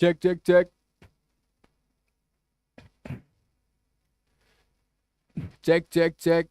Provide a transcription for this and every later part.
Check, check, check. Check, check, check.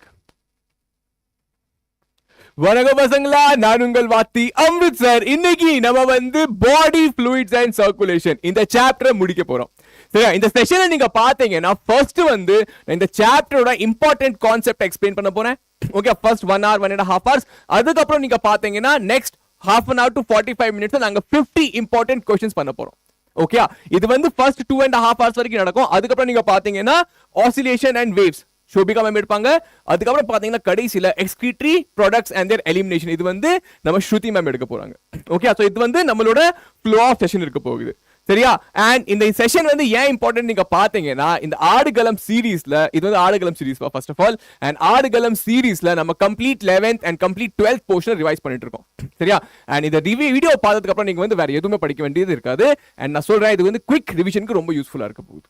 வணக்கம் பசங்களா, நான் உங்கள் வாத்தி அம்ரித் சார். இன்னைக்கு நம்ம வந்து பாடி ஃப்ளூயிட்ஸ் அண்ட் சர்க்குலேஷன் இந்த சாப்டரை முடிக்க போறோம். சரியா? இந்த செஷனை நீங்க பாத்தீங்கன்னா ஃபர்ஸ்ட் வந்து இந்த சாப்டரோட இம்பார்ட்டன்ட் கான்செப்ட் எக்ஸ்பிளைன் பண்ண போறேன். Okay, first 1 hour 1.5 hours. அதுக்கப்புறம் நீங்க பாத்தீங்கன்னா next half an hour to 45 minutes நாங்க 50 இம்பார்ட்டன்ட் क्वेश्चंस பண்ண போறோம். ஓகே, இது வந்து ஃபர்ஸ்ட் 2.5 hours வரைக்கும் நடக்கும். அதுக்கப்புறம் நீங்க பாத்தீங்கன்னா oscillation and waves Shobika ma'am எடுப்பாங்க. அதுக்கப்புறம் பாத்தீங்கன்னா கடைசியில excretory products and their elimination இது வந்து நம்ம ஸ்ருதி மேம் எடுக்க போறாங்க. ஓகே, சோ இது வந்து நம்மளோட ஃப்ளோ ஆஃப் செஷன் இருக்க போகுது. சரியா? அண்ட் இந்த செஷன் வந்து ஏன் இம்பார்ட்டன்ட் நீங்க பாத்தீங்கன்னா இந்த ஆடுகளம் சீரீஸ்ல இது வந்து Aadukalam series first of all and Aadukalam சீரீஸ்ல நம்ம complete 11th and complete 12th portion revise பண்ணிட்டு இருக்கோம். சரியா? அண்ட் இந்த வீடியோ பார்த்ததுக்கு அப்புறம் நீங்க வந்து வேற எதுவுமே படிக்க வேண்டியது இருக்காது. அண்ட் நான் சொல்றேன் இது வந்து குவிக் ரிவிஷனுக்கு ரொம்ப யூஸ்ஃபுல்லா இருக்க போகுது.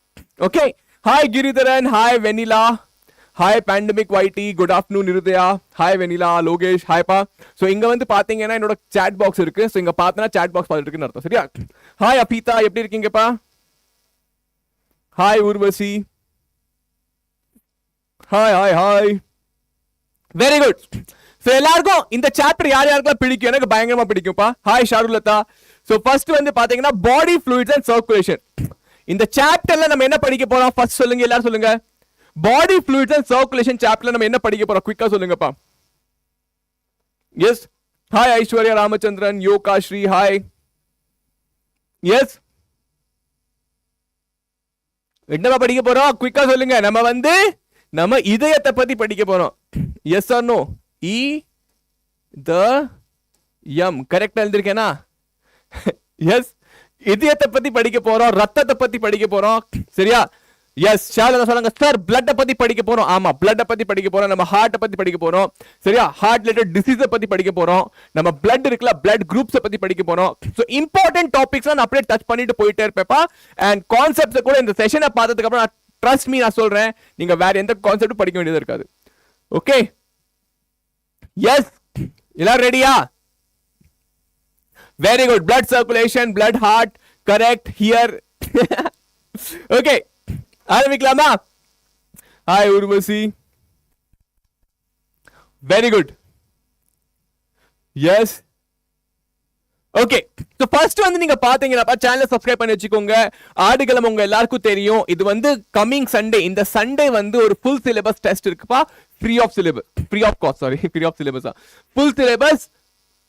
Okay, hi Giridharan, hi Vennila, hi pandemic வைட்டி, good afternoon Irudhaya, hi Vennila, Lokesh, ஹாய்ப்பா. ஸோ இங்க வந்து பாத்தீங்கன்னா என்னோட சாட் பாக்ஸ் இருக்கு. ஸோ இங்க பார்த்தனா சாட் பாக்ஸ் பார்த்துட்டு இருக்குன்னு அர்த்தம். சரியா? ஹாய் அபீதா, எப்படி இருக்கீங்கப்பா? Hi Urvashi, hi hi hi, very good. So எல்லாருக்கும் இந்த சாப்டர் யார் யாருக்கெல்லாம் பிடிக்கும்? எனக்கு பயங்கரமா பிடிக்கும்ப்பா. ஹாய் ஷாருலதா. ஸோ ஃபர்ஸ்ட் வந்து பாத்தீங்கன்னா பாடி ஃப்ளூயிட்ஸ் அண்ட் சர்க்குலேஷன். இந்த சாப்டர்ல நம்ம என்ன படிக்க போறோம்? ஃபர்ஸ்ட் சொல்லுங்க, எல்லாரும் சொல்லுங்க. பாடி ஃப்ளூயிட்ஸ் அண்ட் சர்க்குலேஷன் சாப்டர்ல நம்ம என்ன படிக்க போறோம்? குயிக்கா சொல்லுங்கப்பா. Yes, hi Aishwarya Ramachandran, Yoga Sri, hi. Yes, என்ன படிக்க போறோம்? குயிக்கா சொல்லுங்க. நம்ம இதயத்தை பத்தி படிக்க போறோம். Yes or no? இ த எம் கரெக்டா எழுதிருக்கேனா? எஸ், இதயத்தை பத்தி படிக்க போறோம், ரத்தத்தை பத்தி படிக்க போறோம். சரியா? எஸ், ஷாலா சொல்லுங்க சார். பிளட் பத்தி படிக்க போறோம். ஆமா, பிளட் பத்தி படிக்க போறோம். நம்ம ஹார்ட் பத்தி படிக்க போறோம். சரியா? ஹார்ட் ரிலேட்டட் டிசீஸ் பத்தி படிக்க போறோம். நம்ம பிளட் இருக்குல, பிளட் குரூப்ஸ் பத்தி படிக்க போறோம். சோ இம்பார்ட்டன்ட் டாபிக்ஸ் நான் அப்படியே டச் பண்ணிட்டு போயிட்டே இருப்பேன்ப்பா. அண்ட் கான்செப்ட்ஸ் கூட இந்த செஷனை பார்த்ததுக்கு அப்புறம் ட்ரஸ்ட் மீ நான் சொல்றேன், நீங்க வேற எந்த கான்செப்டும் படிக்க வேண்டியது இருக்காது. ஓகே, எஸ், எல்லாரும் ரெடியா? Very good. Blood circulation, blood heart, correct here. Okay, ஆரம்பிக்கலாமா? Hi Urvashi, very good. Yes, okay. So first வந்து நீங்க பாத்தீங்கன்னா சேனலை சப்ஸ்கிரைப் பண்ணி வச்சுக்கோங்க. ஆடுகளம் உங்க எல்லாருக்கும் தெரியும். இது வந்து கமிங் சண்டே, இந்த சண்டே வந்து ஒரு ஃபுல் சிலபஸ் டெஸ்ட் இருக்குப்பா. Free of syllabus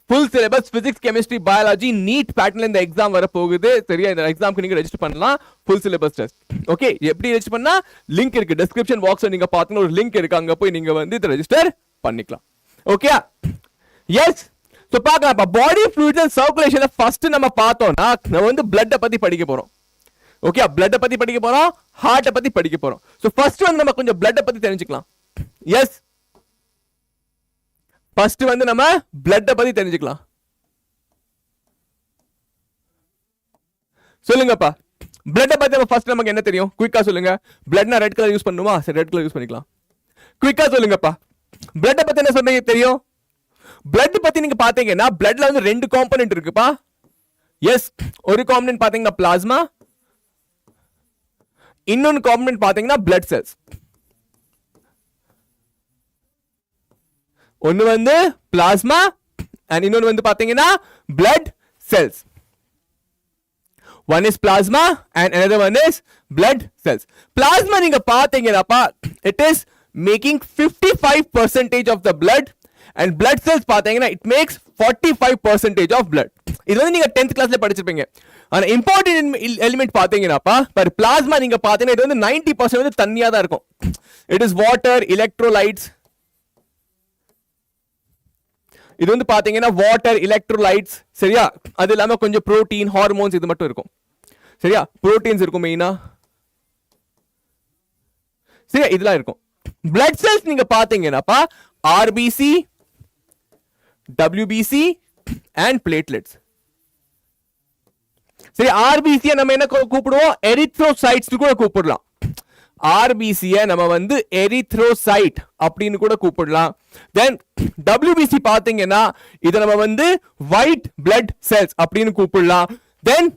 full syllabus physics chemistry biology NEET பேட்டர்ன்ல இந்த எக்ஸாம் வர போகுது. சரியா? இந்த எக்ஸாம்க்கு நீங்க ரெஜிஸ்டர் பண்ணலாம். Full syllabus test. ஓகே, எப்படி ரெஜிஸ்டர் பண்ணா? லிங்க் இருக்கு டிஸ்கிரிப்ஷன் பாக்ஸ்ல. நீங்க பாத்தீங்கன்னா ஒரு லிங்க் இருக்கு, அங்க போய் நீங்க வந்து இத ரெஜிஸ்டர் பண்ணிக்கலாம். Okay, yes. சோ பார்க்கலாம். பாடி ஃப்ளூயிட்ஸ் அண்ட் சர்க்குலேஷன்ல ஃபர்ஸ்ட் நம்ம பார்த்தோம்னா நம்ம வந்து பிளட் பத்தி படிக்க போறோம். ஓகே, பிளட் பத்தி படிக்க போறோம், ஹார்ட் பத்தி படிக்க போறோம். சோ ஃபர்ஸ்ட் வந்து நம்ம கொஞ்சம் பிளட் பத்தி தெரிஞ்சுக்கலாம். எஸ், ஃபர்ஸ்ட் வந்து நம்ம பிளட் பத்தி தெரிஞ்சுக்கலாம். சொல்லுங்கப்பா, பிளட் பத்தி நம்ம ஃபர்ஸ்ட் நமக்கு என்ன தெரியும்? குயிக்கா சொல்லுங்க. பிளட்னா ரெட் கலர் யூஸ் பண்ணுமா? சரி, ரெட் கலர் யூஸ் பண்ணிக்கலாம். குயிக்கா சொல்லுங்கப்பா, பிளட் பத்தி என்ன சொன்னீங்க தெரியும்? பிளட் பத்தி நீங்க பாத்தீங்கன்னா பிளட்ல வந்து ரெண்டு காம்போனன்ட் இருக்குப்பா. எஸ், ஒரு காம்போனன்ட் பாத்தீங்கன்னா பிளாஸ்மா, இன்னொரு காம்போனன்ட் பாத்தீங்கன்னா பிளட் செல்ஸ். ஒன்னு வந்து பிளாஸ்மா அண்ட் இன்னொன்னு வந்து பாத்தீங்கன்னா blood cells. One is plasma and another one is blood cells. Plasma நீங்க பாத்தீங்கன்னாப்பா it is making 55% of the blood and blood cells பாத்தீங்கன்னா it makes 45% of blood. இது வந்து நீங்க 10th கிளாஸ்ல படிச்சிருப்பீங்க. ஆனா இம்பார்ட்டன்ட் எலிமெண்ட் பாத்தீங்கன்னாப்பா per plasma நீங்க பாத்தீங்கன்னா இது வந்து 90% வந்து தண்ணியா தான் இருக்கும். It is water, electrolytes. இது வந்து பாத்தீங்கன்னா வாட்டர், எலக்ட்ரோலைட்ஸ். சரியா? அது இல்லாம கொஞ்சம் புரோட்டீன், ஹார்மோன்ஸ் இது மட்டும் இருக்கும். சரியா? புரோட்டீன்ஸ் இருக்கும் மெயினா. சரியா? இதெல்லாம் இருக்கும். பிளட் செல்ஸ் நீங்க பாத்தீங்கன்னாப்பா ஆர்பிசி, டபிள்யூபிசி அண்ட் பிளேட்லெட்ஸ். சரி, ஆர்பிசியை நம்ம என்ன கூப்பிடுவோம்? எரித்ரோசைட்ஸ் கூட கூப்பிடலாம். ஆர்பிசியை நம்ம வந்து எரித்ரோசைட் அப்படின்னு கூட கூப்பிடலாம். தென் டபிள்யூபிசி பாத்தீங்கன்னா இதை நம்ம வந்து ஒயிட் பிளட் செல்ஸ் அப்படின்னு கூப்பிடலாம். தென்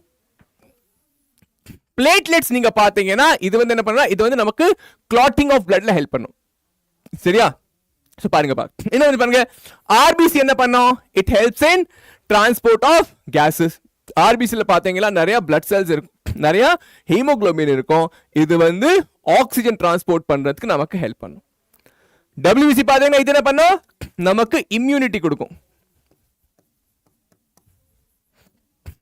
பிளேட்லெட்ஸ் நீங்க பாத்தீங்கன்னா இது வந்து என்ன பண்ணா, இது வந்து நமக்கு கிளாட்டிங் ஆஃப் பிளட்ல ஹெல்ப் பண்ணும். சரியா? சோ பாருங்க என்ன வந்து பாருங்க, ஆர்பிசி என்ன பண்ணோம், it helps in transport of gases. ஆர்பிசில பாத்தீங்கன்னா நிறைய பிளட் செல்ஸ் இருக்கும், நிறைய ஹீமோகுளோபின் இருக்கும். இது வந்து ஆக்சிஜன் டிரான்ஸ்போர்ட் பண்றதுக்கு நமக்கு ஹெல்ப் பண்ணும். WBC பாத்தீங்கன்னா இது என்ன பண்ணும், நமக்கு இம்யூனிட்டி கொடுக்கும்.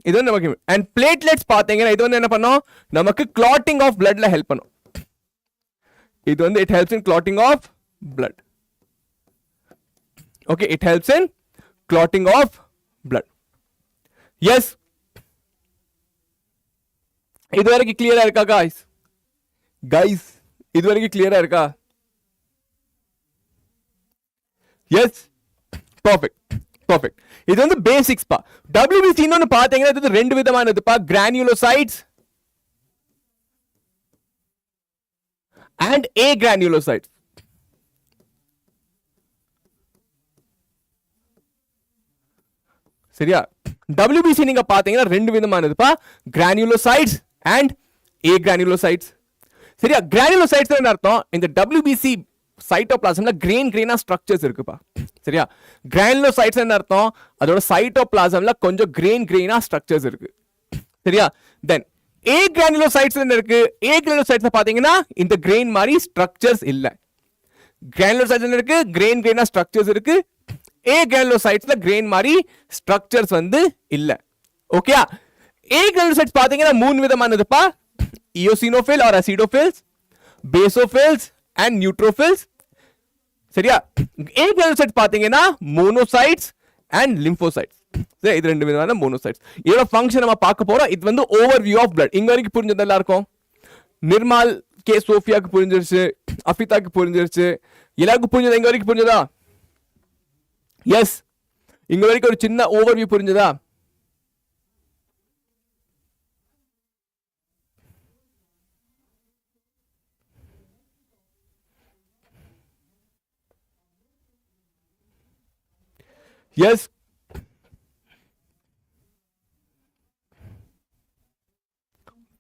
இது வந்து நமக்கு, அண்ட் பிளேட்லெட்ஸ் பாத்தீங்கன்னா இது வந்து என்ன பண்ணும், நமக்கு கிளாட்டிங் ஆஃப் பிளட்ல ஹெல்ப் பண்ணும். இது வந்து it helps in clotting of blood. Okay, it helps in clotting of blood. Yes, இது வரைக்கும் கிளியரா இருக்கா गाइस? இது வரைக்கும் கிளியரா இருக்கா? Yes, perfect. இது வந்து பேசிக்ஸ் பா. WBC இன்னொன்னு பாத்தீங்கன்னா இது ரெண்டு விதமானது பா, கிரானுலோசைட்ஸ் அண்ட் ஏ கிரானுலோசைட்ஸ். சரியா? WBC நீங்க பாத்தீங்கன்னா ரெண்டு விதமானதுப்பா, கிரானுலோசைட்ஸ் அண்ட் ஏ கிரானுலோசைட்ஸ். சரியா? கிரானுலோசைட்ஸ் என்ன அர்த்தம், இந்த WBC சைட்டோபிளாசம்ல கிரெயினா ஸ்ட்ரக்சர்ஸ் இருக்குப்பா. சரியா? கிரானுலோசைட்ஸ் என்ன அர்த்தம், அதோட சைட்டோபிளாசம்ல கொஞ்சம் கிரெயினா ஸ்ட்ரக்சர்ஸ் இருக்கு. சரியா? தென் ஏ கிரானுலோசைட்ஸ் என்ன இருக்கு, ஏ கிரானுலோசைட்ஸ் பாத்தீங்கன்னா இந்த கிரெயின் மாதிரி ஸ்ட்ரக்சர்ஸ் இல்ல. கிரானுலோசைட்ஸ் என்ன இருக்கு, கிரெயினா ஸ்ட்ரக்சர்ஸ் இருக்கு. ஏ கிரானுலோசைட்ஸ்ல கிரெயின் மாதிரி ஸ்ட்ரக்சர்ஸ் வந்து இல்ல. ஓகே, ஏ கிரானுலோசைட்ஸ் பாத்தீங்கன்னா மூணு விதமானதுப்பா, eosinophil or acidophils, basophils and neutrophils. சரியா? ஏ கிரானுலோசைட்ஸ் பாத்தீங்கன்னா மோனோசைட்ஸ் அண்ட் லிம்போசைட்ஸ். இது ரெண்டு விதமான மோனோசைட்ஸ். இதோட ஃபங்க்ஷன் நம்ம பார்க்க போறோம். இது வந்து ஓவர்வியூ ஆஃப் பிளட். இங்க வரைக்கும் புரிஞ்சது எல்லாருக்கும்? நிர்மால் கே சோஃபியாக்கு புரிஞ்சிருச்சு, அஃபிதாக்கு புரிஞ்சிருச்சு, எல்லாருக்கும் புரிஞ்சதா? இங்க வரைக்கும் புரிஞ்சதா? எஸ், இங்க வரைக்கும் ஒரு சின்ன ஓவர்வியூ புரிஞ்சதா? Yes,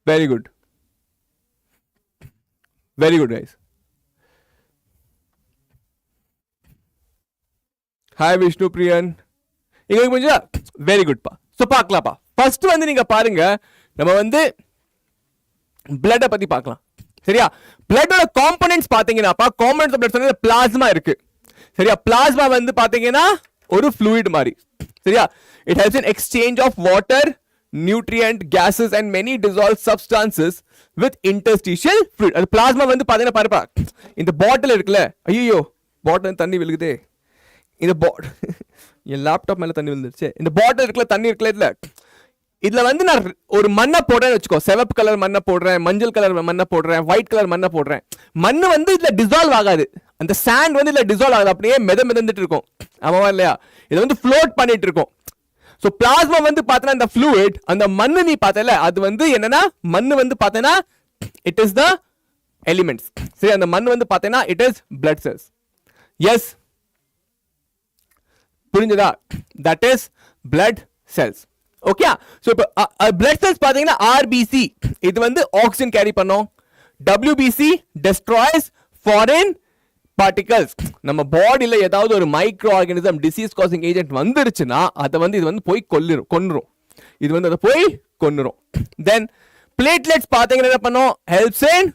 very good guys. Hi Vishnu Priyan, இங்க புரிஞ்சா? வெரி குட் பா. சோ பார்க்கலாம்ப்பா. ஃபர்ஸ்ட் வந்து நீங்க பாருங்க, நம்ம வந்து பிளட் பத்தி பார்க்கலாம். சரியா? பிளட்டோட காம்போனன்ட்ஸ் பாத்தீங்கன்னாப்பா, காம்போனன்ட்ஸ் ஆஃப் பிளட் சொன்னா பிளாஸ்மா இருக்கு. சரியா? பிளாஸ்மா வந்து பாத்தீங்கன்னா ஒரு fluid மாதிரி. சரியா? It helps in exchange of water, nutrient, gases and many dissolved substances with interstitial fluid. அது பிளாஸ்மா வந்து பாத்தீங்கன்னா பாருப்பா, இந்த பாட்டில் இருக்குல்ல, ஐயோ பாட்டில் தண்ணி விழுகுதே, இந்த என் லேப்டாப் மேல தண்ணி விழுந்துருச்சு. இந்த பாட்டில் இருக்குல்ல, தண்ணி இருக்குல்ல, இதுல வந்து நான் ஒரு மண்ணை போடுறேன்னு வச்சுக்கோ, சிவப்பு கலர் மண்ணை போடுறேன், மஞ்சள் கலர் மண்ணை போடுறேன், ஒயிட் கலர் மண்ணை போடுறேன். மண்ணு வந்து இதுல டிசால்வ் ஆகாது, அந்த சாண்ட் வந்து இதுல டிசால்வ் ஆகாது, அப்படியே மிதந்துட்டு இருக்கும். ஆமாவா இல்லையா? இது வந்து ஃப்ளோட் பண்ணிட்டு இருக்கும். சோ பிளாஸ்மா வந்து பார்த்தனா இந்த fluid, அந்த மண்ணு நீ பார்த்தல, அது வந்து என்னன்னா, மண்ணு வந்து பார்த்தனா இட் இஸ் த எலிமெண்ட்ஸ். சரி, அந்த மண்ணு வந்து பார்த்தனா it is blood cells. Yes, புரிஞ்சதா? That is blood cells. Okay, so இப்போ blood cells பாத்தீங்கன்னா RBC, இது வந்து ஆக்சிஜன் கேரி பண்ணும். WBC destroys foreign particles. நம்ம பாடியில ஏதாவது ஒரு micro organism, disease causing agent வந்துருச்சுன்னா அதை வந்து இது வந்து போய் கொன்னுரும். இது வந்து அதை போய் கொன்னுரும். தென் பிளேட்லெட்ஸ் பாத்தீங்கன்னா என்ன பண்ணும், helps in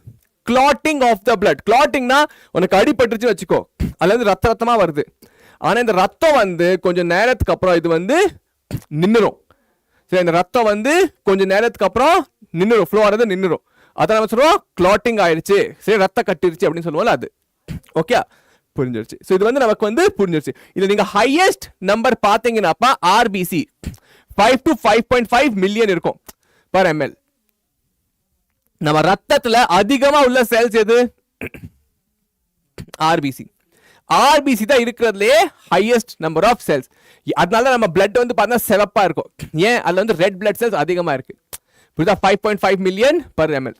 clotting of the blood. கிளாட்டிங்னா உனக்கு அடிபட்டுருச்சு வச்சுக்கோ, அதுல இருந்து ரத்தமா வருது. ஆனா இந்த ரத்தம் வந்து கொஞ்சம் நேரத்துக்கு அப்புறம் இது வந்து நின்னுரும். சரி, இந்த ரத்தம் வந்து கொஞ்சம் நேரத்துக்கு அப்புறம் நின்னுரும், ஃப்ளோ ஆறது நின்னுரும். அதான் நம்ம சொல்றோம் கிளாட்டிங் ஆயிடுச்சு, சரி ரத்தம் கட்டிருச்சு அப்படின்னு சொல்லுவோம்ல, அது. ஓகே, புரிஞ்சிருச்சு. சோ இது வந்து நமக்கு வந்து புரிஞ்சிருச்சு. இதுல நீங்க ஹையஸ்ட் நம்பர் பாத்தீங்கன்னாப்பா RBC 5 to 5.5 மில்லியன் இருக்கும் per ml. நம்ம ரத்தத்துல அதிகமா உள்ள செல்ஸ் எது? RBC. RBC தான் இருக்கிறதுலயே ஹையஸ்ட் நம்பர் ஆஃப் செல்ஸ். அதனால நம்ம பிளட் வந்து பார்த்தா சிவப்பா இருக்கும். ஏன்? அதுல வந்து ரெட் பிளட் செல்ஸ் அதிகமா இருக்கு. புரியுதா? 5.5 மில்லியன் per ml.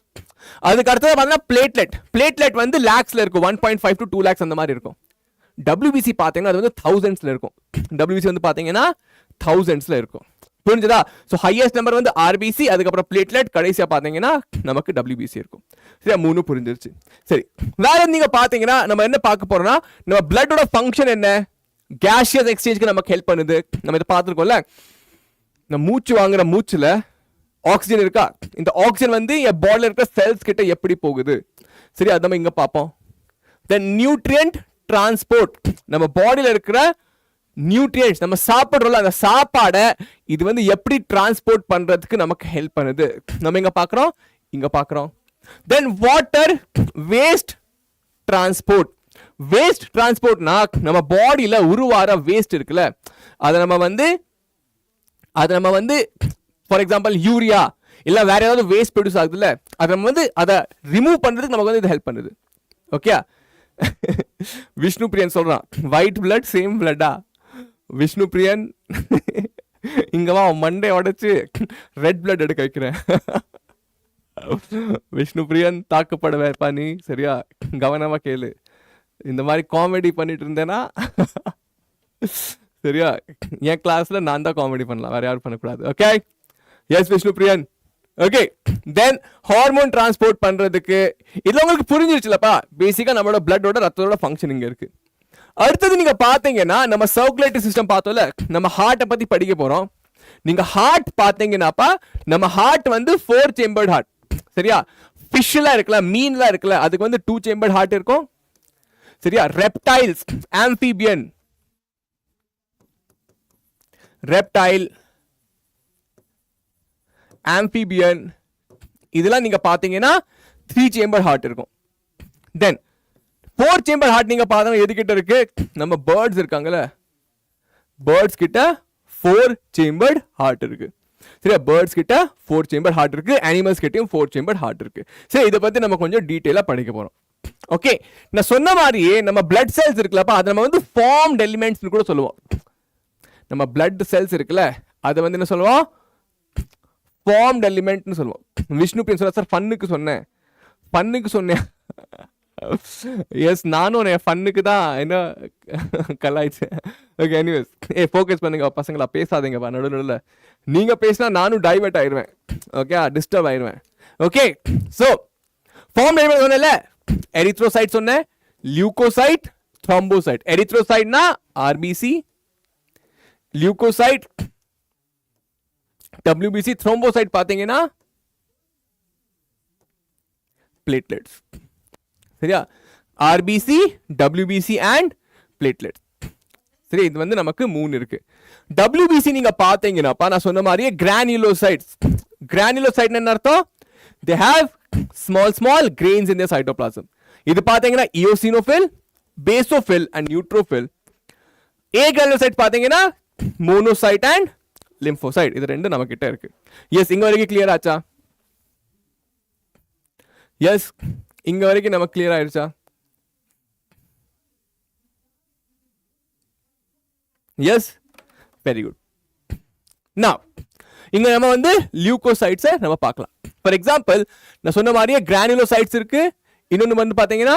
அதுக்கு அடுத்தது பார்த்தீங்கன்னா பிளேட்லெட் வந்து லேக்ஸ்ல இருக்கும், 1.5 to 2 lakhs அந்த மாதிரி இருக்கும். WBC பாத்தீங்கன்னா அது வந்து thousandsல இருக்கும். WBC வந்து பாத்தீங்கன்னா thousandsல இருக்கும். புரிஞ்சதா? சோ ஹையஸ்ட் நம்பர் வந்து ஆர்பிசி, அதுக்கப்புறம் பிளேட்லெட், கடைசியா பாத்தீங்கன்னா நமக்கு டபிள்யூபிசி இருக்கும். சரியா? 3 புரிஞ்சிருச்சு. சரி, வேற நீங்க பாத்தீங்கன்னா நம்ம என்ன பார்க்க போறோம்னா, நம்ம பிளட்டோட ஃபங்க்ஷன் என்ன, கேஷியஸ் எக்ஸ்சேஞ்சுக்கு நமக்கு ஹெல்ப் பண்ணுது. நம்ம இதை பார்த்துருக்கோம்ல, நம்ம மூச்சு வாங்குற மூச்சுல ஆக்சிஜன் இருக்கா, இந்த ஆக்சிஜன் வந்து என் பாடியில் இருக்கிற செல்ஸ் கிட்ட எப்படி போகுது, சரி அது நம்ம இங்க பார்ப்போம். தென் நியூட்ரியன்ட் டிரான்ஸ்போர்ட், நம்ம பாடியில் இருக்கிற நியூட்ரியன்ஸ் நம்ம சாப்பிடுறோம்ல அந்த சாப்பாடை இது வந்து எப்படி டிரான்ஸ்போர்ட் பண்றதுக்கு நமக்கு ஹெல்ப் பண்ணுது, நம்ம இங்க பார்க்குறோம். Then water waste transport, waste டிரான்ஸ்போர்ட்னா நம்ம பாடியில உருவார வேஸ்ட் இருக்குல்ல, அதை நம்ம வந்து ஃபார் எக்ஸாம்பிள் யூரியா இல்ல வேற ஏதாவது வேஸ்ட் ப்ரொடியூஸ் ஆகுதுல்ல, அதை நம்ம வந்து அதை ரிமூவ் பண்றதுக்கு நமக்கு வந்து இது ஹெல்ப் பண்ணுது. ஓகே, விஷ்ணு பிரியன் சொல்றான் ஒயிட் பிளட் சேம் பிளட்டா, விஷ்ணு பிரியன் இங்கவா மண்டே உடைச்சு ரெட் பிளட் எடுக்க வைக்கிறேன். விஷ்ணு பிரியன் தாக்கப்பட வைப்பா நீ, சரியா? கவனமா கேளு. இந்த மாதிரி காமெடி பண்ணிட்டு இருந்தேன்னா சரியா, என் கிளாஸ்ல நான் தான் காமெடி பண்ணலாம், வேற யாரும் பண்ணக்கூடாது. ஓகே, எஸ் விஷ்ணு பிரியன். ஓகே, தென் ஹார்மோன் டிரான்ஸ்போர்ட் பண்றதுக்கு இதுல உங்களுக்கு புரிஞ்சிருச்சுலப்பா, பேசிக்கா நம்மளோட பிளட்டோட ரத்தத்தோட ஃபங்க்ஷன் இங்க இருக்கு. அடுத்தது நீங்க பாத்தீங்கன்னா நம்ம சர்க்குலேட்டரி சிஸ்டம் பார்த்தோம்ல, நம்ம ஹார்ட்டை பத்தி படிக்க போறோம். நீங்க ஹார்ட் பாத்தீங்கன்னாப்பா, நம்ம ஹார்ட் வந்து 4 சேம்பர்ட் ஹார்ட், சரியா? ஃபிஷ்லாம் இருக்குல்ல, மீன்லாம் இருக்குல்ல, அதுக்கு வந்து 2 சேம்பர்ட் ஹார்ட் இருக்கும், சரியா? ரெப்டைல்ஸ், ஆம்பிபியன், ரெப்டைல், ஆம்பிபியன், இதெல்லாம் நீங்க பாத்தீங்கன்னா 3 சேம்பர் ஹார்ட் இருக்கும். தென் 4 சேம்பர் ஹார்ட் நீங்க பார்த்தா எது கிட்ட இருக்கு, நம்ம பேர்ட்ஸ் இருக்காங்கல்ல, பேர்ட்ஸ் கிட்ட 4 சேம்பர்ட் ஹார்ட் இருக்கு, சரியா? பேர்ட்ஸ் கிட்ட 4 சேம்பர் ஹார்ட் இருக்கு, அனிமல்ஸ் கிட்டயும் 4 சேம்பர் ஹார்ட் இருக்கு. சரி, இதை பத்தி நம்ம கொஞ்சம் டீடைலா படிக்க போறோம். ஓகே, நான் சொன்ன மாதிரியே நம்ம பிளட் செல்ஸ் இருக்குல்லப்பா, அதை நம்ம வந்து ஃபார்ம்ட் எலிமெண்ட்ஸ் கூட சொல்லுவோம். நம்ம பிளட் செல்ஸ் இருக்குல்ல, அதை வந்து என்ன சொல்லுவோம், ஃபார்ம்ட் எலிமெண்ட்னு சொல்லுவோம். விஷ்ணு பிரியன் சொல்ல, சார் ஃபன்னுக்கு சொன்னேன். எஸ், நானும் என் ஃபன்னுக்கு தான் என்ன கலாய்ச்சேன். ஓகே, எனிவேஸ், ஃபோக்கஸ் பண்ணுங்க பசங்களா, பேசாதீங்கப்பா நடுவில். நீங்க பேசினா நானும் டைவர்ட் ஆயிடுவேன், ஓகே, டிஸ்டர்ப் ஆயிடுவேன். ஓகே, ஸோ ஃபார்ம் எலிமெண்ட் சொன்னேன்ல, எரித்ரோசைட் சொன்னேன், leucocyte, thrombocyte. எரித்ரோசைட்னா RBC, leucocyte WBC, thrombocyte பாத்தீங்கன்னா பிளேட்லெட்ஸ், சரியா? RBC, WBC and platelets. சரி, இது வந்து நமக்கு 3 இருக்கு. டபிள்யூபிசி நீங்க பாத்தீங்கன்னாப்பா, நான் சொன்ன மாதிரியே கிரானுலோசைட்ஸ். கிரானுலோசைட் என்ன அர்த்தம்? they have small grains in their cytoplasm. இது பாத்தீங்கன்னா eosinophil, basophil and neutrophil. A granulocyte பாத்தீங்கன்னா monocyte and lymphocyte. இது ரெண்டு நம்ம கிட்ட இருக்கு. எஸ், இங்க வரைக்கும் கிளியர் ஆச்சா? எஸ், இங்க வரைக்கும் நம்ம கிளியர் ஆயிடுச்சா? S, very good. Now இங்க நம்ம வந்து லியூகோசைட்ஸ் நம்ம பார்க்கலாம். ஃபார் எக்ஸாம்பிள், நான் சொன்ன மாதிரியே கிரானுலோசைட்ஸ் இருக்கு. இன்னொன்னு வந்து பாத்தீங்கன்னா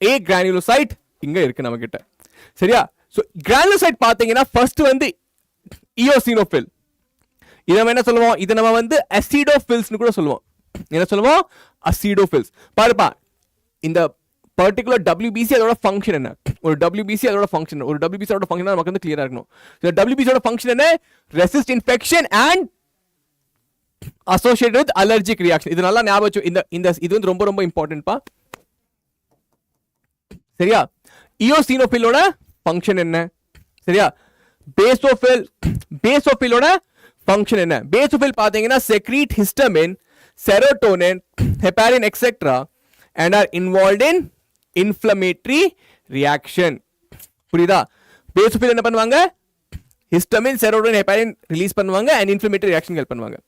A granulocyte இங்க இருக்கு நம்ம கிட்ட, சரியா? சோ கிரானுலோசைட் பாத்தீங்கன்னா ஃபர்ஸ்ட் வந்து eosinophil. இத நம்ம என்ன சொல்லுவோம்? இத நம்ம வந்து acidophils னு கூட சொல்லுவோம். என்ன சொல்லுவோம்? acidophils. பாருப்பா, இந்த பர்టిక్యులர் WBC அதோட ஃபங்க்ஷன் என்ன? ஒரு WBC அதோட ஃபங்க்ஷன், ஒரு WBC அதோட ஃபங்க்ஷன் நமக்கு வந்து கிளியரா இருக்கணும். இந்த WBC அதோட ஃபங்க்ஷன் என்ன? Resist infection and associated with allergic reaction. இது நல்லா ஞாபகம் வச்சு, இந்த இது வந்து ரொம்ப ரொம்ப இம்பார்ட்டன்ட் பா, சரியா? eosinophilோட ஃபங்க்ஷன் என்ன? சரியா? பேசோஃபிலோட ஃபங்க்ஷன் என்ன? பேசோஃபில் பாத்தீங்கன்னா secrete histamine, serotonin, heparin etc. and are involved in inflammatory reaction. புரியுதா? பேசோஃபில் என்ன பண்ணுவாங்க? ஹிஸ்டமின், செரோட்டோனின், ஹெப்பாரின் ரிலீஸ் பண்ணுவாங்க and inflammatory reaction ஹெல்ப் பண்ணுவாங்க.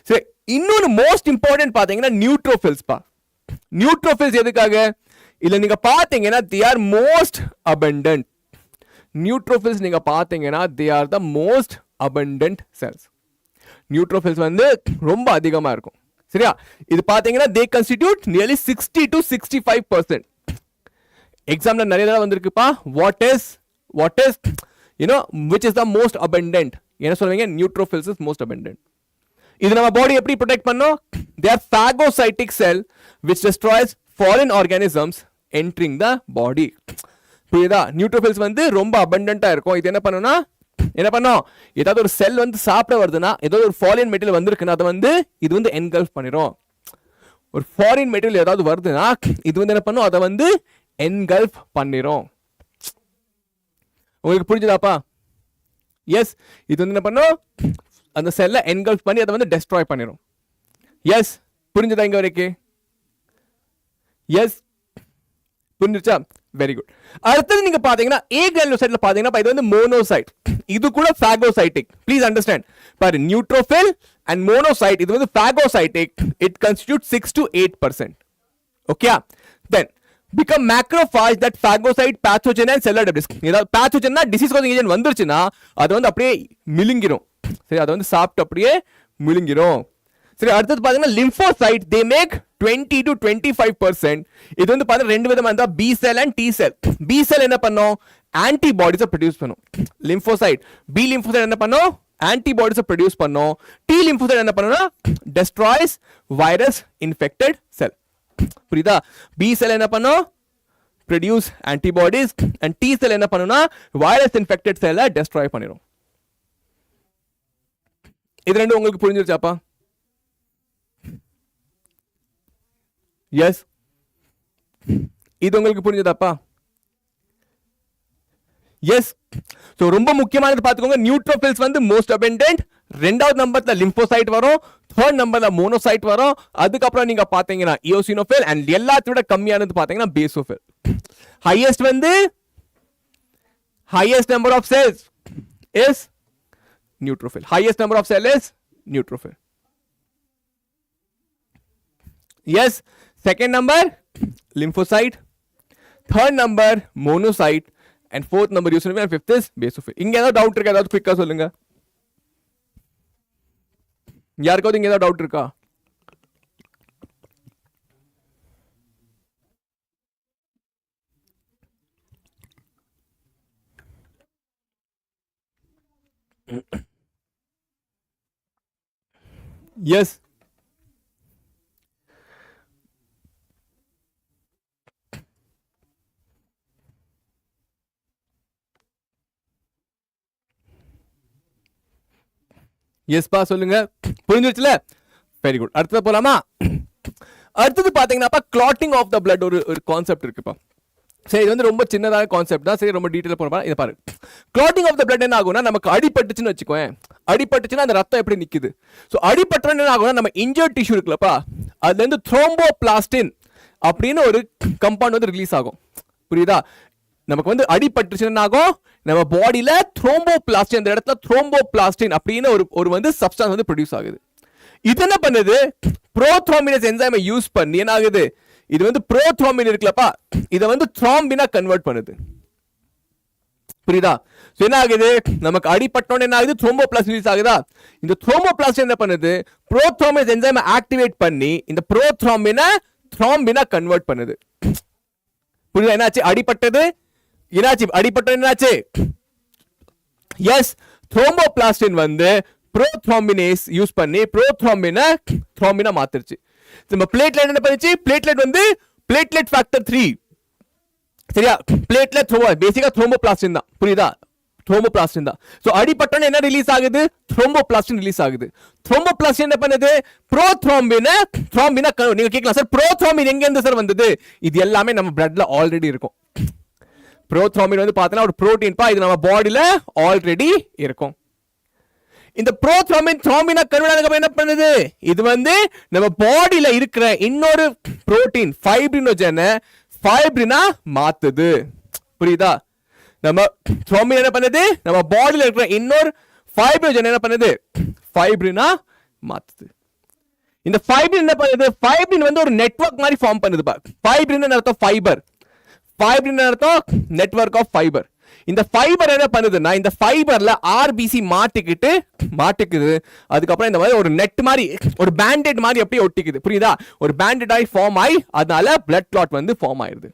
சரி, இன்னொரு மோஸ்ட் இம்பார்ட்டன்ட் பாத்தீங்கன்னா நியூட்ரோஃபில்ஸ் பா. நியூட்ரோஃபில்ஸ் எதுக்காக? இல்ல நீங்க பாத்தீங்கன்னா they are most abundant. Neutrophils நீங்க பாத்தீங்கன்னா they are the most abundant cells. Neutrophils வந்து ரொம்ப அதிகமா இருக்கும், சரியா? இது பாத்தீங்கன்னா they constitute nearly 60 to 65%. எக்ஸாம்ல நிறைய தடவை வந்திருக்குப்பா. what is you know which is the most abundant? என்ன சொல்லுவீங்க? Neutrophils is most abundant. இது நம்ம பாடி எப்படி ப்ரொடெக்ட் பண்ணோம்? They are phagocytic cell which destroys foreign organisms entering the body. புரியுதா? நியூட்ரோஃபில்ஸ் வந்து ரொம்ப abundant-ஆ இருக்கும். இது என்ன பண்ணுனா என்ன பண்ணோம்? ஏதாவது ஒரு செல் வந்து சாப்பிட வருதுன்னா ஏதாவது ஒரு ஃபாரின் மெட்டீரியல் வந்திருக்குன்னா அதை வந்து இது வந்து என்கல்ஃப் பண்ணிரும். ஒரு ஃபாரின் மெட்டீரியல் ஏதாவது வருதுன்னா இது வந்து என்ன பண்ணும்? அதை வந்து என்கல்ஃப் பண்ணிரும். உங்களுக்கு புரிஞ்சுதாப்பா? எஸ், இது வந்து என்ன பண்ணும்? அந்த செல்லை என்கல்ஃப் பண்ணி அதை வந்து டெஸ்ட்ராய் பண்ணிரும். எஸ், புரிஞ்சுதா இங்க வரைக்கும்? எஸ், புரிஞ்சுச்சா? Very good. அடுத்தது நீங்க பாத்தீங்கன்னா ஏ கிரானுலோசைட்ல பாத்தீங்கன்னா இது வந்து மோனோசைட், இது கூட phagocytic. Please understand. பாரு, நியூட்ரோஃபில் அண்ட் மோனோசைட் இது வந்து phagocytic. It constitutes 6 to 8%. Okay, then become macrophage that phagocyte pathogen and cellular debris. ஏதாவது pathogenனா டிசீஸ் காசிங் ஏஜென்ட் வந்துருச்சுன்னா அது வந்து அப்படியே மிழுங்கிரும். சரி, அது வந்து சாப்பிட்டு அப்படியே மிழுங்கிரும். சரி, அடுத்தது பாத்தீங்கன்னா லிம்போசைட் they make 20 to 25%. இது வந்து பாத்தீங்கன்னா ரெண்டு விதமா இருந்தா B cell and T cell. B cell என்ன பண்ணும்? ஆன்டிபாடிஸை ப்ரொடியூஸ் பண்ணும். லிம்போசைட் பி லிம்போசைட் என்ன பண்ணும்? ஆன்டிபாடிஸை ப்ரொடியூஸ் பண்ணும். டி லிம்போசைட் என்ன பண்ணும்னா டெஸ்ட்ராய்ஸ் வைரஸ் இன்ஃபெக்டட் செல். புரியுதா? பி செல் என்ன பண்ணும்? Produce antibodies. அண்ட் டி செல் என்ன பண்ணும்னா வைரஸ் இன்ஃபெக்டட் செல்லை டெஸ்ட்ராய் பண்ணிடும். இது ரெண்டும் உங்களுக்கு புரிஞ்சிருச்சாப்பா? எஸ், இது உங்களுக்கு புரிஞ்சதாப்பா? எஸ். சோ ரொம்ப முக்கியமானது பாத்துக்கோங்க, நியூட்ரோஃபில்ஸ் வந்து மோஸ்ட் abundant. ரெண்டாவது நம்பர்ல லிம்போசைட் வரும், தேர்ட் நம்பர்ல மோனோசைட் வரும். அதுக்கப்புறம் நீங்க பாத்தீங்கன்னா இயோசினோஃபில் அண்ட் எல்லாத்தை விட கம்மியானது பாத்தீங்கன்னா பேசோஃபில். ஹையஸ்ட் வந்து highest number of cells is neutrophil. Highest number of cell is neutrophil. Yes. Second number lymphocyte, third number monocyte, and fourth number eosinophil, and fifth is basophil. இங்க ஏதாவது டவுட் இருக்கா? ஏதாவது குயிக்கா சொல்லுங்க. யாருக்காவது இங்க ஏதாவது டவுட் இருக்கா? எஸ், எஸ்பா சொல்லுங்க. புரிஞ்சிருச்சுல? Very good. அடுத்தது போலாமா? அடுத்தது பாத்தீங்கன்னா கிளாட்டிங் ஆஃப் த பிளட் ஒரு கான்செப்ட் இருக்குப்பா. சரி, இது வந்து ரொம்ப சின்னதாக கான்செப்ட் தான். சரி, ரொம்ப டீட்டெயில் போறப்பா. இதை பாரு, கிளாட்டிங் ஆஃப் த பிளட் என்ன ஆகும்னா நமக்கு அடிபட்டுச்சுன்னு வச்சுக்கோங்க. அடிபட்டுச்சுன்னா அந்த ரத்தம் எப்படி நிக்குது? ஸோ அடிபட்டுற என்ன ஆகும்னா நம்ம இன்ஜர்ட் டிஷ்யூ இருக்குல்லப்பா, அதுல இருந்து த்ரோம்போபிளாஸ்டின் அப்படின்னு ஒரு கம்பவுண்ட் வந்து ரிலீஸ் ஆகும். புரியுதா? நமக்கு வந்து அடிபட்டுச்சுன்னு ஆகும், நம்ம பாடியில த்ரோம்போபிளாஸ்டின், அந்த இடத்துல த்ரோம்போபிளாஸ்டின் அப்படின்னு ஒரு வந்து சப்ஸ்டான்ஸ் வந்து ப்ரொடியூஸ் ஆகுது. இது என்ன பண்ணுது? ப்ரோத்ரோம்பினேஸ் என்சைமை யூஸ் பண்ணி என்ன ஆகுது? இது வந்து ப்ரோத்ரோம்பின் இருக்குல்லப்பா, இதை வந்து த்ரோம்பினா கன்வெர்ட் பண்ணுது. புரியுதா? என்ன ஆகுது? நமக்கு அடிபட்டோன்னு என்ன ஆகுது? த்ரோம்போபிளாஸ்டின் ரிலீஸ் ஆகுதா? இந்த த்ரோம்போபிளாஸ்டின் என்ன பண்ணுது? ப்ரோத்ரோம்பினேஸ் என்சைமை ஆக்டிவேட் பண்ணி இந்த த்ரோம்பினா கன்வெர்ட் பண்ணுது. புரியுதா? என்னாச்சு? அடிபட்டது என்னாச்சு? அடிபட்டது என்னாச்சு? எஸ், த்ரோம்போபிளாஸ்டின் வந்து ப்ரோத்ரோம்பினேஸ் யூஸ் பண்ணி த்ரோம்பினா மாத்திருச்சு. நம்ம பிளேட்லெட் என்ன பண்ணுச்சு? பிளேட்லெட் வந்து பிளேட்லெட் ஃபேக்டர் 3. சரியா? பிளேட்லெட் பேசிக்கா த்ரோம்போபிளாஸ்டின் தான். புரியுதா? த்ரோம்போபிளாஸ்டின் தான். சோ அடிபட்டோன்னு என்ன ரிலீஸ் ஆகுது? த்ரோம்போபிளாஸ்டின் ரிலீஸ் ஆகுது. த்ரோம்போபிளாஸ்டின் என்ன பண்ணுது? த்ரோம்பினா நீங்க கேட்கலாம், சார் ப்ரோத்ரோம்பின் எங்க இருந்து சார் வந்தது? இது எல்லாமே நம்ம பிளட்ல ஆல்ரெடி இருக்கும். ப்ரோத்ரோம்பின் வந்து பார்த்தீங்கன்னா ஒரு புரோட்டீன் பா, இது நம்ம பாடியில ஆல்ரெடி இருக்கும். இந்த த்ரோம்பினா கன்வெர்ட் என்ன பண்ணுது? இது வந்து நம்ம பாடியில இருக்கிற இன்னொரு புரோட்டீன் ஃபைப்ரினா மாத்துது. புரியுதா? நம்ம த்ரோம்பின் என்ன பண்ணுது? நம்ம பாடியில இருக்கிற இன்னொரு ஃபைப்ரினோஜன் என்ன பண்ணுது? ஃபைப்ரினா மாத்துது. இந்த ஃபைப்ரின் என்ன பண்ணுது? ஃபைப்ரின் வந்து ஒரு நெட்வொர்க் மாதிரி ஃபார்ம் பண்ணுது. ஃபைப்ரின் அர்த்தம் ஃபைபர், ஃபைப்ரின் அர்த்தம் நெட்வொர்க் ஆஃப் ஃபைபர். இந்த ஃபைபர் என்ன பண்ணுதுன்னா இந்த ஃபைபர்ல ஆர்பிசி மாட்டிக்குது. அதுக்கப்புறம் இந்த மாதிரி ஒரு நெட் மாதிரி, ஒரு பேண்டேட் மாதிரி அப்படியே ஒட்டிக்குது. புரியுதா? ஒரு பேண்டேட் ஆகி ஃபார்ம் ஆகி அதனால பிளட் கிளாட் வந்து ஃபார்ம் ஆயிருது.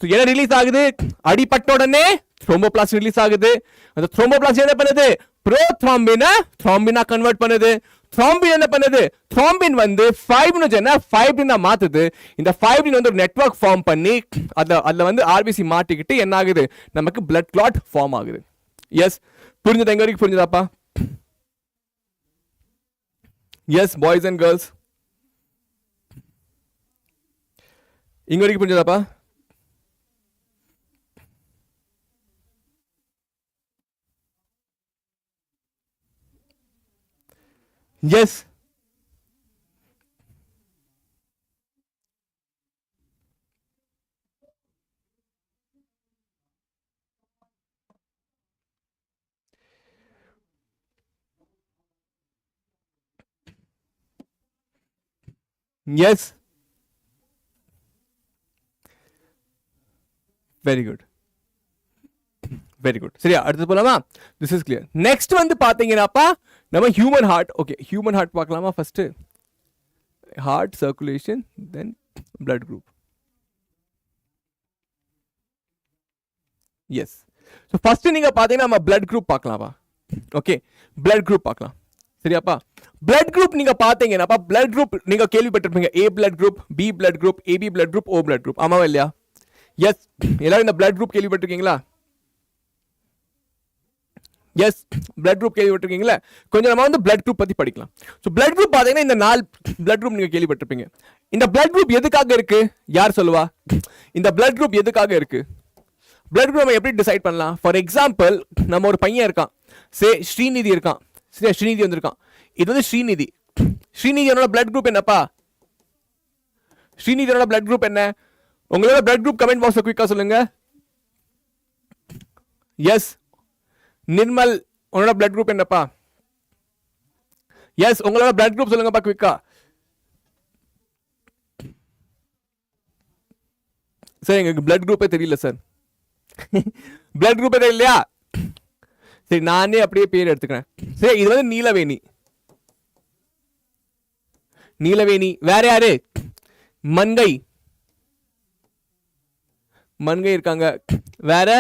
என்ன ரிலீஸ் ஆகுது? அடிப்பட்ட உடனே த்ரோம்போபிளாஸ்ட் ரிலீஸ் ஆகுது. அந்த த்ரோம்போபிளாஸ்ட் என்ன பண்ணுது, ப்ரோத்ரோம்பினை த்ரோம்பினா கன்வெர்ட் பண்ணுது. த்ரோம்பின் என்ன பண்ணுது, த்ரோம்பின் வந்து ஃபைப்ரினோஜனை ஃபைப்ரினா மாத்துது. இந்த ஃபைப்ரின் வந்து ஒரு நெட்வொர்க் ஃபார்ம் பண்ணி அதுல வந்து ஆர்பிசி மாட்டிக்கிட்டு என்ன ஆகுது, நமக்கு பிளட் கிளாட் ஃபார்ம் ஆகுது. எஸ், புரிஞ்சது? எங்க வரைக்கும் புரிஞ்சதாப்பா? எஸ் பாய்ஸ் அண்ட் கேர்ள்ஸ், இங்க வரைக்கும் புரிஞ்சதாப்பா? Yes, yes, very good, very good. சரியா, அடுத்து போலாமா? This is clear. நெக்ஸ்ட் வந்து பாத்தீங்கன்னாப்பா நம்ம human heart. Okay, human heart பார்க்கலாமா? First heart circulation, then blood group. Yes, so first நீங்க பாத்தீங்கன்னா நம்ம பிளட் குரூப் பார்க்கலாமா? ஓகே, பிளட் குரூப் பார்க்கலாம். சரியாப்பா? பிளட் குரூப் நீங்க பாத்தீங்கன்னாப்பா, பிளட் குரூப் நீங்க கேள்விப்பட்டிருப்பீங்க, A blood group, B blood group, AB blood group, O blood group. ஆமாவா இல்லையா? எஸ், எல்லாரும் இந்த பிளட் குரூப் கேள்விப்பட்டிருக்கீங்களா? எஸ், பிளட் குரூப் கேள்விப்பட்டிருக்கீங்களா? கொஞ்சம் நம்ம வந்து பிளட் குரூப் பத்தி படிக்கலாம். ஸோ பிளட் குரூப் பாத்தீங்கன்னா இந்த 4 பிளட் குரூப் நீங்க கேள்விப்பட்டிருப்பீங்க. இந்த பிளட் குரூப் எதுக்காக இருக்கு, யார் சொல்லுவா? இந்த பிளட் குரூப் எதுக்காக இருக்கு? பிளட் குரூப் நம்ம எப்படி டிசைட் பண்ணலாம்? ஃபார் எக்ஸாம்பிள், நம்ம ஒரு பையன் இருக்கான், சே ஸ்ரீநிதி இருக்கான். சரியா, ஸ்ரீநிதி வந்திருக்கான். இது வந்து ஸ்ரீநிதி. ஸ்ரீநிதியோட பிளட் குரூப் என்னப்பா? ஸ்ரீநிதியோட பிளட் குரூப் என்ன? உங்களோட பிளட் குரூப் கமெண்ட் பாக்ஸ்ல குயிக்கா சொல்லுங்க. எஸ், நிர்மல், உங்களோட பிளட் குரூப் என்னப்பா? எஸ், உங்களோட பிளட் குரூப் சொல்லுங்கப்பா குயிக்கா. சார் எங்களுக்கு பிளட் குரூப்பே தெரியல சார். பிளட் குரூப்பே தெரியலையா? சரி, நானே அப்படியே பேர் எடுத்துக்கிறேன். சரி, இது வந்து நீலவேணி. நீலவேணி. வேற யாரு? மங்கை. மங்கை இருக்காங்க. வேற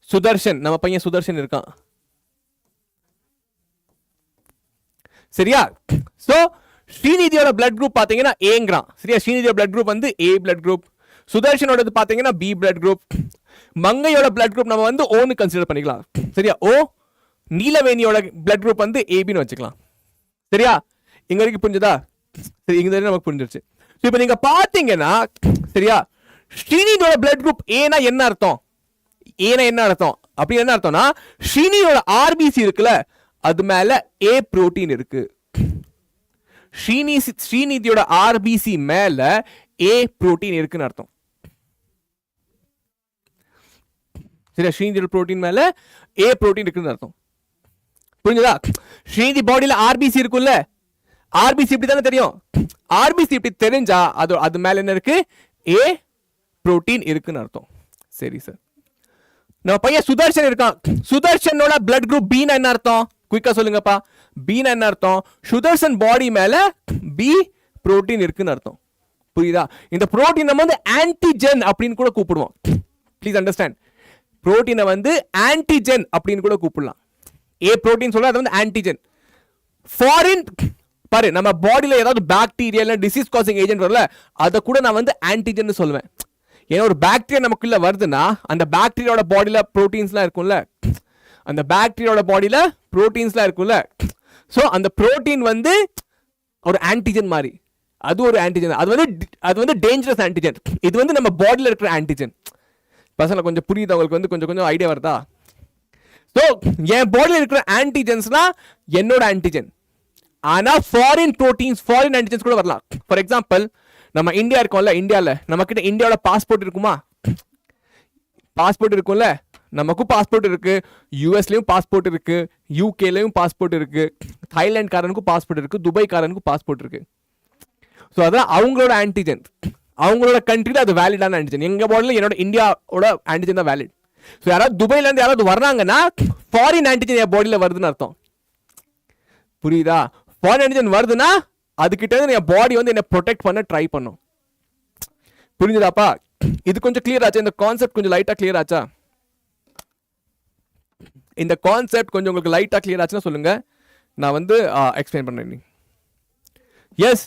சுதர்ஷன், நம்ம பையன் சுதர்ஷன் இருக்கான். சரியா? சோ ஸ்ரீநிதியோட பிளட் குரூப் பாத்தீங்கன்னா ஏங்கிறான். சரியா, ஸ்ரீநிதியோட பிளட் குரூப் வந்து ஏ பிளட் குரூப். சுதர்ஷனோட பாத்தீங்கன்னா பி பிளட் குரூப். மங்கையோட பிளட் குரூப் நம்ம வந்து ஓன்னு கன்சிடர் பண்ணிக்கலாம். சரியா, ஓ. நீலவேணியோட பிளட் குரூப் வந்து ஏபின்னு வச்சுக்கலாம். சரியா, இங்க வரைக்கும் புரிஞ்சதா? சரி, இங்க வரைக்கும் நமக்கு புரிஞ்சிருச்சு. இப்போ நீங்க பாத்தீங்கன்னா, சரியா, ஸ்ரீநிதியோட பிளட் குரூப் ஏனா என்ன அர்த்தம்? ஏனா என்ன அர்த்தம்? அப்படி என்ன அர்த்தம்னா, ஸ்ரீநிதியோட ஆர்பிசி இருக்குல்ல, அது மேல ஏ புரோட்டீன் இருக்கு. ஸ்ரீநிதியோட ஆர்பிசி மேல ஏ புரோட்டீன் இருக்குன்னு அர்த்தம். சரியா, ஸ்ரீநிதியோட புரோட்டீன் மேல ஏ புரோட்டீன் இருக்குன்னு அர்த்தம். புரிஞ்சதா? ஸ்ரீநிதி பாடியில ஆர்பிசி இருக்குல்ல, ஆர்பிசி இப்படி தானே தெரியும். ஆர்பிசி இப்படி தெரிஞ்சா அது மேல என்ன இருக்கு? ஏ புரோட்டீன் இருக்குன்னு அர்த்தம். சரி சார், நம்ம பையன் சுதர்ஷன் இருக்கான். சுதர்ஷனோட பிளட் குரூப் பீனா என்ன அர்த்தம்? குயிக்கா சொல்லுங்கப்பா. பீனா என்ன அர்த்தம்? சுதர்ஷன் பாடி மேல பி புரோட்டீன் இருக்குன்னு அர்த்தம். புரியுதா? இந்த புரோட்டீன் நம்ம வந்து ஆன்டிஜென் அப்படின்னு கூட கூப்பிடுவோம். ப்ளீஸ் அண்டர்ஸ்டாண்ட், புரோட்டீனை வந்து ஆன்டிஜென் அப்படின்னு கூட கூப்பிடலாம். ஏ புரோட்டீன் சொல்ல அது வந்து ஆன்டிஜென். ஃபாரின் பாரு, நம்ம பாடியில ஏதாவது பாக்டீரியா இல்ல டிசீஸ் காசிங் ஏஜென்ட் வரல, அதை கூட நான் வந்து ஆன்டிஜென் சொல்லுவேன். ஏன்னா ஒரு பாக்டீரியா நமக்குள்ள வருதுன்னா அந்த பாக்டீரியாவோட பாடியில புரோட்டீன்ஸ்லாம் இருக்கும்ல, அந்த பாக்டீரியாவோட பாடியில புரோட்டீன்ஸ்லாம் இருக்கும்ல. ஸோ அந்த புரோட்டீன் வந்து ஒரு ஆன்டிஜென் மாதிரி, அது ஒரு ஆன்டிஜென். அது வந்து டேஞ்சரஸ் ஆன்டிஜென். இது வந்து நம்ம பாடியில இருக்கிற ஆன்டிஜென். பசங்க கொஞ்சம் புரியுது உங்களுக்கு? வந்து கொஞ்சம் ஐடியா வருதா? ஸோ என் பாடியில் இருக்கிற ஆன்டிஜென்ஸ்னா என்னோட ஆன்டிஜென். ஆனா ஃபாரின் புரோட்டீன்ஸ், ஃபாரின் ஆன்டிஜென்ஸ் கூட வரலாம். ஃபார் எக்ஸாம்பிள், நம்ம இந்தியா இருக்கோம்ல, இந்தியாவில் நம்ம கிட்ட இந்தியாவோட பாஸ்போர்ட் இருக்குமா? பாஸ்போர்ட் இருக்கும்ல, நமக்கும் பாஸ்போர்ட் இருக்கு. யூஎஸ்லயும் பாஸ்போர்ட் இருக்கு, யூகேலயும் பாஸ்போர்ட் இருக்கு, தாய்லாந்து காரனுக்கும் பாஸ்போர்ட் இருக்கு, துபாய் காரனுக்கும் பாஸ்போர்ட் இருக்கு. ஸோ அதான் அவங்களோட ஆன்டிஜென். அவங்களோட கண்ட்ரியில் அது வேலிடான ஆன்டிஜென். எங்க பாடியில் என்னோட இந்தியாவோட ஆன்டிஜென் தான் வேலிட். ஸோ யாராவது துபாயில இருந்து யாராவது வர்றாங்கன்னா ஃபாரின் ஆன்டிஜென் என் பாடியில் வருதுன்னு அர்த்தம். புரியுதா? ஃபாரின் ஆன்டிஜென் வருதுன்னா அதுக்கிட்ட இருந்து என் பாடி வந்து என்ன ப்ரொடெக்ட் பண்ண ட்ரை பண்ணும். புரிஞ்சுதாப்பா? இது கொஞ்சம் கிளியர் ஆச்சா? இந்த கான்செப்ட் கொஞ்சம் லைட்டா கிளியர் ஆச்சா? இந்த கான்செப்ட் கொஞ்சம் உங்களுக்கு லைட்டா கிளியர் ஆச்சுன்னா சொல்லுங்க, நான் வந்து எக்ஸ்பிளைன் பண்றேன். எஸ்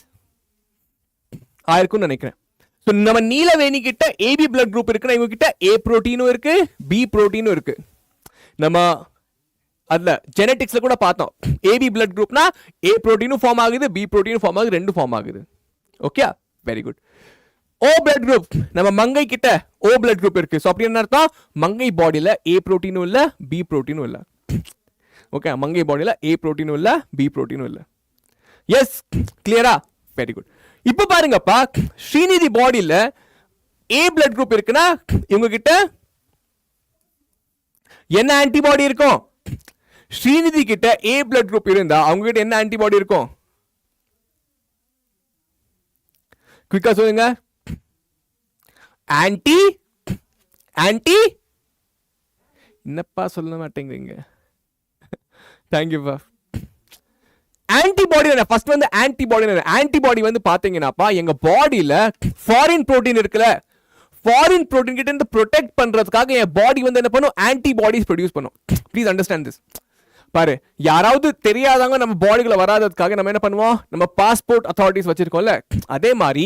ஆயிருக்கும்னு நினைக்கிறேன். ஸோ நம்ம நீலவேணி கிட்ட ஏபி பிளட் குரூப் இருக்குன்னா இவங்க கிட்ட ஏ புரோட்டீனும் இருக்கு பி புரோட்டீனும் இருக்கு. நம்ம அதுல ஜெனடிக்ஸ்ல கூட பார்த்தோம், ஏபி பிளட் குரூப்னா ஏ புரோட்டீனும் ஃபார்ம் ஆகுது பி புரோட்டீனும் ஃபார்ம் ஆகுது, ரெண்டு ஃபார்ம் ஆகுது. Okay, very good. O blood group, நம்ம மங்கை கிட்ட ஓ பிளட் குரூப் இருக்கு. ஸோ அப்படி என்ன அர்த்தம், மங்கை பாடியில ஏ புரோட்டீனும் இல்ல பி புரோட்டீனும் இல்ல. ஓகே, மங்கை பாடியில ஏ புரோட்டீனும் இல்ல பி புரோட்டீனும் இல்ல. எஸ் கிளியரா, வெரி குட். இப்ப பாருங்கப்பா, ஸ்ரீநிதி பாடியில ஏ பிளட் குரூப் இருக்குன்னா இவங்க கிட்ட என்ன ஆன்டிபாடி இருக்கும்? ஸ்ரீநிதி கிட்ட ஏ பிளட் குரூப் இருந்தா அவங்க கிட்ட என்ன ஆன்டிபாடி இருக்கும்? குயிக்கா சொல்லுங்க. ஆன்டி ஆன்டி என்னப்பா சொல்ல மாட்டேங்கிறீங்க? தேங்க்யூப்பா. ஆன்டிபாடி ஃபர்ஸ்ட் வந்து ஆன்டிபாடி வந்து பாத்தீங்கன்னாப்பா எங்க பாடியில ஃபாரின் புரோட்டீன் இருக்குல்ல, ஃபாரின் புரோட்டீன் கிட்ட இருந்து ப்ரொடெக்ட் பண்றதுக்காக என் பாடி வந்து என்ன பண்ணும், ஆன்டிபாடிஸ் ப்ரொடியூஸ் பண்ணும். Please understand this. பாரு, யாராவது தெரியாதவங்க நம்ம பாடிக்குள்ள வராததுக்காக நம்ம என்ன பண்ணுவோம், நம்ம பாஸ்போர்ட் அத்தாரிட்டிஸ் வச்சிருக்கோம்ல, அதே மாதிரி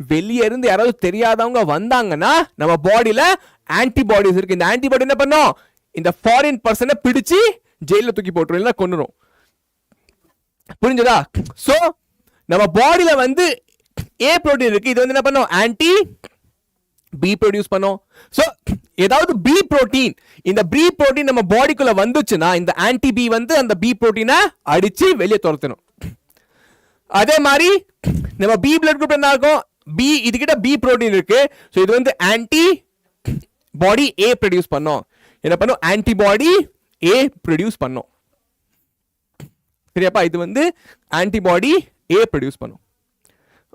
வெளியே இருந்து யாராவது தெரியாதவங்க வந்தாங்கன்னா நம்ம பாடியில ஆன்டிபாடிஸ் இருக்கு. இந்த ஆன்டிபாடி என்ன பண்ணும், இந்த ஃபாரின் பர்சனை பிடிச்சு ஜெயில தூக்கி போட்டுரும், இல்ல கொன்னுரும். புரிஞ்சதா? சோ நம்ம பாடியில வந்து ஏ புரோட்டீன் இருக்கு, இது வந்து என்ன பண்ணும், ஆன்டி பி ப்ரொடியூஸ் பண்ணும். சோ ஏதாவது பி புரோட்டீன், இந்த பி புரோட்டீன் நம்ம பாடிக்குள்ள வந்துச்சுன்னா இந்த ஆன்டி பி வந்து அந்த பி புரோட்டீனை அடிச்சு வெளியே துரத்தணும். அதே மாதிரி நம்ம பி பிளட் குரூப் என்ன இருக்கும், பி இதுகிட்ட பி புரோட்டீன் இருக்கு. சோ இது வந்து ஆன்டி பாடி ஏ ப்ரொடியூஸ் பண்ணும். என்ன பண்ணும், ஆன்டிபாடி ஏ ப்ரொடியூஸ் பண்ணும். சரியாப்பா, இது வந்து ஆன்டிபாடி ஏ ப்ரொடியூஸ் பண்ணும்.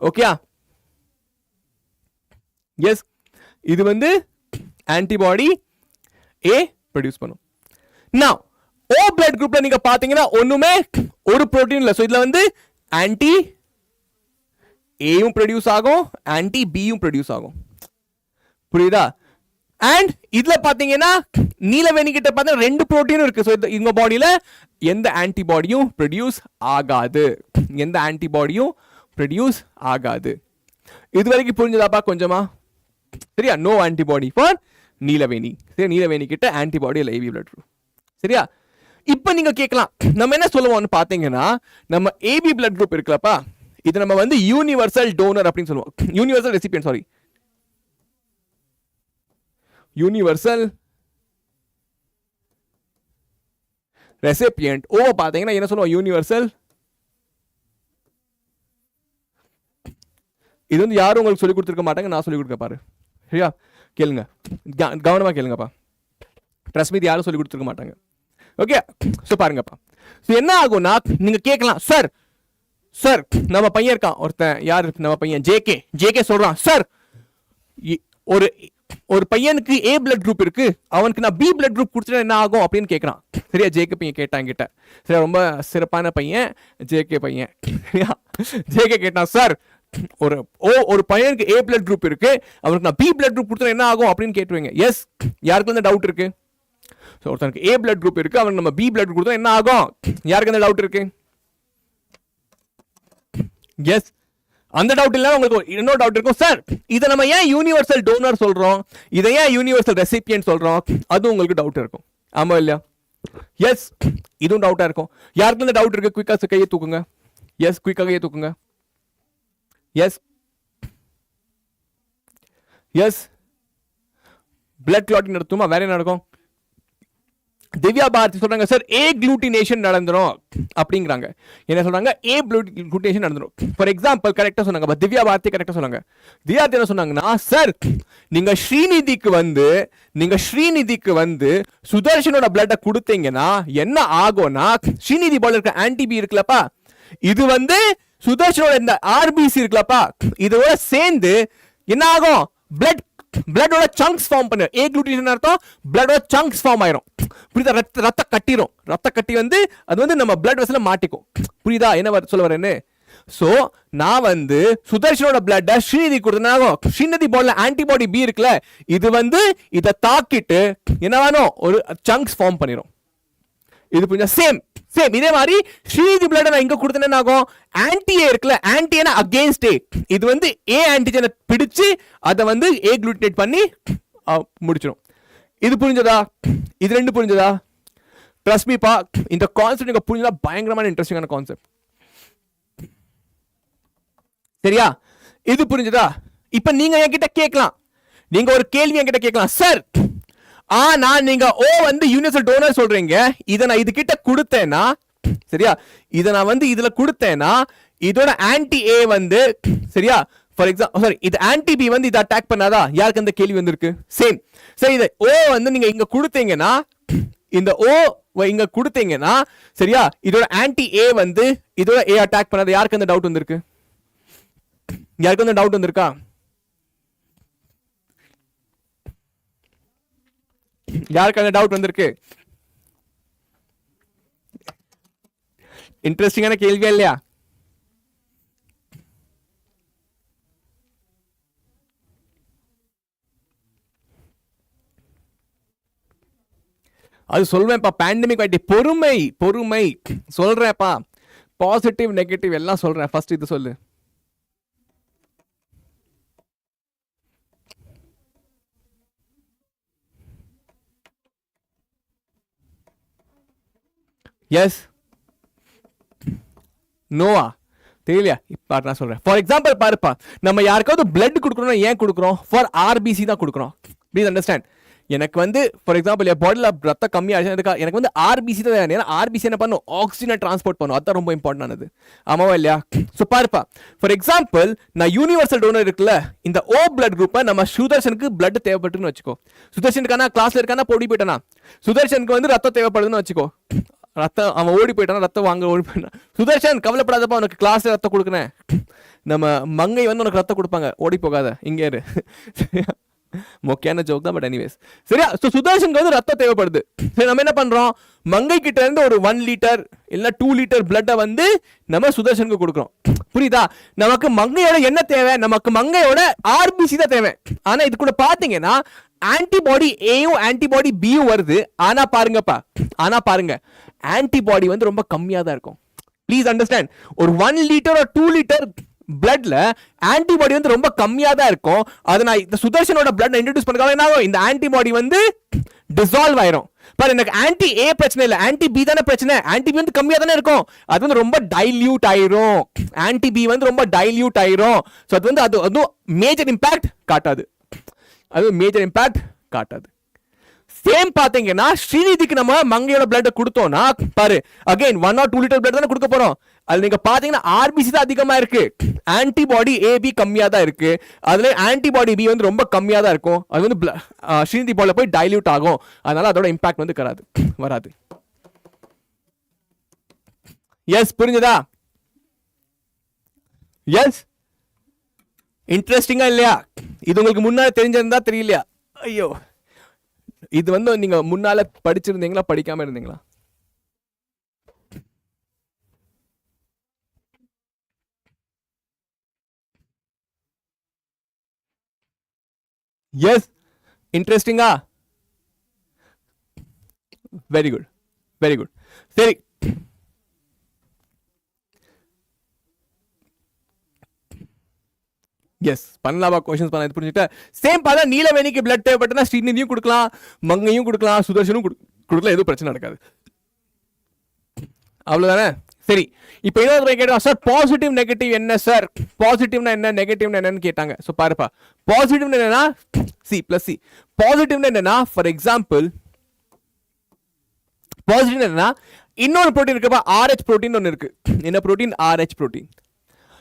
ஓகே, எஸ், இது வந்து ஆன்டிபாடி ஏ ப்ரொடியூஸ் பண்ணும். நவ ஓ பிளட் குரூப்ல நீங்க பாத்தீங்கன்னா ஒண்ணுமே ஒரு புரோட்டீன் இல்ல. சோ இதுல வந்து ஆன்டி ஏயும் ப்ரொடியூஸ் ஆகும், ஆன்டி பியும் ப்ரொடியூஸ் ஆகும். புரியுதா? அண்ட் இதுல பாத்தீங்கன்னா நீலவேணி கிட்ட பார்த்தா ரெண்டு புரோட்டீனும் இருக்கு. ஸோ இவங்க பாடியில எந்த ஆன்டிபாடியும் ப்ரொடியூஸ் ஆகாது, எந்த ஆன்டிபாடியும் ப்ரொடியூஸ் ஆகாது. இது வரைக்கும் புரிஞ்சதாப்பா கொஞ்சமா? சரியா? No antibody for Neelaveni. சரி, நீலவேணி கிட்ட ஆன்டிபாடி இல்லை ஏபி பிளட் குரூப். சரியா? இப்ப நீங்க கேட்கலாம், நம்ம என்ன சொல்லுவோம்னு பாத்தீங்கன்னா, நம்ம ஏபி பிளட் குரூப் இருக்குல்லப்பா, இது நம்ம வந்து யூனிவர்சல் டோனர் அப்படின்னு சொல்லுவோம். Universal recipient, sorry, universal recipient. O பாத்தீங்கன்னா என்ன சொல்லுவோம், யூனிவர்சல். இது வந்து யாரும் உங்களுக்கு சொல்லி கொடுத்துருக்க மாட்டாங்க, நான் சொல்லி கொடுக்க பாரு. சரியா? கேளுங்க, கவனமா கேளுங்கப்பா. ட்ரஸ்ட் மீ, யாரும் சொல்லி கொடுத்துருக்க மாட்டாங்க. ஓகே, ஸோ பாருங்கப்பா. ஸோ என்ன ஆகும்னா, நீங்க கேட்கலாம், சார் சார் நம்ம பையன் இருக்கான் ஒருத்தன், யார் நம்ம பையன், ஜேகே சொல்றான், சார் ஒரு ஒரு பையனுக்கு ஏ பிளட் குரூப் இருக்கு, அவனுக்கு நான் பி பிளட் குரூப் கொடுத்துட்டா என்ன ஆகும் அப்படின்னு கேட்கறான். சரியா? ஜேகே பையன் கேட்டான் கிட்ட. சரியா? ரொம்ப சிறப்பான பையன் ஜேகே பையன். சரியா? ஜேகே கேட்டான், சார் ஒரு பையனுக்கு ஏ பிளட் குரூப் இருக்கு, அவனுக்கு நான் பி பிளட் குரூப் கொடுத்தா என்ன ஆகும் அப்படின்னு கேட்டுருவீங்க. எஸ், யாருக்கு வந்து டவுட் இருக்கு? ஒருத்தனுக்கு ஏ பிளட் குரூப் இருக்கு, அவனுக்கு நம்ம பி பிளட் கொடுத்தா என்ன ஆகும்? யாருக்கு அந்த டவுட் இருக்கு? எஸ், அந்த டவுட் இல்ல, உங்களுக்கு இன்னொரு டவுட் இருக்கும், சார் இதை நம்ம ஏன் யூனிவர்சல் டோனர் சொல்றோம், இதை ஏன் யூனிவர்சல் ரெசிபியன்ட் சொல்றோம், அது உங்களுக்கு டவுட் இருக்கும். ஆமா இல்லையா? எஸ், இதுவும் டவுட்டா இருக்கும். யாருக்கு இந்த டவுட் இருக்கு? குயிக்கா கையை தூக்குங்க. எஸ், குயிக்கா கையை தூக்குங்க. எஸ் எஸ், பிளட் கிளாட்டிங் நடத்துமா, வேற என்ன நடக்கும்? திவ்யா பாரதி சொல்றாங்க, சார் ஏ குளூட்டினேஷன் நடந்துரும் அப்படிங்கிறாங்க. என்ன சொல்றாங்க? ஏ குளூட்டினேஷன் நடந்துரும். ஃபார் எக்ஸாம்பிள் கரெக்டா சொன்னாங்க, திவ்யா பாரதி கரெக்டா சொன்னாங்க. திவ்யா என்ன சொன்னாங்கன்னா, சார் நீங்க ஸ்ரீநிதிக்கு வந்து சுதர்ஷனோட பிளட்டை கொடுத்தீங்கன்னா என்ன ஆகும்னா, ஸ்ரீநிதி பால் இருக்க ஆன்டிபி இருக்குல்லப்பா, இது வந்து சுதர்ஷனோட இந்த ஆர்பிசி இருக்குல்லப்பா, இதோட சேர்ந்து என்ன ஆகும், பிளட்டோட சங்க்ஸ் ஃபார்ம் பண்ணு. ஏ குளூட்டினேஷன் அர்த்தம் பிளட்டோட சங்க்ஸ் ஃபார்ம் ஆயிரும். புரியுதா? ரத்த கட்டிரும். ரத்த கட்டி வந்து அது வந்து நம்ம பிளட் வெசல்ல மாட்டிக்கும். புரியுதா என்ன சொல்ல வரேன்னு? சோ நான் வந்து சுதர்ஷனோட பிளட்ட ஸ்ரீநிதி கொடுத்தனாகும், ஸ்ரீநிதி பால்ல ஆன்டிபாடி பி இருக்குல்ல, இது வந்து இதை தாக்கிட்டு என்ன வேணும், ஒரு சங்க்ஸ் ஃபார்ம் பண்ணிரும். இது புரிஞ்சா சேம் சேம் இதே மாதிரி ஸ்ரீநிதி பிளட் நான் இங்க கொடுத்தேன்னா ஆகும் ஆன்டி ஏ இருக்குல்ல ஆன்டி ஏனா அகைன்ஸ்ட் ஏ இது வந்து ஏ ஆன்டிஜனை பிடிச்சு அதை வந்து ஏ குளூட்டேட் பண்ணி முடிச்சிடும் இது புரிஞ்சதா இது ரெண்டு புரிஞ்சதா ட்ரஸ்ட் மீ பா இந்த கான்செப்ட் நீங்க புரிஞ்சதா பயங்கரமான இன்ட்ரெஸ்டிங்கான கான்செப்ட் சரியா இது புரிஞ்சதா இப்ப நீங்க என்கிட்ட கேட்கலாம் நீங்க ஒரு கேள்வி என்கிட்ட கேட்கலாம் சார் நான் நீங்க ஓ வந்து யூனிவர்சல் டோனர் சொல்றீங்க இதை நான் இது கிட்ட கொடுத்தேன்னா சரியா இதை நான் வந்து இதுல கொடுத்தேன்னா இதோட ஆன்டி ஏ வந்து சரியா ஃபார் எக்ஸாம்பிள் சாரி இது ஆன்டி பி வந்து இதை அட்டாக் பண்ணாதா யாருக்கு அந்த கேள்வி வந்திருக்கு சேம் சரி இதை ஓ வந்து நீங்க இங்க கொடுத்தீங்கன்னா இந்த ஓ இங்க கொடுத்தீங்கன்னா சரியா இதோட ஆன்டி ஏ வந்து இதோட ஏ அட்டாக் பண்ணாத யாருக்கு அந்த டவுட் வந்திருக்கு யாருக்கு அந்த டவுட் வந்திருக்கா யாருக்கு அந்த டவுட் வந்திருக்கு இன்ட்ரெஸ்டிங்கான கேள்வியா இல்லையா அது சொல்வேன்ப்பா பேண்டமிக் ஆயிட்டு பொறுமை பொறுமை சொல்றேன்ப்பா பாசிட்டிவ் நெகட்டிவ் எல்லாம் சொல்றேன் ஃபர்ஸ்ட் இது சொல்லு எஸ் நோவா தெரியலையா இப்ப நான் சொல்றேன் ஃபார் எக்ஸாம்பிள் பாருப்பா நம்ம யாருக்காவது பிளட் கொடுக்கறோம்னா ஏன் கொடுக்குறோம் ஃபார் ஆர்பிசி தான் கொடுக்குறோம் ப்ளீஸ் அண்டர்ஸ்டாண்ட் எனக்கு வந்து ஃபார் எக்ஸாம்பிள் என் பாடியில் ரத்தம் கம்மியாச்சு எனக்கு வந்து ஆர்பிசி தான் வேணும் ஏன்னா ஆர்பிசி என்ன பண்ணும் ஆக்சிஜனை டிரான்ஸ்போர்ட் பண்ணும் அதுதான் ரொம்ப இம்பார்ட்டன்டானது ஆமாவா இல்லையா ஸோ பாருப்பா ஃபார் எக்ஸாம்பிள் நான் யூனிவர்சல் டோனர் இருக்குல்ல இந்த ஓ பிளட் குரூப்பை நம்ம சுதர்ஷனுக்கு பிளட் தேவைப்பட்டுன்னு வச்சுக்கோ சுதர்ஷனுக்கான கிளாஸ்ல இருக்கானா ஓடி போயிட்டானா சுதர்ஷனுக்கு வந்து ரத்தம் தேவைப்படுதுன்னு வச்சுக்கோ ரத்தம் அவன் ஓடி போயிட்டான் ரத்தம் வாங்க ஓடி போயிட்டான் சுதர்ஷன் கவலைப்படாதப்பா உனக்கு கிளாஸ்ல ரத்தம் கொடுக்குறேன் நம்ம மங்கை வந்து உனக்கு ரத்தம் கொடுப்பாங்க ஓடி போகாத இங்கே இரு மொக்கையான ஜோக் தான் பட் எனிவேஸ் சரியா ஸோ சுதர்ஷனுக்கு வந்து ரத்தம் தேவைப்படுது சரி நம்ம என்ன பண்றோம் மங்கை கிட்ட இருந்து ஒரு 1 லிட்டர் இல்ல 2 லிட்டர் பிளட்டை வந்து நம்ம சுதர்ஷனுக்கு கொடுக்குறோம் புரியுதா நமக்கு மங்கையோட என்ன தேவை நமக்கு மங்கையோட ஆர்பிசி தான் தேவை ஆனா இது கூட பாத்தீங்கன்னா ஆன்டிபாடி ஏயும் ஆன்டிபாடி பியும் வருது ஆனா பாருங்க ஆன்டிபாடி வந்து ரொம்ப கம்மியா தான் இருக்கும் ப்ளீஸ் அண்டர்ஸ்டாண்ட் ஒரு 1 லிட்டர் ஒரு 2 லிட்டர் பிளட்ல ஆன்டிபாடி வந்து ரொம்ப கம்மியா தான் இருக்கும் அதை நான் இந்த சுதர்ஷனோட பிளட் இன்ட்ரோடியூஸ் பண்ணாலும் என்ன ஆகும் இந்த ஆன்டிபாடி வந்து டிசால்வ் ஆயிரும் பாரு எனக்கு ஆன்டி ஏ பிரச்சனை இல்ல ஆன்டி பி தானே பிரச்சனை ஆன்டி பி வந்து கம்மியா தானே இருக்கும் அது வந்து ரொம்ப டைல்யூட் ஆயிரும் ஆன்டி பி வந்து ரொம்ப டைல்யூட் ஆயிரும் சோ அது வந்து அது மேஜர் இம்பாக்ட் காட்டாது சேம் பாத்தீங்கன்னா ஸ்ரீநிதிக்கு நம்ம மங்கையோட பிளட் கொடுத்தோம்னா பாரு அகைன் 1 or 2 லிட்டர் பிளட் தானே கொடுக்க போறோம் அது நீங்க பாத்தீங்கன்னா ஆர்பிசி தான் அதிகமா இருக்கு ஆன்டிபாடி ஏபி கம்மியா தான் இருக்கு அதுல ஆன்டிபாடி பி வந்து ரொம்ப கம்மியா தான் இருக்கும் அது வந்து ஸ்ரீநிதி பால்ல போய் டைல்யூட் ஆகும் அதனால அதோட இம்பாக்ட் வந்து வராது எஸ் புரிஞ்சதா எஸ் இன்ட்ரெஸ்டிங்கா இல்லையா இது உங்களுக்கு முன்னாடி தெரிஞ்சிருந்தா தெரியலையா ஐயோ இது வந்து நீங்க முன்னால படிச்சிருந்தீங்களா படிக்காம இருந்தீங்களா எஸ் இன்ட்ரெஸ்டிங்கா வெரி குட் சரி எஸ் பண்ணலாமா क्वेश्चंस பண்ண இது புரிஞ்சுட்டா சேம் பாதா நீலவேணிக்கு பிளட் தேவைப்பட்டனா ஸ்ரீநிதியும் கொடுக்கலாம் மங்கையும் கொடுக்கலாம் சுதர்ஷனும் கொடுக்கலாம் எதுவும் பிரச்சனை நடக்காது அவ்வளவுதானே சரி இப்போ இன்னொரு கேட்டோம் சார் பாசிட்டிவ் நெகட்டிவ் என்ன சார் பாசிட்டிவ்னா என்ன நெகட்டிவ்னா என்னன்னு கேட்டாங்க ஸோ பாருப்பா பாசிட்டிவ்னா என்னன்னா சி பிளஸ் சி பாசிட்டிவ்னா என்னன்னா ஃபார் எக்ஸாம்பிள் பாசிட்டிவ் என்னன்னா இன்னொரு புரோட்டீன் இருக்குப்பா RH புரோட்டீன் ஒன்று இருக்கு என்ன புரோட்டீன் RH புரோட்டீன்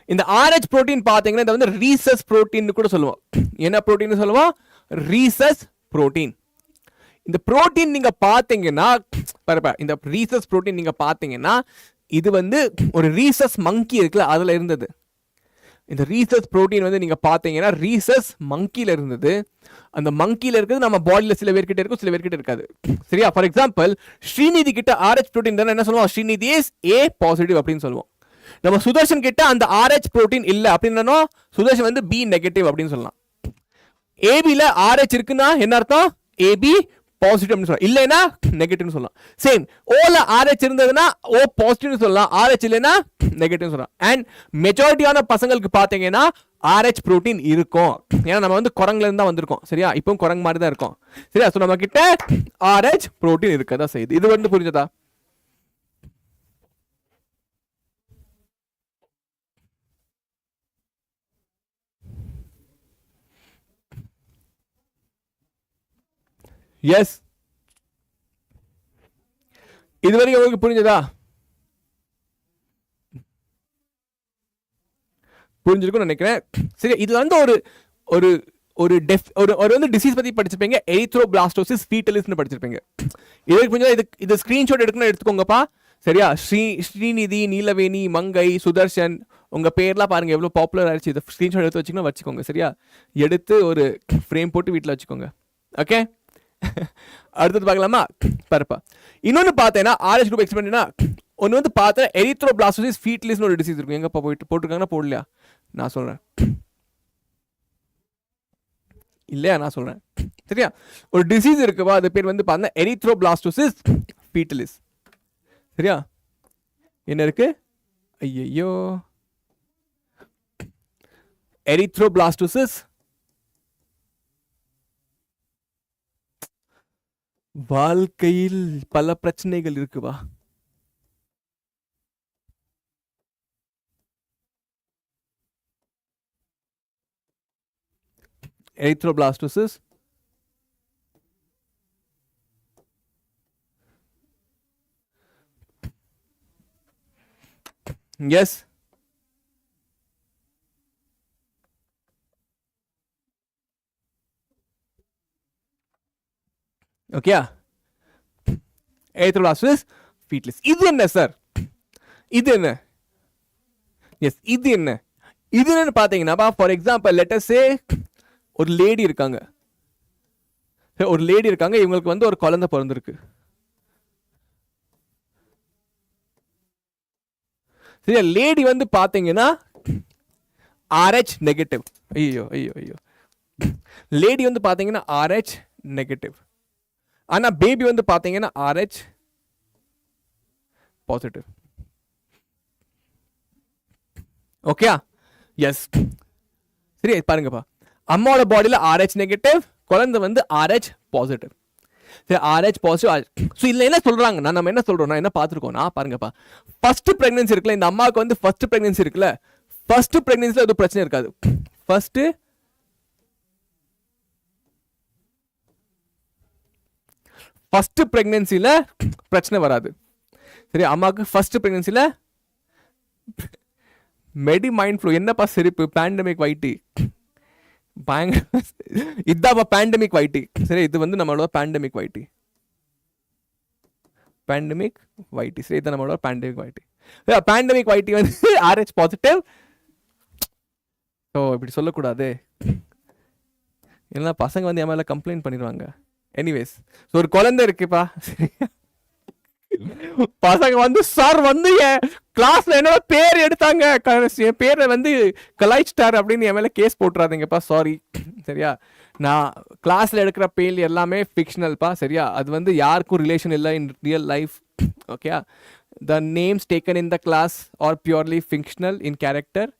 இந்த RH புரோட்டீன் பாத்தீங்கன்னா இதை வந்து ரீசஸ் புரோட்டீன் கூட சொல்லுவோம் என்ன புரோட்டீன் சொல்லுவோம் ரீசஸ் புரோட்டீன் இந்த புரோட்டீன் நீங்க பாத்தீங்கன்னா பாருப்பா இந்த ரீசஸ் புரோட்டீன் நீங்க பாத்தீங்கன்னா இது வந்து ஒரு ரீசஸ் மங்கி இருக்குல்ல அதுல இருந்தது இந்த ரீசஸ் புரோட்டீன் வந்து நீங்க பாத்தீங்கன்னா ரீசஸ் மங்கில இருந்தது அந்த மங்கில இருக்கிறது நம்ம பாடியில சில பேர்கிட்ட இருக்கும் சில பேர்கிட்ட இருக்காது சரியா ஃபார் எக்ஸாம்பிள் ஸ்ரீநிதி கிட்ட RH புரோட்டீன் என்ன சொல்லுவோம் ஸ்ரீநிதி இஸ் A பாசிட்டிவ் அப்படின்னு சொல்லுவோம் நம்ம சுதர்ஷன் கிட்ட அந்த RH புரோட்டீன் இல்ல அப்படின்னா சுதர்ஷன் வந்து B நெகட்டிவ் அப்படின்னு சொல்லலாம் ஏபில RH இருக்குன்னா என்ன அர்த்தம் AB பாசிட்டிவ் அப்படின்னு சொல்லலாம், இல்லைன்னா நெகட்டிவ்னு சொல்லலாம். சேம் ஓல RH இருந்ததுன்னா O பாசிட்டிவ்னு சொல்லலாம், RH இல்லைன்னா நெகட்டிவ்னு சொல்லலாம். அண்ட் மெஜாரிட்டியான பசங்களுக்கு பார்த்தீங்கன்னா RH புரோட்டீன் இருக்கும். ஏன்னா நம்ம வந்து குரங்குல இருந்து தான் வந்திருக்கோம் சரியா, இப்பவும் குரங்கு மாதிரி தான் இருக்கும் சரியா. ஸோ நம்ம கிட்ட RH புரோட்டீன் இருக்கதான் செய்யுது. இது வந்து புரிஞ்சதா? எஸ், இது வரைக்கும் உங்களுக்கு புரிஞ்சதா? புரிஞ்சிருக்கும்னு நினைக்கிறேன். சரி, இதுல வந்து ஒரு ஒரு ஒரு ஒரு வந்து டிசீஸ் பத்தி படிச்சிருப்பீங்க, எரித்ரோபிளாஸ்டோசிஸ் ஃபீட்டலிஸ்னு படிச்சிருப்பீங்க. இதுக்கு கொஞ்சம் இது ஸ்கிரீன்ஷாட் எடுக்கணும், எடுத்துக்கோங்கப்பா சரியா. ஸ்ரீநிதி, நீலவேணி, மங்கை, சுதர்ஷன், உங்க பேர்லாம் பாருங்க எவ்வளவு பாப்புலர் ஆயிடுச்சு. இதை ஸ்கிரீன்ஷாட் எடுத்து வச்சுக்கணும், வச்சுக்கோங்க சரியா. எடுத்து ஒரு ஃப்ரேம் போட்டு வீட்டில் வச்சுக்கோங்க. ஓகே, அடுத்தது பார்க்கலாமா? பரப்பா. இன்னொன்று பார்த்தேன்னா RH குரூப் எக்ஸ்பெரிமெண்ட்னா ஒன்று வந்து பார்த்தா எரித்ரோபிளாஸ்டோசிஸ் ஃபீட்டலிஸ்னு ஒரு டிசீஸ் இருக்கும். எங்கப்பா போயிட்டு போட்டிருக்காங்கன்னா போடலையா? நான் சொல்றேன் இல்லையா, நான் சொல்றேன் சரியா. ஒரு டிசீஸ் இருக்குப்பா, அது பேர் வந்து பார்த்தா எரித்ரோபிளாஸ்டோசிஸ் ஃபீட்டலிஸ் சரியா. என்ன இருக்கு? ஐயோ, எரித்ரோபிளாஸ்டோசிஸ் வாழ்க்கையில் பல பிரச்சனைகள் இருக்குவா. Erythroblastosis yes, okay. Erythroblastosis fetalis. இது என்ன சார்? இது என்ன? எஸ், இது என்ன? இது என்னன்னு பாத்தீங்கன்னா, ஃபார் எக்ஸாம்பிள் லெட் அஸ் சே ஒரு லேடி இருக்காங்க, இவங்களுக்கு வந்து ஒரு குழந்தை பிறந்திருக்கு சரியா. லேடி வந்து பாத்தீங்கன்னா RH நெகட்டிவ். ஐயோ ஐயோ ஐயோ, லேடி வந்து பாத்தீங்கன்னா RH நெகட்டிவ். ஆனா பேபி வந்து பாத்தீங்கன்னா RH பாசிட்டிவ். ஓகே, எஸ் சரி. பாருங்கப்பா, அம்மாவோட பாடியில RH நெகட்டிவ், குழந்தை வந்து RH பாசிட்டிவ். சரி, RH பாசிட்டிவ். ஸோ இதுல என்ன சொல்றாங்கன்னா, நம்ம என்ன சொல்றோம்னா, என்ன பார்த்துருக்கோம்னா பாருங்கப்பா, ஃபர்ஸ்ட் பிரெக்னன்சி இருக்குல்ல, இந்த அம்மாவுக்கு வந்து ஃபர்ஸ்ட் பிரெக்னன்சி இருக்குல்ல, ஃபர்ஸ்ட் பிரெக்னன்சில எதுவும் பிரச்சனை இருக்காது. ஃபர்ஸ்ட் பிரெக்னன்சில பிரச்சனை வராது சரி. அம்மாவுக்கு ஃபர்ஸ்ட் பிரெக்னன்சில மெடி மைண்ட் ஃப்ளோ. என்னப்பா சிரிப்பு? பேண்டமிக் வைட்டி இதாப்பா பேண்டமிக் வைட்டி சரி. இது வந்து நம்மளோட பேண்டமிக் வைட்டி சரி. இது நம்மளோட பேண்டமிக் வைட்டி. பேண்டமிக் வைட்டி வந்து RH பாசிட்டிவ். ஸோ இப்படி சொல்லக்கூடாது, இல்லைன்னா பசங்க வந்து என் மேல கம்ப்ளைண்ட் பண்ணிடுவாங்க. எனிவேஸ், ஒரு குழந்தை இருக்குப்பா, பசங்க வந்து சார் வந்து என் கிளாஸ்ல என்னோட பேர் எடுத்தாங்க, என் பேரை வந்து கலாய்ச்சிட்டார் அப்படின்னு என் மேல கேஸ் போட்டுறாதீங்கப்பா, சாரி சரியா. நான் கிளாஸ்ல எடுக்கிற பேர் எல்லாமே ஃபிக்ஷனல்ப்பா சரியா. அது வந்து யாருக்கும் ரிலேஷன் இல்லை in real life. Okay, the names taken in the class are purely fictional in character.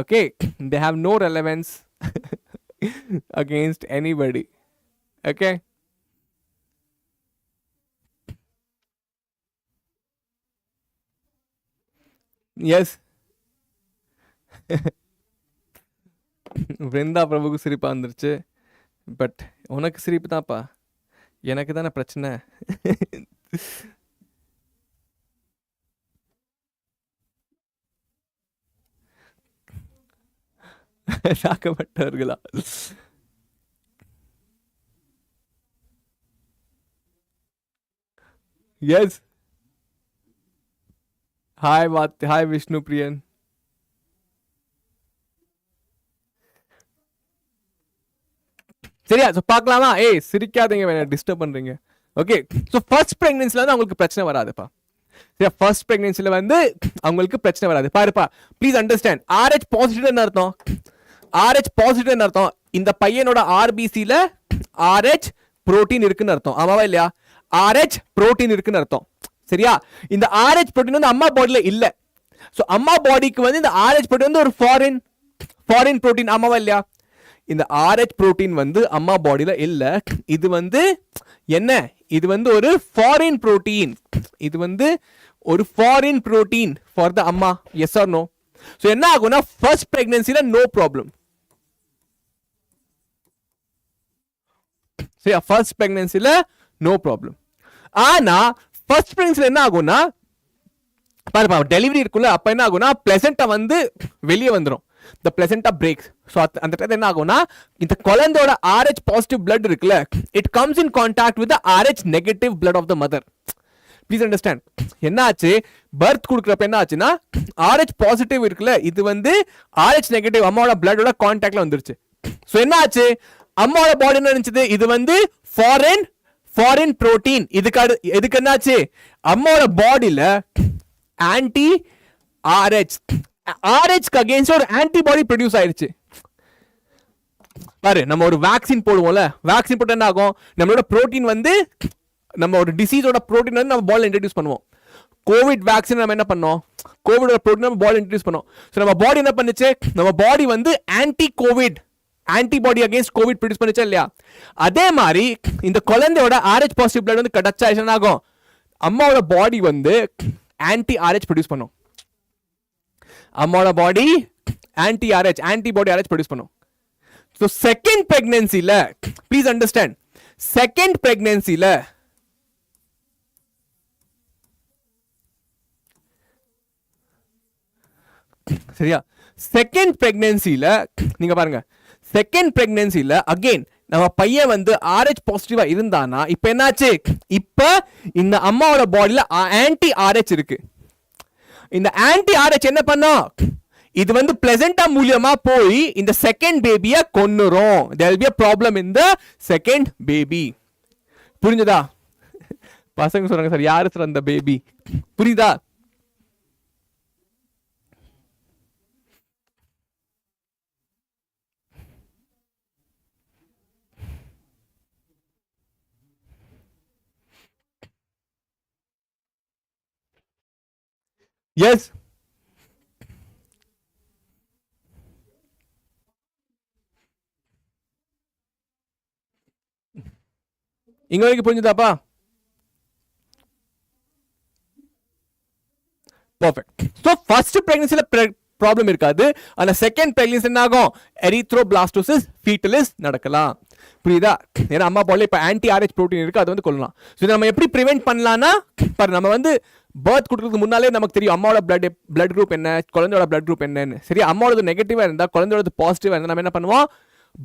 Okay, they have no relevance against anybody. Okay, yes. விருந்தா பிரபுக்கு சிரிப்பா வந்துருச்சு, பட் உனக்கு சிரிப்பு தான்ப்பா, எனக்கு தானே பிரச்சனை. தாக்கப்பட்டவர்களா? எஸ். ஹாய் வாத், ஹாய் விஷ்ணு பிரியன். சரியா? ஸோ பார்க்கலாமா? ஏய் சிரிக்காதீங்க, வேணா டிஸ்டர்ப் பண்றீங்க. ஓகே, ஸோ ஃபர்ஸ்ட் பிரெக்னன்சில வந்து அவங்களுக்கு பிரச்சனை வராதுப்பா. சரியா? ஃபர்ஸ்ட் பிரெக்னன்சில வந்து அவங்களுக்கு பிரச்சனை வராது. பாருப்பா, ப்ளீஸ் அண்டர்ஸ்டாண்ட். RH பாசிட்டிவ் அர்த்தம், RH பாசிட்டிவ் அர்த்தம் இந்த பையனோட RBCல RH புரோட்டீன் இருக்குன்னு அர்த்தம், ஆமாவா இல்லையா? RH புரோட்டீன் இருக்குன்னு அர்த்தம், சரியா? இந்த RH புரோட்டீன் வந்து அம்மா பாடியில இல்ல. சோ அம்மா பாடிக்கு வந்து இந்த RH புரோட்டீன் வந்து ஒரு ஃபாரின் புரோட்டீன், ஆமாவா இல்லையா? இந்த RH புரோட்டீன் வந்து அம்மா பாடியில இல்ல. இது வந்து என்ன? இது வந்து ஒரு ஃபாரின் புரோட்டீன். இது வந்து ஒரு ஃபாரின் புரோட்டீன் ஃபார் த அம்மா. S or no? சோ என்ன ஆகும்னா ஃபர்ஸ்ட் பிரெக்னன்சில நோ ப்ராப்ளம். சரியா? ஃபர்ஸ்ட் பிரெக்னன்சில நோ ப்ராப்ளம். ஆனா ஃபர்ஸ்ட் பிரெக்னன்சில என்ன ஆகும்னா பாருப்பா, டெலிவரி இருக்குல்ல, அப்ப என்ன ஆகும்னா பிளசண்டா வந்து வெளியே வந்துடும். the placenta breaks. So அந்த டைம்ல என்ன ஆகும்னா இந்த குழந்தையோட RH பாசிட்டிவ் blood இருக்குல்ல, it comes in contact with the RH negative blood of the mother. Please understand. என்ன ஆச்சு, பர்த் கொடுக்கறப்ப என்ன ஆச்சுன்னா RH பாசிட்டிவ் இருக்குல்ல, இது வந்து RH நெகட்டிவ் அம்மாவோட பிளட்டோட கான்டாக்ட்ல வந்துருச்சு. சோ என்ன ஆச்சு, அம்மாவோட பாடி என்ன நினைச்சது, இது வந்து ஃபாரின் புரோட்டீன். எதுக்கு என்னாச்சு, அம்மாவோட பாடியில ஆன்டி RH க்கு அகைன்ஸ்ட் ஒரு ஆன்டிபாடி ப்ரொடியூஸ் ஆயிருச்சு. பாரு, நம்ம ஒரு வேக்சின் போடுவோம்ல, வேக்சின் போட்டு என்ன ஆகும், நம்மளோட புரோட்டீன் வந்து நம்ம ஒரு டிசீஸோட புரோட்டீன் வந்து நம்ம பாடியில் இன்ட்ரடியூஸ் பண்ணுவோம். கோவிட் வேக்சின் நம்ம என்ன பண்ணோம், கோவிடோட புரோட்டீன் நம்ம பாடியில் இன்ட்ரடியூஸ் பண்ணோம். ஸோ நம்ம பாடி என்ன பண்ணுச்சு, நம்ம பாடி வந்து ஆன்டிபாடி அகைன்ஸ்ட் கோவிட் ப்ரொடியூஸ் பண்ணுச்சா இல்லையா? அதே மாதிரி இந்த குழந்தையோட RH பாசிட்டிவ் பிளட் வந்து டச் ஆயிடுச்சுன்னா ஆகும், அம்மாவோட பாடி வந்து ஆன்டி RH ப்ரொடியூஸ் பண்ணும். அம்மாவோட பாடி ஆன்டிபாடி RH ப்ரொடியூஸ் பண்ணும். ஸோ செகண்ட் பிரெக்னன்சில, ப்ளீஸ் அண்டர்ஸ்டாண்ட், செகண்ட் பிரெக்னன்சில சரியா, செகண்ட் பிரெக்னன்சில நீங்க பாருங்க, செகண்ட் பிரெக்னன்சில அகைன் நம்ம பையன் வந்து RH பாசிட்டிவா இருந்தானா இப்ப என்னாச்சு, இப்ப இந்த அம்மாவோட பாடியில ஆன்டி RH இருக்கு. இந்த ஆன்டி RH என்ன பண்ணோம், இது வந்து பிளசண்டா மூலியமா போய் இந்த second பேபியை கொன்னுரும். there will be a problem in the second baby. புரிஞ்சதா? பசங்க சொல்றாங்க சார், யாரு சார் அந்த பேபி, புரியுதா? எஸ், இங்க வரைக்கும் புரிஞ்சுதாப்பா? பர்ஃபெக்ட். சோ ஃபர்ஸ்ட் பிரெக்னன்சில ப்ராப்ளம் இருக்காது, ஆனா செகண்ட் பிரெக்னன்சி என்ன ஆகும், எரித்ரோபிளாஸ்டோசிஸ் ஃபீட்டலிஸ் நடக்கலாம். புரியுதா? ஏன்னா அம்மா பாடியில இப்ப ஆன்டி RH புரோட்டீன் இருக்கு, அது வந்து கொல்லலாம். ஸோ நம்ம எப்படி ப்ரிவென்ட் பண்ணலாம்னா, பாரு நம்ம வந்து பர்த் கொடுக்கறதுக்கு முன்னாலே நமக்கு தெரியும் அம்மாவோட பிளட் குரூப் என்ன, குழந்தையோட பிளட் குரூப் என்னன்னு. சரி, அம்மாவோட நெகட்டிவா இருந்தா குழந்தையோட பாசிட்டிவா இருந்தா நம்ம என்ன பண்ணுவோம்,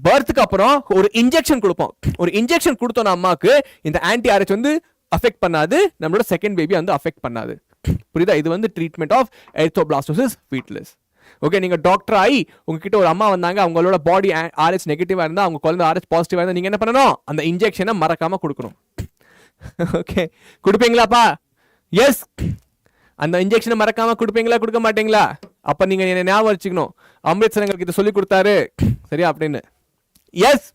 பர்த்துக்கு அப்புறம் ஒரு இன்ஜெக்ஷன் கொடுப்போம். ஒரு இன்ஜெக்ஷன் கொடுத்தோம்னா அம்மாக்கு இந்த ஆன்டி RH வந்து அஃபெக்ட் பண்ணாது, நம்மளோட செகண்ட் பேபி வந்து அஃபெக்ட் பண்ணாது. புரியுதா? இது வந்து ட்ரீட்மெண்ட் ஆஃப் எரித்ரோபிளாஸ்டோசிஸ் ஃபீட்டலிஸ். ஓகே, நீங்க டாக்டர் ஆகி உங்ககிட்ட ஒரு அம்மா வந்தாங்க, அவங்களோட பாடி RH நெகட்டிவா இருந்தா, அவங்க குழந்தை RH பாசிட்டிவா இருந்தா நீங்க என்ன பண்ணணும், அந்த இன்ஜெக்ஷனை மறக்காம கொடுக்கணும். ஓகே, கொடுப்பீங்களாப்பா? எஸ், அந்த இன்ஜெக்ஷனை மறக்காம கொடுப்பீங்களா, கொடுக்க மாட்டீங்களா? அப்ப நீங்க என்ன ஞாபகம் வச்சுக்கணும், அம்ரித் சார் எங்களுக்கு இதை சொல்லி கொடுத்தாரு சரியா அப்படின்னு. எஸ்,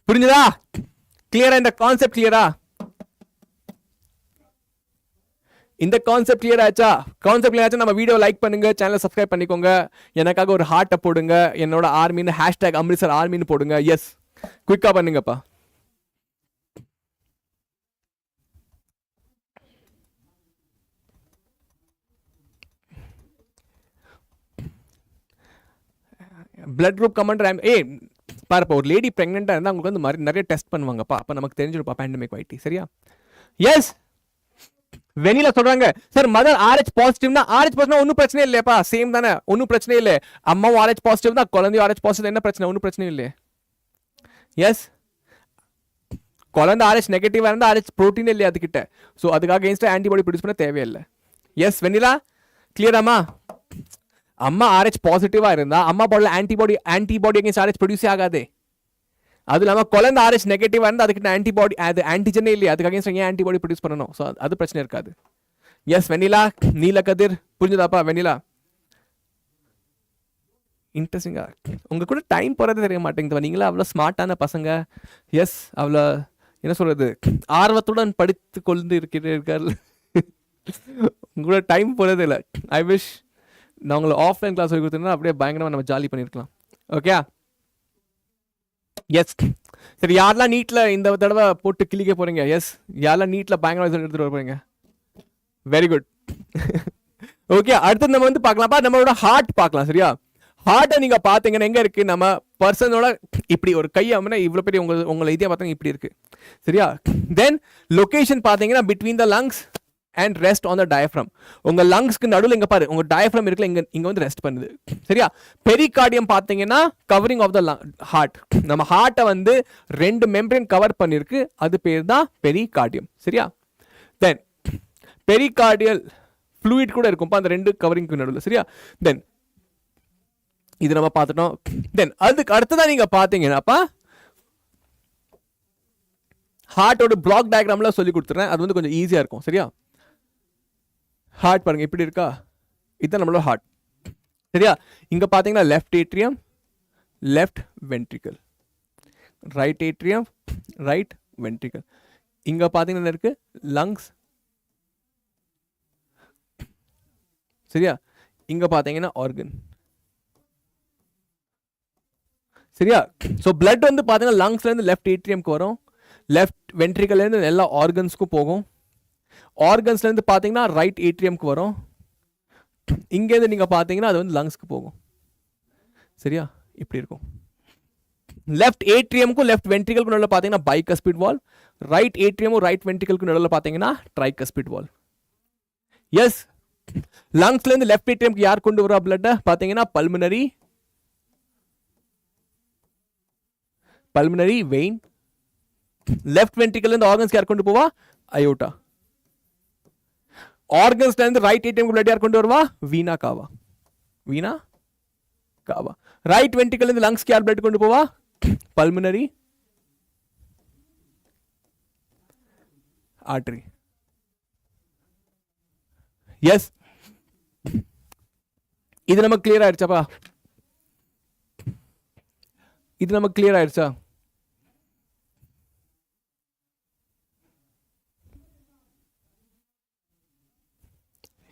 புரிஞ்சுதா? கிளியரா? இந்த கான்செப்ட் கிளியரா? இந்த கான்செப்ட் கிளியர் ஆச்சா? கான்செப்ட் கிளியர் ஆச்சா நம்ம வீடியோ லைக் பண்ணுங்க, சேனலை சப்ஸ்கிரைப் பண்ணிக்கோங்க, எனக்காக ஒரு ஹார்ட்டை போடுங்க, என்னோட ஆர்மின்னு ஹேஷ்டாக் அம்ரித்சர் ஆர்மின்னு போடுங்க. எஸ், குயிக்கா பண்ணுங்கப்பா. பிளட் குரூப் கமாண்டர், பாருப்பா, ஒரு லேடி பிரெக்னெண்டா இருந்தா அவங்களுக்கு வந்து நிறைய டெஸ்ட் பண்ணுவாங்கப்பா, அப்ப நமக்கு தெரிஞ்சிருப்பா பேண்டமிக் வைட்டி. சரியா? எஸ், வெனிலா சொல்றாங்க சார், மதர் RH பாசிட்டிவ்னா, RH பாசிட்டிவ்னா ஒன்னும் பிரச்சனை இல்லையாப்பா, சேம் தானே, ஒன்னும் பிரச்சனை இல்லை. அம்மாவும் RH பாசிட்டிவ் தான், குழந்தையும் RH பாசிட்டிவ், என்ன பிரச்சனை, ஒன்னும் பிரச்சனை இல்லை. எஸ், குழந்தை RH நெகட்டிவா இருந்தா RH புரோட்டீன் இல்லையா அதுக்கிட்ட, ஸோ அதுக்காக அகைன்ஸ்ட் ஆன்டிபாடி ப்ரொடியூஸ் பண்ண தேவையில்லை. எஸ் வெனிலா, கிளியராமா? அம்மா RH பாசிட்டிவா இருந்தா அம்மா பாடியில் ஆன்டிபாடி அகைன்ஸ்ட் RH ப்ரொடியூஸ் ஆகாதே. அது இல்லாம குழந்தை RH நெகட்டிவா இருந்தா அதுக்கிட்ட ஆன்டிபாடி, அது ஆன்டிஜனே இல்லையா, அதுக்கு அகைன்ஸ்ட் ஏன் ஆன்டிபாடி ப்ரொடியூஸ் பண்ணணும், ஸோ அது பிரச்சனை இருக்காது. எஸ் வெனிலா, நீலகதிர், புரிஞ்சுதாப்பா? வெனிலா, இன்ட்ரெஸ்டிங்கா உங்க கூட டைம் போறதே தெரிய மாட்டேங்குது. நீங்களா அவ்வளோ ஸ்மார்ட்டான பசங்க. எஸ், அவ்வளோ என்ன சொல்றது, ஆர்வத்துடன் படித்து கொண்டு இருக்கிறீர்கள். உங்க கூட டைம் போறதே இல்லை. ஐ விஷ் நான் உங்களை ஆஃப்லைன் கிளாஸ் சொல்லி கொடுத்தீங்கன்னா அப்படியே பயங்கரமாக நம்ம ஜாலி பண்ணியிருக்கலாம். Okay, yes. சரி, யாரெல்லாம் நீட்டில் இந்த தடவை போட்டு கிளிக்க போறீங்க? எஸ், யாரெல்லாம் நீட்டில் பயங்கர ரிசல்ட் எடுத்துட்டு வர போறீங்க? Very good. ஓகே, அடுத்து நம்ம வந்து பார்க்கலாம்ப்பா, நம்மளோட ஹார்ட் பார்க்கலாம். சரியா, ஹார்ட்டை நீங்க பாத்தீங்கன்னா எங்க இருக்கு, நம்ம பர்சனோட இப்படி ஒரு கை அப்படின்னா இவ்வளவு பெரிய உங்களை இதே பார்த்தீங்க இப்படி இருக்கு. சரியா, தென் லொகேஷன் பாத்தீங்கன்னா between the lungs and rest on the diaphragm. உங்க லங்ஸ்க்கு நடுவில் இங்க பாரு, உங்க டயஃப்ரம் இருக்குல்ல, இங்க வந்து ரெஸ்ட் பண்ணுது. சரியா, பெரிகார்டியம் பாத்தீங்கன்னா கவரிங் ஆஃப் த ஹார்ட். நம்ம ஹார்ட்டை வந்து 2 மெம்பரேன் கவர் பண்ணிருக்கு, அது பேர் தான் பெரிகார்டியம். சரியா, தென் பெரிகார்டியல் ஃப்ளூயிட் கூட இருக்கும்ப்பா அந்த 2 கவரிங்க்கு நடுவில். சரியா, தென் இது நம்ம பார்த்துட்டோம். தென் அதுக்கு அடுத்ததான் நீங்க பாத்தீங்கன்னாப்பா ஹார்ட்டோட பிளாக் டயக்ராம்ல சொல்லி கொடுத்துறேன், அது வந்து கொஞ்சம் ஈஸியா இருக்கும். சரியா, ஹார்ட் பாருங்க இப்படி இருக்கா, இதுதான் நம்மளோட ஹார்ட். சரியா, இங்க பாத்தீங்கன்னா left atrium, left ventricle, right atrium, right ventricle. இங்க பாத்தீங்கன்னா இருக்கு லங்ஸ். சரியா, இங்க பாத்தீங்கன்னா ஆர்கன். சரியா, ஸோ பிளட் வந்து பார்த்தீங்கன்னா லங்ஸ்லேருந்து லெஃப்ட் ஏட்ரியம்க்கு வரும், லெஃப்ட் வென்ட்ரிக்கல்லேருந்து எல்லா ஆர்கன்ஸ்க்கும் போகும், ஆர்கன்ஸ்லேருந்து பார்த்தீங்கன்னா ரைட் ஏட்ரியம்க்கு வரும், இங்கேருந்து நீங்கள் பார்த்தீங்கன்னா அது வந்து லங்ஸ்க்கு போகும். சரியா, இப்படி இருக்கும். லெஃப்ட் ஏட்ரியமுக்கும் லெஃப்ட் வென்ட்ரிக்கலுக்கும் நடுவில் பார்த்தீங்கன்னா பைகஸ்பிட் வால்வ், ரைட் ஏட்ரியமும் ரைட் வென்ட்ரிக்கலுக்கும் நடுவில் பார்த்தீங்கன்னா ட்ரைகஸ்பிட் வால்வ். எஸ், லங்ஸ்லேருந்து லெஃப்ட் ஏட்ரியம்க்கு யார் கொண்டு வரா பிளட்டை பார்த்தீங்கன்னா பல்மனரி வெயின். லெஃப்ட் வென்ட்ரிக்கல் இருந்து ஆர்கன்ஸ் யார் கொண்டு போவா? அயோட்டா. ஆர்கன்ஸ்ல இருந்து ரைட் ஏட்ரியம் பிளட் யார் கொண்டு வருவா? வீனா காவா. ரைட் வென்ட்ரிக்கல் இருந்து லங்ஸ்க்கு யார் பிளட் கொண்டு போவா? Pulmonary artery. எஸ், இது நமக்கு கிளியர் ஆயிடுச்சாப்பா? இது நமக்கு கிளியர் ஆயிடுச்சா?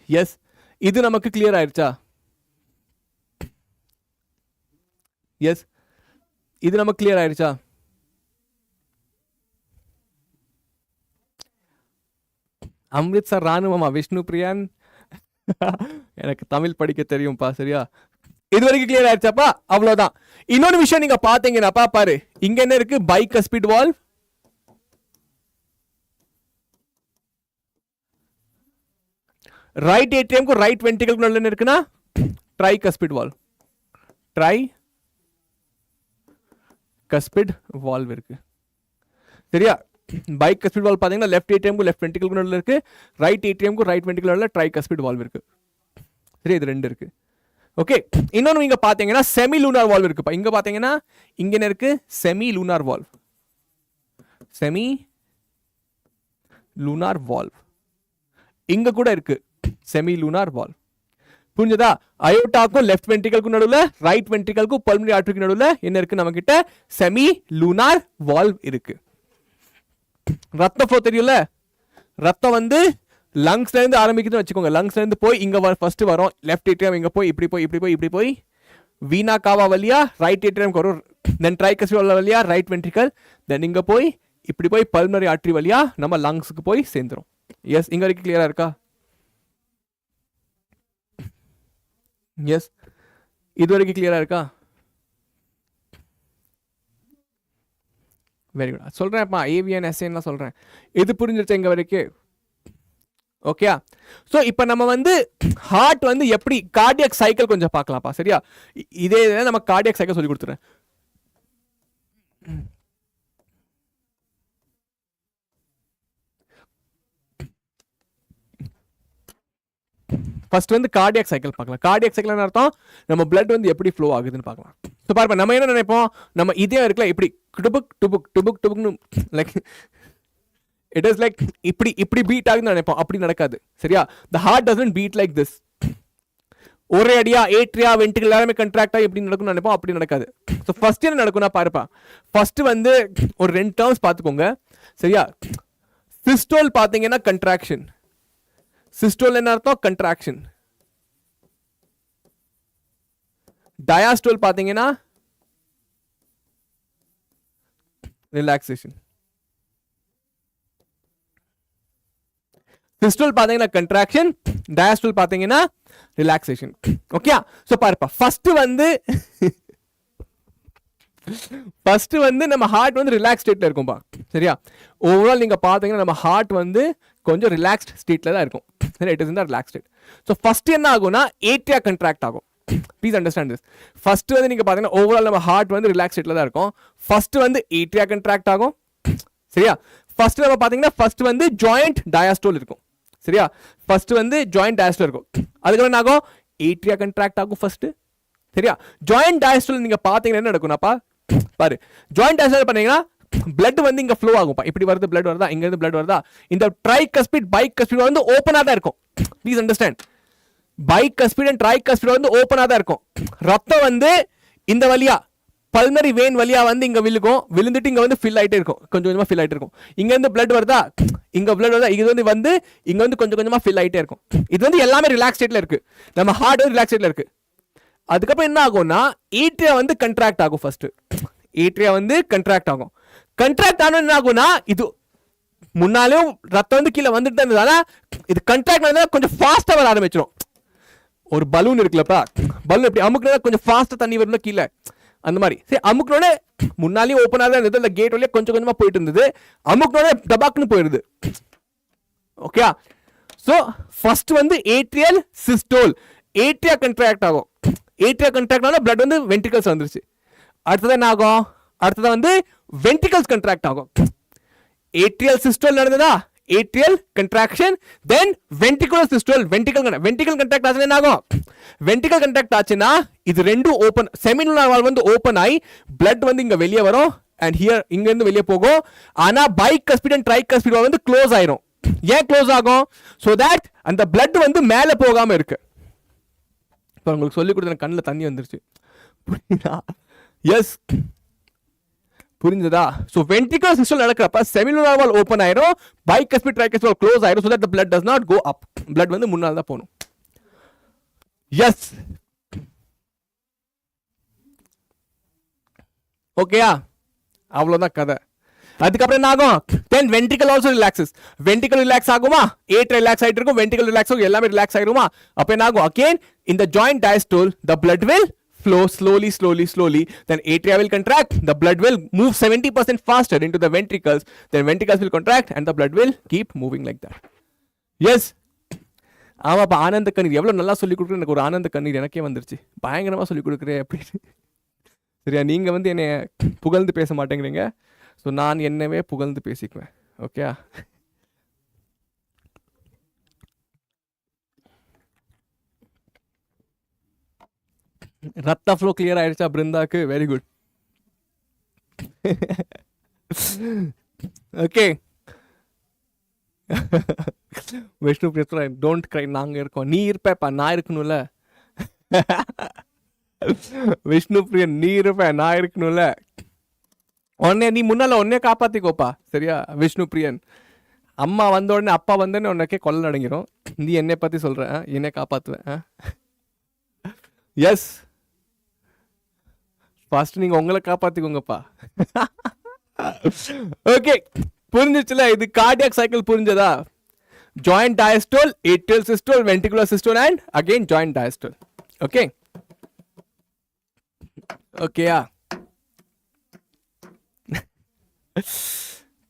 எஸ், இது நமக்கு கிளியர் ஆயிடுச்சா? எஸ், இது நமக்கு கிளியர் ஆயிடுச்சா? அம்ரித் சார் ராணுவமா? விஷ்ணு பிரியான், எனக்கு தமிழ் படிக்க தெரியும்பா. சரியா, இது வரைக்கும் கிளியர் ஆயிடுச்சாப்பா? அவ்வளவுதான். இன்னொரு விஷயம் நீங்க பாத்தீங்கன்னா பாரு, இங்க என்ன இருக்கு? Bicuspid valve. ரைட் ஏட்ரியம்க்கு ரைட் வென்ட்ரிக்கலுக்கு நடுவுல என்ன இருக்குன்னா ட்ரைகஸ்பிட் வால்வ். ட்ரைகஸ்பிட் வால்வ் இருக்கு. சரியா, பைகஸ்பிட் வால்வ் பாத்தீங்கன்னா லெஃப்ட் ஏட்ரியம்க்கு லெஃப்ட் வென்ட்ரிக்கலுக்கு நடுவுல இருக்கு, ரைட் ஏட்ரியம்க்கு ரைட் வென்ட்ரிக்கல் நடுவுல ட்ரைகஸ்பிட் வால்வ் இருக்கு. சரி, இது 2 இருக்கு. ஓகே, இன்னொன்னு நீங்க பாத்தீங்கன்னா செமி லூனார் வால்வ் இருக்குப்பா. இங்க பாத்தீங்கன்னா இங்க என்ன இருக்கு? Semi lunar valve. இங்க கூட இருக்கு செமி லூனார் வால்வ். புரிஞ்சதா? அயோட்டாக்கும் லெஃப்ட் வென்ட்ரிக்கலுக்கும் நடுவுல ரைட் வென்ட்ரிக்கலுக்கும் பல்மனரி ஆர்டரிக்கு நடுவுல என்ன இருக்கு? நம்ம கிட்ட செமி லூனார் வால்வ் இருக்கு. ரத்தம் ஃப்ளோ தெரியும்ல, ரத்தம் வந்து லங்ஸ்ல இருந்து ஆரம்பிக்குதுன்னு வச்சுக்கோங்க. லங்ஸ்ல இருந்து போய் இங்க ஃபர்ஸ்ட் வரும் லெஃப்ட் ஏட்ரியம், இங்க போய் இப்படி போய் வீனா காவா வழியா ரைட் ஏட்ரியம் வரும், தென் ட்ரைகஸ்பிட் வால்வ் வழியா ரைட் வென்ட்ரிக்கல், தென் இங்க போய் இப்படி போய் பல்மனரி ஆர்டரி வழியா நம்ம லங்ஸ்க்கு போய் சேர்ந்துரும். எஸ், இங்க வரைக்கும் கிளியரா இருக்கா? எஸ், இது வரைக்கும் கிளியரா இருக்கா? Very good. சொல்றேன்ப்பா, ஏவிஎன் எஸ்ஏன்னு சொல்றேன். இது புரிஞ்சிருச்சு இங்க வரைக்கும்? ஓகே, சோ இப்போ நம்ம வந்து ஹார்ட் வந்து எப்படி கார்டியக் சைக்கிள் கொஞ்சம் பார்க்கலாம்ப்பா. சரியா, இதே நம்ம கார்டியக் சைக்கிள் சொல்லி கொடுத்துறேன். ஃபர்ஸ்ட் வந்து கார்டியக் சைக்கிள் பார்க்கலாம். கார்டியக் சைக்கிள் அர்த்தம் நம்ம பிளட் வந்து எப்படி ஃப்ளோ ஆகுதுன்னு பார்க்கலாம். ஸோ பாருப்பா, நம்ம என்ன நினைப்போம், நம்ம இதே இருக்குல்ல இப்படி டுபுக் டுபுக் டுபுக் டுபுக்னு லைக் இட் இஸ் லைக் இப்படி பீட் ஆகுதுன்னு நினைப்போம். அப்படி நடக்காது. சரியா, the heart doesn't beat like this. ஒரே அடியா ஏட்ரியா வென்ட்ரிகல் எல்லாமே கண்ட்ராக்ட் ஆகி எப்படி நடக்கும்னு நினைப்போம், அப்படி நடக்காது. ஸோ ஃபர்ஸ்ட் என்ன நடக்கும்னா பாருப்பா, ஃபர்ஸ்ட் வந்து ஒரு 2 டேர்ம்ஸ் பார்த்துக்கோங்க சரியா. சிஸ்டோல் பார்த்தீங்கன்னா கண்ட்ராக்ஷன். சிஸ்டோல் என்ன அர்த்தம்? கண்ட்ராக்ஷன். டயாஸ்டோல் பார்த்தீங்கன்னா ரிலாக்ஸேஷன். சிஸ்டோல் பார்த்தீங்கன்னா கண்ட்ராக்ஷன், டயாஸ்டோல் பார்த்தீங்கன்னா ரிலாக்ஸேஷன். ஓகே, ஸோ பாருப்பா ஃபர்ஸ்ட் வந்து நம்ம ஹார்ட் வந்து ரிலாக்ஸ் ஸ்டேட்ல இருக்கும்பா சரியா. ஓவரால் நீங்க பாத்தீங்கன்னா நம்ம ஹார்ட் வந்து கொஞ்சம் ரிலாக்ஸ்ட் ஸ்டேட்ல தான் இருக்கும். சரி, it is in the relax state. So first என்ன ஆகும்னா ஏட்ரியா கண்ட்ராக்ட் ஆகும். Please understand this. ஃபர்ஸ்ட் வந்து நீங்க பாத்தீங்கன்னா ஓவரால் நம்ம ஹார்ட் வந்து ரிலாக்ஸ் ஸ்டேட்ல தான் இருக்கும். ஃபர்ஸ்ட் வந்து ஏட்ரியா கண்ட்ராக்ட் ஆகும் சரியா. ஃபர்ஸ்ட் நம்ம பாத்தீங்கன்னா ஃபர்ஸ்ட் வந்து ஜாயிண்ட் டயாஸ்டோல் இருக்கும் சரியா. ஃபர்ஸ்ட் வந்து ஜாயிண்ட் டயாஸ்டோல் இருக்கும். அதுக்கப்புறம் என்ன ஆகும்? ஏட்ரியா கண்ட்ராக்ட் ஆகும் ஃபர்ஸ்ட் சரியா. ஜாயிண்ட் டயாஸ்டோல் நீங்க பாத்தீங்கன்னா என்ன நடக்கும்னாப்பா பாரு, ஜாயிண்ட் டயாஸ்டோல் பண்ணீங்கன்னா blood வந்து இங்க flow ஆகும்பா. இப்படி வருது blood வருதா, இங்க இருந்து blood வருதா, இந்த ட்ரைகஸ்பிட் பைகஸ்பிட் வந்து ஓபனா தான் இருக்கும். Please understand, bicuspid and tricuspid வந்து ஓபனா தான் இருக்கும். ரத்தம் வந்து இந்த வழியா பல்மரி வெயின் வழியா வந்து இங்க விழுகும், விழுந்துட்டு இங்க வந்து ஃபில் ஆயிட்டே இருக்கும், கொஞ்சம் கொஞ்சமா ஃபில் ஆயிட்டே இருக்கும். இங்க இருந்து blood வருதா, இங்க blood வருதா, இது வந்து இங்க வந்து கொஞ்சம் கொஞ்சமா ஃபில் ஆயிட்டே இருக்கும். இது வந்து எல்லாமே ரிலாக்ஸ் ஸ்டேட்ல இருக்கு, நம்ம ஹார்ட் வந்து ரிலாக்ஸ் ஸ்டேட்ல இருக்கு. அதுக்கப்புறம் என்ன ஆகும்னா ஏட்ரியா வந்து கண்ட்ராக்ட் ஆகும். ஃபர்ஸ்ட் ஏட்ரியா வந்து கண்ட்ராக்ட் ஆகும். கண்ட்ராக்ட் ஆனா என்ன ஆகும்னா இது முன்னாலும் ரத்தம் வந்து கீழே வந்துட்டு தான் இருந்தது, இது கண்ட்ராக்ட் ஆனா கொஞ்சம் ஃபாஸ்டா வர ஆரம்பிச்சிடும். ஒரு பலூன் இருக்குல்லப்பா, பலூன் எப்படி அமுக்குனா கொஞ்சம் ஃபாஸ்டா தண்ணி வரணும் கீழே, அந்த மாதிரி. சரி, அமுக்குனோட முன்னாலே ஓப்பனா தான் இருந்தது, அந்த கேட் வழியா கொஞ்சம் கொஞ்சமா போயிட்டு இருந்தது, அமுக்குனோட டபாக்குன்னு போயிருது. ஓகே, சோ ஃபர்ஸ்ட் வந்து ஏட்ரியல் சிஸ்டோல், ஏட்ரியா கண்ட்ராக்ட் ஆகும். ஏட்ரியா கண்ட்ராக்ட் ஆனா blood வந்து வென்ட்ரிகல்ஸ் வந்துருச்சு. அடுத்தது என்ன ஆகும்? அடுத்தது வந்து வென்ட்ரிகல்ஸ் கண்ட்ராக்ட் ஆகும். ஏட்ரியல் சிஸ்டோல் நடந்ததா, ஏட்ரியல் கண்ட்ராக்ஷன், தென் வென்ட்ரிகுலர் சிஸ்டோல், வென்ட்ரிகல் கண்ட்ராக்ட் ஆச்சுன்னா என்ன ஆகும்? வென்ட்ரிகல் கண்ட்ராக்ட் ஆச்சுன்னா இது ரெண்டும் ஓபன், செமினுலர் வால்வ் வந்து ஓபன் ஆகி blood வந்து இங்க வெளியே வரும், அண்ட் ஹியர் இங்க இருந்து வெளியே போகும். ஆனா பைகஸ்பிட் அண்ட் ட்ரைகஸ்பிட் வந்து க்ளோஸ் ஆயிரும். ஏன் க்ளோஸ் ஆகும்? சோ தட் அந்த blood வந்து மேலே போகாம இருக்கு. இப்போ உங்களுக்கு சொல்லி கொடுத்த கண்ணில் தண்ணி வந்துருச்சு, புரியுதா? எஸ், புரிஞ்சதா? சோ வென்ட்ரிகுலர் சிஸ்டம் நடக்கிறப்ப செமினுலர் வால்வ் ஓபன் ஆயிரும், பைகஸ்பிட் ட்ரைகஸ்பிட் வால்வ் க்ளோஸ் ஆயிரும், so that the blood does not go up. blood வந்து முன்னால தான் போணும். எஸ், ஓகேயா? அவ்வளவுதான் கதை. அதுக்கப்புறம் என்ன ஆகும்? Then ventricle also relaxes. Ventricle relax ஆகுமா, ஏட்ரியா ரிலாக்ஸ் ஆயிட்டு இருக்கும், வென்ட்ரிகல் ரிலாக்ஸ் ஆகும், எல்லாமே ரிலாக்ஸ் ஆயிருமா. அப்ப என்ன ஆகும்? Again in the joint diastole the blood will flow slowly, then atria will contract, the blood will move 70% faster into the ventricles, then ventricles will contract and the blood will keep moving like that. Yes, ஆமாப்பா, ஆனந்த கண்ணீர் எவ்வளவு நல்லா சொல்லி கொடுக்குறேன். எனக்கு ஒரு ஆனந்த கண்ணீர் எனக்கே வந்துருச்சு, பயங்கரமா சொல்லி கொடுக்குறேன் அப்படின்னு. சரியா, நீங்க வந்து என்னை புகழ்ந்து பேச மாட்டேங்கிறீங்க, ஸோ நான் என்னவே புகழ்ந்து பேசிக்குவேன். ஓகே, ரத்த ஃப்ளோ கிளியர் ஆயிடுச்சா பிருந்தாக்கு? Very good. Okay, Vishnu Priya, don't cry, நாங்க இருக்கோம், நீ இருப்பேப்பா, நான் இருக்கணும்ல. விஷ்ணு பிரியன், நீ இருப்ப, நான் இருக்கணும்ல. உடனே நீ முன்னால உடனே காப்பாத்திக்கோப்பா, சரியா விஷ்ணு பிரியன்? அம்மா வந்த உடனே அப்பா வந்தோடனே உனக்கே கொல்ல நடங்கிரும். நீ என்னை பத்தி சொல்ற, என்னை காப்பாத்துவேன். எஸ், ஃபர்ஸ்ட் நீங்க உங்களை காப்பாத்திக்கோங்கப்பா. ஓகே, புரிஞ்சிச்சுல? இது கார்டியாக் சைக்கிள் புரிஞ்சதா? Joint diastole, atrial systole, ventricular systole and again joint diastole. Okay, ஓகேயா?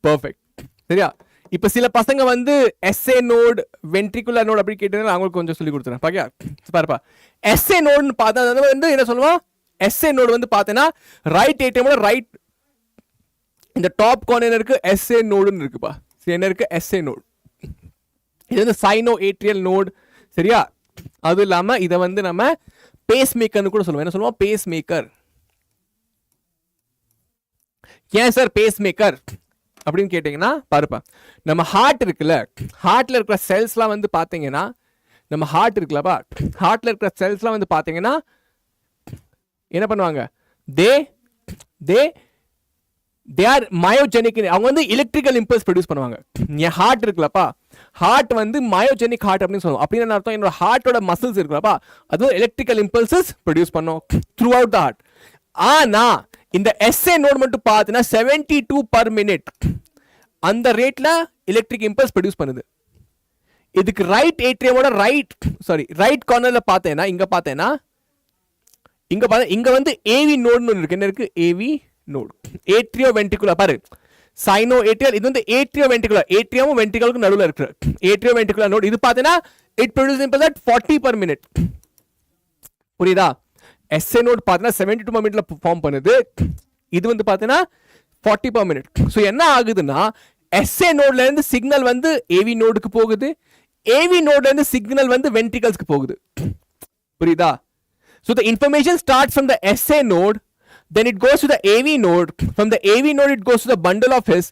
பெர்ஃபெக்ட். சரியா, இப்ப சில பசங்க வந்து எஸ்ஏ நோட், வென்ட்ரிகுலர் நோட் அப்படி கேட்டதுனால அவங்களுக்கு கொஞ்சம் சொல்லி கொடுத்துறேன். பாக்கியா பாருப்பா, எஸ்ஏ நோட்னு பார்த்தா வந்து என்ன சொல்லுவோம்? எஸ்ஏ நோட் வந்து பார்த்தேன்னா ரைட் ஏடிஎமோட ரைட் இந்த டாப் கார்னர் இருக்கு எஸ்ஏ நோடுன்னு இருக்குப்பா. என்ன இருக்கு? SA node. இது வந்து சைனோ ஏட்ரியல் நோட். சரியா, அது இல்லாம இதை வந்து நம்ம பேஸ் மேக்கர்னு கூட சொல்லுவோம். என்ன சொல்லுவோம்? Base maker. ஏன் சார் பேஸ் மேக்கர் அப்படின்னு கேட்டீங்கன்னா, பாருப்பா, நம்ம ஹார்ட் இருக்குல்ல, ஹார்ட்ல இருக்கிற செல்ஸ்லாம் வந்து பாத்தீங்கன்னா நம்ம ஹார்ட் இருக்குல்லப்பா, ஹார்ட்ல இருக்கிற செல்ஸ்லாம் வந்து பாத்தீங்கன்னா என்ன பண்ணுவாங்க, தே தே தே ஆர் மயோஜெனிக். அவங்க வந்து எலக்ட்ரிக்கல் இம்பல்ஸ் ப்ரொடியூஸ் பண்ணுவாங்க. என் ஹார்ட் இருக்குல்லப்பா, ஹார்ட் வந்து மயோஜெனிக் ஹார்ட் அப்படின்னு சொல்லுவோம். அப்படின்னு அர்த்தம் என்னோட ஹார்ட்டோட மசில்ஸ் இருக்குல்லப்பா, அது எலக்ட்ரிக்கல் இம்பல்சஸ் ப்ரொடியூஸ் பண்ணும் த்ரூ அவுட் த ஹார்ட். ஆனா இந்த எஸ்ஏ நோட் மட்டும் பார்த்தீங்கன்னா 72 per minute அந்த ரேட்ல எலக்ட்ரிக் இம்பல்ஸ் ப்ரொடியூஸ் பண்ணுது. இதுக்கு ரைட் ஏட்ரியமோட ரைட் கார்னர்ல பார்த்தேன்னா இங்க வந்து ஏவி நோட்னு இருக்கு. என்ன இருக்கு? AV note, atrio ventricular. பாரு, சைனோ ஏட்ரியல், இது வந்து ஏட்ரியோ வென்ட்ரிகுலர். ஏட்ரியமும் வென்ட்ரிகலுக்கு நடுவுல இருக்கு ஏட்ரியோ வென்ட்ரிகுலர் நோட். இது பார்த்தேன்னா it produce impulse at 40 per minute. புரியுதா? எஸ்ஏ நோட் பார்த்தீங்கன்னா 72 per minute ஃபார்ம் பண்ணுது. இது வந்து பார்த்தீங்கன்னா 40 per minute. ஸோ என்ன ஆகுதுன்னா எஸ்ஏ நோட்ல இருந்து சிக்னல் வந்து ஏவி நோடுக்கு போகுது, ஏவி நோட்ல இருந்து சிக்னல் வந்து வென்ட்ரிகல்ஸ்க்கு போகுது. புரியுதா? So the information starts from the SA node, then it goes to the AV node. From the AV node it goes to the bundle of his.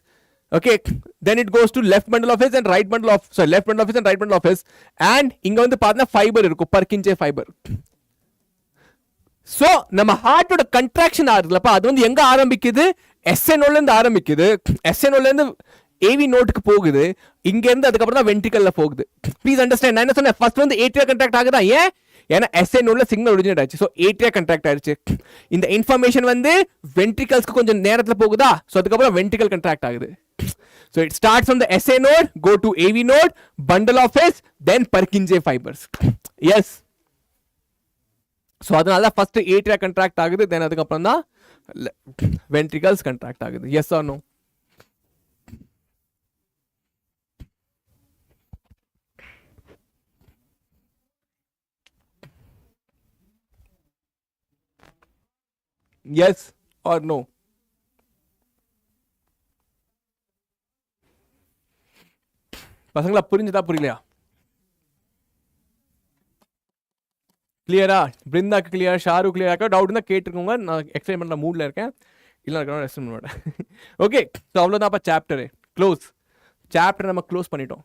Okay, then it goes to left bundle of his and right bundle of, sorry, left bundle of his and right bundle of his. And இங்க வந்து பார்த்தா fibre இருக்கும், பர்கின்ஜே fibre. So நம்ம ஹார்ட்டோட contraction ஆகுதுலப்பா, அது வந்து எங்க ஆரம்பிக்குது? SA நோட்ல இருந்து ஆரம்பிக்குது. SA நோட்ல இருந்து ஏவி நோட்டுக்கு போகுது, இங்க இருந்து அதுக்கப்புறம் தான் வென்ட்ரிகல்ல போகுது. Please understand. நான் என்ன சொன்னேன், ஃபர்ஸ்ட் வந்து ஏட்ரியா கன்ட்ராக்ட் ஆகுதா? ஏன்? ஏன்னா எஸ்ஏ நோட்ல சிக்னல் ஒரிஜினேட் ஆச்சு. ஸோ ஏட்ரியா கன்ட்ராக்ட் ஆயிடுச்சு. இந்த இன்ஃபர்மேஷன் வந்து வென்ட்ரிகல்ஸ்க்கு கொஞ்சம் நேரத்தில் போகுதா, ஸோ அதுக்கப்புறம் வென்ட்ரிகல் கன்ட்ராக்ட் ஆகுது. So it starts from the SA node, go to AV node, bundle of His, then Purkinje fibres. Yes, so அதனால தான் ஃபர்ஸ்ட் ஏட்ரியா கன்ட்ராக்ட் ஆகுது, தென் அதுக்கப்புறம் தான் வென்ட்ரிகல்ஸ் கன்ட்ராக்ட் ஆகுது. Yes or no? Yes or no? பசங்களா புரிஞ்சுதா புரியலையா? கிளியரா? பிருந்தாக்கு கிளியரா? ஷாரு கிளியரா? டவுட் இருந்தா கேட்டுருக்கோங்க, நான் எக்ஸ்பிளைன் பண்ற மூட்ல இருக்கேன். இல்லை இருக்கணும் ரெஸ்ட் பண்ண மாட்டேன். ஓகே, ஸோ அவ்வளோதான்ப்பா சாப்டரு க்ளோஸ். சாப்டர் நம்ம க்ளோஸ் பண்ணிட்டோம்.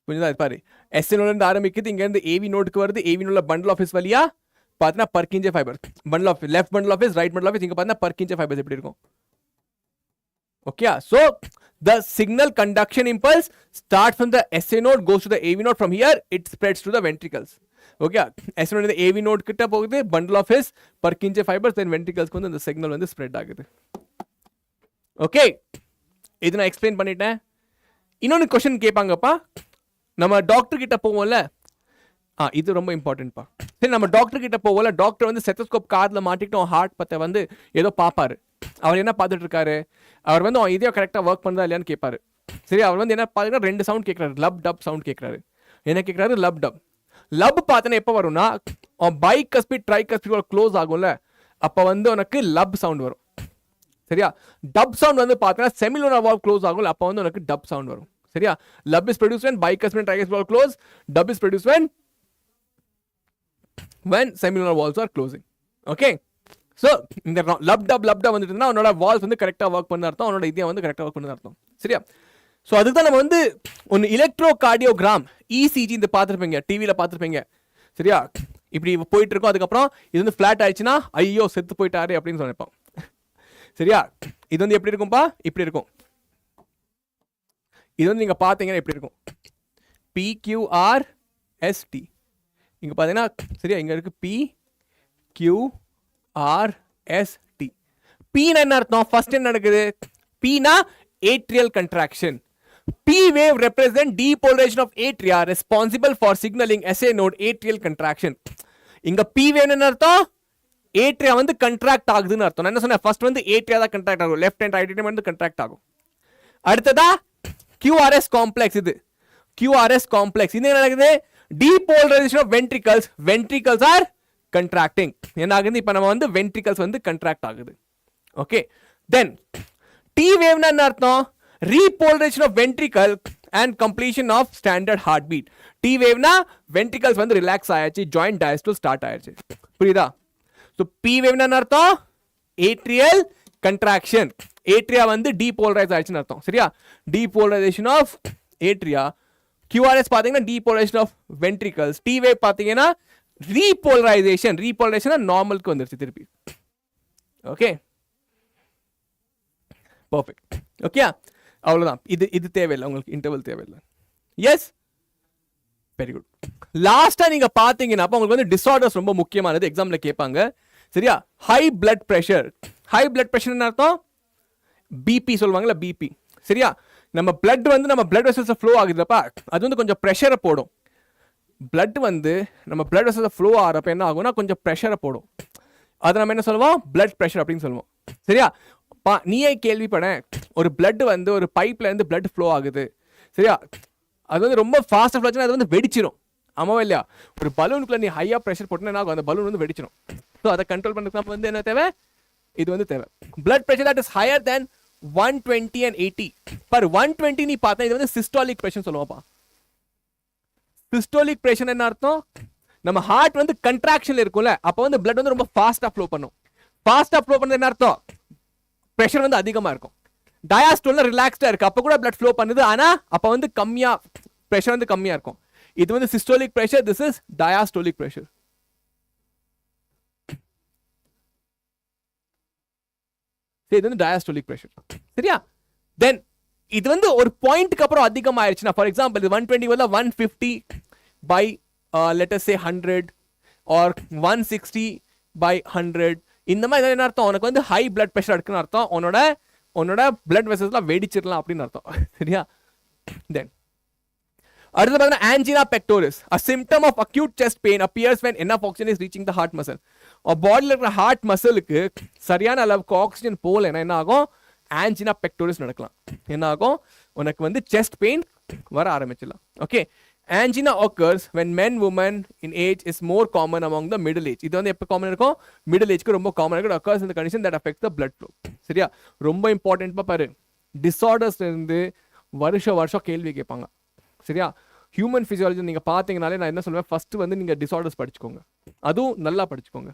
புரியுதா? பாரு, எஸ்ஏ நோட்ல இருந்து ஆரம்பிக்குது, இங்க இருந்து ஏவி நோட்டுக்கு வருது, ஏவி நோட்ல பண்டல் ஆஃப் ஹிஸ் வழியா பார்த்தீங்கன்னா Purkinje fibre, bundle of left bundle of His, right bundle of His, இங்க பார்த்தீங்கன்னா பர்கின்ஜே ஃபைபர்ஸ் எப்படி இருக்கும்? Okay, so the signal conduction impulse starts from the SA node, goes to the AV node. From here it spreads to the ventricles. Okay, SA node the AV node கிட்ட போகுது, bundle of his, Purkinje fibers, then ventricles க்கு வந்து அந்த signal வந்து spread ஆகுது. Okay, இது நான் explain பண்ணிட்டேன். இன்னொன்று கொஸ்டின் கேட்பாங்கப்பா, நம்ம டாக்டர் கிட்ட போவோம்ல, இது ரொம்ப இம்பார்ட்டன்ட்ப்பா. சரி, நம்ம டாக்டர் கிட்ட போவோம்ல, டாக்டர் வந்து ஸ்டெத்தோஸ்கோப் காதில் மாட்டிக்கிட்டோம், ஹார்ட் பத்த வந்து ஏதோ பார்ப்பாரு. அவர் என்ன பார்த்துட்டு இருக்காரு, அவர் வந்து இதே கரெக்டாக ஒர்க் பண்ணுறதா இல்லையான்னு கேட்பாரு. சரி, அவர் வந்து என்ன பார்த்தீங்கன்னா 2 சவுண்ட் கேட்குறாரு, லப் டப் சவுண்ட் கேட்குறாரு. என்ன கேட்குறாரு? லப் டப். லப் பார்த்தோன்னா எப்போ வரும்னா, பைகஸ்பிட் ட்ரைகஸ்பிட் க்ளோஸ் ஆகும்ல, அப்போ வந்து உனக்கு லப் சவுண்ட் வரும். சரியா? டப் சவுண்ட் வந்து பார்த்தீங்கன்னா செமிலோனா வால்வ் க்ளோஸ் ஆகும், அப்போ வந்து உனக்கு டப் சவுண்ட் வரும். சரியா? Lub is produced when bicuspid and tricuspid are closed. Dub is produced when semilunar valves are closing. Okay, so இந்த லப் டப் வந்துட்டுனா உன்னோட வால்ஸ் வந்து கரெக்டாக ஒர்க் பண்ண அர்த்தம், உன்னோட இதயம் வந்து கரெக்டாக ஒர்க் பண்ண அர்த்தம். சரியா? ஸோ அதுக்கு தான் நம்ம வந்து ஒன்று எலக்ட்ரோ கார்டியோகிராம், இசிஜி இந்த பார்த்துருப்பீங்க, டிவியில் பார்த்துருப்பீங்க. சரியா? இப்படி போயிட்டு இருக்கோம், அதுக்கப்புறம் இது வந்து ஃப்ளாட் ஆயிடுச்சுன்னா ஐயோ செத்து போயிட்டாரு அப்படின்னு சொன்னப்போம். சரியா? இது வந்து எப்படி இருக்கும்பா? இப்படி இருக்கும். இது வந்து நீங்கள் பார்த்தீங்கன்னா எப்படி இருக்கும்? PQRST. இங்கே பார்த்தீங்கன்னா சரியா, இங்கே இருக்கு PQRST. Pனா என்ன அர்த்தம்? ஃபர்ஸ்ட் என்ன நடக்குது? Pனா atrial contraction. P wave represent depolarization of atria responsible for signaling SA node atrial contraction. இங்க P wave என்ன அர்த்தம்? ஏட்ரியா வந்து கண்ட்ராக்ட் ஆகுதுன்னு அர்த்தம். நான் என்ன சொன்னேன், ஃபர்ஸ்ட் வந்து ஏட்ரியா தான் கண்ட்ராக்ட் ஆகும், லெஃப்ட் ஹேண்ட் ரைட் ஹேண்ட் வந்து கண்ட்ராக்ட் ஆகும். அடுத்ததா QRS காம்ப்ளெக்ஸ். இது QRS காம்ப்ளெக்ஸ். இது என்ன நடக்குது? Depolarisation of ventricles. Ventricles are contracting. என்ன ஆகுது? இப்போ நம்ம வந்து வென்ட்ரிகல்ஸ் வந்து கண்ட்ராக்ட் ஆகுது. ஓகே, தென் T வேவ்னா என்ன அர்த்தம்? Repolarisation of ventricle and completion of standard heart beat. T வேவ்னா வென்ட்ரிகல்ஸ் வந்து ரிலாக்ஸ் ஆயாச்சு, ஜாயிண்ட் டயஸ்டோல் ஸ்டார்ட் ஆயாச்சு. புரியுதா? ஸோ P வேவ்னா என்ன அர்த்தம்? Atrial contraction. ஏட்ரியா வந்து டீபோலரைஸ் ஆயிடுச்சுன்னு அர்த்தம். சரியா? Depolarisation of atria. QRS பாத்தீங்கன்னா depolarisation of ventricles. T wave பாத்தீங்கன்னா ரீபோலரைசேஷன். ரீபோலரைசேஷன் நார்மலுக்கு வந்துருச்சு திருப்பி. Okay, perfect. ஓகே, அவ்வளவுதான். இது தேவையில்லை உங்களுக்கு, இன்டர்வல் தேவையில்லை. Yes, very good. லாஸ்டா நீங்க பாத்தீங்கன்னா உங்களுக்கு வந்து டிசார்டர்ஸ் ரொம்ப முக்கியமானது, எக்ஸாம்ல கேட்பாங்க. சரியா? High blood pressure. High blood pressure அர்த்தம் பிபி சொல்லுவாங்கல்ல, பிபி. சரியா? நம்ம பிளட் வந்து நம்ம பிளட் வெசல்ஸ் ஃப்ளோ ஆகுதுப்பா, அது வந்து கொஞ்சம் ப்ரெஷரை போடும். பிளட் வந்து நம்ம பிளட் வெசல்ஸ் ஃப்ளோ ஆகிறப்ப என்ன ஆகும்னா கொஞ்சம் ப்ரெஷரை போடும். அதை நம்ம என்ன சொல்லுவோம்? பிளட் ப்ரெஷர் அப்படின்னு சொல்லுவோம். சரியா? நீயே கேள்விப்பட ஒரு பிளட் வந்து ஒரு பைப்ல இருந்து பிளட் ஃப்ளோ ஆகுது. சரியா? அது வந்து ரொம்ப ஃபாஸ்ட்டாக ஃப்ளோ ஆச்சுன்னா அது வந்து வெடிச்சிடும். ஆமாவா இல்லையா? ஒரு பலூனுக்குள்ள நீ ஹையா ப்ரெஷர் போட்டோன்னா அந்த பலூன் வந்து வெடிச்சிடும். ஸோ அதை கண்ட்ரோல் பண்ணுறதுக்கு வந்து என்ன தேவை? இது வந்து தேவை. Blood pressure that is higher than 120 and 80. Per 120 நீ பார்த்தா இது வந்து சிஸ்டாலிக் ப்ரெஷர் சொல்லுவாப்பா. சிஸ்டாலிக் ப்ரெஷர் என்ன அர்த்தம்? நம்ம ஹார்ட் வந்து கண்ட்ராக்ஷன்ல இருக்கும்ல, அப்போ வந்து பிளட் வந்து ரொம்ப ஃபாஸ்ட்டாக ஃப்ளோ பண்ணும். ஃபாஸ்ட்டாக ஃப்ளோ பண்ணது என்ன அர்த்தம்? ப்ரெஷர் வந்து அதிகமாக இருக்கும். டயாஸ்டோல்ல ரிலாக்ஸ்டாக இருக்கு, அப்போ கூட பிளட் ஃப்ளோ பண்ணுது, ஆனால் அப்போ வந்து கம்மியாக ப்ரெஷர் வந்து கம்மியாக இருக்கும். இது வந்து systolic pressure, this is diastolic pressure. இது வந்து டயாஸ்டோலிக் ப்ரெஷர். சரியா? தென் இது வந்து ஒரு பாயிண்ட்க்கு அப்புறம் அதிகமாயிருச்சுன்னா, ஃபார் எக்ஸாம்பிள் இது 120 வரல 150 by let us say 100 or 160 by 100. இந்த மாதிரி என்ன அர்த்தம்? உனக்கு வந்து ஹை பிளட் ப்ரெஷர் இருக்குன்னு அர்த்தம். உன்னோட பிளட் வெசல்ஸ்லாம் வெடிச்சிடலாம் அப்படின்னு அர்த்தம். சரியா? தென் அடுத்து பார்த்தீங்கன்னா angina pectoris, a symptom of acute chest pain appears when enough oxygen is reaching the heart muscle. பாடியில் இருக்கிற ஹார்ட் மசிலுக்கு சரியான அளவுக்கு ஆக்சிஜன் போகலைன்னா என்ன ஆகும்? angina pectoris நடக்கலாம். என்ன ஆகும்? உனக்கு வந்து செஸ்ட் பெயின் வர ஆரம்பிச்சிடலாம். Okay, angina occurs when men women in age is more common among the middle age. இது வந்து எப்போ காமன் இருக்கும்? மிடில் ஏஜ்க்கு ரொம்ப காமன் இருக்கும். occurs in the condition that affects the blood flow. சரியா? ரொம்ப இம்பார்ட்டன்ட் பாரு. டிசார்டர்ஸ் இருந்து வருஷம் கேள்வி கேட்பாங்க. சரியா? ஹியூமன் பிசியாலஜி நீங்க பாத்தீங்கனாலே நான் என்ன சொல்லுவேன், ஃபர்ஸ்ட் வந்து நீங்க டிசார்டர்ஸ் படிச்சுக்கோங்க, அதுவும் நல்லா படிச்சுக்கோங்க.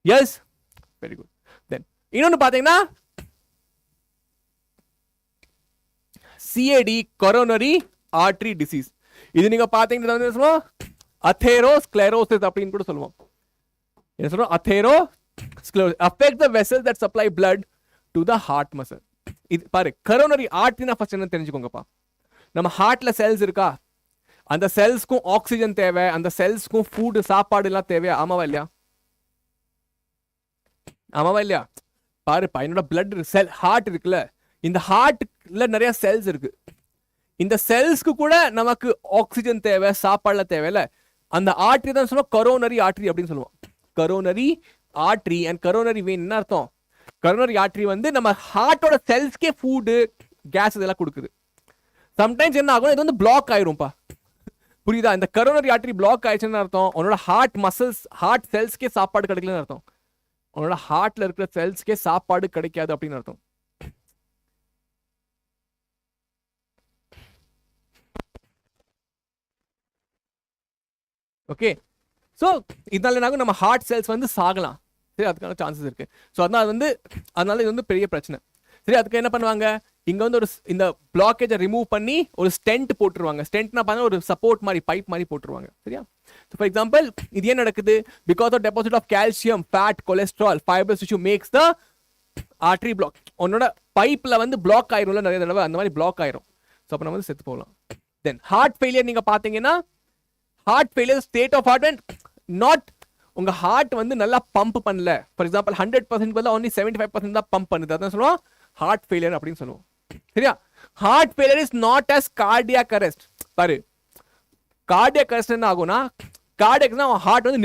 S, very good. தென் இன்னொன்னு பாத்தீங்கன்னா CAD, coronary artery disease. இது நீங்க பாத்தீங்கன்னா என்ன சொல்லுவோம்? அத்தெரோஸ்க்ளெரோசிஸ் அப்படின்னு கூட சொல்லுவோம். என்ன சொல்றோம்? அத்தெரோஸ்க்ளெரோசிஸ் affect the vessels that supply blood to the heart muscle. இது பாரு, coronary artery ஃபர்ஸ்ட் என்ன தெரிஞ்சுக்கோங்கப்பா. நம்ம ஹார்ட்ல செல்ஸ் இருக்கா, அந்த செல்ஸ்க்கும் ஆக்சிஜன் தேவை, அந்த செல்ஸ்க்கும் ஃபுட் சாப்பாடு எல்லாம் தேவையா? ஆமாவா இல்லையா? ஆமாவா இல்லையா? பாருப்பா, என்னோட பிளட் செல் ஹார்ட் இருக்குல்ல, இந்த ஹார்ட்ல நிறைய செல்ஸ் இருக்கு. இந்த செல்ஸ்க்கு கூட நமக்கு ஆக்சிஜன் தேவை, சாப்பாடுல தேவையில்ல. அந்த ஆர்டரி தான் சொல்லுவோம் கரோனரி ஆர்டரி அப்படின்னு சொல்லுவோம். Coronary artery and coronary vein என்ன அர்த்தம்? கரோனரி ஆர்டரி வந்து நம்ம ஹார்ட்டோட செல்ஸ்க்கே ஃபுட்டு கேஸ் இதெல்லாம் கொடுக்குது. சம்டைம்ஸ் என்ன ஆகும்? இது வந்து பிளாக் ஆயிரும்பா. புரியுதா? இந்த கரோனரி ஆர்டரி பிளாக் ஆயிடுச்சுன்னு அர்த்தம் உன்னோட ஹார்ட் மசில்ஸ், ஹார்ட் செல்ஸ்க்கே சாப்பாடு கிடைக்கலன்னு அர்த்தம். உன்னோட ஹார்ட்ல இருக்கிற செல்ஸ்க்கே சாப்பாடு கிடைக்காது அப்படின்னு அர்த்தம். ஓகே, ஸோ இதனால என்ன ஆகும்? நம்ம ஹார்ட் செல்ஸ் வந்து சாகலாம். சரி, அதுக்கான சான்சஸ் இருக்கு. ஸோ அதனால இது வந்து பெரிய பிரச்சனை. சரி, அதுக்கு என்ன பண்ணுவாங்க? இங்க வந்து ஒரு இந்த பிளாக்கேஜை ரிமூவ் பண்ணி ஒரு ஸ்டென்ட் போட்டுருவாங்க. ஸ்டென்ட்னா பார்த்தா ஒரு சப்போர்ட் மாதிரி, பைப் மாதிரி போட்டுருவாங்க. சரியா? ஃபார் எக்ஸாம்பிள் இது ஏன் நடக்குது? Because of deposit of calcium, fat, cholesterol, fibres tissue makes the artery block. உன்னோட பைப்ல வந்து பிளாக் ஆயிரும்ல நிறைய தடவை, அந்த மாதிரி பிளாக் ஆயிரும். ஸோ அப்போ நம்ம வந்து செத்து போகலாம். தென் ஹார்ட் ஃபெயிலியர் நீங்க பாத்தீங்கன்னா, heart failure state of heart and not உங்க ஹார்ட் வந்து நல்லா பம்ப் பண்ணல. ஃபார் எக்ஸாம்பிள் 100% பதில் only 75% தான் பம்ப் பண்ணுது. அதான் சொல்லுவோம் ஹார்ட் ஃபெயிலியர் அப்படின்னு சொல்லுவோம். சரியா? Heart failure is not as cardiac arrest. பாரு, கார்டியாக் அரெஸ்ட் என்ன ஆகும்னா, கார்டியாக்னா ஹார்ட் வந்து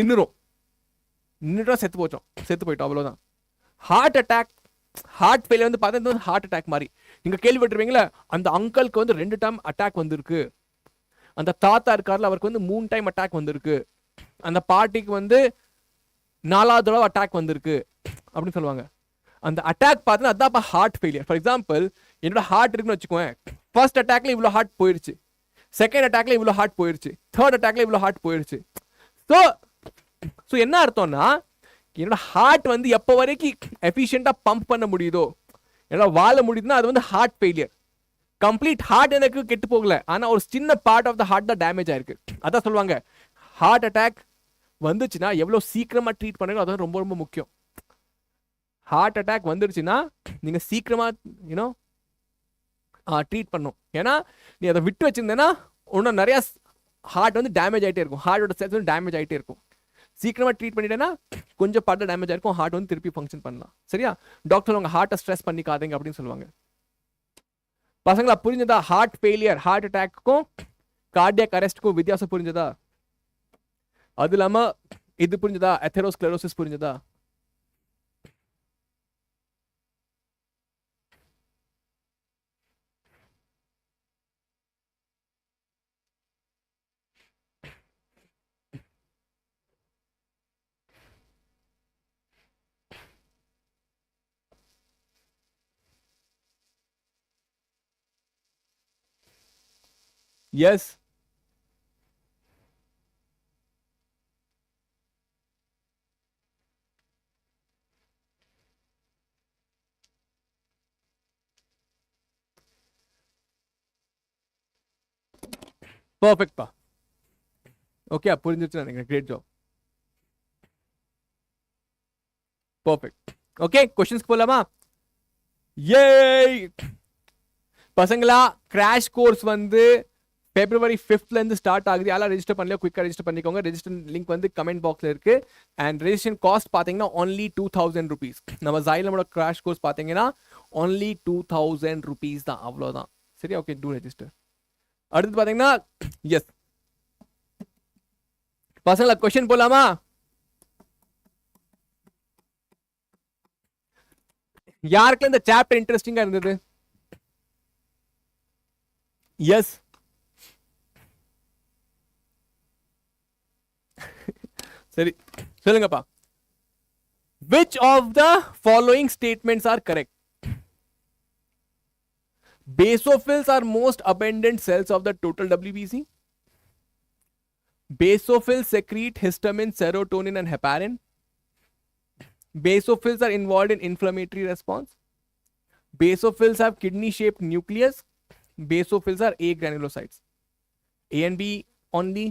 நின்றுட்டா செத்து போயிட்டோம் அவ்வளவுதான். ஹார்ட் அட்டாக், ஹார்ட் ஃபெயிலியர் வந்து பார்த்தா ஹார்ட் அட்டாக் மாதிரி நீங்க கேள்விப்பட்டிருப்பீங்களா? அந்த அங்கிளுக்கு வந்து 2 டைம் அட்டாக் வந்திருக்கு. அந்த தாத்தா இருக்காருல, அவருக்கு வந்து 3 டைம் அட்டாக் வந்திருக்கு. அந்த பாட்டிக்கு வந்து 4வது தடவை அட்டாக் வந்திருக்கு அப்படின்னு சொல்லுவாங்க. அந்த அட்டாக் பார்த்தீங்கன்னா அதான் ஹார்ட் ஃபெயிலியர். ஃபார் எக்ஸாம்பிள் என்னோட ஹார்ட் இருக்குன்னு வச்சுக்கோங்க. ஃபர்ஸ்ட் அட்டாக்ல இவ்வளோ ஹார்ட் போயிருச்சு, செகண்ட் அட்டாக்ல இவ்வளோ ஹார்ட் போயிருச்சு, தேர்ட் அட்டாக்ல இவ்வளோ ஹார்ட் போயிருச்சு. ஸோ என்ன அர்த்தம்னா, என்னோட ஹார்ட் வந்து எப்போ வரைக்கும் எஃபிஷியண்டா பம்ப் பண்ண முடியுதோ, ஏன்னா வாழ முடியுதுன்னா அது வந்து ஹார்ட் ஃபெயிலியர். கம்ப்ளீட் ஹார்ட் எனக்கு கெட்டு போகல, ஆனா ஒரு சின்ன பார்ட் ஆஃப் த ஹார்ட் தான் டேமேஜ் ஆயிருக்கு. அதான் சொல்லுவாங்க ஹார்ட் அட்டாக் வந்துச்சுன்னா எவ்வளவு சீக்கிரமா ட்ரீட் பண்ணுங்க, அது ரொம்ப ரொம்ப முக்கியம். ஹார்ட் அட்டாக் வந்துருச்சுன்னா நீங்க சீக்கிரமா யூனோ ட்ரீட் பண்ணும். ஏன்னா நீ அதை விட்டு வச்சிருந்தேன்னா இன்னும் நிறைய ஹார்ட் வந்து டேமேஜ் ஆகிட்டே இருக்கும், ஹார்ட்டோட செல்ஸ் வந்து டேமேஜ் ஆகிட்டே இருக்கும். சீக்கிரமா ட்ரீட் பண்ணிட்டேன்னா கொஞ்சம் பார்ட் டேமேஜ் ஆயிருக்கும், ஹார்ட் வந்து திருப்பி ஃபங்க்ஷன் பண்ணலாம். சரியா? டாக்டர் உங்க ஹார்ட்டை ஸ்ட்ரெஸ் பண்ணிக்காதீங்க அப்படின்னு சொல்லுவாங்க. பசங்களா புரிஞ்சதா? ஹார்ட் ஃபெயிலியர், ஹார்ட் அட்டாக்கும் கார்டியாக் அரெஸ்ட்க்கும் வித்தியாசம் புரிஞ்சதா? அது இல்லாம இது புரிஞ்சதா? எத்தெரோஸ்க்ளெரோசிஸ் புரிஞ்சதா? எஸ். பர்ஃபெக்ட்பா. ஓகே, புரிஞ்சிருச்சு நினைக்கிறேன். Great job. பர்ஃபெக்ட். ஓகே, கொஸ்டின்ஸ்க்கு போலாமா? ஏய் பசங்களா, கிராஷ் கோர்ஸ் வந்து February 5th இருந்து ஸ்டார்ட் ஆகுது. யாரெல்லாம் ரெஜிஸ்டர் பண்ணல குயிக்காக ரெஜிஸ்டர் பண்ணிக்கோங்க. ரெஜிஸ்டர் லிங்க் வந்து கமெண்ட் பாக்ஸ்ல இருக்கு. அண்ட் ரெஜிஸ்ட்ரேஷன் காஸ்ட் பார்த்தீங்கன்னா only 2000 rupees. நம்ம Xylemோட கிராஷ் கோர்ஸ் பார்த்தீங்கன்னா only 2000 rupees தான், அவ்வளோதான். சரி, ஓகே, டூ ரெஜிஸ்டர். அடுத்து பார்த்தீங்கன்னா எஸ் பசங்களா, கொஸ்டின் போலாமா? யாருக்கு இந்த சாப்டர் இன்ட்ரெஸ்டிங்கா இருந்தது? எஸ். சரி, சொல்லுங்கப்பா. Which of the following statements are correct? Basophils are most abundant cells of the total WBC. Basophils secrete histamine, serotonin, and heparin. Basophils are involved in inflammatory response. Basophils have kidney-shaped nucleus. Basophils are A granulocytes. A and B only,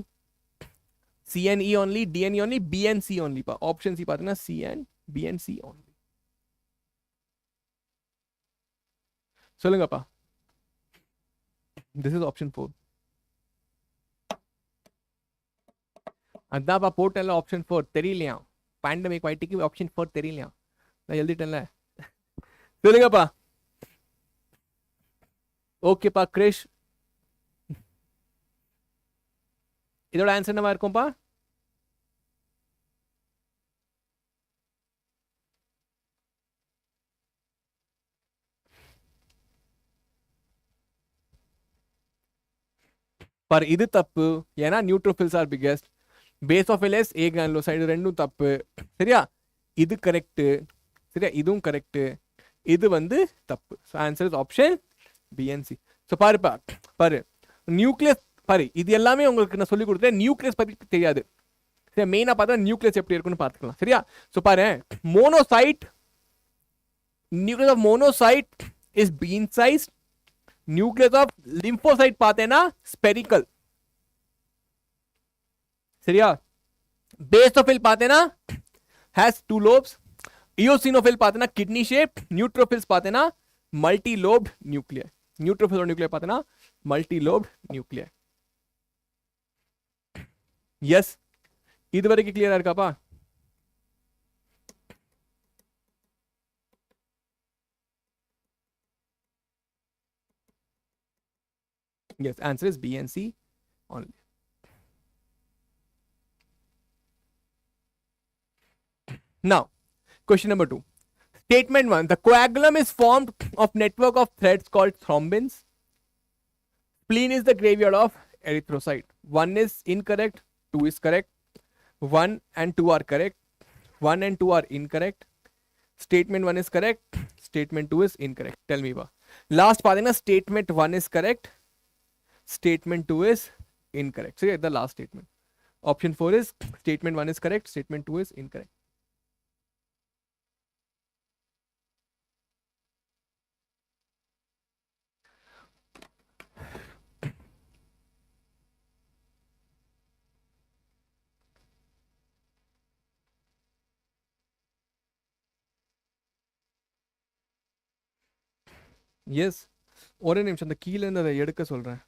C and E only, D and E only, B and C only. Option C பார்த்தீங்கன்னா C and B and C only. சொல்லுங்கப்பா. This is option 4. அதான்ப்பா போட்டேன்ல option 4. தெரியலையா? Pandemic வைட்டிக்கு option 4 தெரியலையா? நான் எழுதிட்டேன்ல. சொல்லுங்கப்பா. ஓகேப்பா கிரிஷ், இதோட answer என்னவா இருக்கும்பா? பாரு, இது தப்பு. ஏன்னா நியூட்ரோஃபில்ஸ் ஆர் பிகெஸ்ட். பேசோஃபிலஸ் ஏ கிரானுலோசைடு, ரெண்டும் தப்பு. சரியா? இது கரெக்ட். சரியா? இதுவும் கரெக்ட். இது வந்து தப்பு. So answer is option B and C. So பாருப்பா, பாரு நியூக்ளியஸ் பாரு, இது எல்லாமே உங்களுக்கு நான் சொல்லி கொடுத்தேன். நியூக்ளியஸ் பத்தி தெரியாது. சரி, மெயினா பார்த்தா நியூக்ளியஸ் எப்படி இருக்குன்னு பார்த்துக்கலாம். சரியா? ஸோ பாரு, monocyte, nucleus of monocyte is bean size. Nucleus of lymphocyte பார்த்தேன்னா ஸ்பெரிக்கல். சரியா? பேசோஃபில் பார்த்தேன்னா ஹேஸ் 2 lobes. இயோசினோஃபில் பார்த்தேன்னா கிட்னி ஷேப். நியூட்ரோஃபில்ஸ் பார்த்தேன்னா multi lobed nuclear. Neutrophil nuclear பார்த்தேன்னா மல்டி லோப்ட் நியூக்ளியர். எஸ், இது வரைக்கும் கிளியரா இருக்காப்பா? Yes, answer is B and C only. Now, question number 2. Statement 1. The coagulum is formed of network of threads called thrombins. Spleen is the graveyard of erythrocyte. 1 is incorrect, 2 is correct. 1 and 2 are correct. 1 and 2 are incorrect. Statement 1 is correct. Statement 2 is incorrect. Tell me, last pathina statement 1 is correct. Statement 2 is incorrect. So, the last statement. Option 4 is statement 1 is correct. Statement 2 is incorrect. S, ஒரே நிமிஷம் அந்த கீழே இருந்து அதை எடுக்க சொல்றேன்.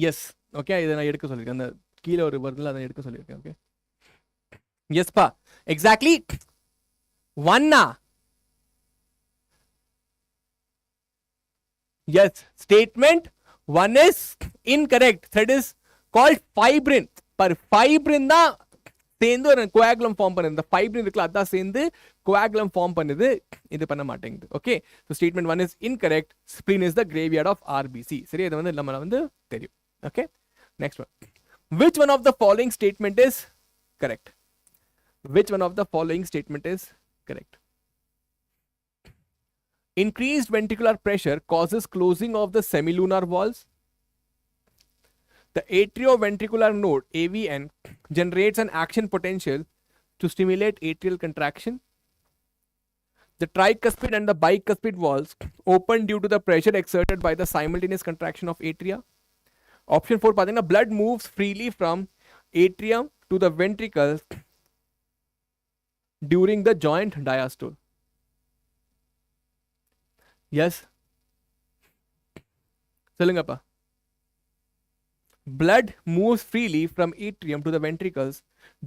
S, okay, இதை நான் எடுக்க சொல்லியிருக்கேன். அந்த கீழே ஒரு வருதுல அதை எடுக்க சொல்லியிருக்கேன். ஓகே, எஸ்பா, எக்ஸாக்ட்லி ஒன்னா. Yes, statement one is incorrect. That is called fibrin. பர் ஃபைப்ரின் தான் சேர்ந்து ஒரு கோஆகுலம் ஃபார்ம் பண்ணுது. இந்த ஃபைப்ரின் இருக்குல்ல, அதான் சேர்ந்து கோஆகுலம் ஃபார்ம் பண்ணுது, இது பண்ண மாட்டேங்குது. Okay, so statement one is incorrect. Spleen is the graveyard of RBC. சரி, இது வந்து நம்ம வந்து தெரியும். Okay, next one. Which one of the following statement is correct? Which one of the following statement is correct? Increased ventricular pressure causes closing of the semilunar valves. The atrioventricular node AVN generates an action potential to stimulate atrial contraction. The tricuspid and the bicuspid valves open due to the pressure exerted by the simultaneous contraction of atria. Option 4 பார்த்தீங்கன்னா blood moves freely from atrium to the ventricles during the joint diastole. Yes, சொல்லுங்கப்பா. Blood moves freely from atrium to the ventricles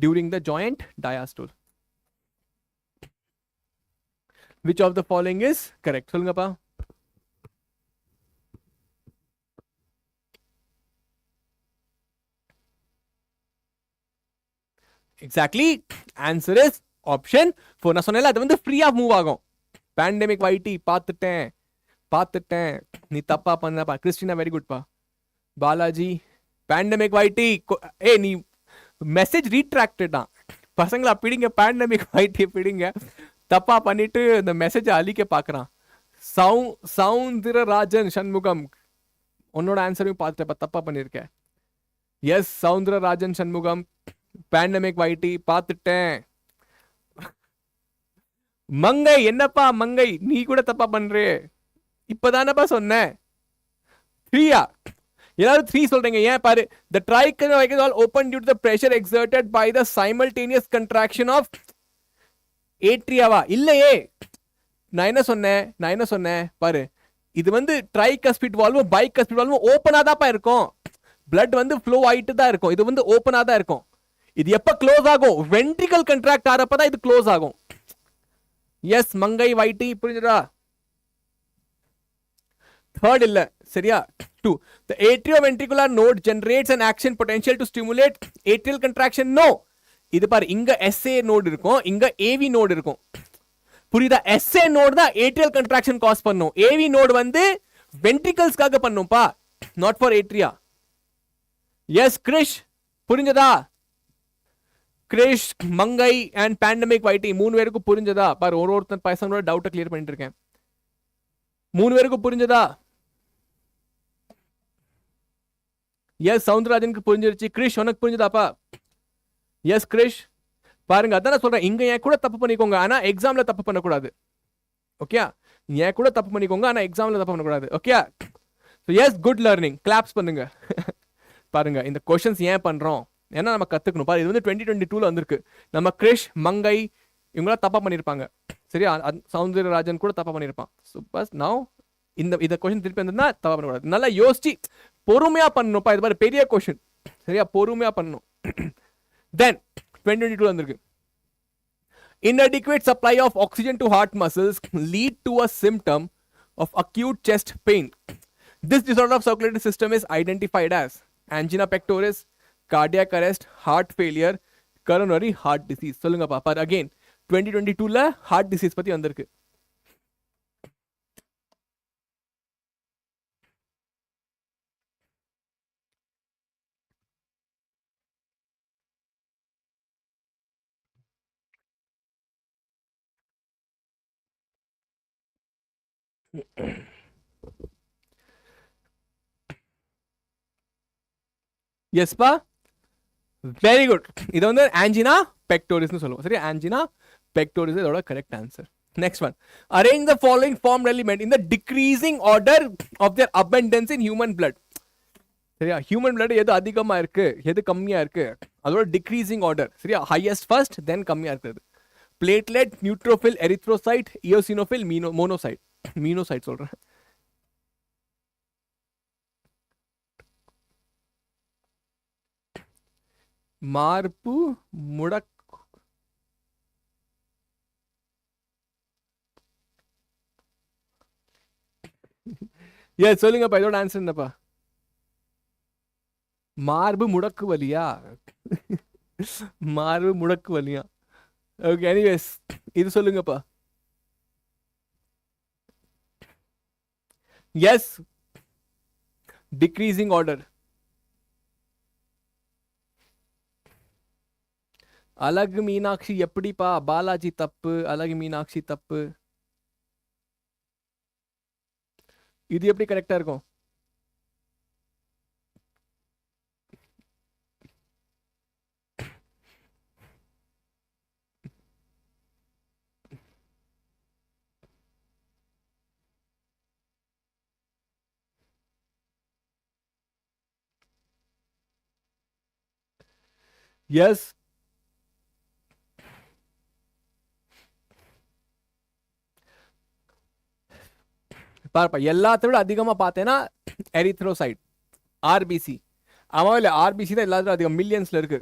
during the joint diastole. Which of the following is correct? சொல்லுங்கப்பா. Exactly answer is option 4. நான் சொன்னேன்ல, அது வந்து ஃப்ரீயா move ஆகும். Pandemic வைட்டி பார்த்துட்டேன், நீ தப்பா பண்ணப்பா. கிறிஸ்டினா வெரி குட் பா. பாலாஜி பேண்டமிக் வைட்டி, ஏ நீ மெசேஜ் ரீட்ராக்டட் தான். பசங்களா பிடிங்க, பேண்டமிக் வைட்டி பிடிங்க. தப்பா பண்ணிட்டு இந்த மெசேஜை அழிக்க பாக்குறான். சவுந்தரராஜன் சண்முகம், உன்னோட ஆன்சரையும் பார்த்துட்டேன், தப்பா பண்ணிருக்க. எஸ், சவுந்தரராஜன் சண்முகம், பேண்டமிக் வைட்டி பார்த்துட்டேன். மங்கை, என்னப்பா மங்கை, நீ கூட தப்பா பண்றே. இப்பதானப்பா சொன்ன. 3யா? எல்லாரும் 3 சொல்றீங்க, ஏன் பாரு. The tricuspid is all open due to the pressure exerted by the simultaneous contraction of atriaவா? இல்லையே, நான் என்ன சொன்னேன் பாரு. இது வந்து ட்ரைகஸ்பிட் வால்வும் பைகஸ்பிட் வால்வும் ஓப்பனா தான்ப்பா இருக்கும். பிளட் வந்து ஃப்ளோ ஆயிட்டு தான் இருக்கும். இது வந்து ஓப்பனா தான் இருக்கும். இது எப்ப க்ளோஸ் ஆகும்? வென்ட்ரிகல் கண்ட்ராக்ட் ஆறப்பதான் இது க்ளோஸ் ஆகும். எஸ், மங்கை வைட்டி, புரிஞ்சுதா? Third இல்ல, சரியா? 2. The atrioventricular node generates an action potential to stimulate atrial contraction. No, இது பாரு, இங்க SA நோட் இருக்கும், இங்க AV நோட் இருக்கும். புரியுதா? SA நோட் தான் atrial contraction காஸ் பண்ணும். AV நோட் வந்து வென்ட்ரிகல்ஸ்க்காக பண்ணும்பா, not for atria. Yes Krish, புரிஞ்சதா? கிரிஷ், மங்கை அண்ட் பேண்டமிக் வைட்டி 3 பேருக்கு புரிஞ்சதா? பாரு, ஒருத்தன் பசங்களோட டவுட்டை கிளியர் பண்ணிட்டு இருக்கேன். 3 பேருக்கு புரிஞ்சதா? எஸ், சவுந்தரராஜனுக்கு புரிஞ்சிருச்சு. கிரிஷ், உனக்கு புரிஞ்சதாப்பா? எஸ் கிரிஷ், பாருங்க, அதான் சொல்றேன், இங்க என் கூட தப்பு பண்ணிக்கோங்க, ஆனா எக்ஸாம்ல தப்பு பண்ணக்கூடாது. ஓகே, என் கூட தப்பு பண்ணிக்கோங்க, ஆனா எக்ஸாம்ல தப்பு பண்ணக்கூடாது. Okay, yes, good learning, claps பண்ணுங்க. பாருங்க, இந்த கொஸ்டின்ஸ் ஏன் பண்றோம், ஏன்னா நம்ம கத்துக்கணும். பாரு, இது வந்து 2022ல வந்திருக்கு. நம்ம கிரிஷ், மங்கை இவங்களாம் தப்பா பண்ணிருப்பாங்க. சரியா? சவுந்தரராஜன் கூட தப்பா பண்ணிருப்பான். சூப்பர். நவ் இந்த கொஸ்டின் திருப்பி வந்தா தப்பா பண்ணக்கூடாது. நல்லா யோசிச்சு பொறுமையா பண்ணணும்ப்பா. இது மாதிரி பெரிய கொஸ்டின், சரியா? பொறுமையா பண்ணணும். தென் 2022 வந்திருக்கு. Inadequate supply of oxygen to heart muscles lead to a symptom of acute chest pain. This disorder of circulatory system is identified as angina pectoris, cardiac arrest, heart failure, coronary heart disease. சொல்லுங்க பாப்பா. again 2022ல heart disease பத்தி வந்திருக்கு. yes pa, very good. இது வந்து angina pectoris னு சொல்லுவோம். சரியா? angina pectoris இதோட correct answer. Next one, arrange the following formed element in the decreasing order of their abundance in human blood. சரியா? human blood எது அதிகமா இருக்கு எது கம்மியா இருக்கு அதோட decreasing order. சரியா? highest first then கம்மியா இருக்குது. platelet, neutrophil, erythrocyte, eosinophil, monocyte. monocyte சொல்றேன். மார்பு முடக்கு. சொல்லுங்கப்பா இதோட ஆன்சர் என்னப்பா? மார்பு முடக்கு வலியா? மார்பு முடக்கு வலியா? ஓகே, எனிவேஸ் இது சொல்லுங்கப்பா. Yes, decreasing order. Azhagu Meenakshi எப்படிப்பா? பாலாஜி தப்பு, அழகு மீனாட்சி தப்பு. இது எப்படி கரெக்டா இருக்கும்? எஸ், பார்ப்பா எல்லாத்த விட அதிகமா பார்த்தேன்னா எரித்ரோசைட், ஆர்பிசி. ஆமா இல்ல, ஆர்பிசி தான் எல்லாத்தையும் அதிகம், மில்லியன்ஸ்ல இருக்கு.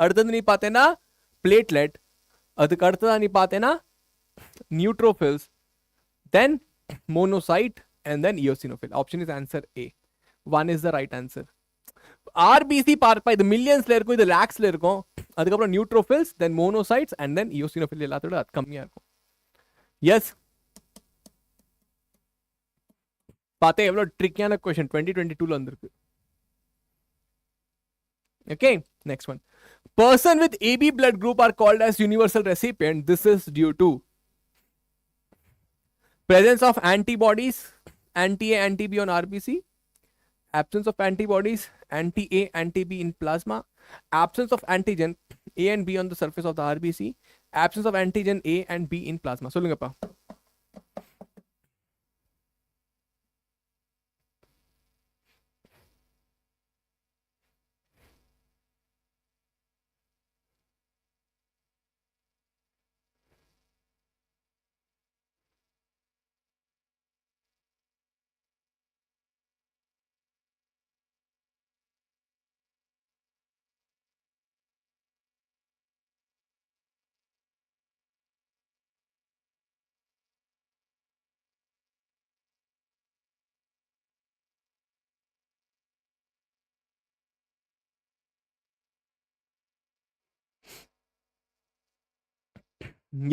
அடுத்தது நீ பார்த்தேன்னா பிளேட்லெட், அதுக்கு அடுத்ததான் நீ பார்த்தேன்னா neutrophils, then monocyte and then eosinophil. Option is answer A. 1 is the right answer. RBC பார்ப்பா இது மில்லியன்ஸ்ல இருக்கும், இது லேக்ஸ்ல இருக்கும். அதுக்கப்புறம் neutrophils, then monocytes and then eosinophil எல்லாத்தோட அது கம்மியா இருக்கும். எஸ், பார்த்தே எவ்வளவு ட்ரிக்கியான கொஸ்டின் 2022ல வந்திருக்கு. Okay, next one. Person with AB blood group are called as universal recipient. This is due to presence of antibodies, anti-A, anti-B on RBC, absence of antibodies, anti-A, anti-B in plasma, absence of antigen A and B on the surface of the RBC, absence of antigen A and B in plasma. சொல்லுங்கப்பா.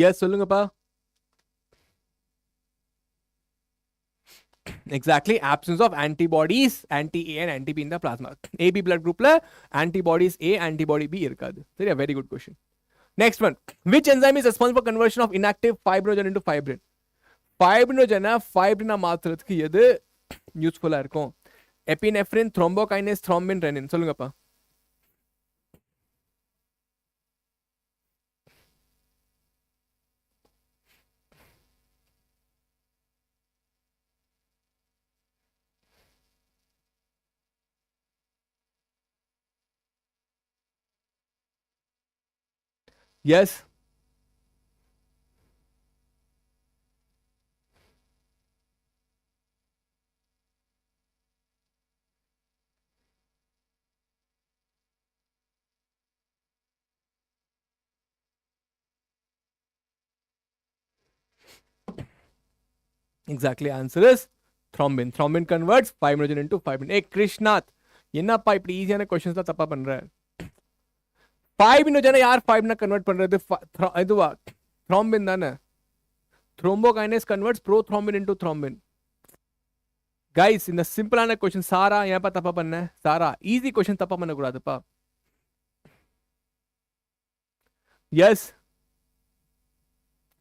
S சொல்லுங்கப்பா. Exactly, absence of antibodies, anti-A and anti-B in the plasma. AB blood group la antibodies A, antibody B irukadu. Very very good question. Next one, which enzyme is responsible for conversion of inactive fibrinogen into fibrin? Fibrinogen fibrin மாத்துறதுக்கு எது யூஸ்ஃபுல்லா இருக்கும்? Epinephrine, thrombokinase, thrombin, renin. சொல்லுங்கப்பா. Yes, exactly, answer is thrombin. Thrombin converts fibrinogen into fibrin. Hey Krishnath, என்னப்பா இப்படி ஈஸியான questions தான் தப்பா பண்ற? fibrinogen யார் fibrina கன்வர்ட் பண்றது? இதுவா thrombin தானே. thrombokinase converts prothrombin into thrombin. guys இந்த சிம்பிளான क्वेश्चन சாரா ஏன்ப்பா தப்பா பண்ண? சாரா ஈஸி क्वेश्चन தப்பா பண்ண கூடாதுப்பா. yes,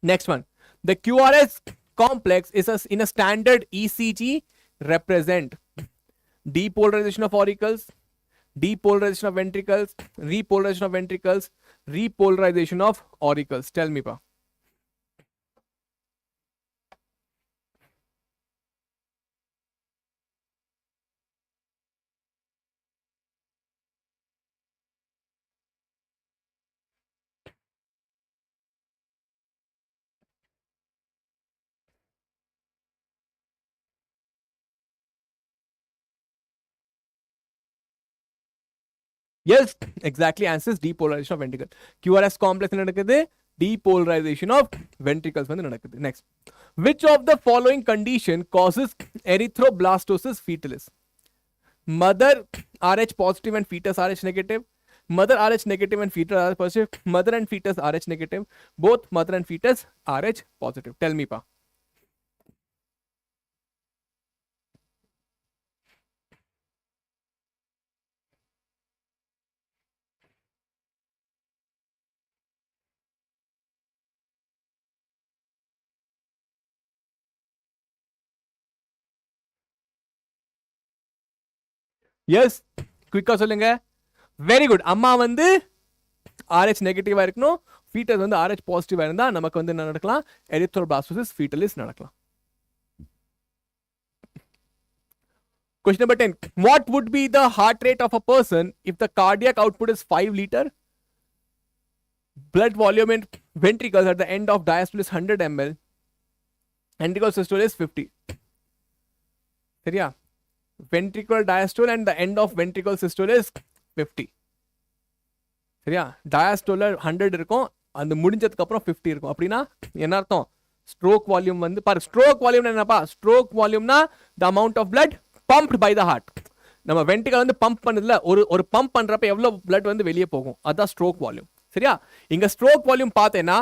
next one, the QRS complex is in a standard ECG represent depolarization of auricles, Depolarization of ventricles, repolarization of ventricles, repolarization of auricles. Tell me, pa. Yes, exactly. Answers depolarization of ventricle. QRS complex நடக்குது, depolarization of ventricles வந்து நடக்குது. Next, which of the following condition causes erythroblastosis fetalis? Mother Rh positive and fetus Rh negative. Mother Rh negative and fetus Rh positive. Mother and fetus Rh negative. Both mother and fetus Rh positive. Tell me, pa. Yes குயிக்கா சொல்லுங்க. Very good. அம்மா வந்து RH நெகட்டிவா இருக்கணும், foetus வந்து RH பாசிட்டிவா இருந்தா நமக்கு வந்து என்ன நடக்கலாம்? எரித்ரோபிளாஸ்டோசிஸ் ஃபீட்டலிஸ் நடக்கலாம். Question number 10. What would be the heart rate of a person if the cardiac output is 5 liter? Blood volume in ventricles at the end of diastole is 100 ml. Ventricle systole is 50. சரியா? Ventricular diastole and the end of ventricle systole is 50. சரியா? diastole 100 இருக்கும், அந்த முடிஞ்சதுக்கு அப்புறம் 50 இருக்கும். அப்படின்னா என்ன அர்த்தம்? ஸ்ட்ரோக் வால்யூம் வந்து பாரு, ஸ்ட்ரோக் வால்யூம் என்னப்பா? ஸ்ட்ரோக் வால்யூம்னா the amount of blood pumped by the heart. நம்ம வென்ட்ரிகல் வந்து பம்ப் பண்ணதுல ஒரு பம்ப் பண்றப்ப எவ்வளவு blood வந்து வெளியே போகும், அதான் ஸ்ட்ரோக் வால்யூம். சரியா? இங்க ஸ்ட்ரோக் வால்யூம் பார்த்தேன்னா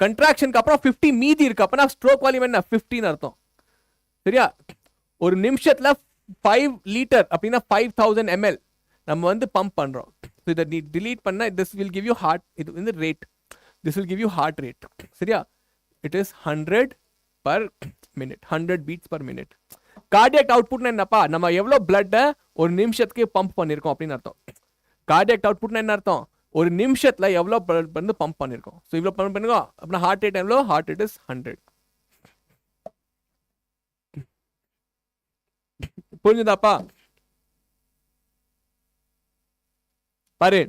கண்ட்ராக்ஷனுக்கு அப்புறம் 50 மீதி இருக்கு, அப்பனா ஸ்ட்ரோக் வால்யூம் என்ன? 50 ன்னு அர்த்தம். சரியா? ஒரு நிமிஷத்துல 5 லிட்டர் அப்படின்னா 5000 ml நம்ம வந்து பம்ப் பண்றோம். ஸோ இதை நீ டிலீட் பண்ண, this will give you heart, இது வந்து rate, this will give you heart rate. சரியா? It is 100 per minute, 100 beats per minute. Cardiac அவுட்புட்னா என்னப்பா? நம்ம எவ்வளவு பிளட்டை ஒரு நிமிஷத்துக்கு பம்ப் பண்ணிருக்கோம் அப்படின்னு அர்த்தம். கார்டியாக் அவுட்புட்னா என்ன அர்த்தம்? ஒரு நிமிஷத்துல எவ்வளவு பிளட் வந்து பம்ப் பண்ணிருக்கோம். ஸோ இவ்வளவு பம்ப் பண்ணிருக்கோம் அப்படின்னா ஹார்ட் ரேட் எவ்வளோ? Heart rate is 100. புரிஞ்சுதாப்பா? பாரு,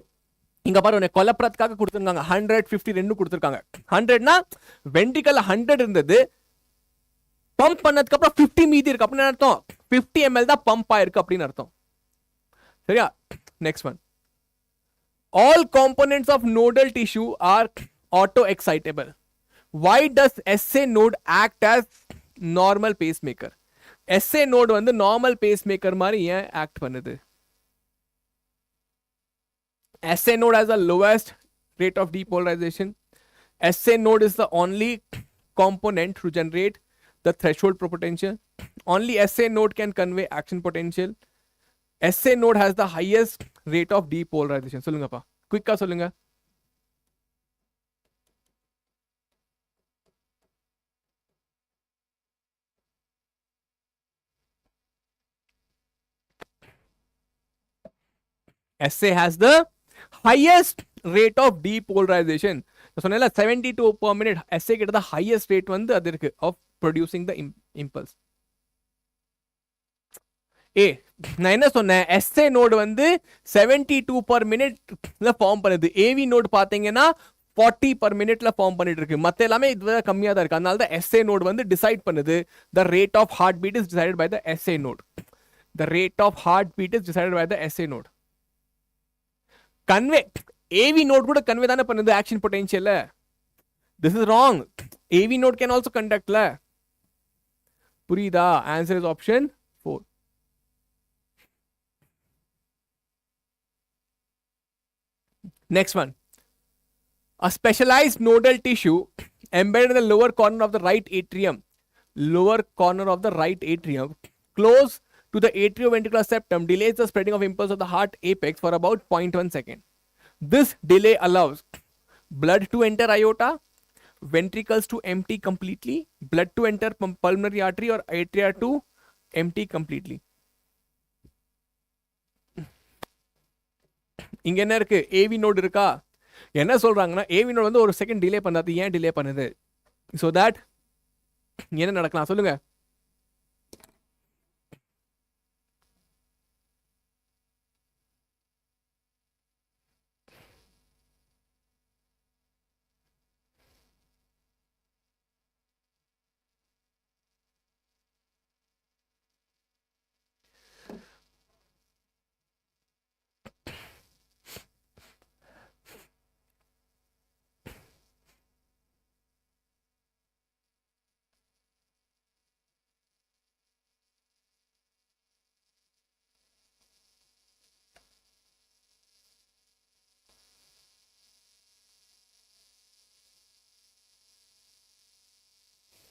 இங்க பாரு, உன்னை கொலப்புறதுக்காக கொடுத்துருக்காங்க 150 ரெண்டு கொடுத்துருக்காங்க. 100னா வென்ட்ரிகல்ல 100 இருந்தது, பம்ப் பண்ணதுக்கு அப்புறம் 50 மீதி இருக்கு அப்படின்னு அர்த்தம். 50 ml தான் பம்ப் ஆயிருக்கு அப்படின்னு அர்த்தம். சரியா? Next one. All components of nodal tissue are auto excitable. Why does SA node act as normal pacemaker? SA node வந்து நார்மல் பேஸ்மேக்கர் மாதிரி ஏன் ஆக்ட் பண்ணுது? SA node has the lowest rate of depolarization. SA node is the only component to generate the threshold potential. Only SA node can convey action potential. SA node has the highest rate of depolarization. சொல்லுங்கப்பா, குயிக்கா சொல்லுங்க. SA has the highest rate of depolarization. சொன்னேன்ல 72 per minute. SA கிட்ட the highest rate வந்து அது இருக்கு of producing the impulse. நான் என்ன சொன்னேன்? SA நோடு வந்து 72 per minuteல ஃபார்ம் பண்ணுது. AV நோடு பாத்தீங்கன்னா 40 per minuteல ஃபார்ம் பண்ணிட்டு இருக்கு. மத்த எல்லாமே இது கம்மியா தான் இருக்கு. அதனால தான் SA நோடு வந்து டிசைட் பண்ணுது. The rate of heartbeat is decided by the SA node. The rate of heartbeat is decided by the SA node. Convey AV node கூட கன்வே தானே பண்ணுது action potential. This is wrong. AV node can also கண்டக்ட்ல. புரியுதா? Answer is option 4. Next one. A specialized nodal tissue embedded in the lower corner of the right atrium, close to the atrioventricular septum, delays the spreading of impulse of the heart apex for about 0.1 second. This delay allows blood to enter aorta, ventricles to empty completely, blood to enter pulmonary artery or atria to empty completely. இங்க என்ன இருக்கு, AV node இருக்கா. என்ன சொல்றாங்கன்னா AV node வந்து ஒரு second delay பண்ணாது. ஏன் டிலே பண்ணுது? ஸோ தட் என்ன நடக்கலாம் சொல்லுங்க.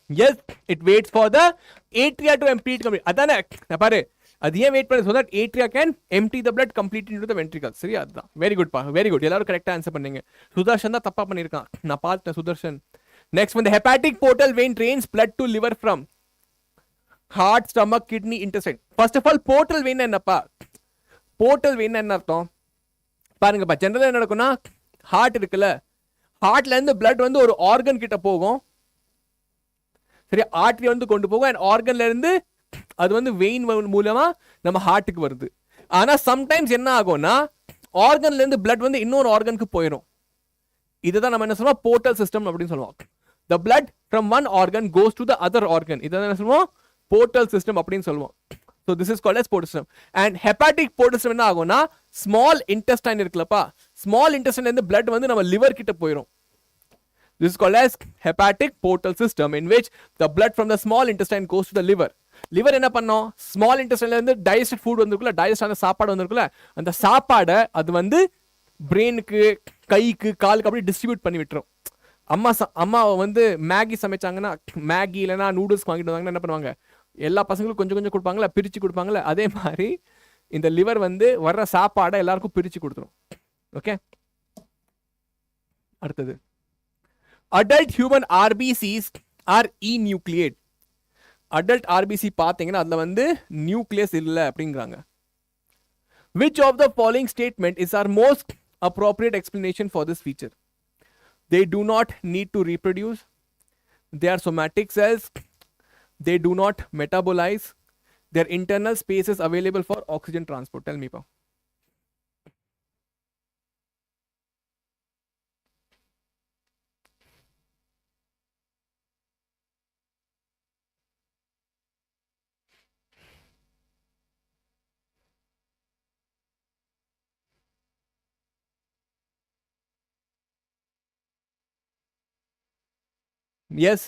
Yes, it waits for the atria to empty it completely. அதானே பாரு, அது ஏன் வெயிட் பண்ணு, so that atria can empty the blood completely into the ventricles. சரியா? அதுதான். வெரி குட் பா, வெரி குட். எல்லாரும் கரெக்டா ஆன்சர் பண்ணீங்க. சுதர்ஷன் தான் தப்பா பண்ணிருக்கான், நான் பார்த்தேன் சுதர்ஷன். நெக்ஸ்ட் வந்து hepatic portal vein drains blood to liver from heart, stomach, kidney, intestine. First of all portal vein என்னப்பா? போர்ட்டல் வெயின் என்ன அர்த்தம் பாருங்கப்பா. ஜெனரலா என்ன நடக்கும்னா, ஹார்ட் இருக்குல்ல, ஹார்ட்ல இருந்து பிளட் வந்து ஒரு ஆர்கன் கிட்ட போகும். சரி, ஆர்டரி வந்து கொண்டு போகும், அண்ட் ஆர்கன்ல இருந்து அது வந்து வெயின் மூலமா நம்ம ஹார்ட்டுக்கு வருது. ஆனா சம்டைம்ஸ் என்ன ஆகும்னா, ஆர்கன்ல இருந்து பிளட் வந்து இன்னொரு ஆர்கனுக்கு போயிடும். இதுதான் நம்ம என்ன சொல்லுவோம், போர்ட்டல் சிஸ்டம் அப்படின்னு சொல்லுவோம். the blood from one organ goes to the other organ. இதான் என்ன சொல்லுவோம், போர்ட்டல் சிஸ்டம் அப்படின்னு சொல்லுவோம். so this is called as portal system. and hepatic portal system என்ன ஆகும்னா, ஸ்மால் இன்டெஸ்டைன் இருக்குல்லப்பா, ஸ்மால் இன்டெஸ்டைன்ல இருந்து பிளட் வந்து நம்ம லிவர் கிட்ட போயிடும். This is called as hepatic portal system, in which the blood from the small intestine goes to the liver. liver என்ன பண்ணோம், small இன்டெஸ்டைன்ல இருந்து டைஜஸ்டட் ஃபுட் வந்திருக்குல, டைஜஸ்ட் ஆன சாப்பாடு வந்திருக்குல, அந்த சாப்பாடை அது வந்து பிரெயினுக்கு, கைக்கு, காலுக்கு அப்படி டிஸ்ட்ரிபியூட் பண்ணி விட்டுரும். அம்மா வந்து மேகி சமைச்சாங்கன்னா, மேகி இல்லைன்னா நூடுல்ஸ் வாங்கிட்டு வந்தாங்கன்னா என்ன பண்ணுவாங்க, எல்லா பசங்களுக்கும் கொஞ்சம் கொஞ்சம் கொடுப்பாங்களா, பிரிச்சு கொடுப்பாங்களா, அதே மாதிரி இந்த லிவர் வந்து வர்ற சாப்பாடை எல்லாருக்கும் பிரிச்சு கொடுத்துரும். ஓகே, அடுத்தது adult human RBCs are enucleate. adult RBC பாத்தீங்கன்னா அதுல வந்து நியூக்ளியஸ் இல்ல அப்படிங்கறாங்க. which of the following statement is our most appropriate explanation for this feature? they do not need to reproduce, they are somatic cells, they do not metabolize, their internal space is available for oxygen transport. tell me pa. yes,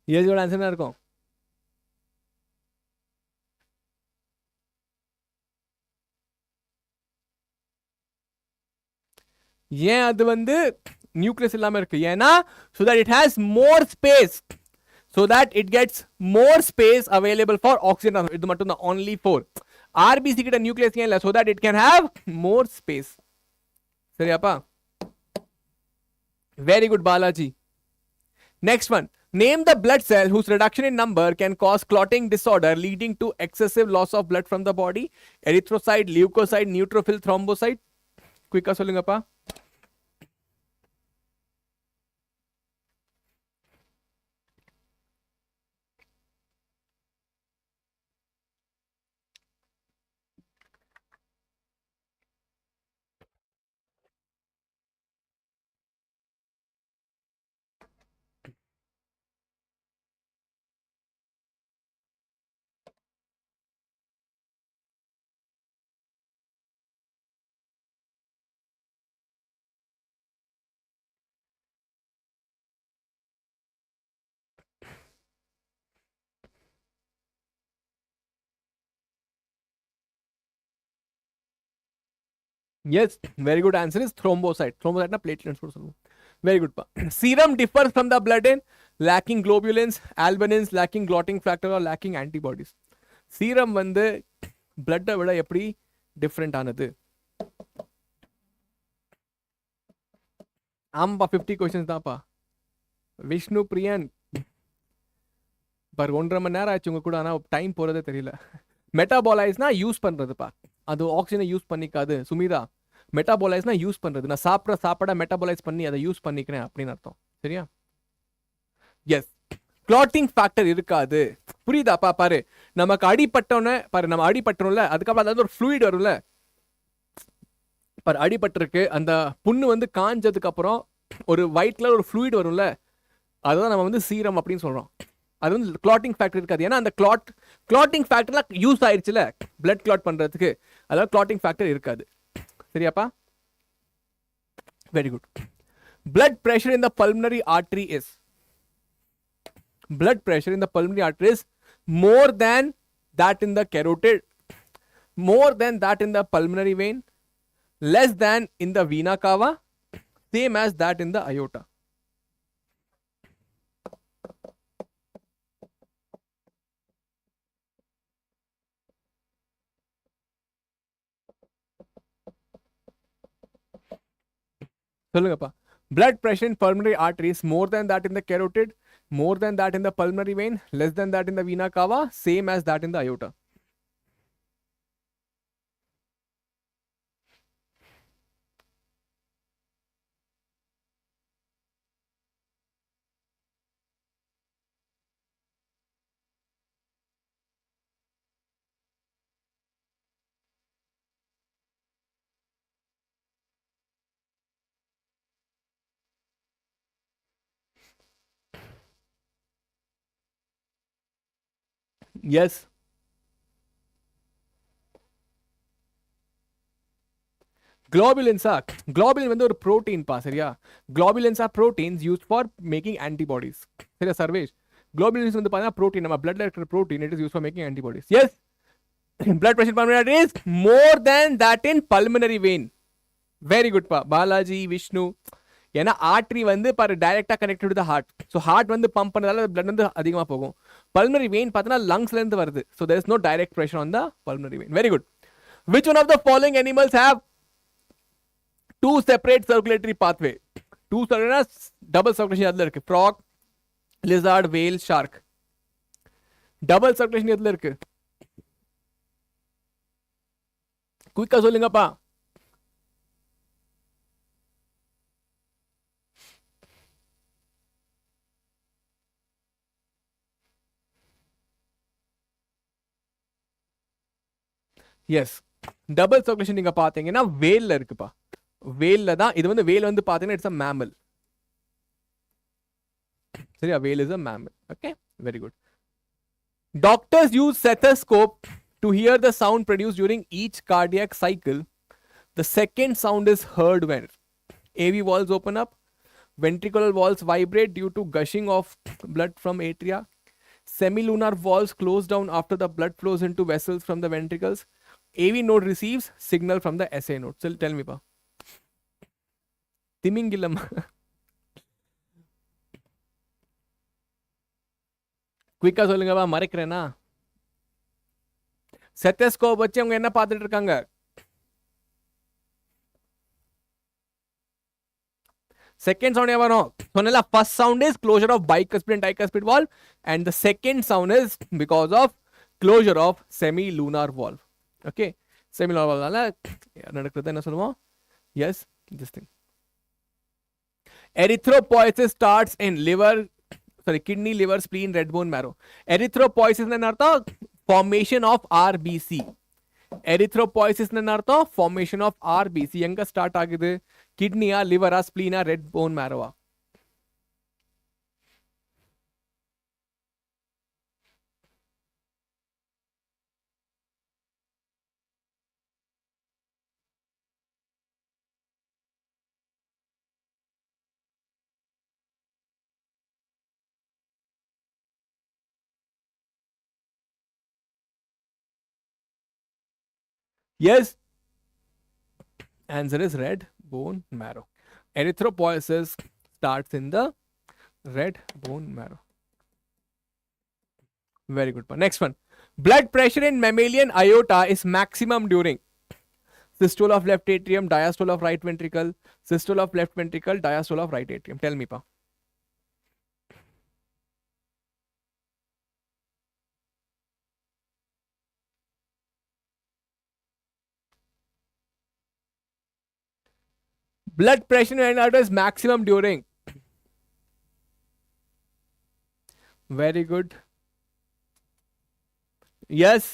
yes your answer என்ன இருக்கும்? ஏன் அது வந்து nucleus இல்லாம இருக்கு? ஏன்னா so that it has more space, so that it gets more space available for oxygen. இது மட்டும் தான், only for RBC கிட்ட நியூக்ளியஸ் ஏன் இல்ல, so that it can have more space. சரியாப்பா? very good Balaji. next one, name the blood cell whose reduction in number can cause clotting disorder leading to excessive loss of blood from the body. erythrocyte, leukocyte, neutrophil, thrombocyte. குயிக்கா சொல்லுங்கப்பா. yes, very good answer is thrombocyte. thrombocyte na platelets ko solluvom. very good pa. serum differs from the blood in lacking globulins, albumins, lacking clotting factor or lacking antibodies. serum வந்து blood விட எப்படி different ஆனது? ஆம்பா 50 questions தான்ப்பா. விஷ்ணு பிரியன் பாரு 1.5 மணி நேரம் ஆச்சு உங்க கூட, ஆனா டைம் போறதே தெரியல. மெட்டாபாலைஸ்னா யூஸ் பண்றதுப்பா. அது ஆக்சிஜனை யூஸ் பண்ணிக்காது சுமிதா. மெட்டாபாலைஸ்னா யூஸ் பண்றது. நான் சாப்பிட்ற சாப்பாடை மெட்டாபாலைஸ் பண்ணி அதை யூஸ் பண்ணிக்கிறேன் அப்படின்னு அர்த்தம். சரியா? எஸ், கிளாட்டிங் ஃபேக்டர் இருக்காது. புரியுதாப்பா? பாரு, நமக்கு அடிப்பட்டோன்னு பாரு, நம்ம அடிப்பட்டோம்ல, அதுக்கப்புறம் அதாவது ஒரு ஃப்ளூயிட் வரும்ல, பாரு அடிபட்டிருக்கு, அந்த புண்ணு வந்து காஞ்சதுக்கு அப்புறம் ஒரு ஒயிட் கலர் ஒரு ஃப்ளூயிட் வரும்ல, அதுதான் நம்ம வந்து சீரம் அப்படின்னு சொல்றோம். அது வந்து கிளாட்டிங் ஃபேக்டர் இருக்காது. ஏன்னா அந்த கிளாட்டிங் ஃபேக்டர்லாம் யூஸ் ஆயிடுச்சுல பிளட் கிளாட் பண்றதுக்கு, அதாவது கிளாட்டிங் ஃபேக்டர் இருக்காது. சரியாப்பா? Very good. Blood pressure in the pulmonary artery is blood pressure in the pulmonary artery is more than that in the carotid, more than that in the pulmonary vein, less than in the vena cava, same as that in the aorta. சொல்லுங்கப்பா. blood pressure in pulmonary artery is more than that in the carotid, more than that in the pulmonary vein, less than that in the vena cava, same as that in the aorta. Yes. Globulins are, globulin வந்து ஒரு protein பா. சரியா? Globulins are proteins used for making antibodies. சரியா Sarvesh? Globulins வந்து பார்த்தா protein, நம்ம bloodல இருக்கிற protein, it is used for making antibodies. Yes. blood pressure in pulmonary artery is more than that in pulmonary vein. Very good பா. பாலாஜி, விஷ்ணு. ஏன்னா artery வந்து பாரு டைரக்டா connected to the heart. So heart வந்து பம்ப் பண்ணதால blood வந்து அதிகமாக போகும். பல்மனரி வெயின் பார்த்தீங்கன்னா லங்ஸ்ல இருந்து வருது. So there is no direct pressure on the pulmonary vein. Very good. Which one of the following animals have two separate circulatory pathway? Two double circulation எதுல இருக்கு? Frog, lizard, whale, shark. Double circulation எதுல இருக்கு? குயிக்கா சொல்லுங்கப்பா. S, double circulation நீங்க பாத்தீங்கன்னா வேல்ல இருக்குப்பா. வேல்ல தான் இது வந்து வேல் வந்து பாத்தீங்கன்னா இட்ஸ் a mammal. சரியா? வேல் is a mammal. Okay, very good. Doctors use stethoscope to hear the sound produced during each cardiac cycle. The second sound is heard when AV valves open up, ventricular valves vibrate due to gushing of blood from atria, semilunar valves close down after the blood flows into vessels from the ventricles, AV node receives signal from the SA node. So tell me pa. திமிங்கிலம். குயிக்கா சொல்லுங்கப்பா, மறைக்கிறேனா? Stethoscope வச்சு அவங்க என்ன பார்த்துட்டு இருக்காங்க? Second sound வரும் சொன்னல. First sound is closure of bicuspid and tricuspid valve, and the second sound is because of closure of semilunar valve. Okay, semilunar valve நடக்கிறது என்ன சொல்லுவோம்? Yes, this thing. Erythropoiesis starts in liver, sorry, kidney, liver, spleen, red bone marrow. Erythropoiesis என்ன அர்த்தம்? Formation of RBC. Erythropoiesis என்ன அர்த்தம்? Formation of RBC. எங்க start ஆகுது? கிட்னியா, லிவரா, ஸ்ப்ளீனா, ரெட் போன் மேரோவா? Yes, answer is red bone marrow. Erythropoiesis starts in the red bone marrow. Very good. Next one. Blood pressure in mammalian aorta is maximum during systole of left atrium, diastole of right ventricle, systole of left ventricle, diastole of right atrium. Tell me pa. Blood pressure and out is maximum during. Very good. Yes.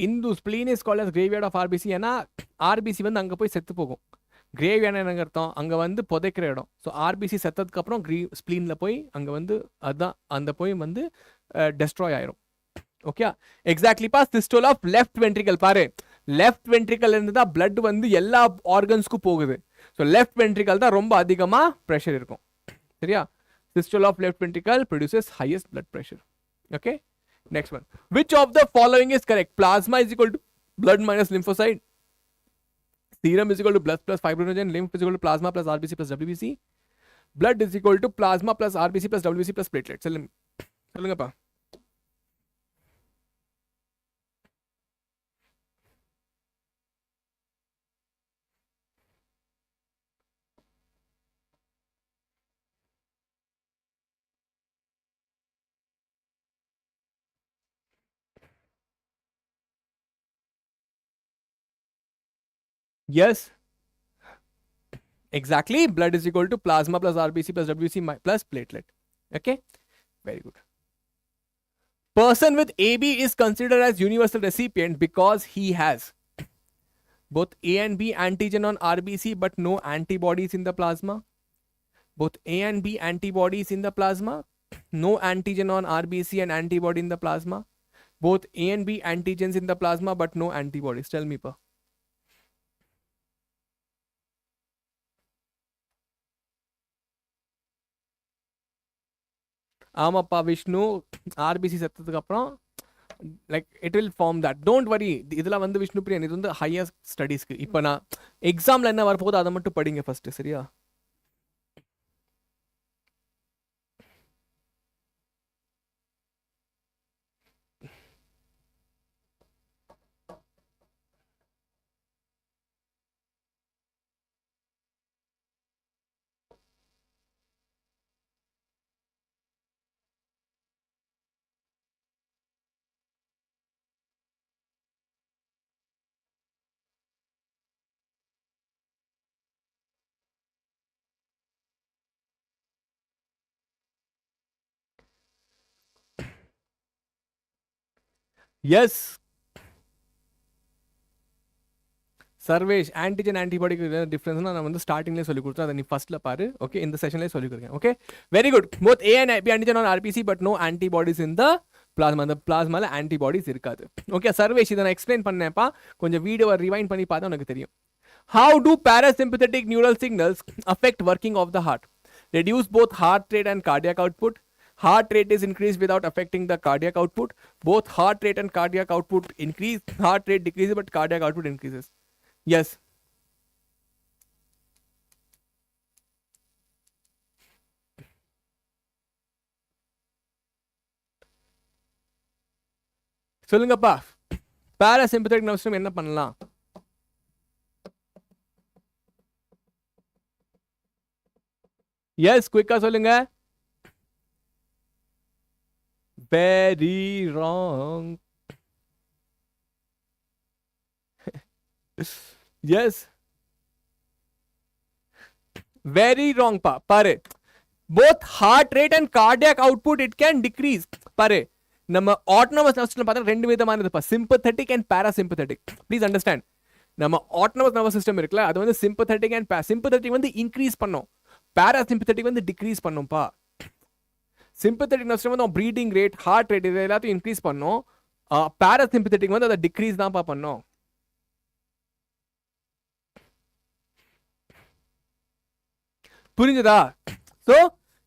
Indu spleen is called as graveyard of RBC. ஏன்னா RBC வந்து அங்க போய் செத்து போகும். கிரேவியான என்ன அர்த்தம், அங்க வந்து புதைக்கிற இடம். ஸோ ஆர்பிசி செத்ததுக்கு அப்புறம் ஸ்பிளீன்ல போய் அங்க வந்து அதான் அந்த போய் வந்து டெஸ்ட்ராய் ஆயிரும். ஓகே, எக்ஸாக்ட்லிப்பா. சிஸ்டோல் ஆஃப் லெஃப்ட் வென்ட்ரிக்கல் பாரு, லெஃப்ட் வென்ட்ரிக்கல் இருந்து தான் பிளட் வந்து எல்லா ஆர்கன்ஸ்க்கும் போகுது. ஸோ லெஃப்ட் வென்ட்ரிக்கல் தான் ரொம்ப அதிகமா ப்ரெஷர் இருக்கும். சரியா? Systole of left ventricle produces highest blood pressure. Okay, next one. Which of the following is correct? Plasma is equal to blood minus lymphocyte. Serum is equal to blood plus fibrinogen. Lymph is equal to plasma plus RBC plus WBC. Blood is equal to plasma plus RBC plus WBC plus platelets. சொல்லுங்கப்பா. Yes. Exactly. Blood is equal to plasma plus RBC plus WBC plus platelet. Okay. Very good. Person with AB is considered as universal recipient because he has both A and B antigen on RBC but no antibodies in the plasma. Both A and B antibodies in the plasma. No antigen on RBC and antibody in the plasma. Both A and B antigens in the plasma but no antibodies. Tell me, pa. ஆமாப்பா Vishnu, RBC செத்ததுக்கு அப்புறம் like it will form that. Don't worry, இதெல்லாம் வந்து விஷ்ணு பிரியன், இது வந்து higher ஸ்டடீஸ்க்கு. இப்போ நான் எக்ஸாமில் என்ன வரப்போகுது அதை மட்டும் படிங்க ஃபர்ஸ்ட். சரியா? எஸ் சர்வேஷ், ஆன்டிஜன் ஆன்டிபாடிக்கு டிஃபரன்ஸ் நான் வந்து ஸ்டார்டிங்லேயே சொல்லி கொடுத்தேன், அதை நீ ஃபர்ஸ்ட்ல பாரு. ஓகே, இந்த செஷன்லேயே சொல்லி கொடுக்கேன். Okay, very good. Both A and B antigen on RBC but no antibodies in the plasma. அந்த பிளாஸ்மால ஆன்டிபாடிஸ் இருக்காது. ஓகே சர்வேஷ், இதை நான் எக்ஸ்பிளைன் பண்ணேன்ப்பா, கொஞ்சம் வீடியோவை ரிவைண்ட் பண்ணி பார்த்தா உனக்கு தெரியும். How to parasympathetic neural signals affect working of the heart? Reduce both heart rate and cardiac output. Heart rate is increased without affecting the cardiac output. Both heart rate and cardiac output increase. Heart rate decreases but cardiac output increases. Yes. சொல்லுங்கப்பா, parasympathetic nervous system என்ன பண்ணலாம்? Yes, குயிக்கா சொல்லுங்க. Very wrong. Yes, very wrong பா. பாரு, both heart rate and cardiac output it can decrease. பாரு, நம்ம autonomous nervous system பார்த்தா ரெண்டு விதமானதுப்பா, sympathetic and parasympathetic. Please understand. நம்ம ஆட்டோனமஸ் நர்வஸ் சிஸ்டம் இருக்குல்ல, அது வந்து சிம்பத்தட்டிக் அண்ட் சிம்பத்தட்டிக் வந்து இன்க்ரீஸ் பண்ணும், பாராசிம்பத்தட்டிக் வந்து டிக்ரீஸ் பண்ணும்பா. சிம்பத்தட்டிக் நர்வஸ் சிஸ்டம் வந்து ப்ரீடிங் ரேட், ஹார்ட் ரேட் இது எல்லாத்தையும் இன்க்ரீஸ் பண்ணும். பாராசிம்பத்தட்டிக் வந்து அதை டிக்ரீஸ் தான்ப்பா பண்ணும். புரிஞ்சதா? So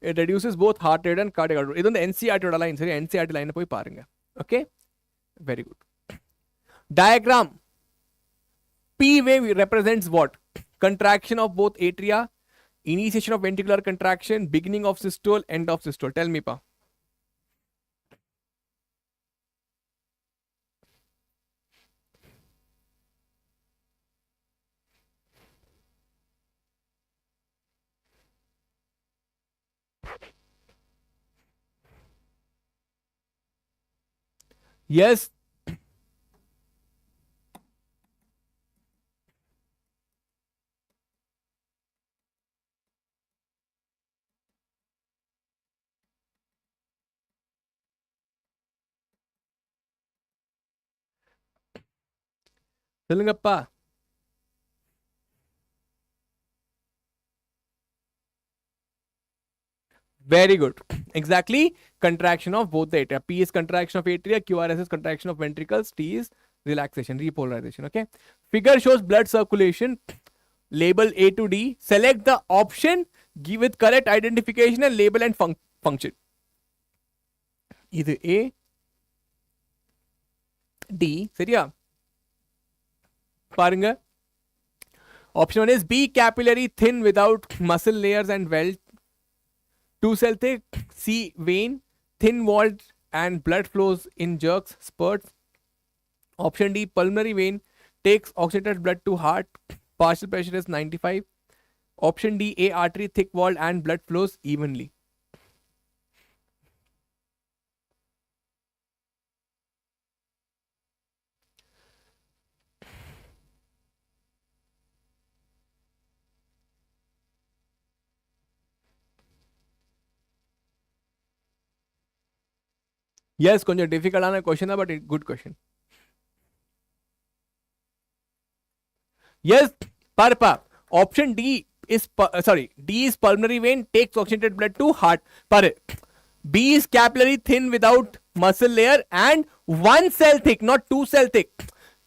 it reduces both heart rate and cardiac output. இது வந்து என்சிஆர்டியோட லைன். சரி, என்சிஆர்டி லைனை போய் பாருங்க. Okay, very good. Diagram P wave represents what? Contraction of both atria, initiation of ventricular contraction, beginning of systole, end of systole. Tell me, pa. Yes. சொல்லுங்கப்பா. Very good. Exactly. Contraction of both the atria. P is contraction of atria, QRS is contraction of ventricles, T is relaxation, repolarization. Okay. Figure shows blood circulation. Label A to D. Select the option, give with correct identification and label and function. Either A, D. Seriya. Parunga. Option 1 is B, capillary, thin without muscle layers and weld. 2 cell thick. C, vein, thin walled and blood flows in jerks, spurts. Option D, pulmonary vein, takes oxygenated blood to heart. Partial pressure is 95. Option D, A, artery, thick walled and blood flows evenly. Yes, konja difficult ana question but a good question. Yes, Parpa. Option D is D is pulmonary vein, takes oxygenated blood to heart. Pare. B is capillary, thin without muscle layer and 1 cell thick, not 2 cell thick.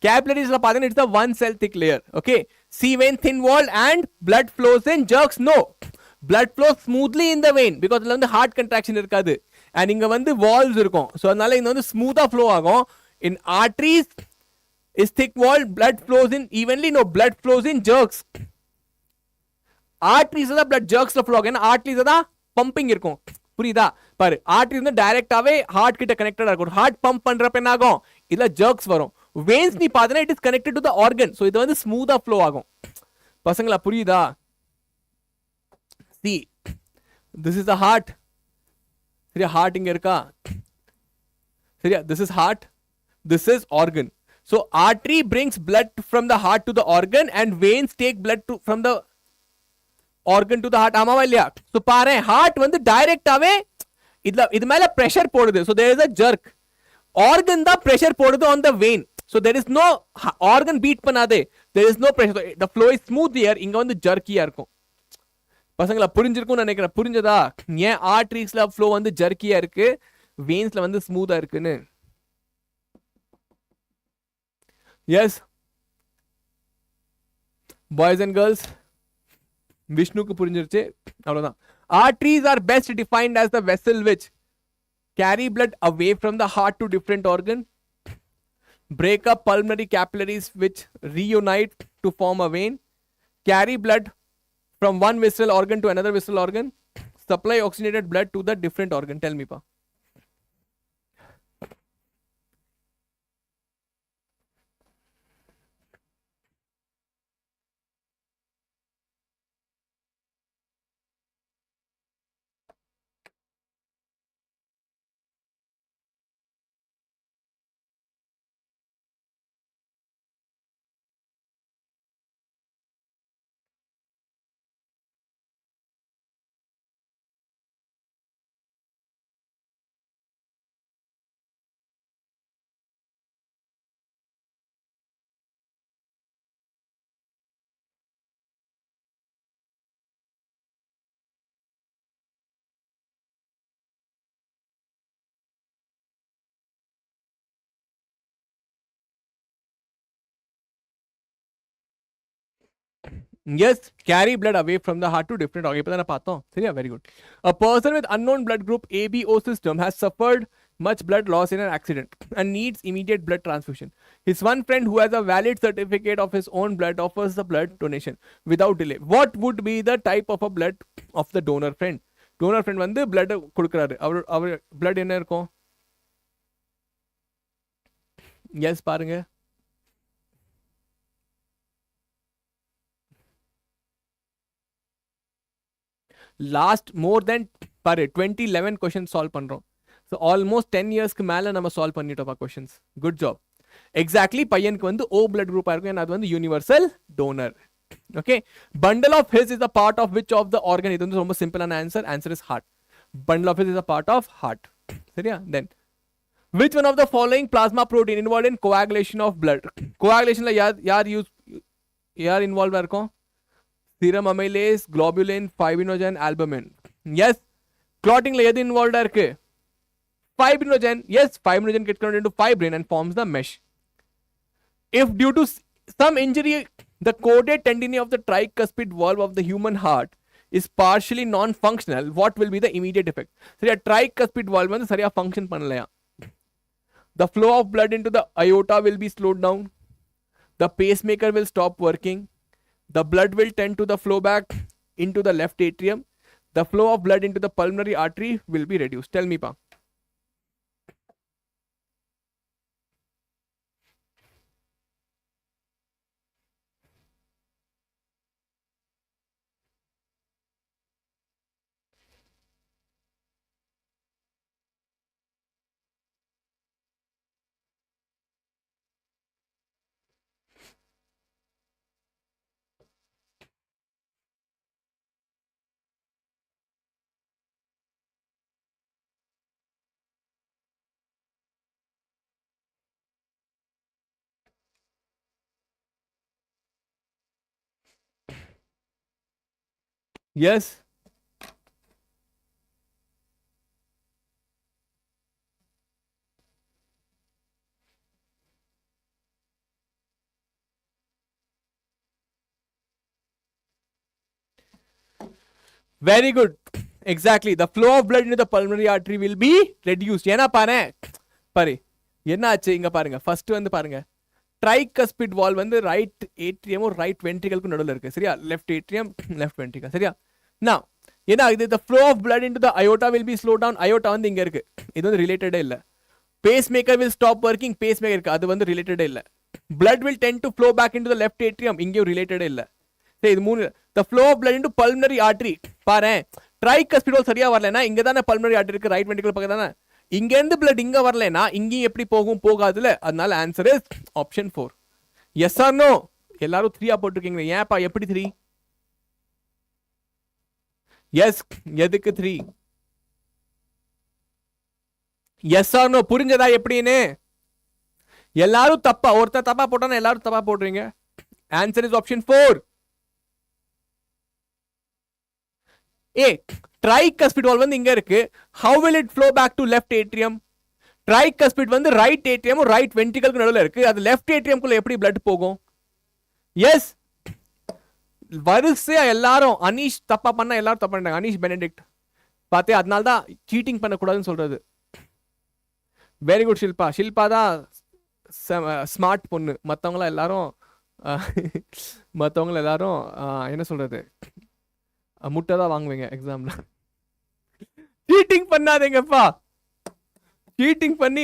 Capillary is it's the 1 cell thick layer. Okay. C vein, thin wall and blood flows in jerks. No. Blood flows smoothly in the vein because the heart contraction irukadu. And inga vandu walls irukum. So adnala inga vandu smoother flow agum. In arteries is thick wall, blood flows in evenly. No, blood flows in jerks. Arteries da blood jerks la flow agum. Arteries da pumping irukum. புரியுதா பாரு arteries வந்து டைரக்டாவே heart கிட்ட கனெக்டடா இருக்கும் heart pump பண்றப்ப என்ன ஆகும் இதுல ஜர்க்ஸ் வரும் வெயின்ஸ் நீ பாத்தீங்கன்னா it is connected to the organ so இது வந்து ஸ்மூத்தா ஃப்ளோ ஆகும் பசங்களா புரியுதா see this is the heart சரியா ஹார்ட் இங்க இருக்கா சரியா this is heart this is organ so artery brings blood from the heart to the organ and veins take blood from the organ to the heart ஆமாவா இல்லையா so பாரு heart வந்து டைரக்டாவே இது மேல பிரஷர் போடுது so there is a jerk organ தான் pressure போடுது on the vein so there is no organ beat பண்ணாதே there is no pressure so the flow is smooth here இங்க வந்து ஜர்க்கியா இருக்கும் பசங்களா புரிஞ்சிருக்கும்னு நினைக்கிறேன் புரிஞ்சதா ஏன் ஆர்டரிஸ்ல ஃப்ளோ வந்து ஜர்க்கியா இருக்கு வெயின்ஸ்ல வந்து ஸ்மூத்தா இருக்குன்னு எஸ் பாய்ஸ் அண்ட் கேர்ள்ஸ் விஷ்ணுக்கு புரிஞ்சிருச்சு அவ்வளவுதான் arteries are best defined as the vessel which carry blood away from the heart to different organ break up pulmonary capillaries which reunite to form a vein carry blood from one visceral organ to another visceral organ supply oxygenated blood to the different organ tell me pa Yes, carry blood away from the heart to different organs. Very good. A person with unknown blood group ABO system has suffered much blood loss in an accident and needs immediate blood transfusion. His one friend who has a valid certificate of his own blood offers the blood donation without delay. What would be the type of a blood of the donor friend? Donor friend வந்து blood கொடுக்கறாரு அவர் blood என்ன இருக்கும் S பாருங்க last மோர் தென் பாரு 2011 question solve பண்றோம் So almost 10 years க்கு மேல நம்ம சால்வ் பண்ணிட்டோம் questions. Good job. Exactly பையனுக்கு வந்து O blood group இருக்கும் and அது வந்து universal donor. Okay. Bundle of his is a part of which of the organ? இது வந்து ரொம்ப சிம்பிளான answer. Answer is heart. Bundle of his is a part of heart. சரியா? Then which one of the following plasma protein involved in coagulation of blood? Coagulationல யார் involved இருக்கும்? Serum amylase, globulin, fibrinogen, albumin. Yes. Clottingல எது involved இருக்கு? Fibrinogen. Yes, fibrinogen gets converted into fibrin and forms the mesh. If due to some injury the coated tendon of the tricuspid valve of the human heart is partially non-functional, what will be the immediate effect? சரியா tricuspid valve வந்து சரியா function பண்ணலையா. The flow of blood into the aorta will be slowed down. The pacemaker will stop working. The blood will tend to the flow back into the left atrium. The flow of blood into the pulmonary artery will be reduced. Tell me, pa. Yes. Very good. Exactly. The flow of blood into the pulmonary artery will be reduced. ஏனா பாரு பாரு என்ன ஆச்சு இங்க பாருங்க first வந்து பாருங்க tricuspid valve வந்து ரைட் ஏட்ரியம் ரைட் வென்ட்ரிகலுக்கு நடுவுல இருக்கு சரியா லெஃப்ட் ஏட்ரியம் லெஃப்ட் வென்ட்ரிகல் சரியா now என்ன ஆகுது the flow of blood into the aorta will be slowed down aorta வந்து இங்க இருக்கு இது வந்து ரிலேட்டடே இல்ல pacemaker will stop working pacemaker இருக்கு அது வந்து ரிலேட்டடே இல்ல blood will tend to flow back into the left atrium இங்கேயும் ரிலேட்டடே இல்ல சரி இது மூணு the flow of blood into pulmonary artery பாரு tricuspid valve சரியா வரலனா இங்க தான pulmonary artery இருக்கு ரைட் வென்ட்ரிகல் பக்கம் தான இங்க இருந்து blood இங்க வரலனா இங்கேயும் எப்படி போகும் போகாதுல அதனால answer is option 4 yes or no எல்லாரும் 3 ஆ போட்டுருக்கீங்க ஏன்ப்பா எப்படி 3 எஸ் எதுக்கு 3 எஸ் ஆர் நோ புரிஞ்சதா எப்படின்னு எல்லாரும் தப்பா ஒருத்தர் தப்பா போட்டானா எல்லாரும் தப்பா போடுறீங்க answer is option 4 A tricuspid valve வந்து இங்க இருக்கு how will it flow back to left atrium tricuspid வந்து ரைட் ஏட்ரியம் ரைட் வென்ட்ரிகலுக்கு நடுவுல இருக்கு அது லெஃப்ட் ஏட்ரியம்க்குள்ள எப்படி blood போகும் எஸ் வரிசையா எல்லாரும் அனீஷ் தப்பா பண்ணா எல்லாரும் தப்பா பண்ணாங்க அனீஷ் பெனடிக்ட் பாத்தே அதனால தான் சீட்டிங் பண்ண கூடாதுன்னு சொல்றது வெரி குட் ஷில்பா தான் ஸ்மார்ட் பொண்ணு மத்தவங்க எல்லாரும் என்ன சொல்றது முட்டை தான் வாங்குவீங்க எக்ஸாம்ல சீட்டிங் பண்ணாதீங்கப்பா சீட்டிங் பண்ணி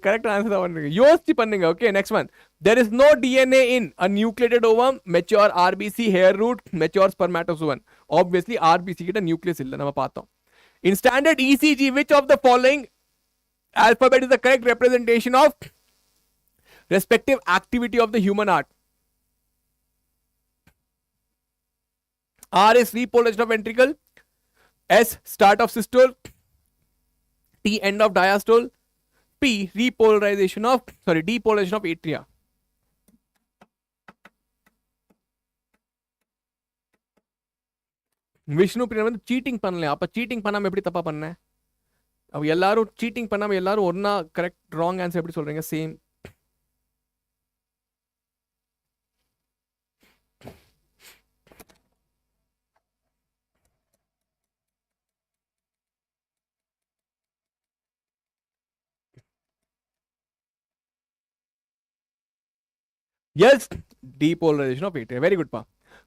கரெக்ட் ஆன்சர் தான் பண்ணுங்க யோசிச்சு பண்ணுங்க okay next one there is no DNA in a nucleated ovum mature RBC hair root mature spermatozoon obviously RBC கிட்ட நியூக்ளியஸ் இல்ல நம்ம பார்த்தோம் in standard ECG which of the following alphabet is the correct representation of respective activity of the human heart R is repolarization of ventricle S start of systole T end of diastole P depolarization of atria Vishnu Priya வந்து seating பண்ணல அப்ப seating பண்ணாம எப்படி தப்பா பண்ண அவ எல்லாரும் seating பண்ணாம எல்லாரும் ஒண்ணா கரெக்ட் ராங் ஆன்சர் எப்படி சொல்றீங்க same yes depolarization of atria very good pa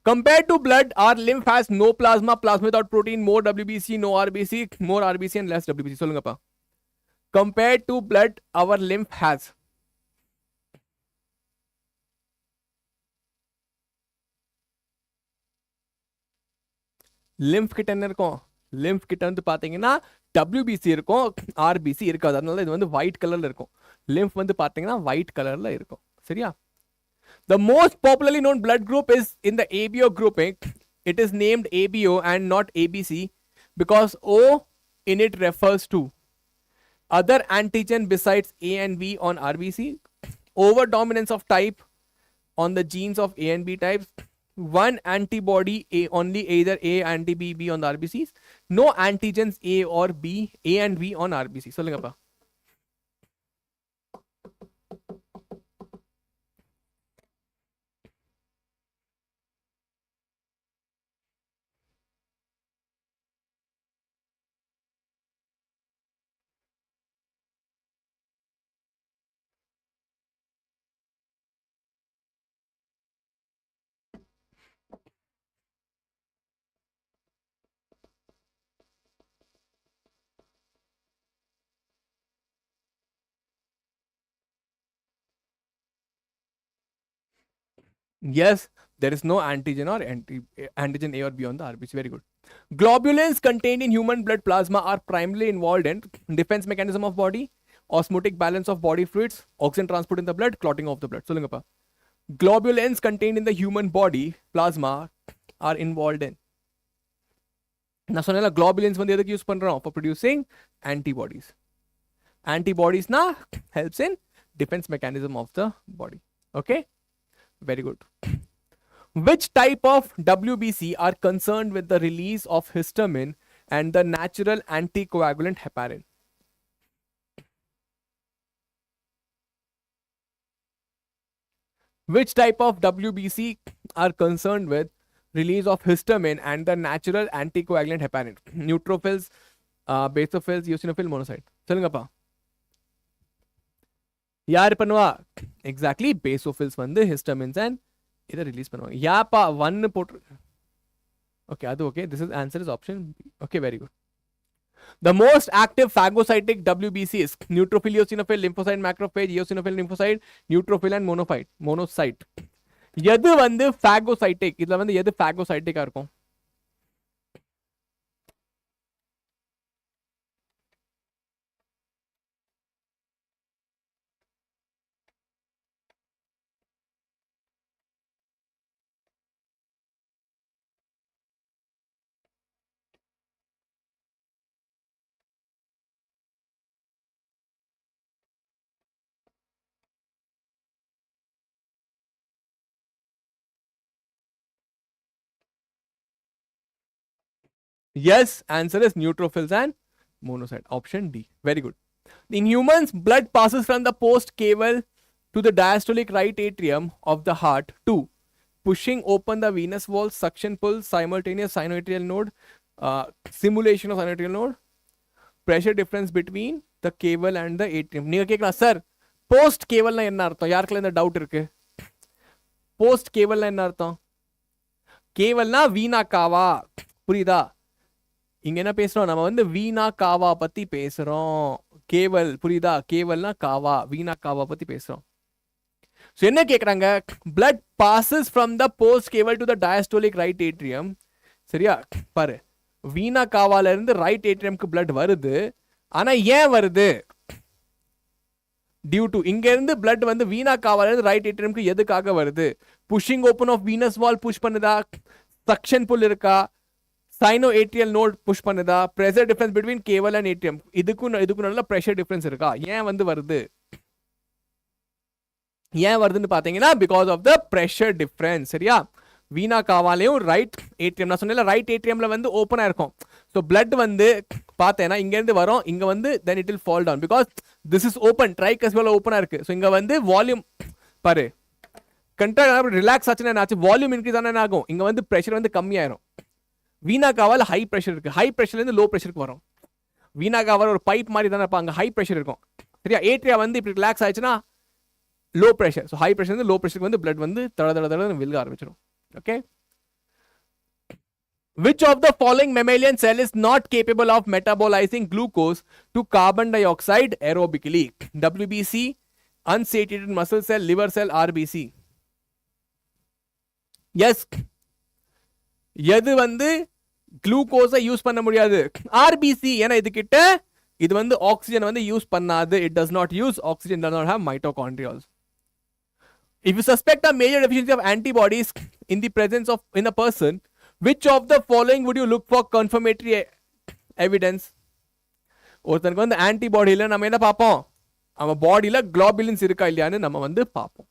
compared to blood our lymph has no plasma without protein more WBC no RBC more RBC and less WBC சொல்லுங்க pa compared to blood our lymph has lymph கிட்ட என்ன இருக்கும் lymph கிட்ட வந்து பாத்தீங்கன்னா WBC இருக்கும், RBC இருக்காது. அதனால இது வந்து white கலர்ல இருக்கும். lymph வந்து பாத்தீங்கன்னா white கலர்ல இருக்கும். சரியா? The most popularly known blood group is in the ABO grouping. It is named ABO and not ABC because O in it refers to other antigen besides A and B on RBC, over dominance of type on the genes of A and B types, one antibody A only either A anti B on the RBCs, no antigens A or B, A and B on RBC. சொல்லுங்கப்பா. Yes, there is no antigen or antigen A or B on the RBC. Very good. Globulins contained in human blood plasma are primarily involved in defense mechanism of body, osmotic balance of body fluids, oxygen transport in the blood, clotting of the blood. சொல்லுங்கப்பா. Globulins contained in the human body plasma are involved in. நான் சொன்னேன்ல globulins வந்து எதுக்கு use பண்றோம்? For producing antibodies. Antibodies na helps in defense mechanism of the body. Okay? Very good. Which type of WBC are concerned with the release of histamine and the natural anticoagulant heparin? Which type of WBC are concerned with release of histamine and the natural anticoagulant heparin? Neutrophils, basophils, eosinophil, monocyte. சொல்லுங்கப்பா. யார் பண்ணுவா? Exactly basophils வந்து histamines and இதை release பண்ணுவாங்க. யாப்பா 1 போட்டு. Okay, அது okay. This is answer is option B. Okay, very good. The most active phagocytic WBC is neutrophil, eosinophil, lymphocyte, macrophage, eosinophil, lymphocyte, neutrophil and monocyte. எது வந்து phagocytic? இதுல வந்து எது phagocytic-ஆ இருக்கும்? Yes, answer is neutrophils and monocyte. Option D. Very good. In humans, blood passes from the post-caval to the diastolic right atrium of the heart to pushing open the venous wall, suction pull, simultaneous sinoatrial node, simulation of sinoatrial node, pressure difference between the caval and the atrium. நீங்க கேட்கலாம் sir post கேவல்னா என்ன அர்த்தம்? யாருக்குள்ள இந்த doubt இருக்கு? Post கேவல்னா என்ன அர்த்தம்? கேவல்னா வீணா காவா, புரியுதா? இங்க என்ன பேசுறோம்? நம்ம வந்து வீணா காவா பத்தி பேசுறோம். கேவல் புரியுதா? கேவல்னா காவா, வீணா காவா பத்தி பேசுறோம். சோ என்ன கேக்குறாங்க? blood passes from the post caval to the diastolic right atrium. சரியா? பாரு, வீணா காவால இருந்து ரைட் ஏட்ரியம்க்கு blood வருது. ஆனா ஏன் வருது? டியூ டு இங்க இருந்து blood வந்து வீணா காவால இருந்து ரைட் ஏட்ரியம்க்கு எதுக்காக வருது? Pushing open of venous valve push பண்ணுதா? சக்ஷன் புல் இருக்கா? சைனோஏட்ரியல் நோட் புஷ் பண்ணுதா? Pressure difference between caval and atrium இதுக்கும் நல்ல பிரஷர் டிஃபரன்ஸ் இருக்கா? ஏன் வந்து வருது? ஏன் வருதுன்னு பாத்தீங்கன்னா because of the pressure difference. சரியா? வீணா காவாலையும் ரைட் ஏட்ரியம், நான் சொன்னேன்ல ரைட் ஏட்ரியம்ல வந்து ஓப்பனா இருக்கும். ஸோ பிளட் வந்து பார்த்தேன்னா இங்க இருந்து வரும், இங்க வந்து then it will fall down because this is open, ட்ரைகஸ்பியர்ல ஓப்பனா இருக்கு. ஸோ இங்க வந்து வால்யூம் பாரு கண்ட்ராக்ட் ரிலாக்ஸ் ஆச்சுன்னா என்ன ஆச்சு? வால்யூம் இன்க்ரீஸ் ஆனா என்ன ஆகும்? இங்க வந்து பிரஷர் வந்து கம்மியாயிரும். வீணா காவால் ஹை பிரஷர் இருக்கு, ஹை பிரஷர்ல இருந்து லோ பிரஷருக்கு வரும். வீணா காவால் ஒரு பைப் மாதிரி தானே இருப்பாங்க, ஹை பிரஷர் இருக்கும். சரியா? ஏட்ரியா வந்து இப்படி ரிலாக்ஸ் ஆயிடுச்சுன்னா low pressure. So high pressure low பிரஷருக்கு வந்து பிளட் வந்து தட வில்க ஆரம்பிச்சிடும். Okay. Which of the following mammalian cell is not capable of metabolizing glucose to carbon dioxide aerobically? WBC, unsatiated muscle cell, liver cell, RBC. Yes. எது வந்து குளுக்கோஸை use பண்ண முடியாது. ஆர்பிசி ஏன்னா இதுகிட்ட இது வந்து ஆக்சிஜன் வந்து யூஸ் பண்ணாது. It does not use oxygen, does not have mitochondria also. If you suspect a major deficiency of antibodies in the presence of in a person, which of the following would you look for confirmatory evidence? ஒருத்தனுக்கு வந்து ஆன்டிபாடியில் நம்ம என்ன பார்ப்போம், அவன் பாடியில் globulins இருக்கா இல்லையான்னு நம்ம வந்து பார்ப்போம்.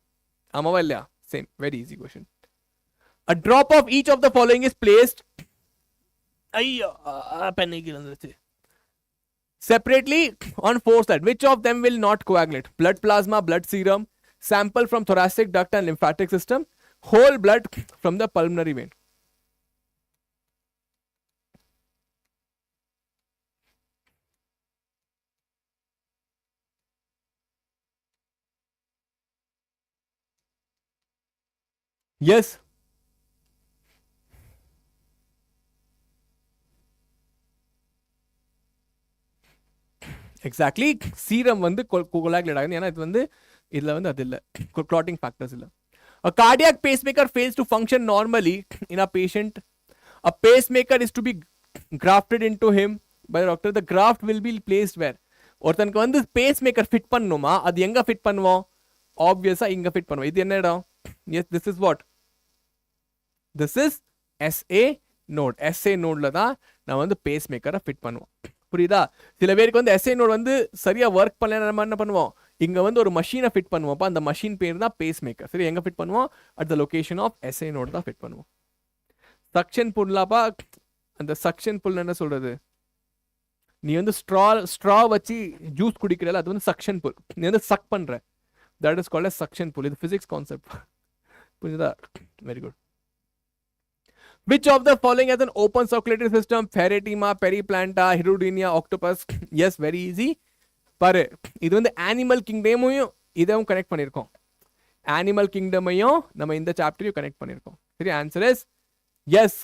ஆமாவா இல்லையா? Same, very easy question. A drop of each of the following is placed separately on four sides. Which of them will not coagulate? Blood plasma, blood serum, sample from thoracic duct and lymphatic system, whole blood from the pulmonary vein. Yes. Exactly. Serum வந்து கோகுலாகுலேட் ஆகுது ஏன்னா இது வந்து இதில் வந்து அது இல்லை, clotting factors இல்லை. A cardiac pacemaker fails to function normally in a patient. A pacemaker is to be grafted into him by the doctor. The graft will be placed where? ஒருத்தனுக்கு வந்து பேஸ்மேக்கர் ஃபிட் பண்ணணுமா, அது எங்கே fit பண்ணுவோம்? ஆப்வியஸாக இங்கே fit பண்ணுவோம். இது என்ன இடம்? Yes, this is what? This is SA node. SA நோடில் தான் நான் வந்து பேஸ்மேக்கரை ஃபிட் பண்ணுவோம். புரியுதா? சில பேருக்கு வந்து SA நோட் வந்து சரியாக ஒர்க் பண்ணல, நம்ம என்ன பண்ணுவோம், இங்கே வந்து ஒரு மஷீனை ஃபிட் பண்ணுவோம்ப்பா. அந்த மஷின் பேர் தான் பேஸ் மேக்கர். சரி, எங்கே ஃபிட் பண்ணுவோம்? At the location of SA node தான் ஃபிட் பண்ணுவோம். சக்ஷன் புல்லாப்பா. அந்த சக்ஷன் புல் என்ன சொல்றது? நீ வந்து ஸ்ட்ரா வச்சு ஜூஸ் குடிக்கிறல, அது வந்து சக்ஷன் புல். நீ வந்து சக் பண்ற, தட் இஸ் கால்ட் சக்ஷன் புல். இது பிசிக்ஸ் கான்செப்ட். புரியுதா? Very good. Which of the following has an open circulatory system? Ferretima, periplanta, Hirudinea, octopus. Yes, very easy. பாரு, இது வந்து அனிமல் கிங்டமையும் இதையும் கனெக்ட் பண்ணியிருக்கோம். அனிமல் கிங்டமையும் நம்ம இந்த சாப்டரையும் கனெக்ட் பண்ணியிருக்கோம். சரி, answer is yes,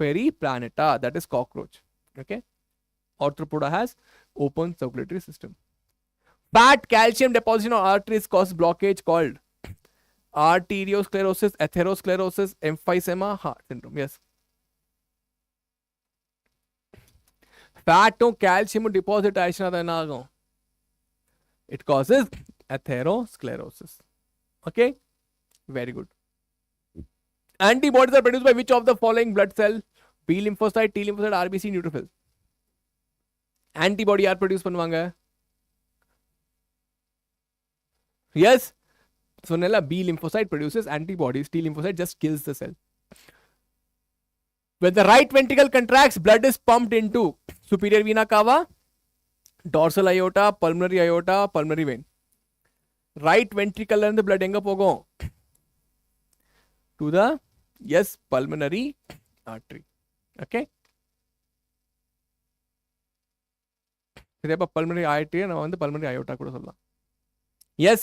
Periplaneta. That is cockroach. Okay. Arthropoda has open circulatory system. Fat calcium deposition on arteries causes blockage called arteriosclerosis, atherosclerosis, emphysema, heart syndrome. Yes. Fat calcium deposit ஆயிடுச்சுனா அது என்ன ஆகும்? It causes atherosclerosis. Okay. Very good. Antibodies are produced by which of the following blood cell? B lymphocyte, T lymphocyte, RBC, neutrophil. Antibody யார் produce பண்ணுவாங்க? Yes. So Nella, B lymphocyte produces antibodies. T lymphocyte just kills the cell. When the right ventricle contracts, blood is pumped into superior vena cava, dorsal aorta, pulmonary vein. Right ventricle and the blood enga pogum to the pulmonary artery. Okay. Pulmonary artery and pulmonary aorta kuda solla. Yes.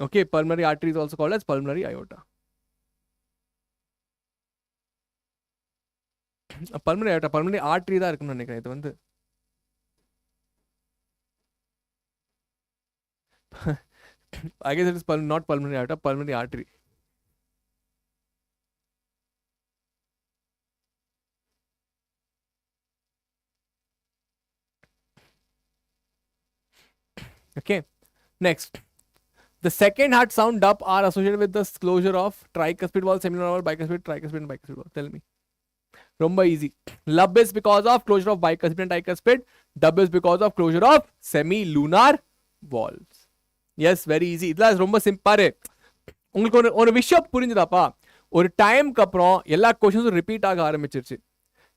Okay, pulmonary artery is also called as pulmonary aorta. Pulmonary aorta, pulmonary artery தான் இருக்குன்னு நினைக்கிறேன். இது வந்து I guess it is not pulmonary aorta, pulmonary artery. Okay, next. The second heart sound dub are associated with the closure of tricuspid valve, seminal valve, bicuspid, tricuspid and bicuspid valve. Tell me. Romba easy. Lub is because of closure of bicuspid and tricuspid. Dub is because of closure of semilunar valves. Yes, very easy. Idla romba simple. உங்களுக்கு ஒரு விஷயம் புரிஞ்சுதாப்பா? ஒரு டைம்க்கு அப்புறம் எல்லா questions repeat ஆக ஆரம்பிச்சிருச்சு.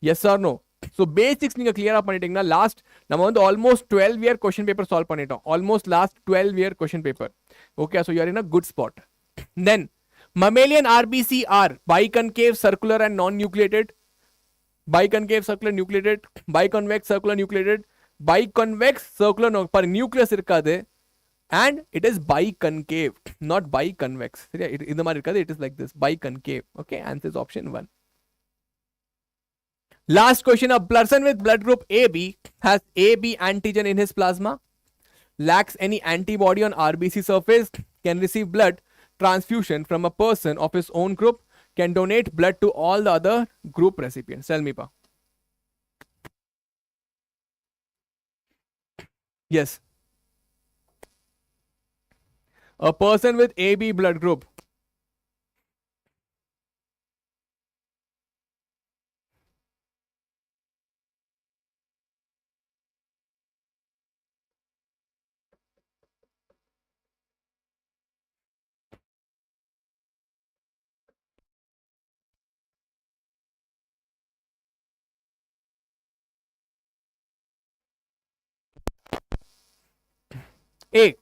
Yes or no? So basics நீங்க கிளியரா பண்ணிட்டீங்கன்னா லாஸ்ட் நம்ம வந்து almost 12 year question paper solve பண்ணிட்டோம். Almost last 12 year question paper. Okay, so you are in a good spot. Then mammalian RBC are biconcave, circular and non-nucleated. Biconcave, circular, nucleated. Biconvex, circular, nucleated. Biconvex, circular, no, par nucleus irukade. And it is biconcave, not biconvex. In the mari irukade, it is like this, biconcave. Okay, answer is option 1. Last question. A person with blood group AB has AB antigen in his plasma, lacks any antibody on RBC surface, can receive blood transfusion from a person of his own group, can donate blood to all the other group recipients? Tell me, pa. Yes. A person with AB blood group. A.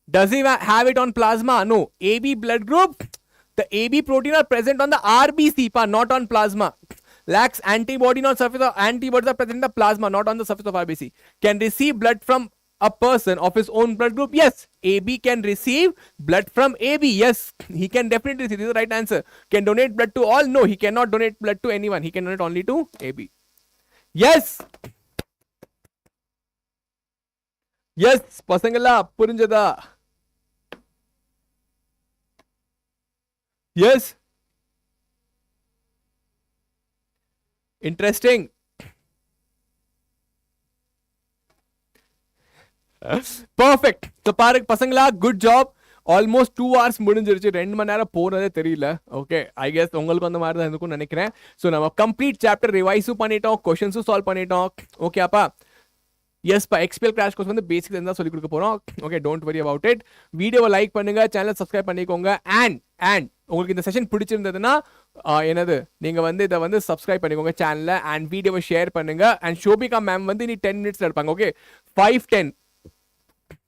Does he have it on plasma? No. AB blood group. The AB protein are present on the RBC, not on plasma. Lacks antibody on surface of antibodies are present in the plasma, not on the surface of RBC. Can receive blood from a person of his own blood group? Yes. AB can receive blood from AB. Yes. He can definitely receive. This is the right answer. Can donate blood to all? No. He cannot donate blood to anyone. He can donate only to AB. Yes. Yes. Pasangala purinjada. Yes. Interesting. Perfect. So பாருங்க பசங்களா, good job. Almost 2 hours முடிஞ்சிருச்சு. 2 மணி நேரம் போனதே தெரியல. Okay, I guess உங்களுக்கு அந்த மாதிரி தான் இருக்கும்னு நினைக்கிறேன். ஸோ நம்ம கம்ப்ளீட் சாப்டர் ரிவைஸும் பண்ணிட்டோம், கொஷன்ஸும் சால்வ் பண்ணிட்டோம். ஓகே அப்பா, எஸ்ப்பா, எக்ஸ்பிஎல் கிராஷ் கோர்ஸ் வந்து பேசிக்ஸ் இருந்தால் சொல்லி கொடுக்க போகிறோம். Okay, don't worry about it. வீடியோவை லைக் பண்ணுங்க, சேனல் சப்ஸ்கிரைப் பண்ணிக்கோங்க. அண்ட் உங்களுக்கு இந்த செஷன் பிடிச்சிருந்ததுன்னா என்னது, நீங்க வந்து இதை வந்து சப்ஸ்கிரைப் பண்ணிக்கோங்க சேனலை, அண்ட் வீடியோவை ஷேர் பண்ணுங்க. அண்ட் ஷோபிகா மேம் வந்து இனி 10 மினிட்ஸ்ல இருப்பாங்க. ஓகே, 5:10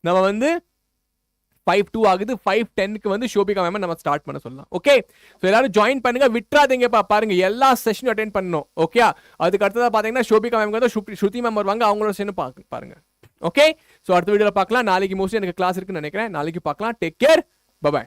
நம்ம வந்து 5:02 ஆகுது. 5:10க்கு வந்து ஷோபிகா மேம் நம்ம ஸ்டார்ட் பண்ண சொல்லலாம். ஓகே, ஸோ எல்லாரும் ஜாயின் பண்ணுங்க, விட்டுறாதீங்கப்பா. பாருங்க, எல்லா செஷனும் அட்டென்ட் பண்ணணும். ஓகே, அதுக்கு அடுத்ததா பாத்தீங்கன்னா ஷோபிகா மேம் வந்து ஸ்ருதி மேம் வருவாங்க, அவங்களோட செஷன் பாருங்க. ஓகே, ஸோ அடுத்த வீடியோல பார்க்கலாம். நாளைக்கு மோஸ்ட்லி எனக்கு கிளாஸ் இருக்குன்னு நினைக்கிறேன். நாளைக்கு பார்க்கலாம். Take care, bye.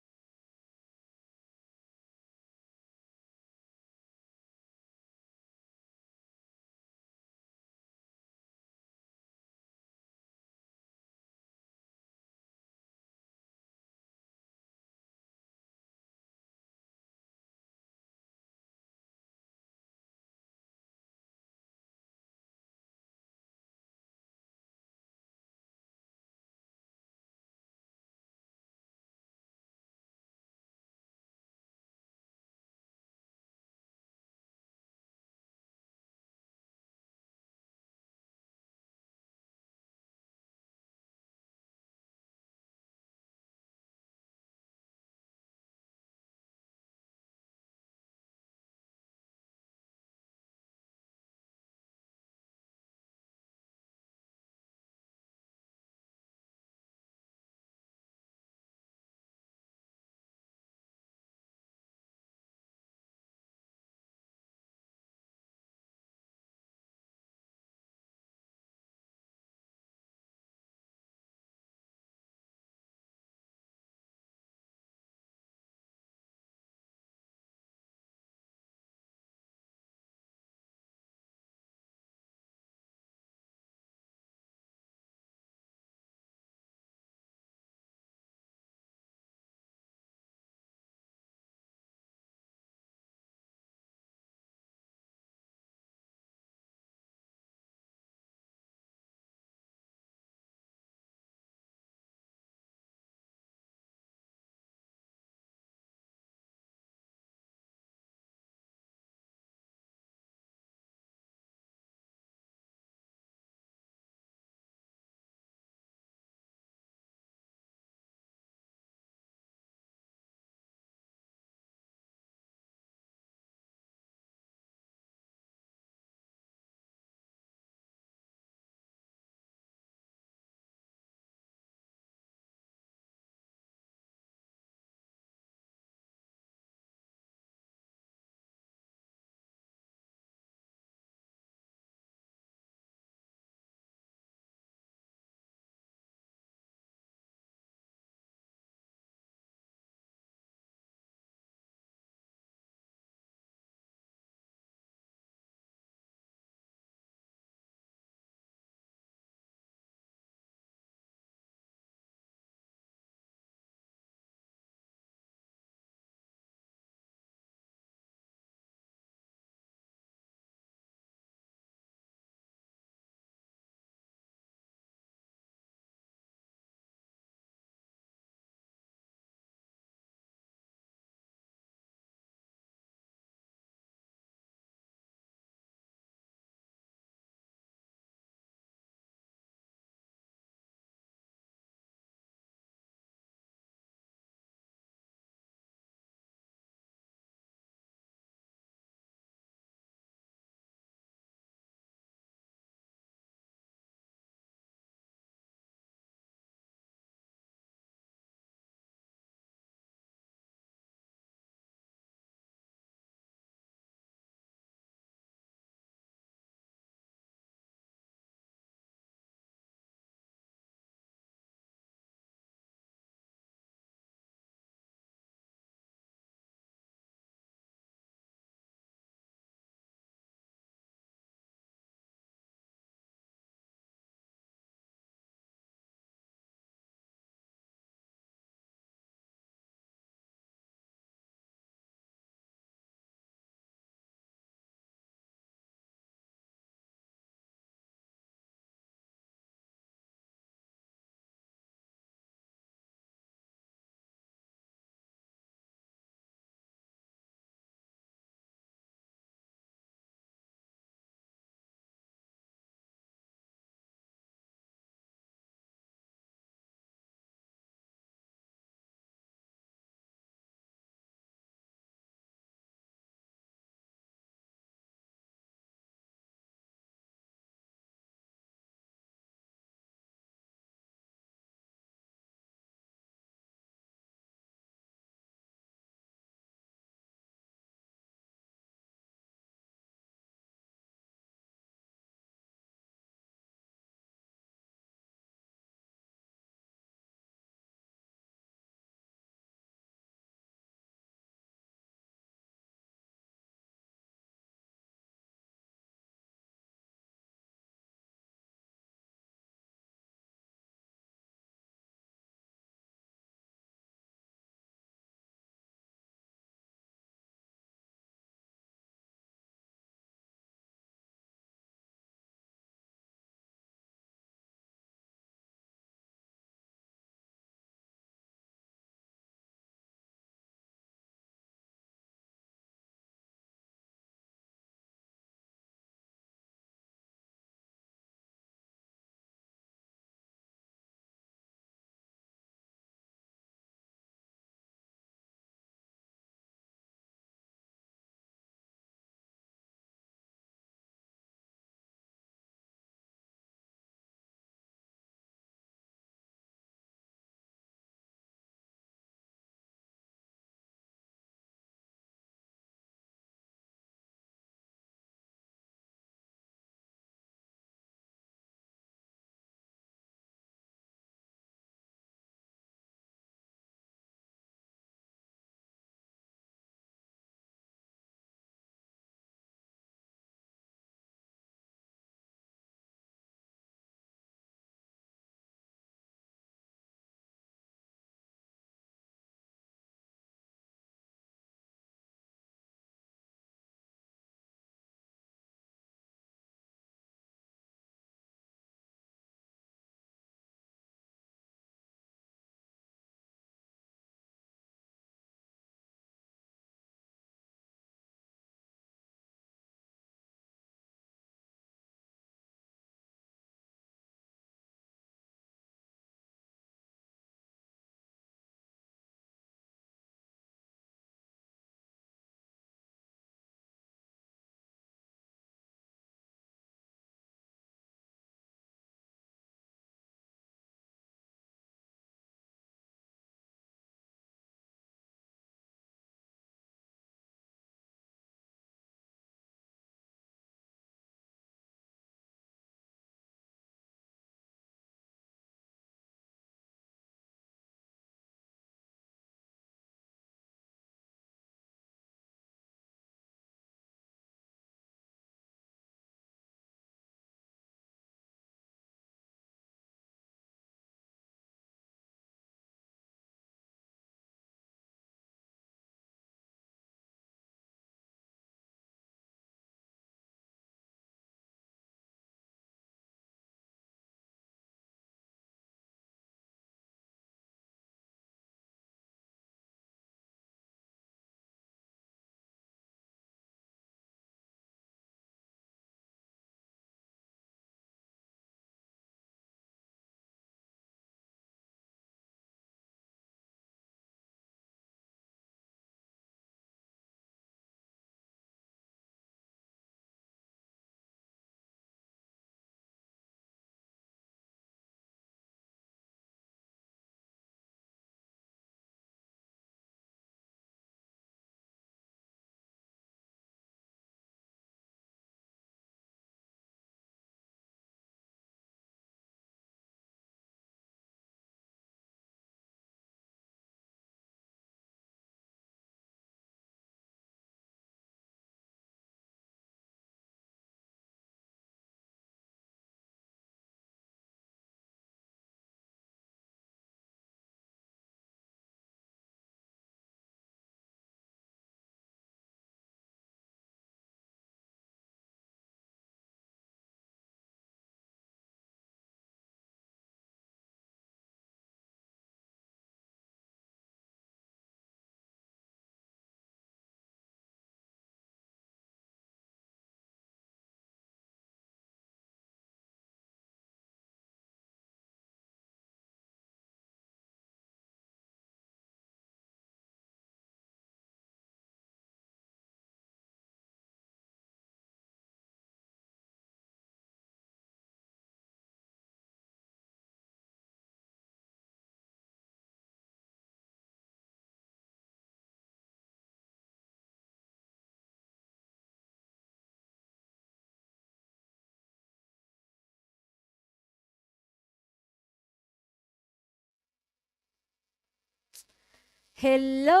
hello.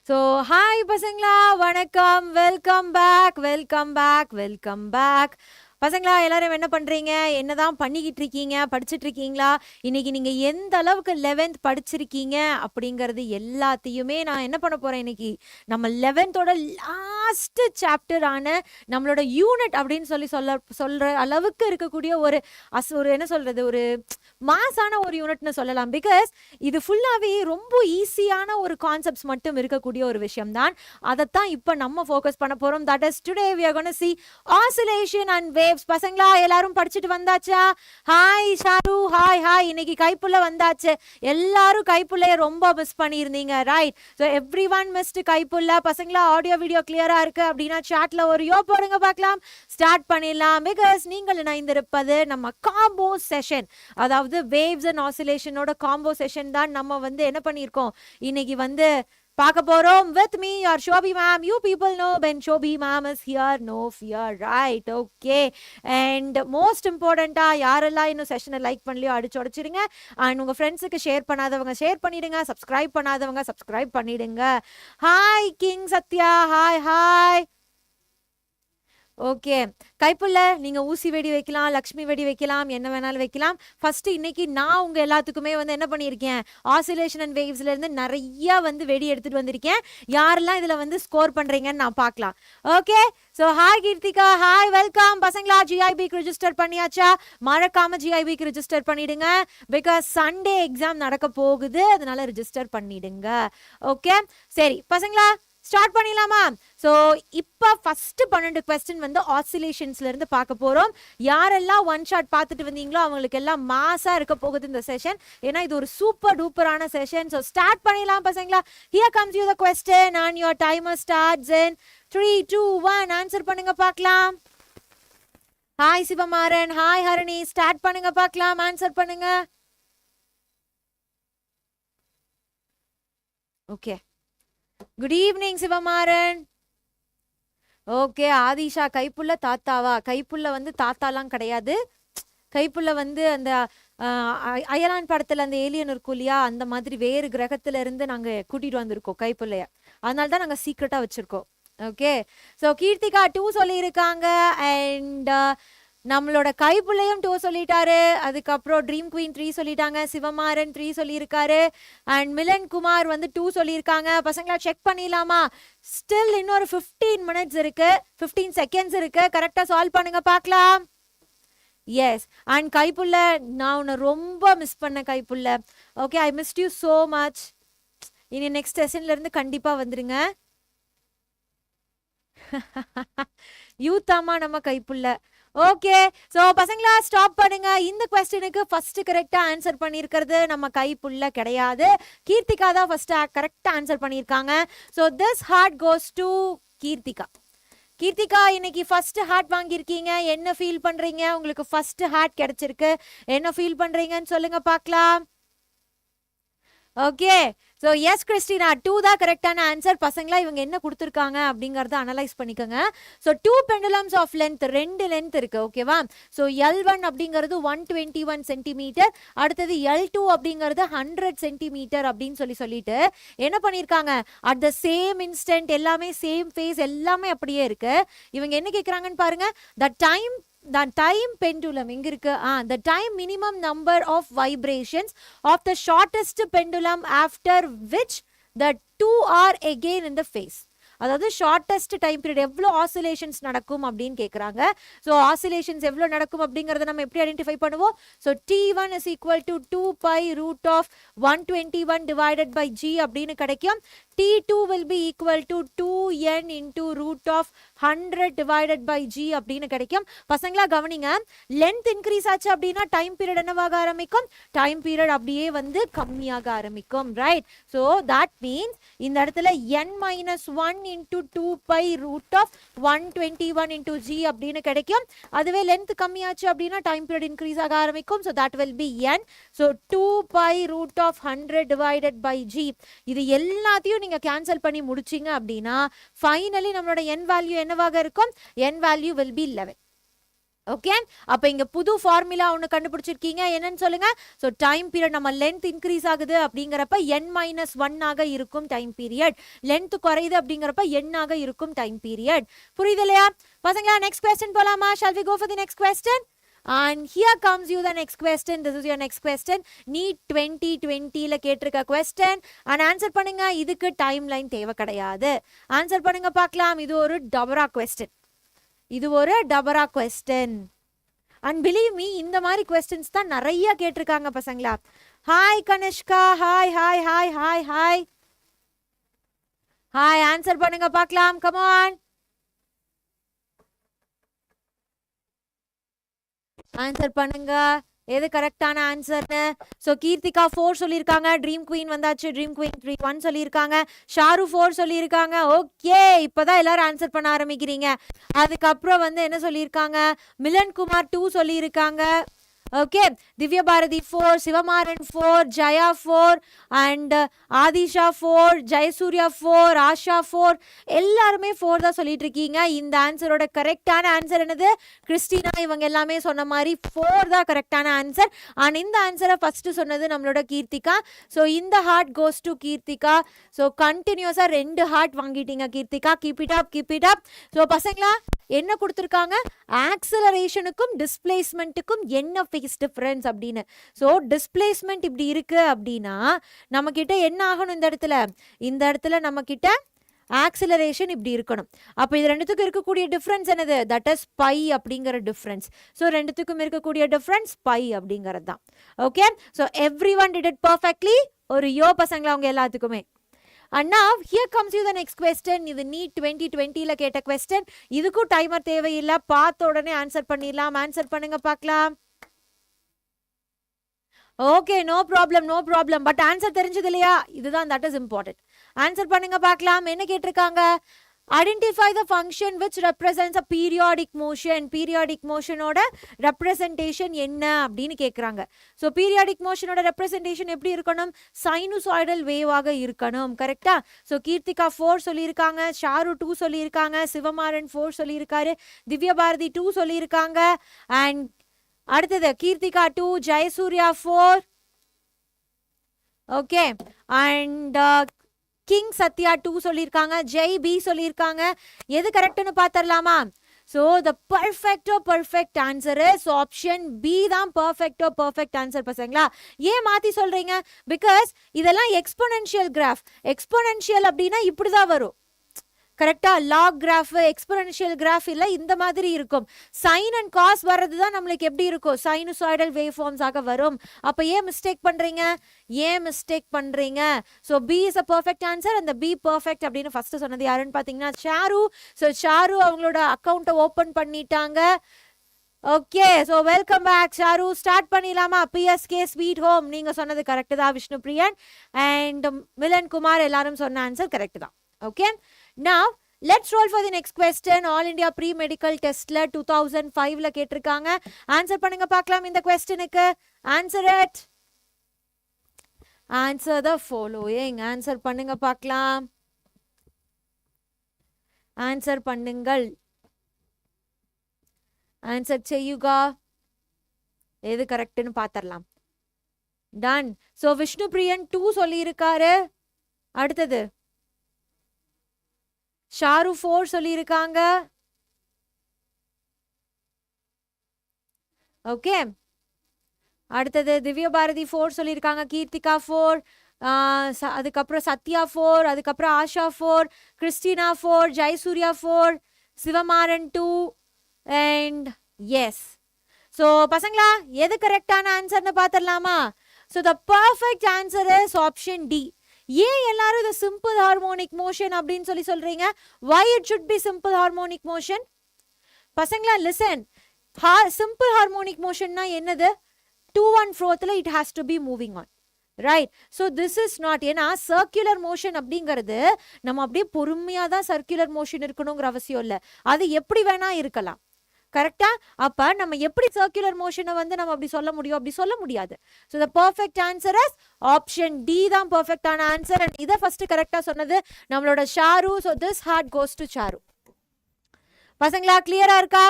So, hi பசங்களா, வணக்கம், welcome back. பசங்களா எல்லாரும் என்ன பண்றீங்க? என்னதான் பண்ணிக்கிட்டு இருக்கீங்க? படிச்சுட்டு இருக்கீங்களா? இன்னைக்கு நீங்க எந்த அளவுக்கு 11th படிச்சிருக்கீங்க அப்படிங்கிறது எல்லாத்தையுமே நான் என்ன பண்ண போறேன் இன்னைக்கு. நம்ம 11th லாஸ்ட் சாப்டர் ஆன நம்மளோட யூனிட் அப்படின்னு சொல்ற அளவுக்கு இருக்கக்கூடிய ஒரு என்ன சொல்றது, ஒரு மாசான ஒரு யூனிட்னு சொல்லலாம். பிகாஸ் இது ஃபுல்லாவே ரொம்ப ஈஸியான ஒரு கான்செப்ட்ஸ் மட்டும் இருக்கக்கூடிய ஒரு விஷயம் தான். அதைத்தான் இப்போ நம்ம ஃபோக்கஸ் பண்ண போறோம். That is today we are going to see oscillation and waves. பசங்களா எல்லாரும் படிச்சுட்டு வந்தாச்சா? Hi Sharu, hi. இன்னைக்கு கைப்புள்ள வந்தாச்சு. எல்லாரும் கைப்புள்ளைய ரொம்ப மிஸ் பண்ணியிருந்தீங்க, right? So everyone missed Kaipulla. பசங்களா ஆடியோ வீடியோ கிளியரா இருக்கு அப்படின்னா சாட்ல ஒரு யோ போடுங்க பார்க்கலாம். ஸ்டார்ட் பண்ணிடலாம். பிகாஸ் நீங்கள் இணைந்திருப்பது நம்ம காம்போ செஷன், அதாவது waves and oscillationோட காம்போ செஷன் தான் நம்ம வந்து என்ன பண்ணியிருக்கோம் இன்னைக்கு வந்து பார்க்க போறோம். With me your Shobi ma'am. You people know when Shobi ma'am is here, no fear, right? Okay. And most important, யாரெல்லாம் இன்னும் செஷனை லைக் பண்ணலையோ அடிச்சு உடச்சிடுங்க. அண்ட் உங்க ஃப்ரெண்ட்ஸுக்கு ஷேர் பண்ணாதவங்க ஷேர் பண்ணிடுங்க, சப்ஸ்கிரைப் பண்ணாதவங்க சப்ஸ்கிரைப் பண்ணிடுங்க. Hi king Sathya, hi. Okay, Kaipulla நீங்க ஊசி வெடி வைக்கலாம், லக்ஷ்மி வெடி வைக்கலாம், என்ன வேணாலும் வைக்கலாம். ஃபர்ஸ்ட் இன்னைக்கு நான் உங்க எல்லாத்துக்குமே வந்து என்ன பண்ணியிருக்கேன், ஆசிலேஷன் அண்ட் வேவ்ஸ்ல இருந்து நிறைய வந்து வெடி எடுத்துட்டு வந்திருக்கேன். யாரெல்லாம் இதுல வந்து ஸ்கோர் பண்றீங்கன்னு நான் பார்க்கலாம். Okay, so hi Keerthika, hi welcome. பசங்களா ஜிஐபிக்கு ரிஜிஸ்டர் பண்ணியாச்சா? மறக்காம ஜிஐபிக்கு ரிஜிஸ்டர் பண்ணிடுங்க. பிகாஸ் சண்டே எக்ஸாம் நடக்க போகுது, அதனால ரிஜிஸ்டர் பண்ணிடுங்க. ஓகே சரி பசங்களா ஸ்டார்ட் பண்ணிடலாமா? ஸோ இப்போ ஃபர்ஸ்ட் 12 கொஸ்டின் வந்து ஆசிலேஷன்ஸ்ல இருந்து பார்க்க போறோம். யாரெல்லாம் ஒன் ஷாட் பார்த்துட்டு வந்தீங்களோ அவங்களுக்கு எல்லாம் மாசா இருக்க போகுது இந்த செஷன். ஏன்னா இது ஒரு சூப்பர் டூப்பரான செஷன். ஸோ ஸ்டார்ட் பண்ணிடலாம் பசங்களா. Here comes you the question and your timer starts in 3 2 1. Answer பண்ணுங்க பார்க்கலாம். Hi Sivamaran, hi Harani, start பண்ணுங்க பார்க்கலாம். ஆன்சர் பண்ணுங்க. Okay, good evening Sivamaran. Okay, Aadhisha Kaipulla தாத்தாவா? கைப்புள்ள வந்து தாத்தாலாம் கிடையாது. கைப்புள்ள வந்து அந்த அயலான் படத்துல அந்த ஏலியன் இருக்கும் இல்லையா, அந்த மாதிரி வேறு கிரகத்துல இருந்து நாங்க கூட்டிட்டு வந்திருக்கோம் கைப்புள்ளைய. அதனால தான் நாங்க சீக்கிரட்டா வச்சிருக்கோம். ஓகே, ஸோ கீர்த்திகா 2 சொல்லியிருக்காங்க. அண்ட் நம்மளோட கைப்புள்ளையும் 2 சொல்லிட்டாரு. அதுக்கப்புறம் ட்ரீம் குவீன் 3 சொல்லிட்டாங்க. சிவமாறன் 3 சொல்லியிருக்காரு. அண்ட் மிலன் குமார் வந்து 2 சொல்லியிருக்காங்க. பசங்களா செக் பண்ணிடலாமா? ஸ்டில் இன்னொரு 15 மினிட்ஸ் இருக்கு, 15 செகண்ட்ஸ் இருக்கு. கரெக்டா சால்வ் பண்ணுங்க பார்க்கலாம். எஸ், அண்ட் கைப்புள்ள நான் உன்னை ரொம்ப மிஸ் பண்ண Kaipulla. Okay, I missed you so much. இனி நெக்ஸ்ட் செஷன்ல இருந்து கண்டிப்பா வந்துருங்க. யூத்தாமா நம்ம கைப்புள்ள. ஓகே, ஸோ பசங்களா ஸ்டாப் பண்ணுங்க. இந்த கொஸ்டினுக்கு ஃபர்ஸ்ட் கரெக்டா ஆன்சர் பண்ணியிருக்கிறது நம்ம கைப்புள்ள கிடையாது. கீர்த்திகா தான் ஃபர்ஸ்ட் கரெக்டா ஆன்சர் பண்ணியிருக்காங்க. So this heart goes to Keerthika. Keerthika இன்னைக்கு ஃபர்ஸ்ட் ஹார்ட் வாங்கியிருக்கீங்க. என்ன ஃபீல் பண்றீங்க? உங்களுக்கு ஃபர்ஸ்ட் ஹார்ட் கிடைச்சிருக்கு, என்ன ஃபீல் பண்றீங்கன்னு சொல்லுங்க பார்க்கலாம். ஓகே, ஸோ எஸ் கிறிஸ்டினா 2 தான் கரெக்டான ஆன்சர். பசங்களா இவங்க என்ன கொடுத்துருக்காங்க அப்படிங்கறத அனலைஸ் பண்ணிக்கோங்க. ஸோ 2 பெண்டுலம்ஸ் ஆஃப் லென்த், 2 லென்த் இருக்கு. ஓகேவா? ஸோ L1 அப்படிங்கிறது 121 சென்டிமீட்டர், அடுத்தது L2 அப்படிங்கிறது 100 சென்டிமீட்டர் அப்படின்னு சொல்லிட்டு என்ன பண்ணியிருக்காங்க, அட் த சேம் இன்ஸ்டன்ட் எல்லாமே சேம் ஃபேஸ் எல்லாமே அப்படியே இருக்கு. இவங்க என்ன கேட்குறாங்கன்னு பாருங்க. The time pendulum எங்க இருக்கு? The time minimum number of vibrations of the shortest pendulum after which the 2 are again in the phase. அதாவது ஷார்டஸ்ட் டைம் பீரியட் எவ்வளோ ஆசிலேஷன்ஸ் நடக்கும் அப்படின்னு கேட்குறாங்க. ஸோ ஆசிலேஷன்ஸ் எவ்வளோ நடக்கும் அப்படிங்கிறத நம்ம எப்படி ஐடென்டிஃபை பண்ணுவோம்? So T1 is equal to 2 pi root of 121 divided by G அப்படின்னு கிடைக்கும். T2 will be equal to 2n into root of 100 divided by G அப்படின்னு கிடைக்கும். பசங்களா கவனிங்க, லென்த் இன்க்ரீஸ் ஆச்சு அப்படின்னா டைம் பீரியட் என்னவாக ஆரம்பிக்கும்? டைம் பீரியட் அப்படியே வந்து கம்மியாக ஆரம்பிக்கும், ரைட்? ஸோ தட் மீன்ஸ் இந்த இடத்துல n-1 into 2 pi root of 121 into G அப்படின்னு கிடைக்கும். அதுவே லென்த் கம்மியாச்சு அப்படின்னா டைம் பீரியட் இன்க்ரீஸ் ஆக ஆரம்பிக்கும். So that will be n. So 2 pi root of 100 divided by G. இது எல்லாத்தையும் நீங்க கேன்சல் பண்ணி முடிச்சீங்க அப்படின்னா ஃபைனலி நம்மளோட n வேல்யூ என்னவாக இருக்கும்? n value will be 11. Okay, அப்ப இங்க புது ஃபார்முலா ஒன்னு கண்டுபிடிச்சிருக்கீங்க, என்னன்னு சொல்லுங்க. சோ டைம் பீரியட் நம்ம லென்த் இன்க்ரீஸ் ஆகுது அப்படிங்கறப்ப n-1 ஆக இருக்கும் டைம் பீரியட், லென்த் குறையுது அப்படிங்கறப்ப n ஆக இருக்கும் டைம் பீரியட். புரியுது இல்லையா பசங்களா? நெக்ஸ்ட் क्वेश्चन போலாமா? shall we go for the next question? And here comes you the next question. This is your next question. NEET 2020 ல கேட்டிருக்க question and answer பண்ணுங்க. இதுக்கு டைம் லைன் தேவை கிடையாது. ஆன்சர் பண்ணுங்க பார்க்கலாம். இது ஒரு டபரா question. இது ஒரு டபரா கொஸ்டின். அண்ட் பிலீவ் மீ, இந்த மாதிரி கொஸ்டின்ஸ் தான் நிறைய கேட்டிருக்காங்க பசங்களா. Hi Kanishka, hi hi hi hi hi hi. Answer பண்ணுங்க பார்க்கலாம். கம் ஆன், ஆன்சர் பண்ணுங்க. எது கரெக்டான ஆன்சர்னு? ஸோ கீர்த்திகா 4 சொல்லியிருக்காங்க, ட்ரீம் குவீன் வந்தாச்சு, ட்ரீம் குவீன் 1 சொல்லியிருக்காங்க, ஷாரு 4 சொல்லியிருக்காங்க. ஓகே, இப்போதான் எல்லாரும் ஆன்சர் பண்ண ஆரம்பிக்கிறீங்க. அதுக்கப்புறம் வந்து என்ன சொல்லியிருக்காங்க? மிலன் குமார் 2 சொல்லியிருக்காங்க. ஓகே, திவ்ய பாரதி 4, சிவமாறன் 4, ஜயா 4 அண்ட் ஆதிஷா 4, ஜெயசூர்யா 4, ஆஷா 4, எல்லாருமே 4 தான் சொல்லிட்டு இருக்கீங்க. இந்த ஆன்சரோட கரெக்டான ஆன்சர் என்னது? கிறிஸ்டினா இவங்க எல்லாமே சொன்ன மாதிரி 4 தான் கரெக்டான ஆன்சர். அண்ட் இந்த ஆன்சரை ஃபர்ஸ்ட் சொன்னது நம்மளோட கீர்த்திகா. ஸோ இந்த heart goes to Keerthika. So கண்டினியூஸா 2 ஹார்ட் வாங்கிட்டீங்க Keerthika. Keep it up, keep it up. So பசங்களா என்ன கொடுத்துருக்காங்க? ஆக்சலரேஷனுக்கும் டிஸ்பிளேஸ்மெண்ட்டுக்கும் என்ன ஃபேஸ் டிஃபரன்ஸ் அப்படின்னு. ஸோ டிஸ்பிளேஸ்மெண்ட் இப்படி இருக்கு அப்படின்னா நம்ம கிட்ட என்ன ஆகணும்? இந்த இடத்துல நம்ம கிட்ட ஆக்சிலரேஷன் இப்படி இருக்கணும். அப்போ இது ரெண்டுத்துக்கும் இருக்கக்கூடிய டிஃபரன்ஸ் என்னது? தட் இஸ் பை அப்படிங்கிற டிஃபரன்ஸ். ஸோ ரெண்டுத்துக்கும் இருக்கக்கூடிய டிஃபரன்ஸ் பை அப்படிங்கிறது தான். Okay, so every one did it perfectly. ஒரு யோ பசங்களா அவங்க எல்லாத்துக்குமே. And now here comes you the next question. இது NEET 2020 ல கேட்ட question. இதுக்கும் டைமர் தேவையில்லை, பார்த்த உடனே ஆன்சர் பண்ணிடலாம். ஆன்சர் பண்ணுங்க பார்க்கலாம். Okay, no problem, no problem. But answer தெரிஞ்சது இல்லையா? இதுதான், தட் இஸ் இம்பார்ட்டன்ட். ஆன்சர் பண்ணுங்க பார்க்கலாம். என்ன கேட்டிருக்காங்க? Identify the function which represents a periodic motion. Periodic motion ஓட representation என்ன அப்படின்னு கேக்குறாங்க. So periodic motion ஓட representation எப்படி இருக்கணும்? sinusoidal wave ஆக இருக்கணும். கரெக்டா? So கீர்த்திகா 4 சொல்லியிருக்காங்க, ஷாரு 2 சொல்லியிருக்காங்க, சிவமாறன் 4 சொல்லியிருக்காரு, திவ்ய பாரதி 2 சொல்லியிருக்காங்க, அண்ட் அடுத்தது Keerthika 2, Jayasuriya 4. Okay, and king Sathya 2 சொல்லியிருக்காங்க, ஜெய் பி சொல்லியிருக்காங்க. எது கரெக்ட்னு பார்த்துடலாமா? So the perfect answer is option B தான் பர்ஃபெக்ட் ஆன்சர் பசங்களா. ஏன் மாற்றி சொல்கிறீங்க? பிகாஸ் இதெல்லாம் எக்ஸ்போனென்ஷியல் கிராஃப். எக்ஸ்போனென்ஷியல் அப்படின்னா இப்படி தான் வரும். கரெக்டா? லாக் கிராஃப், எக்ஸ்போனென்ஷியல் கிராஃப் இல்லை, இந்த மாதிரி இருக்கும். சைன் அண்ட் காஸ் வர்றது தான் நம்மளுக்கு எப்படி இருக்கும்? சைனுசாய்டல் வேவ் ஃபார்ம்ஸ் ஆக வரும். அப்போ ஏன் மிஸ்டேக் பண்றீங்க? So B is a perfect answer. அந்த பி பர்ஃபெக்ட் அப்படின்னு ஃபர்ஸ்ட் சொன்னது யாருன்னு பார்த்தீங்கன்னா ஷாரு. ஸோ ஷாரு அவங்களோட அக்கௌண்ட்டை ஓப்பன் பண்ணிட்டாங்க. Okay, so welcome back Sharu. Start பண்ணிடலாமா? பிஎஸ்கே ஸ்வீட் ஹோம் நீங்க சொன்னது கரெக்ட் தான் விஷ்ணு பிரியன் அண்ட் மிலன் குமார் எல்லாரும் சொன்ன ஆன்சர் கரெக்ட் தான். Okay, now let's roll for the next question. All India pre-medical test ல 2005 ல கேட்டிருக்காங்க. ஆன்சர் பண்ணுங்க பார்க்கலாம். இந்த கொஸ்டினுக்கு answer it. Answer the following. Answer பண்ணுங்க பார்க்கலாம். ஆன்சர் பண்ணுங்கள். ஆன்சர் செய்யுங்க. எது கரெக்ட்னு பார்த்துடலாம். டன். ஸோ விஷ்ணு பிரியன் 2 சொல்லியிருக்காரு. அடுத்தது ஷாரு 4 சொல்லியிருக்காங்க. ஓகே, அடுத்தது திவ்ய பாரதி 4 சொல்லியிருக்காங்க, கீர்த்திகா 4, அதுக்கப்புறம் சத்யா 4, அதுக்கப்புறம் Asha 4, Christina 4, Jayasuriya 4, Sivamaran 2 and yes. So பசங்களா எது கரெக்டான ஆன்சர்னு பார்த்துடலாமா? So the perfect answer is option D. ஏன் எல்லாரும் இது சிம்பிள் ஹார்மோனிக் மோஷன் அப்படின்னு சொல்றீங்க? why it should be simple harmonic motion? பசங்களா லிசன், சிம்பிள் ஹார்மோனிக் மோஷன்னா என்னது? to and froல it has to be moving on, right? so this is not. ஏன்னா circular motion அப்படிங்கிறது நம்ம அப்படியே பொறுமையா தான் சர்க்குலர் மோஷன் இருக்கணுங்கிற அவசியம் இல்லை, அது எப்படி வேணா இருக்கலாம். கரெக்டா? அப்ப நம்ம எப்படி சர்க்குலர் மோஷனை வந்து நம்ம அப்படி சொல்ல முடியும்? அப்படி சொல்ல முடியாது. So the perfect answer is option D தான் பர்ஃபெக்டான ஆன்சர். அண்ட் இதை ஃபர்ஸ்ட் கரெக்டா சொன்னது நம்மளோட Sharu. So this heart goes to Sharu. பசங்களா கிளியரா இருக்கா?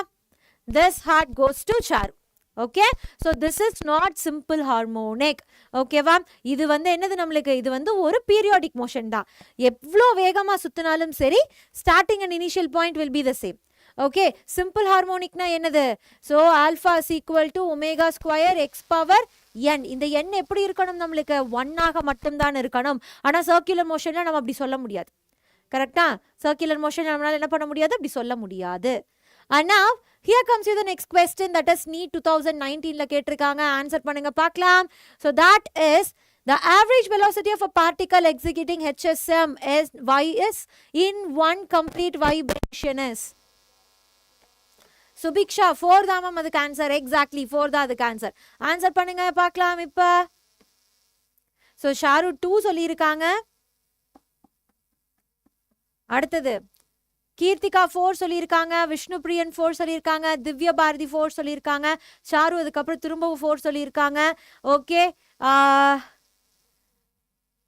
this heart goes to Charu. Okay, so this is not simple harmonic. Okay வா, இது வந்து என்னது நம்மளுக்கு, இது வந்து ஒரு periodic motion தான். எவ்வளோ வேகமா சுத்தினாலும் சரி, starting and initial point will be the same. Okay, simple harmonic na என்னது, so alpha is equal to omega square x power n. இந்த n எப்படி இருக்கணும் நம்மளுக்கு, 1 ஆக மட்டும் தான் இருக்கணும். ஆனா circular motionல நம்ம அப்படி சொல்ல முடியாது. கரெக்ட்டா, circular motion நம்மளால என்ன பண்ண முடியாது, அப்படி சொல்ல முடியாது. And now here comes you the next question, that is NEET 2019 ல கேட்டிருக்காங்க. ஆன்சர் பண்ணுங்க பார்க்கலாம். So that is the average velocity of a particle executing HSM is y is in one complete vibration is. Subiksha 4 தான் ma'am அதுக்கு answer. Exactly 4 தான் அதுக்கு answer. Answer பண்ணுங்க பார்க்கலாம் இப்ப. So ஷாரு 2 சொல்லியிருக்காங்க. அடுத்தது கீர்த்திகா 4 சொல்லியிருக்காங்க, விஷ்ணு பிரியன் 4 சொல்லியிருக்காங்க, திவ்ய பாரதி 4 சொல்லியிருக்காங்க, ஷாரு அதுக்கப்புறம் திரும்பவும் 4 சொல்லியிருக்காங்க. ஓகே,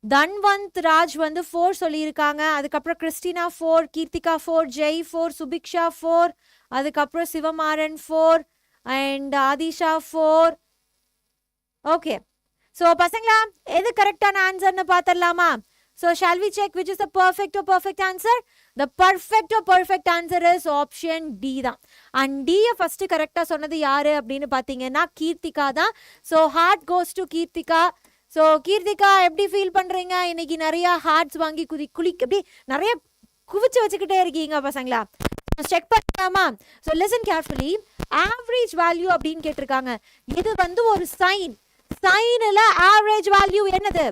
தன்வந்த் ராஜ் வந்து 4 சொல்லியிருக்காங்க. அதுக்கப்புறம் கிறிஸ்டினா 4, கீர்த்திகா 4, ஜெய் 4, சுபிக்ஷா 4, அதுக்கப்புறம் சிவமாறன் 4 அண்ட் ஆதிஷா 4. ஓகே, ஸோ பசங்களா எது கரெக்டான ஆன்சர்னு பார்த்துடலாமா? So shall we check which is the perfect or perfect answer? The perfect or perfect answer is option D தான். And D first correct சொன்னது யாரு அப்படின்னு பார்த்தீங்கன்னா கீர்த்திகா தான். So heart goes to Keerthika. So Keerthika எப்படி ஃபீல் பண்றீங்க? இன்னைக்கு நிறைய ஹார்ட்ஸ் வாங்கி எப்படி நிறைய குவிச்சு வச்சுக்கிட்டே இருக்கீங்க பசங்களா? செக் பண்ணலாமா? So listen carefully. Average value அப்படின்னு கேட்டிருக்காங்க. இது வந்து ஒரு சைன். சைன்ல ஆவரேஜ் வேல்யூ என்னது?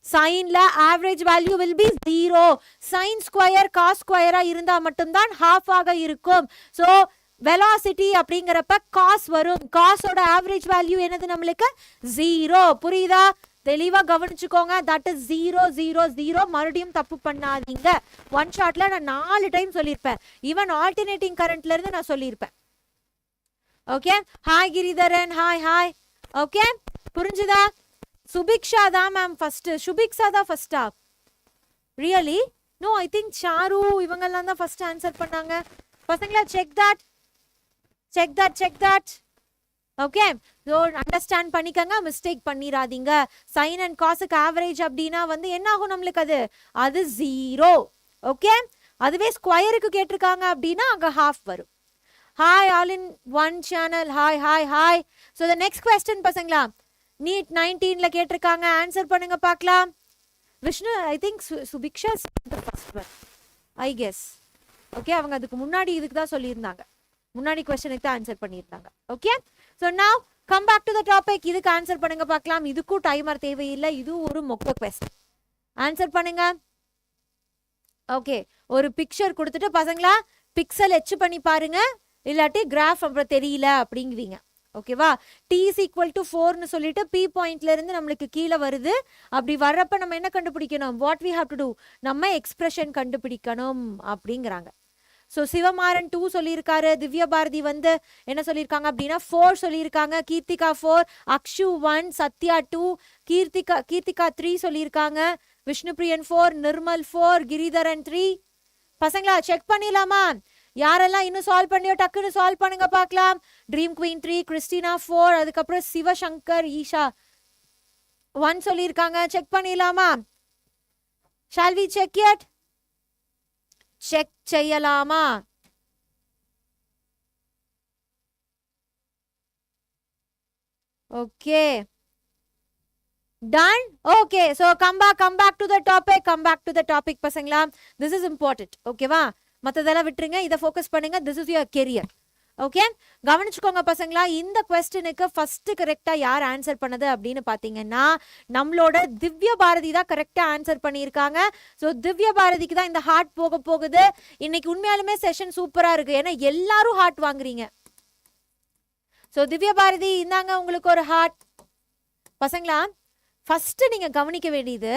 சைன்ல average value will be 0. Sine square cos ஸ்கொயரா இருந்தா மட்டும்தான் ஹாஃப் ஆக இருக்கும். ஸோ வெலாசிட்டி அப்படிங்கிறப்ப காஸ் வரும். காஸோட ஆவரேஜ் வேல்யூ என்னது நம்மளுக்கு? 0. புரியுதா? தெளிவா கவனிச்சுக்கோங்க. That is 0 0 0. மறுபடியும் தப்பு பண்ணாதீங்க. ஒன் ஷாட்ல நான் 4 டைம் சொல்லியிருப்பேன். ஈவன் ஆல்டர்னேட்டிங் கரண்ட்ல இருந்து நான் சொல்லியிருப்பேன். Okay, hi Giridharan, hi hi. Okay, புரிஞ்சுதா? சுபிக்ஷா தான் மேம் ஃபர்ஸ்ட். சுபிக்ஷா தான் ஃபர்ஸ்டா? Really? No, I think Sharu இவங்கெல்லாம் தான் ஃபர்ஸ்ட் ஆன்சர் பண்ணாங்க. பசங்களா check that, check that, check that. Okay, so understand பண்ணிக்கங்க, மிஸ்டேக் பண்ணிடாதீங்க. சைன் அண்ட் காஸுக்கு ஆவரேஜ் அப்படின்னா வந்து என்ன ஆகும் நம்மளுக்கு? அது 0. ஓகே, அதுவே ஸ்கொயருக்கு கேட்டிருக்காங்க அப்படின்னா அங்கே ஹாஃப் வரும். Hi all in one channel, hi hi hi. So the next question பசங்களா நீட் 19ல கேட்டிருக்காங்க. ஆன்சர் பண்ணுங்க பார்க்கலாம். Vishnu, I think Subiksha first one I guess. Okay, அவங்க அதுக்கு முன்னாடி இதுக்கு தான் சொல்லியிருந்தாங்க, முன்னாடி கொஸ்டினுக்கு தான் ஆன்சர் பண்ணியிருந்தாங்க. Okay, so now come back to the topic. இதுக்கு ஆன்சர் பண்ணுங்க பார்க்கலாம். இதுக்கும் டைமர் தேவையில்லை, இது ஒரு மொக்க கொஸ்டின். ஆன்சர் பண்ணுங்க. ஓகே, ஒரு பிக்சர் கொடுத்துட்டு பசங்களா பிக்சல் எச்சு பண்ணி பாருங்க, இல்லாட்டி கிராஃப் அப்புறம் தெரியல அப்படிங்குவீங்க. ஓகேவா? t is equal to 4னு சொல்லிட்டு p பாயிண்ட்ல இருந்து நம்மளுக்கு கீழே வருது. அப்படி வர்றப்ப நம்ம என்ன கண்டுபிடிக்கணும்? What we have to do? நம்ம எக்ஸ்பிரஷன் கண்டுபிடிக்கணும் அப்படிங்கிறாங்க. ஸோ சிவமாறன் 2 சொல்லியிருக்காரு. திவ்ய பாரதி வந்து என்ன சொல்லியிருக்காங்க அப்படின்னா 4 சொல்லியிருக்காங்க. கீர்த்திகா 4, அக்ஷு 1, சத்யா 2, கீர்த்திகா 3 சொல்லியிருக்காங்க. விஷ்ணுபிரியன் 4, நிர்மல் 4, கிரிதரன் 3. பசங்களா செக் பண்ணிடலாமா? யாரெல்லாம் இன்னும் சால்வ் பண்ணியோ டக்குன்னு சால்வ் பண்ணுங்க பார்க்கலாம். ட்ரீம் குவீன் 3, கிறிஸ்டினா 4, அதுக்கப்புறம் சிவசங்கர் ஈஷா 1 சொல்லியிருக்காங்க. செக் பண்ணிடலாமா? Shall we check it? Check செய்யலாமா? Okay, done. Okay, so come back to the topic பசங்களா. This is important. ஓகேவா? மற்றதெல்லாம் விட்டுருங்க, இதை ஃபோக்கஸ் பண்ணுங்க. This is your career. Okay, கவனிச்சுக்கோங்க பசங்களா. இந்த கொஸ்டினுக்கு ஃபர்ஸ்ட் கரெக்டா யார் ஆன்சர் பண்ணது அப்படின்னு பாத்தீங்கன்னா நம்மளோட திவ்ய பாரதி தான் கரெக்டா ஆன்சர் பண்ணியிருக்காங்க. ஸோ திவ்ய பாரதிக்கு தான் இந்த ஹார்ட் போக போகுது. இன்னைக்கு உண்மையாலுமே செஷன் சூப்பரா இருக்கு, ஏன்னா எல்லாரும் ஹார்ட் வாங்குறீங்க. ஸோ திவ்ய பாரதி இந்தாங்க உங்களுக்கு ஒரு ஹார்ட். பசங்களா ஃபர்ஸ்ட் நீங்க கவனிக்க வேண்டியது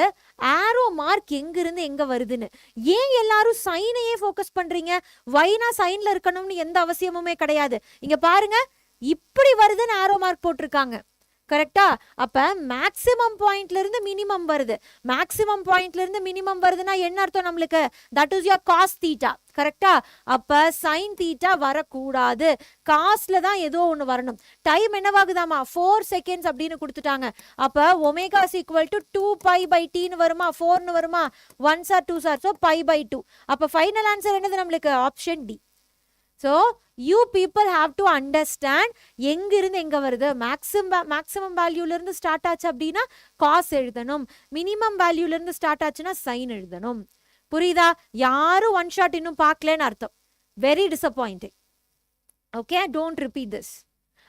ஆரோ மார்க் எங்க இருந்து எங்க வருதுன்னு. ஏன் எல்லாரும் சைனையே ஃபோக்கஸ் பண்றீங்க? வைனா சைன்ல இருக்கணும்னு எந்த அவசியமுமே கிடையாது. இங்க பாருங்க, இப்படி வருதுன்னு ஆரோ மார்க் போட்டிருக்காங்க. கரெக்டா? அப்ப மேக்ஸிமம் பாயிண்ட்ல இருந்து மினிமம் வருது. மேக்ஸிமம் பாயிண்ட்ல இருந்து மினிமம் வருதுன்னா என்ன அர்த்தம் நம்மளுக்கு? That is your cos theta. கரெக்டா? அப்ப சைன் தீட்டா வரக்கூடாது. காஸ்ல தான் ஏதோ ஒன்று வரணும். டைம் என்னவாகுதாமா? 4 செகண்ட்ஸ் அப்படின்னு கொடுத்துட்டாங்க. அப்ப omega is equal to 2π/t வருமா? 4 வருமா? 1s are 2s are, so π/2. அப்ப ஃபைனல் ஆன்சர் என்னது நம்மளுக்கு? Option D. So you people have to understand எங்கிருந்து எங்க வருது. மேக்ஸிமம் வேல்யூல இருந்து ஸ்டார்ட் ஆச்சு அப்படின்னா காஸ் எழுதணும். மினிமம் வேல்யூல இருந்து ஸ்டார்ட் ஆச்சுன்னா சைன் எழுதணும். புரியுதா? யாரும் ஒன் ஷாட் இன்னும் பார்க்கலன்னு அர்த்தம். Very disappointing. Okay, don't repeat this.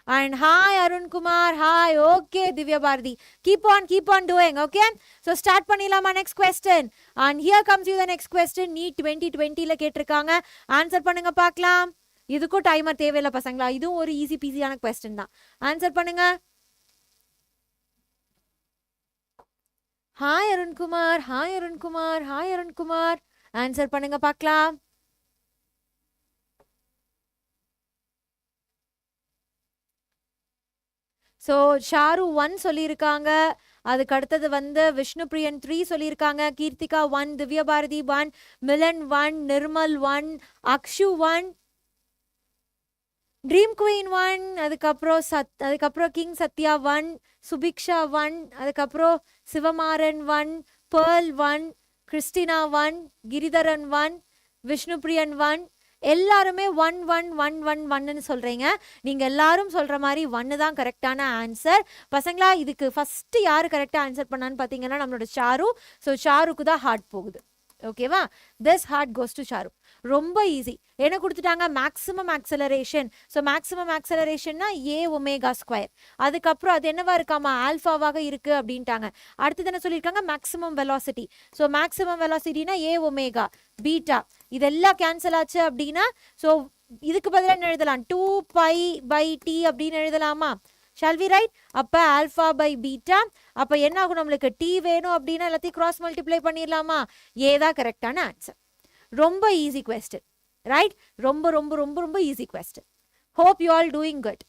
And hi Arun Kumar, hi. Okay Divya Bharati, keep on doing. Okay, so start பண்ணிடலாமா? next question. And here comes you the next question. NEET 2020 ல கேட்டிருக்காங்க. Answer பண்ணுங்க பார்க்கலாம். இதுக்கும் timer தேவையில்லை பசங்களா, இதுவும் ஒரு ஈஸி பீஸியான கொஸ்டின் தான். ஆன்சர் பண்ணுங்க. Hi Arunkumar, hi Arunkumar, hi Arunkumar. Answer பண்ணுங்க பார்க்கலாம். ஸோ ஷாரு 1 சொல்லியிருக்காங்க. அதுக்கு அடுத்தது வந்து விஷ்ணுபிரியன் 3 சொல்லியிருக்காங்க. கீர்த்திகா 1, திவ்யா பாரதி 1, மிலன் 1, நிர்மல் 1, அக்ஷு 1, ட்ரீம் குவீன் 1, அதுக்கப்புறம் கிங் சத்யா 1, சுபிக்ஷா 1, அதுக்கப்புறம் சிவமாறன் 1, பேர்ல் 1, கிறிஸ்டினா 1, கிரிதரன் 1, விஷ்ணுபிரியன் 1. எல்லாருமே 1 1 1 1 1ன்னு சொல்றீங்க. நீங்க எல்லாரும் சொல்ற மாதிரி 1 தான் கரெக்டான ஆன்சர். பசங்களா, இதுக்கு ஃபர்ஸ்ட் யாரு கரெக்டா ஆன்சர் பண்ணான்னு பாத்தீங்கன்னா நம்மளோட ஷாரு. ஸோ ஷாருக்கு தான் ஹார்ட் போகுது. ஓகேவா? This heart goes to Sharu. ரொம்ப ஈஸி. என்ன கொடுத்துட்டாங்க? Maximum acceleration. ஸோ மேக்ஸிமம் ஆக்சலரேஷன்னா ஏ ஒமேகா ஸ்கொயர். அதுக்கப்புறம் அது என்னவா இருக்காமா? ஆல்ஃபாவாக இருக்கு அப்படின்ட்டாங்க. அடுத்தது என்ன சொல்லியிருக்காங்க? Maximum velocity. ஸோ மேக்ஸிமம் வெலாசிட்டினா ஏ ஒமேகா பீட்டா. இதெல்லாம் கேன்சல் ஆச்சு அப்படின்னா ஸோ இதுக்கு பதிலாக என்ன எழுதலாம்? 2π/t அப்படின்னு எழுதலாமா? Shall we write? அப்ப ஆல்ஃபா பை பீட்டா. அப்ப என்ன ஆகும்? நம்மளுக்கு டி வேணும் அப்படின்னா எல்லாத்தையும் கிராஸ் மல்டிப்ளை பண்ணிடலாமா? ஏதான் கரெக்டான ஆன்சர். ரொம்ப ஈஸி கொஸ்டின், ரைட்? ரொம்ப ரொம்ப ரொம்ப ரொம்ப easy question. Hope you all doing good.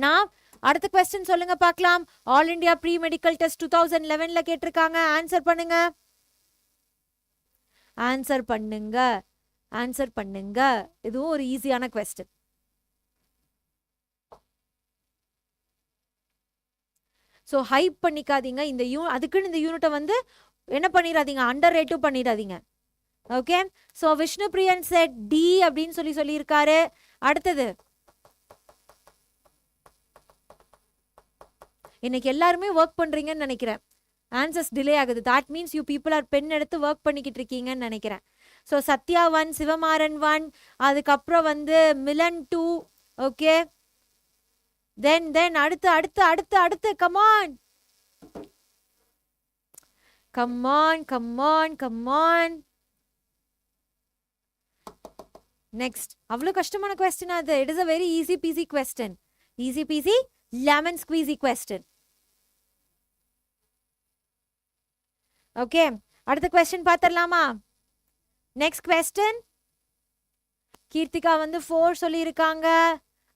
நான் அடுத்த கொஸ்டின் சொல்லுங்க பார்க்கலாம். All India pre medical test 2011ல கேட்டிருக்காங்க. ஆன்சர் பண்ணுங்க, ஆன்சர் பண்ணுங்க, ஆன்சர் பண்ணுங்க. இதுவும் ஒரு ஈஸியான கொஸ்டின். ஸோ ஹைப் பண்ணிக்காதீங்க. அதுக்குன்னு இந்த யூனிட்டை வந்து என்ன பண்ணிடாதீங்க? அண்டர் ரேட்டும் பண்ணிடாதீங்க. Okay, so Vishnupriyan set D அப்படின்னு சொல்லியிருக்காரு. அடுத்தது இன்னைக்கு எல்லாருமே ஒர்க் பண்றீங்கன்னு நினைக்கிறேன். ஆன்சர்ஸ் டிலே ஆகுது. That means you people are pen எடுத்து ஒர்க் பண்ணிக்கிட்டு இருக்கீங்கன்னு நினைக்கிறேன். ஸோ சத்யா 1, சிவமாறன் 1, அதுக்கப்புறம் வந்து மிலன் 2. ஓகே, தென் அடுத்து come on come on come on come on. Next. அவ்வளவு கஷ்டமான கொஸ்டின் அது. It is a very easy peasy question. Easy peasy lemon squeezy question. Okay, அடுத்த கொஸ்டின் பார்த்துடலாமா? Next question. கீர்த்திகா வந்து 4 சொல்லியிருக்காங்க.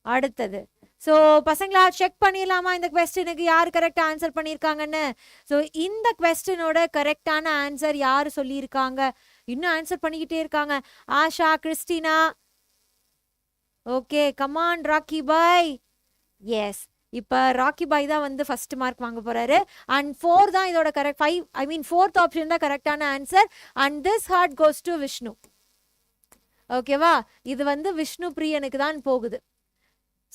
அடுத்தது ஸோ பசங்களா செக் பண்ணிடலாமா இந்த கொஸ்டினுக்கு யார் கரெக்டா ஆன்சர் பண்ணியிருக்காங்கன்னு? ஸோ இந்த கொஸ்டினோட கரெக்டான ஆன்சர் யார் சொல்லியிருக்காங்க? இன்னும் ஆன்சர் பண்ணிக்கிட்டே இருக்காங்க. Asha, Christina. Okay, come on Rocky Bhai. Yes, இப்போ ராக்கி பாய் தான் வந்து ஃபர்ஸ்ட் மார்க் வாங்க போறாரு. அண்ட் 4 தான் இதோட கரெக்ட். 4th ஆப்ஷன் தான் கரெக்டான answer. And this heart goes to Vishnu. ஓகேவா? இது வந்து விஷ்ணு பிரியனுக்கு தான் போகுது.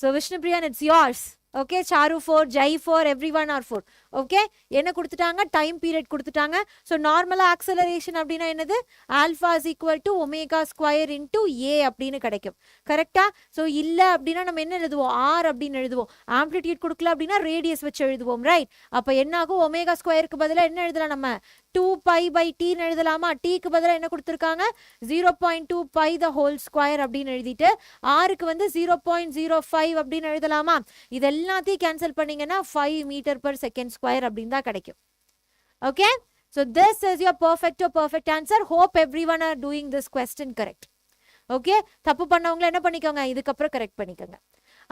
So Vishnupriyan, it's yours. Okay, Charu 4, Jai 4, everyone are 4. Okay, என்ன கொடுத்துட்டாங்க? டைம் பீரியட் கொடுத்துட்டாங்க. ஸோ நார்மலா ஆக்சலரேஷன் அப்படின்னா என்னது? Alpha is equal to omega square into A அப்படின்னு கிடைக்கும். கரெக்டா? ஸோ இல்லை அப்படின்னா நம்ம என்ன எழுதுவோம்? ஆர் அப்படின்னு எழுதுவோம். ஆம்ப்ளிடியூட் கொடுக்கல அப்படின்னா ரேடியஸ் வச்சு எழுதுவோம், ரைட்? அப்போ என்ன ஆகும்? ஒமேகா ஸ்கொயருக்கு பதிலாக என்ன எழுதலாம் நம்ம? 2π/tன்னு எழுதலாமா? டீக்கு பதிலாக என்ன கொடுத்துருக்காங்க? 0.2π the whole square அப்படின்னு எழுதிட்டு ஆருக்கு வந்து 0.05 அப்படின்னு எழுதலாமா? இது எல்லாத்தையும் கேன்சல் பண்ணீங்கன்னா 5 m/s² அப்படின்னு தான் கிடைக்கும். Okay, so this is your perfect answer. Hope everyone are doing this question correct. Okay, தப்பு பண்ணவங்க என்ன பண்ணிக்கோங்க? இதுக்கப்புறம் கரெக்ட் பண்ணிக்கோங்க.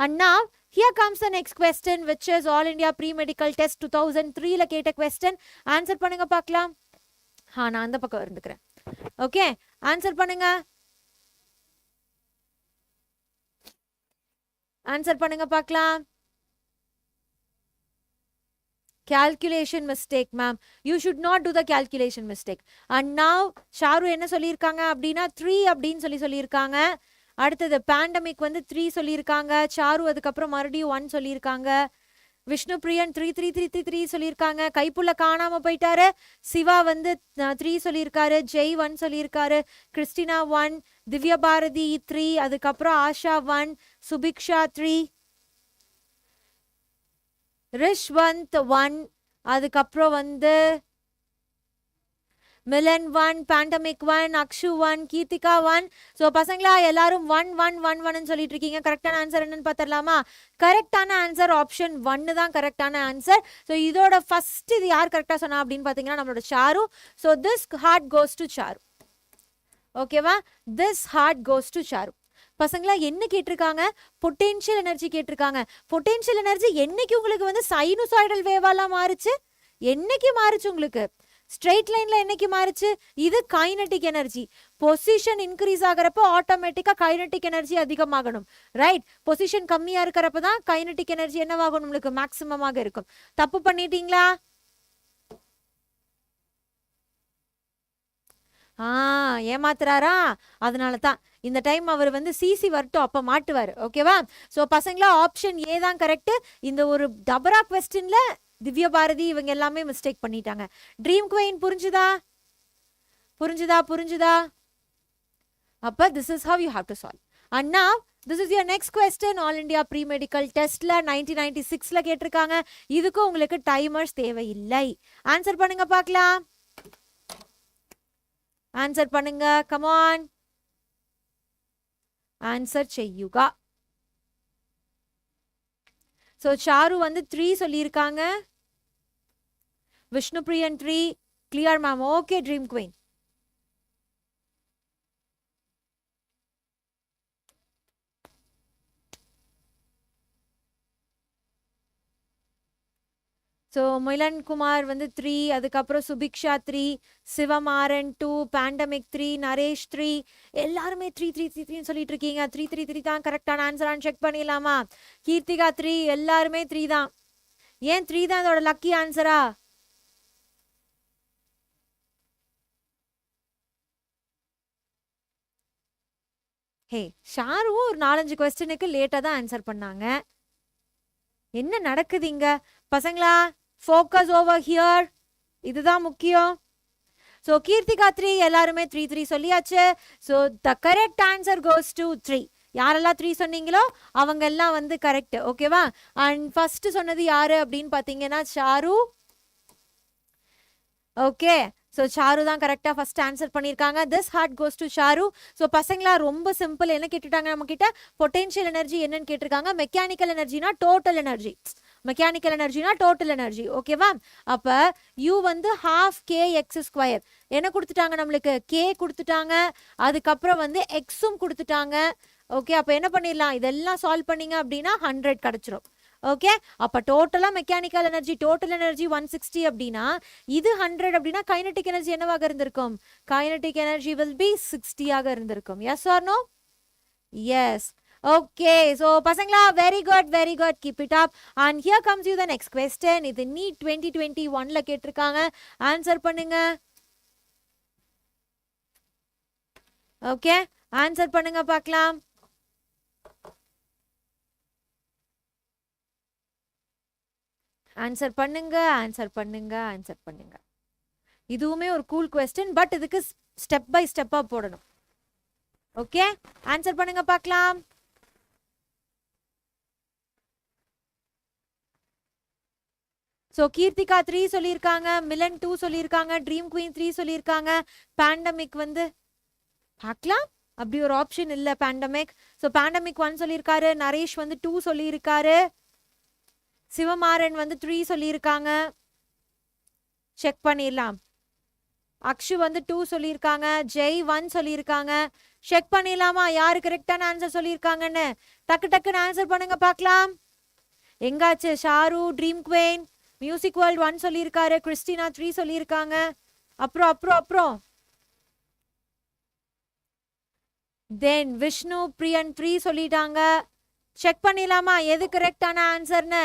And now here comes the next question, which is All India Pre-Medical Test 2003 ல கேட்ட question. Answer பண்ணுங்க பார்க்கலாம். நான் அந்த பக்கம் இருந்துக்கிறேன். ஓகே, ஆன்சர் பண்ணுங்க. ஆன்சர் பண்ணுங்க பார்க்கலாம். Calculation mistake, ma'am. You should not do the calculation mistake. And now Sharu என்ன சொல்லியிருக்காங்க அப்படின்னா 3 அப்படின்னு சொல்லியிருக்காங்க. அடுத்தது பேண்டமிக் வந்து 3 சொல்லியிருக்காங்க. சாரு அதுக்கப்புறம் மறுபடியும் 1 சொல்லியிருக்காங்க. விஷ்ணு பிரியன் 3 சொல்லியிருக்காங்க. கைப்புள்ள காணாம போயிட்டாரு. சிவா வந்து 3 சொல்லியிருக்காரு. ஜெய் 1 சொல்லியிருக்காரு. கிறிஸ்டினா 1, திவ்யா பாரதி 3, அதுக்கப்புறம் ஆஷா 1, சுபிக்ஷா 3, ரிஷ்வந்த் 1, அதுக்கப்புறம் வந்து மிலன் 1, பேண்டமிக் 1, அக்ஷு 1, கீர்த்திகா 1. ஸோ பசங்களா எல்லாரும் 1 சொல்லிட்டு இருக்கீங்க. கரெக்டான ஆன்சர் என்னன்னு பார்த்துடலாமா? கரெக்டான ஆன்சர் ஆப்ஷன் 1 தான் கரெக்டான ஆன்சர். ஸோ இதோட ஃபர்ஸ்ட் இது யார் கரெக்டாக சொன்னா அப்படின்னு பார்த்தீங்கன்னா நம்மளோட Sharu. So this heart goes to Sharu. ஓகேவா? This heart goes to Sharu. பசங்களா என்ன கேட்டிருக்காங்க? பொட்டென்ஷியல் எனர்ஜி கேட்டிருக்காங்க. பொட்டென்ஷியல் எனர்ஜி என்னைக்கு உங்களுக்கு வந்து சைனுசாய்டல் வேவாலாம் மாறுச்சு? என்னைக்கு மாறுச்சு உங்களுக்கு? ஸ்ட்ரெயிட் லைன்ல என்னைக்கு மாறுச்சு? இது கைனடிக் எனர்ஜி. பொசிஷன் இன்க்ரீஸ் ஆகிறப்ப ஆட்டோமேட்டிக்கா கைனடிக் எனர்ஜி அதிகமாகணும். ரைட்? பொசிஷன் கம்மியா இருக்கிறப்ப தான் கைனடிக் எனர்ஜி என்னவாகும்? உங்களுக்கு மேக்சிமமாக இருக்கும். தப்பு பண்ணிட்டீங்களா? ஏமாத்துறாரா? அதனால தான் இந்த டைம் அவர் வந்து சிசி வரட்டும், அப்ப மாட்டுவாரு. ஓகேவா? சோ பசங்களா ஆப்ஷன் ஏ தான் கரெக்ட். இந்த ஒரு டபரா கொஸ்டின்ல திவ்யா பாரதி இவங்க எல்லாமே மிஸ்டேக் பண்ணிட்டாங்க. ட்ரீம் குயின் புரிஞ்சுதா? அப்ப this is how you have to solve. And now this is your next question. All India Pre-Medical Testல 1996ல கேட்டிருக்காங்க. இதுக்கு உங்களுக்கு டைமர்ஸ் தேவையில்லை. ஆன்சர் பண்ணுங்க பார்க்கலாம். ஆன்சர் பண்ணுங்க, கம் ஆன். ஆன்சர் செய்யுங்க. சோ சாரு வந்து 3 சொல்லியிருக்காங்க. Vishnu Priyan 3. Clear ma'am. Okay dream queen. So Milan Kumar வந்து 3, அதுக்கப்புறம் சுபிக்ஷா 3, சிவமாறன் 2, பேண்டமிக் 3, நரேஷ் 3, எல்லாருமே 3 சொல்லிட்டு இருக்கீங்க. 3 தான் கரெக்டான ஆன்சரான்னு செக் பண்ணிடலாமா? கீர்த்திகா 3, எல்லாருமே 3 தான். ஏன் 3 தான் அதோட லக்கி ஆன்சரா? ஹே, ஷாருவும் ஒரு 4-5 கொஸ்டினுக்கு லேட்டா தான் ஆன்சர் பண்ணாங்க. என்ன நடக்குதுங்க பசங்களா? Focus over here. இதுதான் முக்கியம். ஸோ கீர்த்திகா 3, எல்லாருமே 3 சொல்லியாச்சு. So the correct answer goes to 3. யாரெல்லாம் 3 சொன்னீங்களோ அவங்க எல்லாம் வந்து கரெக்ட். ஓகேவா? அண்ட் ஃபர்ஸ்ட் சொன்னது யாரு அப்படின்னு பார்த்தீங்கன்னா ஷாரு. ஓகே, ஸோ சாரு தான் கரெக்டாக ஃபர்ஸ்ட் ஆன்சர் பண்ணியிருக்காங்க. This heart goes to sir. So பசங்களா ரொம்ப சிம்பிள். என்ன கேட்டுட்டாங்க நம்ம கிட்ட? பொட்டென்ஷியல் எனர்ஜி என்னன்னு கேட்டிருக்காங்க. மெக்கானிக்கல் எனர்ஜினா டோட்டல் எனர்ஜி. மெக்கானிக்கல் எனர்ஜினா டோட்டல் எனர்ஜி. ஓகேவா? அப்ப யூ வந்து ½ kx². என்ன கொடுத்துட்டாங்க நம்மளுக்கு? கே கொடுத்துட்டாங்க. அதுக்கப்புறம் வந்து எக்ஸும் கொடுத்துட்டாங்க. ஓகே, அப்ப என்ன பண்ணிடலாம்? இதெல்லாம் சால்வ் பண்ணீங்க அப்படின்னா 100 கிடைச்சிரும். ஓகே, அப்ப டோட்டலா மெக்கானிக்கல் எனர்ஜி டோட்டல் எனர்ஜி 160 அப்படின்னா இது 100 அப்படின்னா கைனடிக் எனர்ஜி என்னவாக இருந்திருக்கும்? கைனடிக் எனர்ஜி will be 60 ஆக இருந்திருக்கும். Yes or no? Yes. Okay, so பசங்களா very good, keep it up. And here comes you the next question. இது நீட் 2021ல கேட்டிருக்காங்க. ஆன்சர் பண்ணுங்க. ஓகே, ஆன்சர் பண்ணுங்க பார்க்கலாம். ஆன்சர் பண்ணுங்க. இதுவுமே ஒரு கூல் கொஸ்டின், பட் இதுக்கு ஸ்டெப் பை ஸ்டெப்பா போடணும். ஓகே, ஆன்சர் பண்ணுங்க பார்க்கலாம். சோ கீர்த்திகா 3 சொல்லியிருக்காங்க. மிலன் 2 சொல்லியிருக்காங்க. ட்ரீம் குயின் 3 சொல்லியிருக்காங்க. பேண்டமிக் வந்து பார்க்கலாம், அப்படி ஒரு ஆப்ஷன் இல்ல பேண்டமிக். சோ பேண்டமிக் 1 சொல்லியிருக்காரு. நரேஷ் வந்து 2 சொல்லியிருக்காரு. சிவமாறன் வந்து 3 சொல்லியிருக்காங்க. செக் பண்ணிடலாம். அக்ஷு வந்து 2 சொல்லியிருக்காங்க, ஜெய் 1 சொல்லியிருக்காங்க. செக் பண்ணிடலாமா யாரு கரெக்டான ஆன்சர் சொல்லியிருக்காங்கன்னு? டக்கு டக்குன்னு ஆன்சர் பண்ணுங்க பார்க்கலாம். எங்காச்சு? Sharu, dream queen, music world 1 சொல்லியிருக்காரு, கிறிஸ்டினா 3 சொல்லியிருக்காங்க. அப்புறம் தென் விஷ்ணு பிரியன் 3 சொல்லிட்டாங்க. செக் பண்ணிடலாமா எது கரெக்டான ஆன்சர்னு?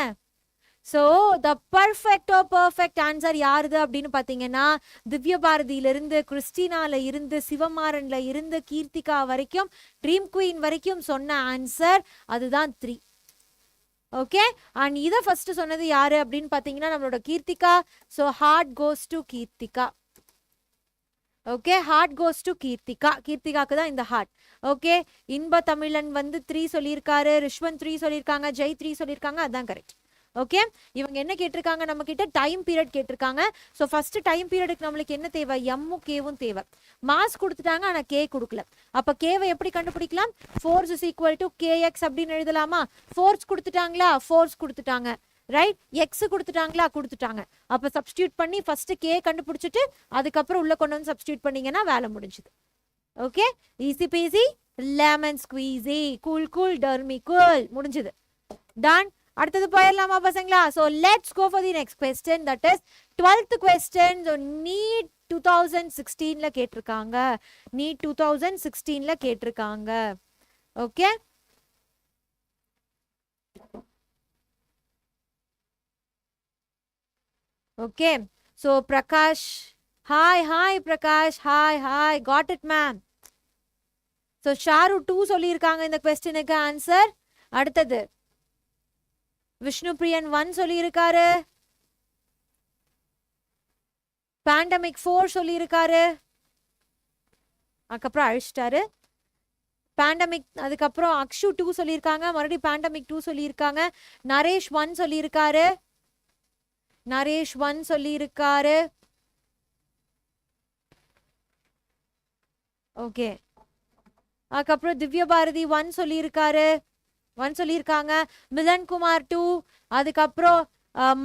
ஸோ த பர்ஃபெக்ட் ஆன்சர் யாருது அப்படின்னு பார்த்தீங்கன்னா, திவ்ய பாரதியிலிருந்து, கிறிஸ்டினால இருந்து, சிவமாறன்ல இருந்து, கீர்த்திகா வரைக்கும், ட்ரீம் குவீன் வரைக்கும் சொன்ன ஆன்சர் அதுதான் 3. ஓகே, அண்ட் இதை ஃபர்ஸ்ட் சொன்னது யாரு அப்படின்னு பார்த்தீங்கன்னா நம்மளோட Keerthika. So heart goes to Keerthika. Okay, heart goes to Keerthika. கீர்த்திகாக்கு தான் இந்த ஹார்ட். ஓகே, இன்ப தமிழன் வந்து 3 சொல்லியிருக்காரு, ரிஷ்வந்த் 3 சொல்லியிருக்காங்க, ஜெய் 3 சொல்லியிருக்காங்க. அதுதான் கரெக்ட். ஓகே, இவங்க என்ன கேட்டிருக்காங்க நம்ம கிட்ட? டைம் பீரியட் கேட்டிருக்காங்க. ஸோ ஃபர்ஸ்ட் டைம் பீரியடுக்கு நம்மளுக்கு என்ன தேவை? எம்மும் கேவும் தேவை. மாஸ் கொடுத்துட்டாங்க ஆனா கே கொடுக்கல. அப்ப கேவை எப்படி கண்டுபிடிக்கலாம்? Force is equal to K X அப்படின்னு எழுதலாமா? ஃபோர்ஸ் கொடுத்துட்டாங்களா? ஃபோர்ஸ் கொடுத்துட்டாங்க. ரைட், எக்ஸ் கொடுத்துட்டாங்களா? கொடுத்துட்டாங்க. அப்ப சப்ஸ்டியூட் பண்ணி ஃபர்ஸ்ட் கே கண்டுபிடிச்சிட்டு அதுக்கப்புறம் உள்ள கொண்டு வந்து சப்ஸ்டியூட் பண்ணீங்கன்னா வேலை முடிஞ்சுது. Okay, easy peasy lemon squeezy, cool cool டர்மி கூல், முடிஞ்சது. டன். அடுத்தது போயிடலாமா பசங்களா? So let's go for the next question, that is 12th question. So NEET 2016ல கேட்டிருக்காங்க. நீட் 2016ல கேட்டிருக்காங்க. Okay, okay. So Prakash, hi Prakash, hi, got it ma'am. So Sharu 2 சொல்லியிருக்காங்க இந்த கொஸ்டினுக்கு ஆன்சர். அடுத்தது விஷ்ணு பிரியன் 1 சொல்லியிருக்காரு, பேண்டமிக் 4 சொல்லியிருக்காரு, அதுக்கப்புறம் அழிச்சிட்டாரு பேண்டமிக். அதுக்கப்புறம் அக்ஷு 2 சொல்லியிருக்காங்க, மறுபடியும் பேண்டமிக் 2 சொல்லியிருக்காங்க. நரேஷ் 1 சொல்லியிருக்காரு, ஓகே. அதுக்கப்புறம் திவ்ய பாரதி 1 சொல்லியிருக்காங்க, மிலன் குமார் 2, அதுக்கப்புறம்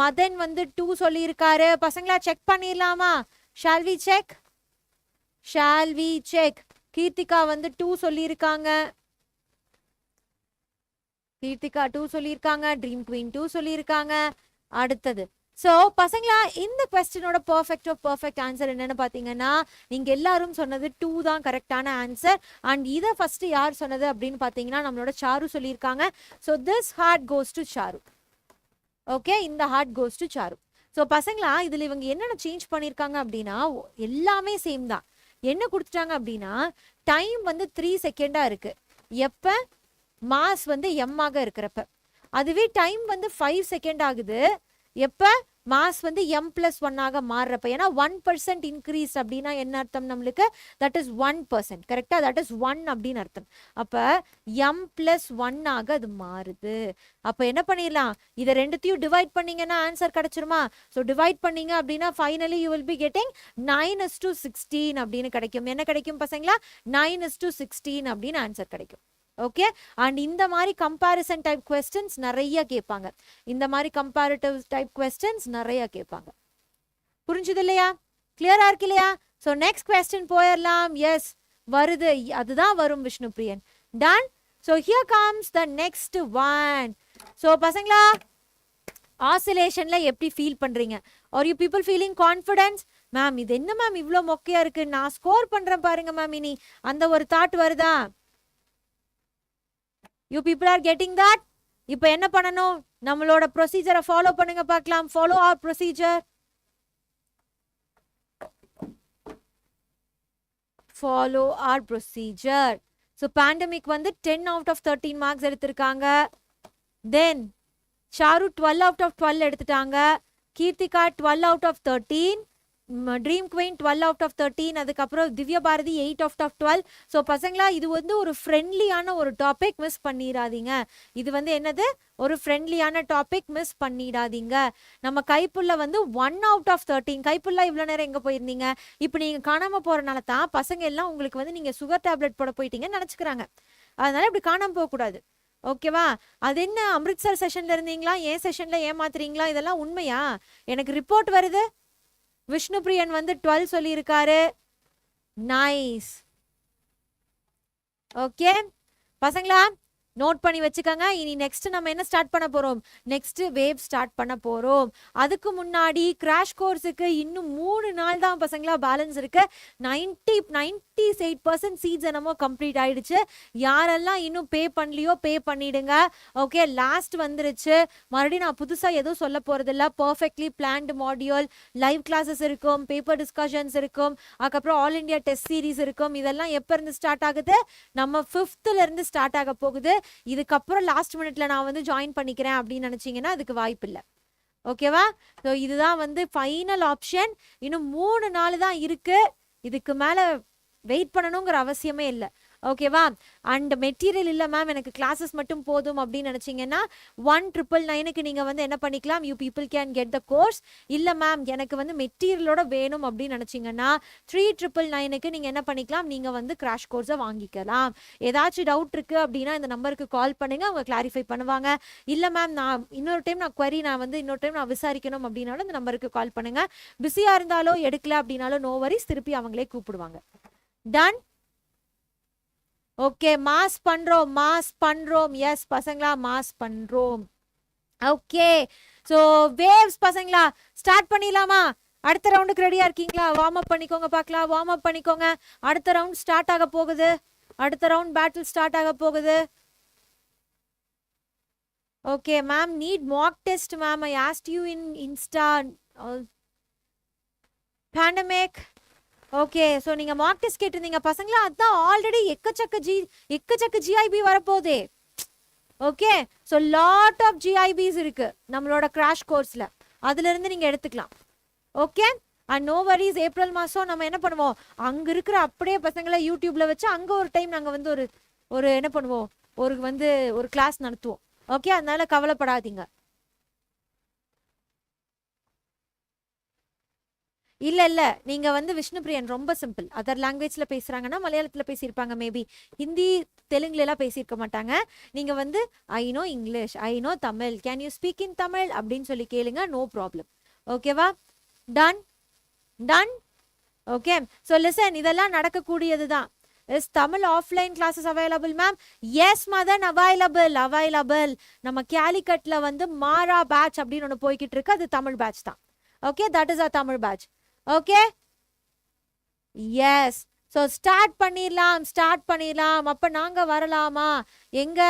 மதன் வந்து 2 சொல்லியிருக்காரு. பசங்களா செக் பண்ணிடலாமா? Shall we check? கீர்த்திகா வந்து 2 சொல்லியிருக்காங்க, ட்ரீம் குவீன் 2 சொல்லியிருக்காங்க. அடுத்தது ஸோ பசங்களா இந்த கொஸ்டினோட பர்ஃபெக்ட் ஆன்சர் என்னன்னு பார்த்தீங்கன்னா நீங்க எல்லாரும் சொன்னது 2 தான் கரெக்டான ஆன்சர். அண்ட் இதை ஃபர்ஸ்ட் யார் சொன்னது அப்படின்னு பார்த்தீங்கன்னா நம்மளோட சாரு சொல்லியிருக்காங்க. So this heart goes to Charu. Okay, இந்த heart goes to sir. So பசங்களா இதில் இவங்க என்னென்ன சேஞ்ச் பண்ணியிருக்காங்க அப்படின்னா எல்லாமே சேம் தான். என்ன கொடுத்துட்டாங்க அப்படின்னா டைம் வந்து 3 செகண்டா இருக்கு எப்ப மாஸ் வந்து எம் ஆக இருக்கிறப்ப. அதுவே டைம் வந்து 5 செகண்ட் ஆகுது எப்ப மாஸ் வந்து m+1 ஆக மாறுறப்ப. ஏன்னா 1% இன்க்ரீஸ் அப்படின்னா என்ன அர்த்தம் நம்மளுக்கு? That is 1%. கரெக்டா? தட் இஸ் 1 அப்படின்னு அர்த்தம். அப்ப m+1 ஆக அது மாறுது. அப்ப என்ன பண்ணிடலாம்? இதை ரெண்டுத்தையும் டிவைட் பண்ணீங்கன்னா ஆன்சர் கிடைச்சிருமா? ஸோ டிவைட் பண்ணீங்க அப்படின்னா finally you will be getting 9:16 அப்படின்னு கிடைக்கும். என்ன கிடைக்கும் பசங்களா? 9:16 அப்படின்னு ஆன்சர் கிடைக்கும். ஓகே, அண்ட் இந்த மாதிரி கம்பேரிசன் டைப் கொஸ்டின்ஸ் நிறைய கேட்பாங்க. புரிஞ்சுது இல்லையா? கிளியரா இருக்கு இல்லையா? ஸோ நெக்ஸ்ட் கொஸ்டின் போயிடலாம். எஸ், வருது, அதுதான் வரும் Vishnu Priyan. Done. So here comes the next one. So பசங்களா ஆசிலேஷன்ல எப்படி ஃபீல் பண்றீங்க? Are you people feeling confidence? Ma'am இது என்ன மேம் இவ்வளோ மொக்கையா இருக்கு, நான் ஸ்கோர் பண்றேன் பாருங்க மேம், இனி அந்த ஒரு தாட் வருதா? You people are getting that? இப்போ என்ன பண்ணணும்? நம்மளோட ப்ரொசீஜரை ஃபாலோ பண்ணுங்க பார்க்கலாம். Follow our procedure. So pandemic வந்து 10 out of 13 marks எடுத்திருக்காங்க. Then ஷாரு 12 out of 12 எடுத்துட்டாங்க. Keerthika 12 out of 13. Dream queen 12 out of 13. அதுக்கப்புறம் திவ்ய பாரதி 8 out of 12. ஸோ பசங்களா இது வந்து ஒரு ஃப்ரெண்ட்லியான ஒரு டாபிக், மிஸ் பண்ணிடாதீங்க. இது வந்து என்னது? ஒரு ஃப்ரெண்ட்லியான டாபிக், மிஸ் பண்ணிடாதீங்க. நம்ம கைப்புள்ள வந்து 1 out of 13. கைப்புள்ள இவ்வளோ நேரம் எங்கே போயிருந்தீங்க? இப்போ நீங்கள் காணாமல் போகிறனால தான் பசங்க எல்லாம் உங்களுக்கு வந்து நீங்கள் சுகர் டேப்லெட் போட போயிட்டீங்கன்னு நினச்சிக்கிறாங்க. அதனால இப்படி காணாமல் போகக்கூடாது. ஓகேவா? அது என்ன அம்ரித்சர் செஷன்ல இருந்தீங்களா, ஏன் செஷன்ல ஏமாத்துறீங்களா? இதெல்லாம் உண்மையா? எனக்கு ரிப்போர்ட் வருது, விஷ்ணுபிரியன் வந்து 12 சொல்லியிருக்காரு. நைஸ். ஓகே பசங்களா நோட் பண்ணி வச்சுக்கோங்க. இனி நெக்ஸ்ட் நம்ம என்ன ஸ்டார்ட் பண்ண போறோம்? நெக்ஸ்ட் வேவ் ஸ்டார்ட் பண்ண போறோம். அதுக்கு முன்னாடி கிராஷ் கோர்ஸுக்கு இன்னும் 3 நாள் தான் பசங்களா பேலன்ஸ் இருக்கு. 98% சீட்ஸ் என்னமோ கம்ப்ளீட் ஆயிடுச்சு. யாரெல்லாம் இன்னும் பே பண்ணலையோ பே பண்ணிடுங்க. ஓகே லாஸ்ட் வந்துருச்சு. மறுபடியும் நான் புதுசா எதுவும் சொல்ல போறது இல்ல. Perfectly planned module, live classes இருக்கும், பேப்பர் டிஸ்கஷன்ஸ் இருக்கும், அதுக்கப்புறம் ஆல் இண்டியா டெஸ்ட் சீரிஸ் இருக்கும். இதெல்லாம் எப்ப இருந்து ஸ்டார்ட் ஆகுது? நம்ம 5th இருந்து ஸ்டார்ட் ஆக போகுது. இதுக்கப்புறம் லாஸ்ட் மினிட்ல நான் வந்து ஜாயின் பண்ணிக்கிறேன் அப்படின்னு நினைச்சீங்கன்னா அதுக்கு வாய்ப்பு இல்லை. ஓகேவா? ஸோ இதுதான் வந்து ஃபைனல் ஆப்ஷன். இன்னும் 3 நாள் தான் இருக்கு. இதுக்கு மேல வெயிட் பண்ணணுங்கிற அவசியமே இல்லை. ஓகேவா? அண்ட் மெட்டீரியல் இல்லை மேம் எனக்கு கிளாஸஸ் மட்டும் போதும் அப்படின்னு நினைச்சீங்கன்னா 1999க்கு நீங்க வந்து என்ன பண்ணிக்கலாம்? You people can get the course. இல்லை மேம் எனக்கு வந்து மெட்டீரியலோட வேணும் அப்படின்னு நினைச்சீங்கன்னா 3999க்கு நீங்க என்ன பண்ணிக்கலாம்? நீங்க வந்து கிராஷ் கோர்ஸை வாங்கிக்கலாம். ஏதாச்சும் டவுட் இருக்கு அப்படின்னா இந்த நம்பருக்கு கால் பண்ணுங்க, அவங்க கிளாரிஃபை பண்ணுவாங்க. இல்லை மேம் நான் இன்னொரு டைம் நான் விசாரிக்கணும் அப்படின்னாலும் இந்த நம்பருக்கு கால் பண்ணுங்க. பிஸியா இருந்தாலோ எடுக்கல அப்படின்னாலும் நோ வரிஸ், திருப்பி அவங்களே கூப்பிடுவாங்க. டன். ஓகே மாஸ் பண்றோம். எஸ் பசங்களா மாஸ் பண்றோம். ஓகே சோ வேவ்ஸ் பசங்களா ஸ்டார்ட் பண்ணிடலாமா? அடுத்த ரவுண்டுக்கு ரெடியா இருக்கீங்களா? வார்ம் அப் பண்ணிக்கோங்க பார்க்கலாம். வார்ம் அப் பண்ணிக்கோங்க. அடுத்த ரவுண்ட் ஸ்டார்ட் ஆக போகுது. அடுத்த ரவுண்ட் பேட்டில் ஸ்டார்ட் ஆக போகுது. Okay ma'am NEET mock test ma'am. I asked you in Insta pandemic. Okay so நீங்க மார்க் டெஸ்ட் கேட்டிருந்தீங்க பசங்களா. அதான் ஆல்ரெடி எக்கச்சக்க ஜிஐபி வரப்போதே. Okay so lot of GIPs இருக்கு நம்மளோட கிராஷ் கோர்ஸ்ல. அதுல இருந்து நீங்க எடுத்துக்கலாம். Okay and no worries. April மாசம் நம்ம என்ன பண்ணுவோம்? அங்க இருக்கிற அப்படியே பசங்களை யூடியூப்ல வச்சு அங்க ஒரு டைம் நாங்க வந்து ஒரு என்ன பண்ணுவோம்? ஒரு கிளாஸ் நடத்துவோம். ஓகே அதனால கவலைப்படாதீங்க. இல்ல நீங்க வந்து விஷ்ணுபிரியன் ரொம்ப சிம்பிள். அதர் லாங்குவேஜ்ல பேசுறாங்கன்னா மலையாளத்துல பேசியிருப்பாங்க, மேபி ஹிந்தி தெலுங்குல எல்லாம் பேசியிருக்க மாட்டாங்க. நீங்க வந்து I know English, I know Tamil, can you speak in Tamil அப்படின்னு சொல்லி கேளுங்க. No problem. ஓகேவா? டன். ஓகே ஸோ லிசன், இதெல்லாம் நடக்கக்கூடியதுதான். Is Tamil offline classes available ma'am? Yes madan available. நம்ம கேலிக்கட்ல வந்து மாரா பேட்ச் அப்படின்னு ஒன்று போய்கிட்டு இருக்கு. அது தமிழ் பேட்ச் தான். Okay that is a Tamil batch. Okay yes so start பண்ணிடலாம். அப்ப நாங்க வரலாமா? எங்க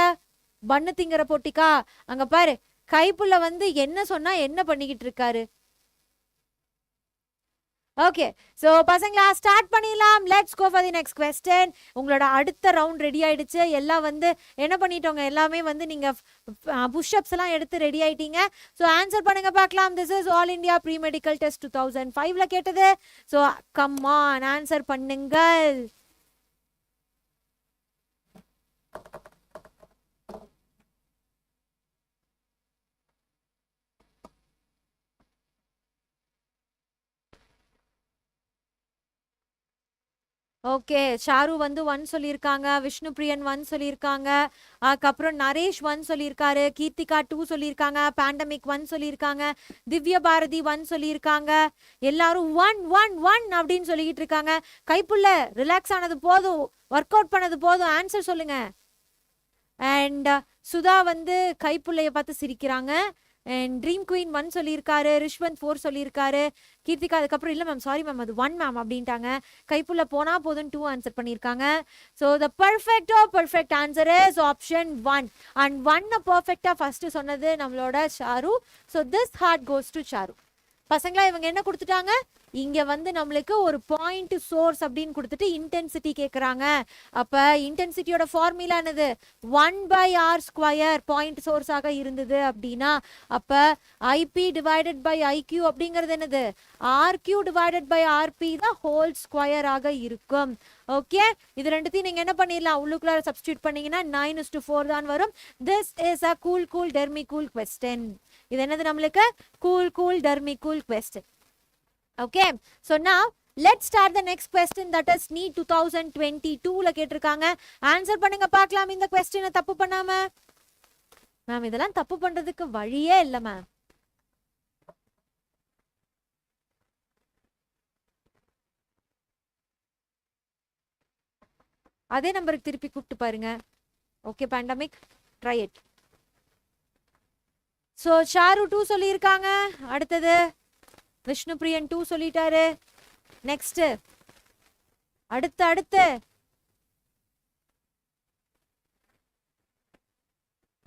பண்ணு திங்கிற போட்டிக்கா? அங்க பாரு கைப்புள்ள வந்து என்ன சொன்னா என்ன பண்ணிக்கிட்டு இருக்காரு. ஓகே ஸோ பசங்களா ஸ்டார்ட் பண்ணிடலாம். Let's go for the next question. உங்களோட அடுத்த ரவுண்ட் ரெடி ஆயிடுச்சு. எல்லாம் வந்து என்ன பண்ணிட்டோங்க? எல்லாமே வந்து நீங்க புஷ்அப்ஸ் எல்லாம் எடுத்து ரெடி ஆயிட்டீங்க. ஸோ ஆன்சர் பண்ணுங்க பார்க்கலாம். This is all India pre medical test 2005ல கேட்டது. ஸோ கம் ஆன் ஆன்சர் பண்ணுங்கள். ஓகே ஷாரு வந்து 1 சொல்லியிருக்காங்க, விஷ்ணு பிரியன் 1 சொல்லியிருக்காங்க, அதுக்கப்புறம் நரேஷ் 1 சொல்லியிருக்காரு, கீர்த்திகா 2 சொல்லியிருக்காங்க, பேண்டமிக் 1 சொல்லியிருக்காங்க, திவ்ய பாரதி 1 சொல்லியிருக்காங்க. எல்லாரும் 1 அப்படின்னு சொல்லிக்கிட்டு இருக்காங்க. கைப்புள்ள ரிலாக்ஸ் ஆனது போதும், ஒர்க் அவுட் பண்ணது போதும், ஆன்சர் சொல்லுங்க. அண்ட் சுதா வந்து கைப்புள்ளைய பார்த்து சிரிக்கிறாங்க. அண்ட் ட்ரீம் குயின் 1 சொல்லியிருக்காரு, ரிஷ்வந்த் 4 சொல்லியிருக்காரு, கீர்த்திகா அதுக்கப்புறம் இல்லை மேம் சாரி மேம் அது 1 மேம் அப்படின்ட்டாங்க. கைப்புள்ள போனா போதும் 2 ஆன்சர் பண்ணியிருக்காங்க. So the perfect answer is option 1. And 1 பர்ஃபெக்டா ஃபர்ஸ்ட் சொன்னது நம்மளோட Sharu. So this heart goes to Sharu. பசங்களா இவங்க என்ன கொடுத்துட்டாங்க? இங்க வந்து நம்மளுக்கு ஒரு பாயிண்ட் சோர்ஸ் அப்படின்னு கொடுத்துட்டு இன்டென்சிட்டி கேட்குறாங்க. அப்ப இன்டென்சிட்டியோட ஃபார்முலா என்னது? 1/r². பாயிண்ட் சோர்ஸாக இருந்தது அப்படின்னா அப்ப ஐபி டிவைடட் பை ஐக்யூ அப்படிங்கிறது என்னது? ஆர்கியூ டிவைடட் பை ஆர்பி தான் ஹோல் ஸ்கொயராக இருக்கும். ஓகே இது ரெண்டுத்தையும் நீங்க என்ன பண்ணிடலாம்? உள்ளுக்குள்ள சப்ஸ்டியூட் பண்ணீங்கன்னா 9:4 தான் வரும். திஸ் இஸ் அ கூல் டெர்மி கூல் கொஸ்டின். இது என்னது? நம்மளுக்கு கூல் டெர்மி cool question. Okay, so now let's start the next question, that is NEET 2022ல கேட்டிருக்காங்க. ஆன்சர் பண்ணுங்க பார்க்கலாம் இந்த கொஸ்டினை தப்பு பண்ணாம. மேம் இதெல்லாம் தப்பு பண்றதுக்கு வழியே இல்லை மேம். அதே நம்பருக்கு திருப்பி கூப்பிட்டு பாருங்க. Okay pandemic, try it. So Sharu 2 சொல்லியிருக்காங்க. அடுத்தது விஷ்ணுபிரியன் 2 சொல்லிட்டாரு. நெக்ஸ்ட் அடுத்து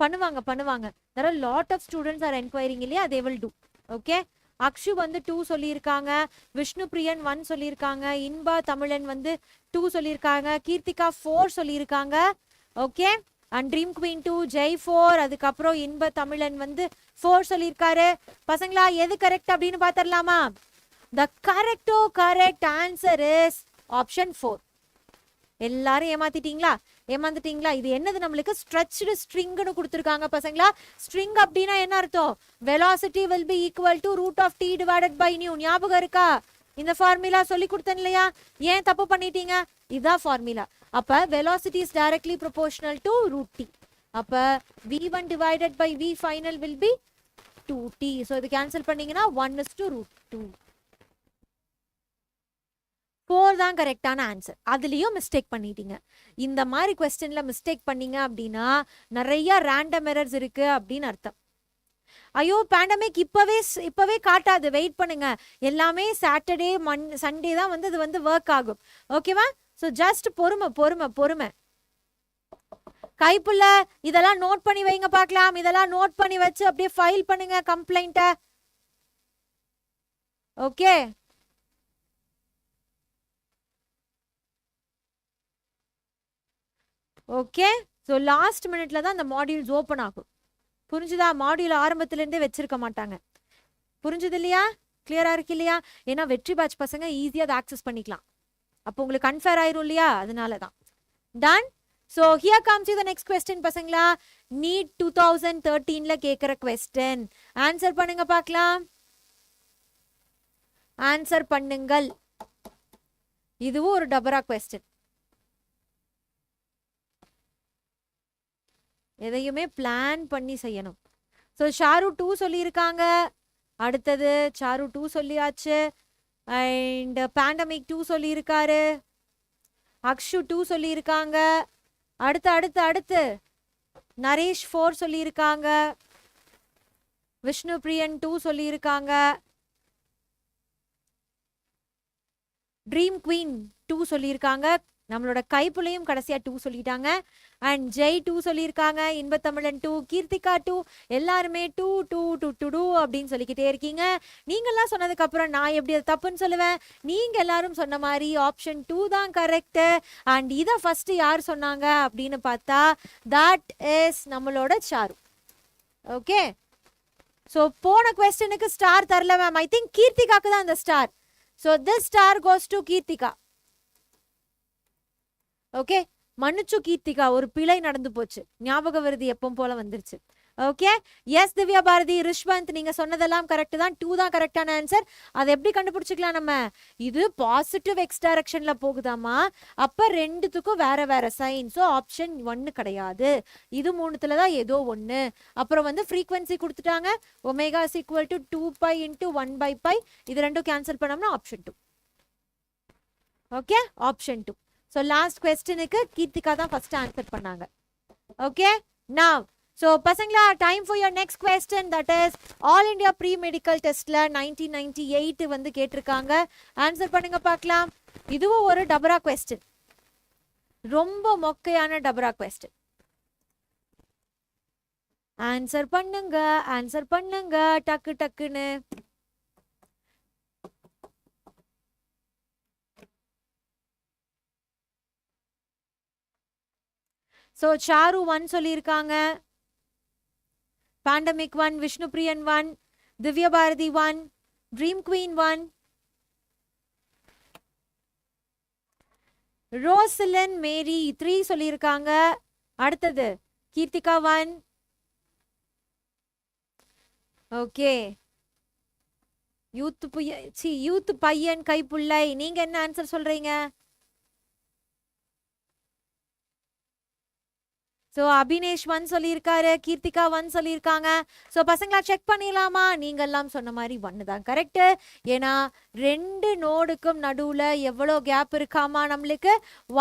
பண்ணுவாங்க. there are lot of students are enquiring இல்லையா, they will do. Okay, Akshu வந்து 2 சொல்லியிருக்காங்க. விஷ்ணுபிரியன் 1 சொல்லியிருக்காங்க. இன்பா தமிழன் வந்து 2 சொல்லியிருக்காங்க. கீர்த்திகா 4 சொல்லியிருக்காங்க. Okay, and dream queen 2, Jai 4, அதுக்கப்புறம் இன்ப தமிழன் வந்து 4 சொல்லியிருக்காரு. பசங்களா எது கரெக்ட் அப்படின்னு பார்த்துடலாமா? the correct answer is option 4. எல்லாரும் ஏமாந்துட்டீங்களா? இது என்னது, நம்மளுக்கு ஸ்ட்ரெச்டு ஸ்ட்ரிங்னு கொடுத்துருக்காங்க பசங்களா. ஸ்ட்ரிங் அப்படின்னா என்ன அர்த்தம்? velocity will be equal to root of t divided by nu. ஞாபகம் இருக்கா? இந்த ஃபார்முலா சொல்லி கொடுத்தேன் இல்லையா? ஏன் தப்பு பண்ணிட்டீங்க? இதான் ஃபார்முலா. அப்ப velocity is directly proportional to root t. அப்ப v1 divided by v final will be 2t. so இது கேன்சல் பண்ணீங்கன்னா 1:√2. 4 தான் கரெக்டான ஆன்சர். அதுலயும் மிஸ்டேக் பண்ணிட்டீங்க. இந்த மாதிரி கொஸ்டின்ல மிஸ்டேக் பண்ணீங்க அப்படின்னா நிறைய ரேண்டம் எரர்ஸ் இருக்கு அப்படின்னு அர்த்தம். ஐயோ பேண்டமிக் இப்பவே காட்டாது, வெயிட் பண்ணுங்க. எல்லாமே சாட்டர்டே சண்டே தான் வந்து இது வந்து ஒர்க் ஆகும். ஓகேவா? ஸோ ஜஸ்ட் பொறுமை. கைப்புள்ள இதெல்லாம் நோட் பண்ணி வைங்க பார்க்கலாம். இதெல்லாம் நோட் பண்ணி வச்சு அப்படியே ஃபைல் பண்ணுங்க கம்ப்ளைண்ட்ட. Okay, okay. ஸோ லாஸ்ட் மினிட்ல தான் அந்த மாடியூல்ஸ் ஓப்பன் ஆகும். புரிஞ்சுதா? மாடியூல் ஆரம்பத்துல இருந்தே வச்சிருக்க மாட்டாங்க. புரிஞ்சுது இல்லையா? கிளியரா இருக்கு இல்லையா? ஏன்னா வெற்றி பேட்ச் பசங்க ஈஸியா அதை ஆக்சஸ் பண்ணிக்கலாம். அப்போ உங்களுக்கு அன்ஃபேர் ஆயிரும் இல்லையா? அதனால தான். Done. So here comes you the next question பசங்களா. நீட் 2013ல கேட்குற கொஸ்டின். ஆன்சர் பண்ணுங்க பார்க்கலாம். ஆன்சர் பண்ணுங்கள். இதுவும் ஒரு டபரா கொஸ்டின். எதையுமே பிளான் பண்ணி செய்யணும். ஸோ ஷாரு 2 சொல்லியிருக்காங்க. அடுத்தது ஷாரு 2 சொல்லியாச்சு. அண்ட் பேண்டமிக் 2 சொல்லியிருக்காரு. அக்ஷு 2 சொல்லியிருக்காங்க. அடுத்து நரேஷ் 4 சொல்லியிருக்காங்க. விஷ்ணுபிரியன் 2 சொல்லியிருக்காங்க. ட்ரீம் குவீன் 2 சொல்லியிருக்காங்க. நம்மளோட கைப்புலையும் கடைசியா 2 சொல்லிட்டாங்க. அண்ட் ஜெய் 2 சொல்லியிருக்காங்க. இன்பத்தமிழன் 2, கீர்த்திகா 2, எல்லாருமே 2 அப்படின்னு சொல்லிக்கிட்டே இருக்கீங்க. நீங்கெல்லாம் சொன்னதுக்கு அப்புறம் நான் எப்படி அது தப்புன்னு சொல்லுவேன்? நீங்க எல்லாரும் சொன்ன மாதிரி ஆப்ஷன் 2 தான் கரெக்ட். அண்ட் இதை ஃபர்ஸ்ட் யார் சொன்னாங்க அப்படின்னு பார்த்தா தட் இஸ் நம்மளோட சாரு. ஓகே, ஸோ போன கொஸ்டினுக்கு ஸ்டார் தரல மேம். ஐ திங்க் கீர்த்திகாக்கு தான் அந்த star. So this star cos to Keerthika. Okay, மன்னிச்சு கீர்த்திகா, ஒரு பிழை நடந்து போச்சு. ஞாபக விருதி எப்பவும் போல வந்துருச்சு. ஓகே, எஸ் திவ்யா பாரதி, ரிஷ்வந்த், நீங்க சொன்னதெல்லாம் கரெக்ட் தான். 2 தான் கரெக்டான ஆன்சர். அதை எப்படி கண்டுபிடிச்சிக்கலாம் நம்ம? இது பாசிட்டிவ் எக்ஸ் டைரக்ஷன்ல போகுதாமா, அப்ப ரெண்டுத்துக்கும் வேற சைன். ஸோ ஆப்ஷன் 1 கிடையாது. இது 3த்துல தான் ஏதோ ஒன்று. அப்புறம் வந்து ஃப்ரீக்வன்சி கொடுத்துட்டாங்க. Omega is equal to 2π × 1/π. இது ரெண்டும் கேன்சல் பண்ணோம்னா option 2. Okay, option 2. So last கொஸ்டினுக்கு கீர்த்திகா தான் ஃபர்ஸ்ட் ஆன்சர் பண்ணாங்க. ஓகே, நவ் ஸோ பசங்களா time for your next question. That is all India pre medical டெஸ்ட்ல 1998 வந்து கேட்டிருக்காங்க. ஆன்சர் பண்ணுங்க பார்க்கலாம். இதுவும் ஒரு டபரா கொஸ்டின், ரொம்ப மொக்கையான டபரா கொஸ்டின். ஆன்சர் பண்ணுங்க டக்குன்னு. ஸோ சாரு 1 சொல்லியிருக்காங்க. Pandemic 1, Vishnupriyan 1, Divya Bharathi 1, dream queen 1, Rosalin Mary 3 சொல்லியிருக்காங்க. அடுத்தது கீர்த்திகா 1. ஓகே, யூத் பையன் கைப்புள்ளை, நீங்க என்ன ஆன்சர் சொல்றீங்க? ஸோ அபினேஷ் 1 சொல்லியிருக்காரு, கீர்த்திகா 1 சொல்லியிருக்காங்க. ஸோ பசங்களா செக் பண்ணிடலாமா? நீங்கெல்லாம் சொன்ன மாதிரி 1 தான் கரெக்ட். ஏன்னா 2 நோடுக்கும் நடுவில் எவ்வளோ கேப் இருக்காமா? நம்மளுக்கு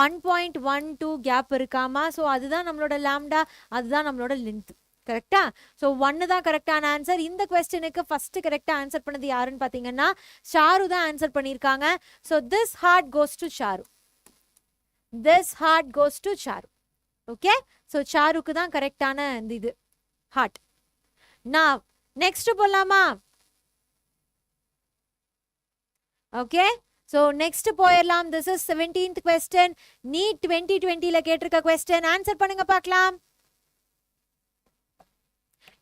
1.12 கேப் இருக்காமா? ஸோ அதுதான் நம்மளோட லாம்டா, அதுதான் நம்மளோட லென்த். கரெக்டா? ஸோ 1 தான் கரெக்டான ஆன்சர். இந்த கொஸ்டினுக்கு ஃபர்ஸ்ட் கரெக்டாக ஆன்சர் பண்ணது யாருன்னு பார்த்தீங்கன்னா ஷாரு தான் ஆன்சர் பண்ணியிருக்காங்க. So this heart goes to Sharu. This heart goes to Sharu. Okay, so ஷாருக்கு தான் கரெக்டான இது ஹார்ட். நான் நெக்ஸ்ட் போலாமா? ஓகே, ஸோ நெக்ஸ்ட் போயிடலாம். This is 17th question. NEET 2020ல கேட்டிருக்க கொஸ்டின். ஆன்சர் பண்ணுங்க பார்க்கலாம்.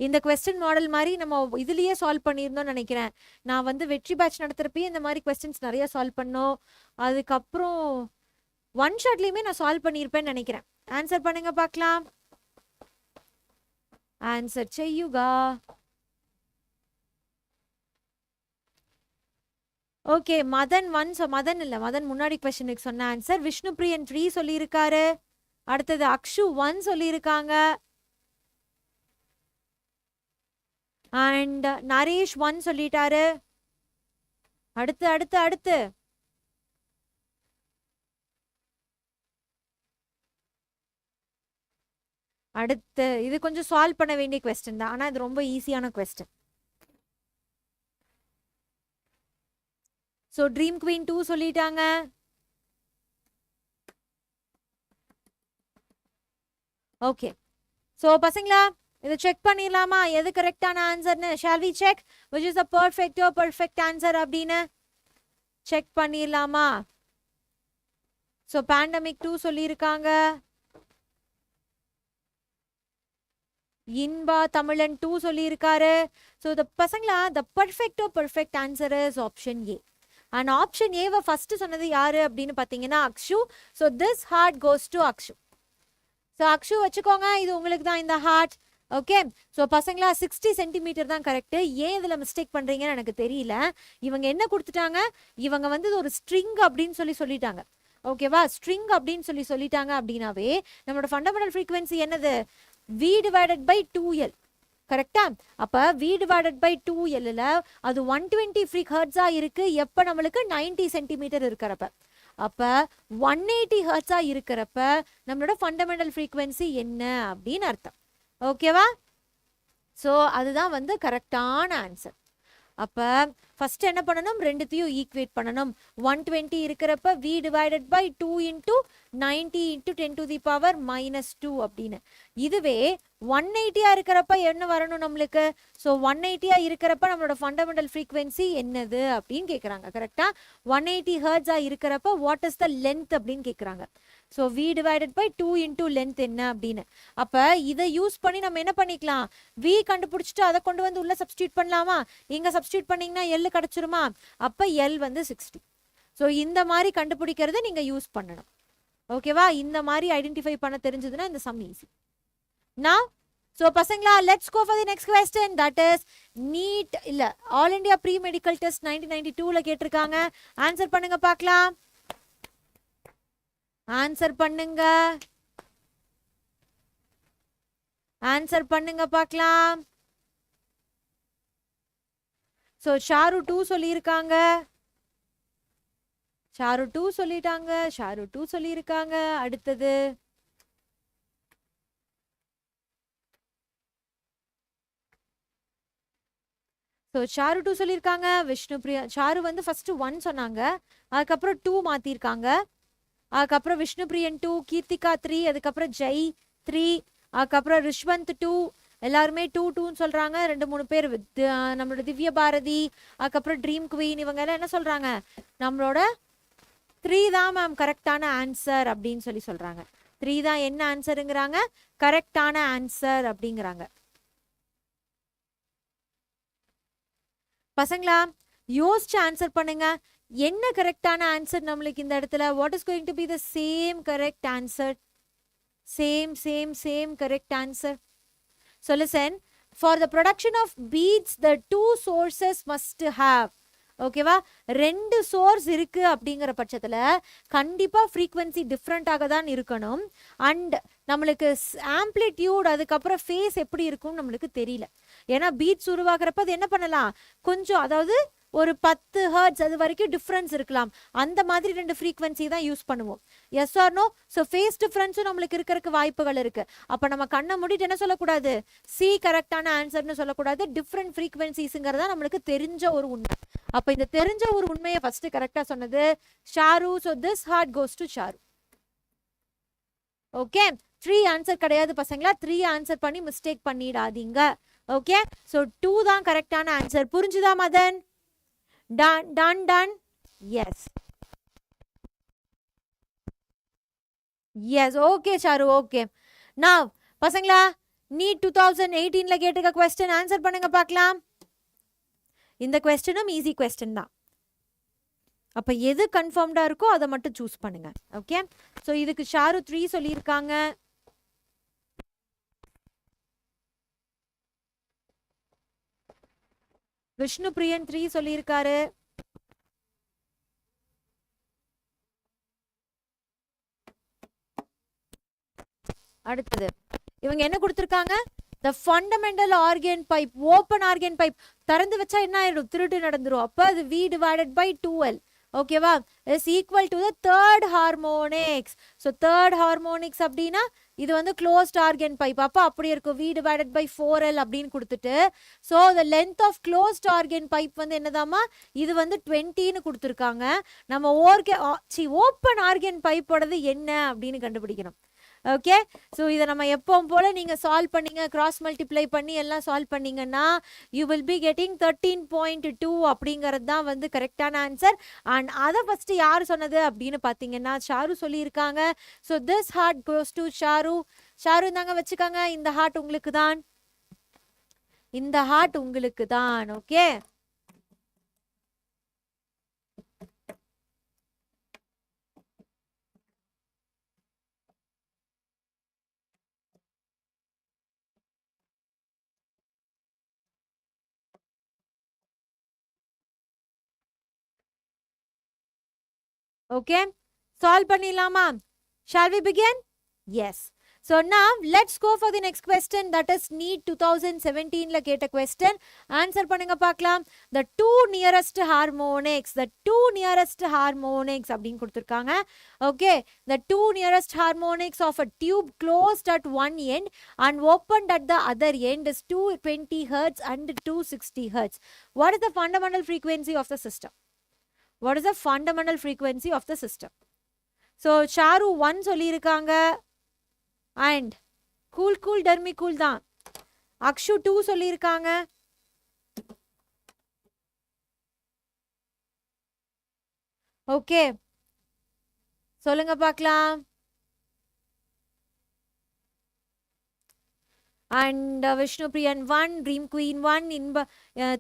இந்த கொஸ்டின் மாடல் மாதிரி நம்ம இதுலயே சால்வ் பண்ணியிருந்தோம்னு நினைக்கிறேன். நான் வந்து வெற்றி பேட்ச் நடத்துறப்பயே இந்த மாதிரி கொஸ்டின்ஸ் நிறைய சால்வ் பண்ணோம். அதுக்கப்புறம் ஒன் ஷாட்லயுமே நான் சால்வ் பண்ணியிருப்பேன்னு நினைக்கிறேன். ஆன்சர் பண்ணுங்க பார்க்கலாம். ஆன்சர் செய்யுகா. ஓகே, மதன் 1, மதன் இல்ல, மதன் முன்னாடி கொஸ்டினுக்கு சொன்ன ஆன்சர். விஷ்ணு பிரியன் 3 சொல்லியிருக்காரு. அடுத்தது அக்ஷு 1 சொல்லியிருக்காங்க. அண்ட் நரேஷ் 1 சொல்லிட்டாரு. அடுத்து அடுத்து அடுத்து அடுத்து இது கொஞ்சம் சால்வ் பண்ண வேண்டிய கொஸ்டின் தான், ஆனா இது ரொம்ப ஈஸியான கொஸ்டின். ஸோ ட்ரீம் குவீன் 2 சொல்லிட்டாங்க. ஓகே, ஸோ பசங்களா இதை செக் பண்ணிடலாமா? எது கரெக்டான ஆன்சர்னு? Shall we check which is a perfect perfect answer அப்படின்னு செக் பண்ணிடலாமா? ஸோ பேண்டமிக் 2 சொல்லியிருக்காங்க. இன்பா தமிழன் 2 சொல்லியிருக்காரு. ஸோ த பசங்களா the perfect answer is option A. And option ஏவை ஃபர்ஸ்ட் சொன்னது யாரு அப்படின்னு பார்த்தீங்கன்னா Akshu. So this heart goes to Akshu. So Akshu வச்சுக்கோங்க, இது உங்களுக்கு தான் இந்த ஹார்ட். ஓகே, ஸோ பசங்களா 60 சென்டிமீட்டர் தான் கரெக்ட். ஏன் இதில் மிஸ்டேக் பண்ணுறீங்கன்னு எனக்கு தெரியல. இவங்க என்ன கொடுத்துட்டாங்க? இவங்க வந்து இது ஒரு ஸ்ட்ரிங் அப்படின்னு சொல்லிட்டாங்க. ஓகேவா? ஸ்ட்ரிங் அப்படின்னு சொல்லிட்டாங்க அப்படின்னாவே நம்மளோட ஃபண்டமெண்டல் ஃப்ரீக்வன்சி என்னது? V divided by 2L. கரெக்டா? அப்ப V divided by 2L ல அது 120 ஃப்ரீக்வென்ஸா இருக்கு. எப்ப நம்மளுக்கு 90 சென்டிமீட்டர் இருக்கிறப்ப. அப்ப 180 ஹெர்ட்ஸா இருக்கிறப்ப நம்மளோட ஃபண்டமெண்டல் ஃப்ரீக்வன்சி என்ன அப்படின்னு அர்த்தம். ஓகேவா? ஸோ அதுதான் வந்து கரெக்டான ஆன்சர். அப்ப ஃபர்ஸ்ட் என்ன பண்ணணும்? ரெண்டுத்தையும் ஈக்குவேட் பண்ணணும். 120 இருக்கிறப்ப V divided by 2 into 90 into 10 to the power minus 2 அப்படின்னு. இதுவே 180 இருக்கிறப்ப என்ன வரணும் நம்மளுக்கு? ஸோ 180 இருக்கிறப்ப நம்மளோட ஃபண்டமெண்டல் ஃப்ரீக்வன்சி என்னது அப்படின்னு கேட்குறாங்க. கரெக்டா? 180 ஹெர்ட்ஸா இருக்கிறப்ப வாட் இஸ் த லென்த் அப்படின்னு கேட்குறாங்க. So V divided by 2 into length என்ன அப்படின்னு. அப்ப இதை யூஸ் பண்ணி நம்ம என்ன பண்ணிக்கலாம்? V கண்டுபிடிச்சிட்டு அதை கொண்டு வந்து உள்ள சப்ஸ்டியூட் பண்ணலாமா? இங்க சப்ஸ்டியூட் பண்ணீங்கன்னா L கிடைச்சிருமா? அப்ப L வந்து 60. ஸோ இந்த மாதிரி கண்டுபிடிக்கிறத நீங்க யூஸ் பண்ணணும். ஓகேவா? இந்த மாதிரி ஐடென்டிஃபை பண்ண தெரிஞ்சதுன்னா இந்த சம் ஈஸி. Now, so பசங்களா let's go for the next question, that is NEET இல்ல All India Pre-Medical Test 1992ல கேட்டிருக்காங்க. ஆன்சர் பண்ணுங்க பார்க்கலாம். ஆன்சர் பண்ணுங்க. ஆன்சர் பண்ணுங்க பார்க்கலாம். So ஷாரு 2 சொல்லியிருக்காங்க. ஷாரு 2 சொல்லிட்டாங்க. ஷாரு 2 சொல்லியிருக்காங்க. அடுத்தது ஸோ ஷாரு 2 சொல்லியிருக்காங்க. விஷ்ணு பிரியா ஷாரு வந்து ஃபர்ஸ்ட் 1 சொன்னாங்க, அதுக்கப்புறம் 2 மாத்திருக்காங்க. அதுக்கப்புறம் விஷ்ணு பிரியன் 2, கீர்த்திகா 3, அதுக்கப்புறம் ஜெய் 3, அதுக்கப்புறம் ரிஷ்வந்த் 2, எல்லாருமே 2 சொல்றாங்க. 2-3 பேர் நம்மளோட திவ்ய பாரதி, அதுக்கப்புறம் ட்ரீம் குவீன், இவங்க எல்லாம் என்ன சொல்றாங்க? நம்மளோட 3 தான் மேம் கரெக்டான ஆன்சர் அப்படின்னு சொல்றாங்க. 3 தான் என்ன ஆன்சருங்கிறாங்க? கரெக்டான ஆன்சர் அப்படிங்கிறாங்க. பசங்களா யோசிச்சு ஆன்சர் பண்ணுங்க. என்ன கரெக்டான ஆன்சர் நம்மளுக்கு இந்த இடத்துல? What is going to be the same correct answer? Same correct answer. So listen, for the production of beads the two sources must have. ஓகேவா? ரெண்டு சோர்ஸ் இருக்கு அப்படிங்கிற பட்சத்துல கண்டிப்பா ஃப்ரீக்வன்சி டிஃப்ரெண்டாக தான் இருக்கணும். அண்ட் நம்மளுக்கு ஆம்ப்ளிடியூட் அதுக்கப்புறம் ஃபேஸ் எப்படி இருக்கும்னு நம்மளுக்கு தெரியல. ஏன்னா பீட்ஸ் உருவாக்குறப்ப அது என்ன பண்ணலாம், கொஞ்சம் அதாவது ஒரு 10 ஹெர்ட்ஸ் அது வரைக்கும் டிஃப்ரென்ஸ் இருக்கலாம். அந்த மாதிரி ரெண்டு ஃப்ரீக்வன்சி தான் யூஸ் பண்ணுவோம். Yes or no? So phase டிஃப்ரென்ஸும் நம்மளுக்கு இருக்கிறதுக்கு வாய்ப்புகள் இருக்கு. அப்போ நம்ம கண்ணை மூடிட்டு என்ன சொல்லக்கூடாது, சி கரெக்டான ஆன்சர்னு சொல்லக்கூடாது. டிஃப்ரெண்ட் ஃப்ரீக்வன்சிஸுங்கிறதா நம்மளுக்கு தெரிஞ்ச ஒரு உண்மை. அப்போ இந்த தெரிஞ்ச ஒரு உண்மையை ஃபர்ஸ்ட் கரெக்டாக சொன்னது Charu. So this heart goes to Sharu. Okay, 3 answer கிடையாது பசங்களா. 3 ஆன்சர் பண்ணி மிஸ்டேக் பண்ணிடாதீங்க. ஓகே, ஸோ 2 தான் கரெக்டான ஆன்சர். புரிஞ்சுதா Madan? Done. Yes. Okay Charu, okay. Now பசங்களா, நீட் 2018ல கேட்டிருக்க क्वेश्चन ஆன்சர் பண்ணுங்க பார்க்கலாம். இந்த क्वेश्चனும் ஈஸி क्वेश्चन தான். அப்ப எது கன்ஃபார்ம்டா இருக்கோ அதை மட்டும் சூஸ் பண்ணுங்க. ஓகே, சோ இதுக்கு ஷாரு 3 சொல்லியிருக்காங்க. விஷ்ணு பிரியன் 3 சொல்லியிருக்காரு. அடுத்தது இவங்க என்ன கொடுத்திருக்காங்க, the fundamental organ pipe, open organ pipe திறந்து வச்சா என்ன ஆயிடும், திருட்டு நடந்துரும். அப்ப அது V divided by 2L, ஓகேவா, is equal to the third harmonics. so third harmonics அப்படின்னா இது வந்து closed organ pipe. அப்ப அப்படி இருக்கும், V divided by 4L அப்படின்னு கொடுத்துட்டு, so the length of closed organ pipe வந்து என்னதாமா, இது வந்து 20ன்னு கொடுத்துருக்காங்க. நம்ம ஓப்பன் ஆர்கன் பைப்போடது என்ன அப்படின்னு கண்டுபிடிக்கணும். ஓகே, ஸோ இதை நம்ம எப்பவும் போல நீங்க சால்வ் பண்ணீங்க, கிராஸ் மல்டிப்ளை பண்ணி எல்லாம் சால்வ் பண்ணீங்கன்னா யூ வில் பி கெட்டிங் 13.2 அப்படிங்கிறது தான் வந்து கரெக்டான ஆன்சர். அண்ட் அதை ஃபர்ஸ்ட் யார் சொன்னது அப்படின்னு பார்த்தீங்கன்னா ஷாரு சொல்லியிருக்காங்க. So this heart goes to Charu. Charu தாங்க வச்சுக்காங்க, இந்த ஹார்ட் உங்களுக்கு தான், இந்த ஹார்ட் உங்களுக்கு தான். ஓகே, okay, solve பண்ணிடலாமா? Shall we begin? Yes. So now let's go for the next question, that is NEET 2017ல கேட்ட question. ஆன்சர் பண்ணுங்க பார்க்கலாம். the two nearest harmonics அப்படின்னு கொடுத்திருக்காங்க. okay, the two nearest harmonics of a tube closed at one end and opened at the other end is 220 hertz and 260 hertz. what is the fundamental frequency of the system? What is the fundamental frequency of the system? So Sharu 1 சொல்லியிருக்காங்க. and cool டர்மி cool தான். அக்ஷு 2 சொல்லியிருக்காங்க. Okay, சொல்லுங்க பார்க்கலாம். And Vishnu Priyan 1, dream queen 1,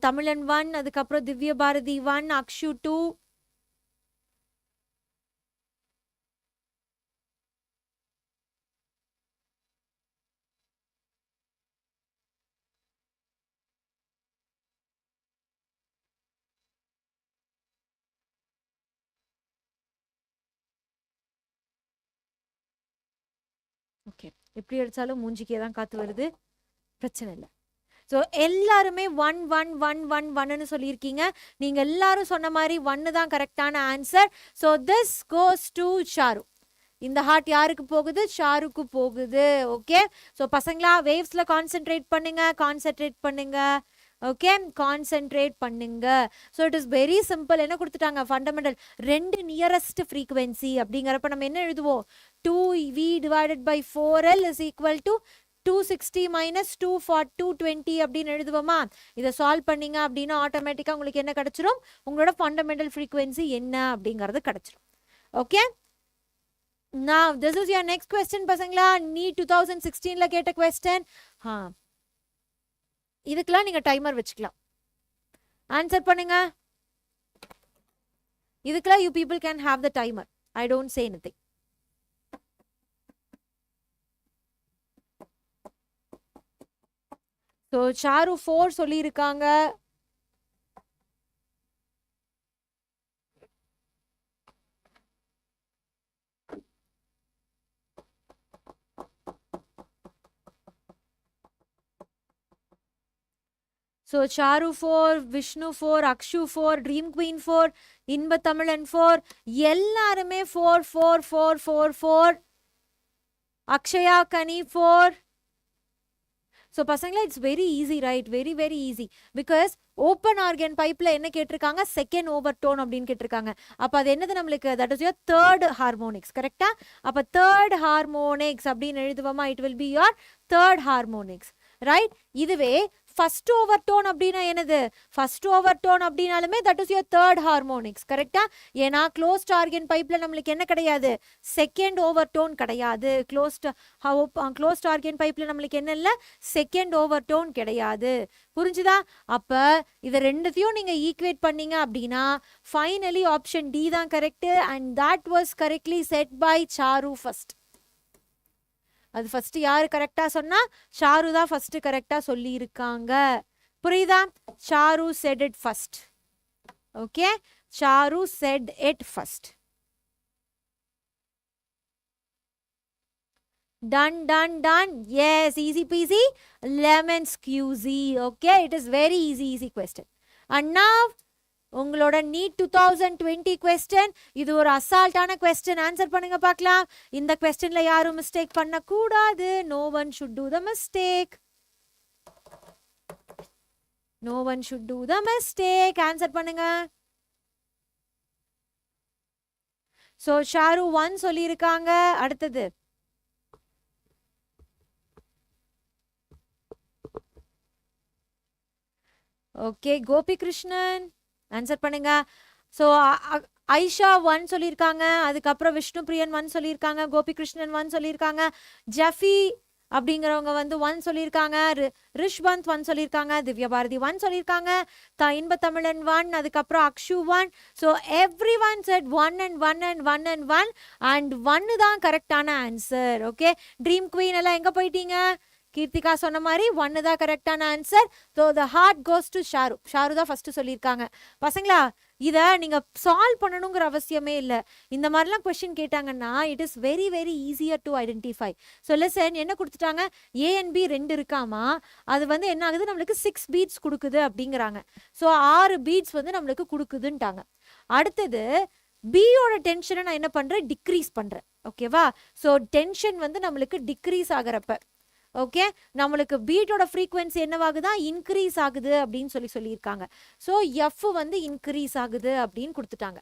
Tamilan 1, அதுக்கப்புறம் திவ்ய Bharathi 1, Akshu 2. Okay, எப்படி அடிச்சாலும் மூஞ்சிக்கே தான் காத்து வருது, பிரச்சனை இல்லை. ஸோ எல்லாருமே 1 சொல்லியிருக்கீங்க. நீங்க எல்லாரும் சொன்ன மாதிரி 1 தான் கரெக்டான answer. So this goes to Sharu. இந்த ஹார்ட் யாருக்கு போகுது, ஷாருக்கு போகுது. ஓகே, ஸோ பசங்களா வேவ்ஸ்ல கான்சென்ட்ரேட் பண்ணுங்க. ஓகே, கான்சென்ட்ரேட் பண்ணுங்க. So it is very simple. என்ன கொடுத்துட்டாங்க, ஃபண்டமெண்டல், ரெண்டு நியரஸ்ட் ஃப்ரீக்வன்சி அப்படிங்கிறப்ப நம்ம என்ன எழுதுவோம், 2V divided by 4L is equal to 260 minus 220 அப்படின்னு எழுதுவோமா. இதை சால்வ் பண்ணீங்க அப்படின்னா ஆட்டோமேட்டிக்கா உங்களுக்கு என்ன கிடைச்சிரும், உங்களோட ஃபண்டமெண்டல் ஃப்ரீக்வன்சி என்ன அப்படிங்கிறது கிடைச்சிரும். Okay, now this is your next question பசங்களா. NEET 2016ல கேட்ட question. இதுக்கெல்லாம் நீங்க டைமர் வச்சுக்கலாம். ஆன்சர் பண்ணுங்க. இதுக்கெல்லாம் you people can have the timer. I don't say anything. So Sharu 4 சொல்லியிருக்காங்க. So Charu 4, Vishnu 4, Akshu 4, Dream Queen 4, Inba Tamilan 4, எல்லாருமே 4 4 4 4 4, Akshaya Kani 4. So பசங்களா it's very easy, right? Very very easy, because open organ pipeல என்ன கேட்டிருக்காங்க, second overtone அப்படின்னு கேட்டிருக்காங்க. அப்ப அது என்னது நம்மளுக்கு, that is your third harmonics, கரெக்டா? அப்ப third harmonics அப்படின்னு எழுதுவோமா, it will be your third harmonics, right? இதுவே first overtone அப்படின்னா என்னது, first overtone அப்படின்னாலுமே that is your third harmonics, கரெக்டா? ஏன்னா closed organ pipeல நம்மளுக்கு என்ன கிடையாது, second overtone கிடையாது. closed organ pipeல நம்மளுக்கு என்ன இல்ல, second overtone கிடையாது. புரிஞ்சுதா? அப்ப இத ரெண்டுத்தையும் நீங்க ஈக்குவேட் பண்ணீங்க அப்படின்னா ஃபைனலி ஆப்ஷன் டி தான் correct, and that was correctly said by Charu first. அது ஃபர்ஸ்ட் யாரு கரெக்டா சொன்னா, ஷாரு தான் ஃபர்ஸ்ட் கரெக்டா சொல்லி இருக்காங்க. புரியுதா? Sharu said it first. Okay, Sharu said it first. Done, done, done. Yes, easy peasy, lemon squeezy. Okay, it is very easy question. And now உங்களோட நீட் 2020 கொஸ்டின், இது ஒரு அசால்ட்டான கொஸ்டின். ஆன்சர் பண்ணுங்க பார்க்கலாம். இந்த கொஸ்டின்ல யாரும் மிஸ்டேக் பண்ண கூடாது. No one should do the mistake. No one should do the mistake. Answer பண்ணுங்க. சோ ஷாரு 1 சொல்லியிருக்காங்க. அடுத்தது ஓகே, கோபி கிருஷ்ணன் ஆன்சர் பண்ணுங்க. ஸோ ஐஷா 1 சொல்லியிருக்காங்க. அதுக்கப்புறம் விஷ்ணு பிரியன் 1 சொல்லியிருக்காங்க. கோபி கிருஷ்ணன் 1 சொல்லியிருக்காங்க. ஜஃபி அப்படிங்கிறவங்க வந்து 1 சொல்லியிருக்காங்க. ரிஷ்வந்த் 1 சொல்லியிருக்காங்க. திவ்யா பாரதி 1 சொல்லியிருக்காங்க. இன்ப தமிழன் 1, அதுக்கப்புறம் Akshu 1. So every one set 1 and 1 and 1 and 1 and 1 தான் கரெக்டான ஆன்சர். ஓகே, ட்ரீம் குவீன் எல்லாம் எங்க போயிட்டீங்க? கீர்த்திகா சொன்ன மாதிரி 1 தான் கரெக்டான answer. So the heart goes to Charu. Charu தான் ஃபர்ஸ்ட் சொல்லியிருக்காங்க. பசங்களா, இதை நீங்க சால்வ் பண்ணணுங்கிற அவசியமே இல்லை. இந்த மாதிரிலாம் கொஸ்டின் கேட்டாங்கன்னா it is very very easier to identify. So lesson என்ன கொடுத்துட்டாங்க, ஏ அண்ட் பி 2 இருக்காமா, அது வந்து என்ன ஆகுது, நம்மளுக்கு 6 பீட்ஸ் கொடுக்குது அப்படிங்கிறாங்க. ஸோ 6 பீட்ஸ் வந்து நம்மளுக்கு கொடுக்குதுன்ட்டாங்க. அடுத்தது பியோட டென்ஷனை நான் என்ன பண்றேன், டிக்ரீஸ் பண்றேன். ஓகேவா? ஸோ டென்ஷன் வந்து நம்மளுக்கு டிக்ரீஸ் ஆகிறப்ப ஓகே, நம்மளுக்கு பீட்டோட ஃப்ரீக்வன்சி என்னவாகுதா, இன்க்ரீஸ் ஆகுது அப்படின்னு சொல்லியிருக்காங்க. ஸோ எஃப் வந்து இன்க்ரீஸ் ஆகுது அப்படின்னு கொடுத்துட்டாங்க.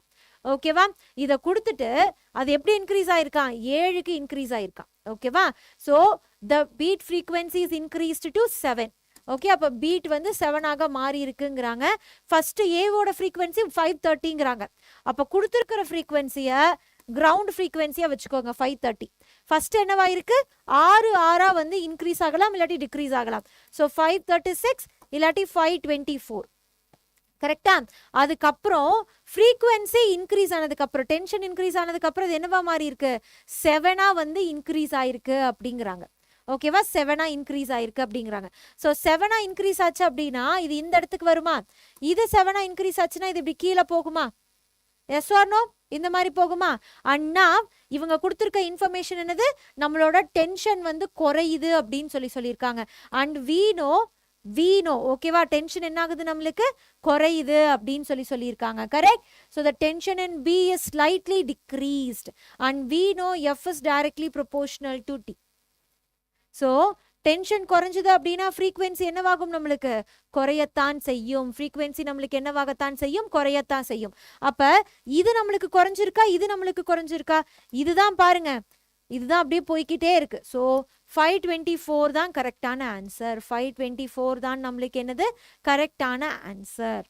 ஓகேவா? இதை கொடுத்துட்டு அது எப்படி இன்க்ரீஸ் ஆயிருக்கான், 7க்கு இன்க்ரீஸ் ஆயிருக்கான். ஓகேவா? So the beat frequency is increased to 7. Okay, அப்போ பீட் வந்து 7ஆக மாறி இருக்குங்கிறாங்க. ஃபர்ஸ்ட் ஏவோட ஃப்ரீக்வன்சி 530ங்கிறாங்க. அப்போ கொடுத்துருக்கிற ஃப்ரீக்வன்சியை கிரவுண்ட் ஃப்ரீக்வன்சியா வச்சுக்கோங்க 530. ஃபர்ஸ்ட் என்னவா இருக்கு, 6 வந்து இன்க்ரீஸ் ஆகலாம் இல்லாட்டி டிக்ரீஸ் ஆகலாம். ஸோ 536 இல்லாட்டி 524. கரெக்டா? அதுக்கப்புறம் ஃப்ரீக்வன்சி இன்க்ரீஸ் ஆனதுக்கு அப்புறம், டென்ஷன் இன்க்ரீஸ் ஆனதுக்கு அப்புறம் இது என்னவா மாறி இருக்கு, 7ஆ வந்து இன்க்ரீஸ் ஆயிருக்கு அப்படிங்கிறாங்க. ஓகேவா? 7ஆ இன்க்ரீஸ் ஆயிருக்கு அப்படிங்கிறாங்க. ஸோ 7ஆ இன்க்ரீஸ் ஆச்சு அப்படின்னா இது இந்த இடத்துக்கு வருமா, இது 7ஆ இன்க்ரீஸ் ஆச்சுன்னா இது இப்படி கீழே போகுமா, எஸ் ஆர் நோ, இந்த மாதிரி போகுமா? அண்ணா இவங்க கொடுத்துருக்க இன்ஃபர்மேஷன் என்னது, நம்மளோட டென்ஷன் வந்து குறையுது அப்படின்னு சொல்லியிருக்காங்க. அண்ட் we know ஓகேவா, டென்ஷன் என்ன ஆகுது, நம்மளுக்கு குறையுது அப்படின்னு சொல்லியிருக்காங்க. Correct? So the tension in B is slightly decreased and we know F is directly proportional to T. So tension குறைஞ்சது அப்படின்னா ஃப்ரீக்வன்சி என்னவாகும், நம்மளுக்கு குறையத்தான் செய்யும். ஃப்ரீக்வன்சி நம்மளுக்கு என்னவாகத்தான் செய்யும், குறையத்தான் செய்யும். அப்ப இது நம்மளுக்கு குறைஞ்சிருக்கா, இது நம்மளுக்கு குறைஞ்சிருக்கா, இதுதான் பாருங்க, இதுதான் அப்படியே போய்கிட்டே இருக்கு. ஸோ 524 தான் கரெக்டான ஆன்சர். 524 தான் நம்மளுக்கு என்னது, கரெக்டான ஆன்சர்.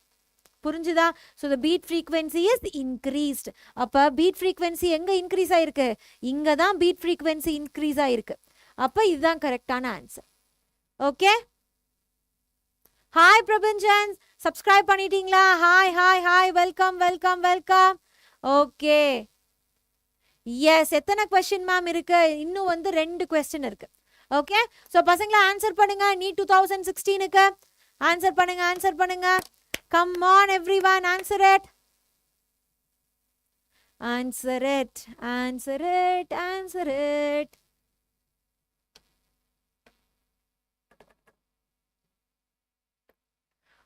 புரிஞ்சுதா? So the beat frequency is increased. அப்ப பீட் ஃப்ரீக்வன்சி எங்க இன்க்ரீஸ் ஆயிருக்கு, இங்க தான் பீட் ஃப்ரீக்வன்சி இன்க்ரீஸ் ஆயிருக்கு. அப்ப இதுதான் கரெக்டான answer. Okay, hi Prabanjan, subscribe பண்ணிட்டீங்களா? Hi hi hi, welcome welcome welcome. Okay, yes, எத்தனை கொஸ்டின் மேம் இருக்கு, இன்னும் வந்து 2 கொஸ்டின் இருக்கு. ஓகே, ஸோ பசங்களா ஆன்சர் பண்ணுங்க. நீட் 2016க்கு ஆன்சர் பண்ணுங்க, ஆன்சர் பண்ணுங்க. Come on everyone, answer it, answer it, answer it, answer it.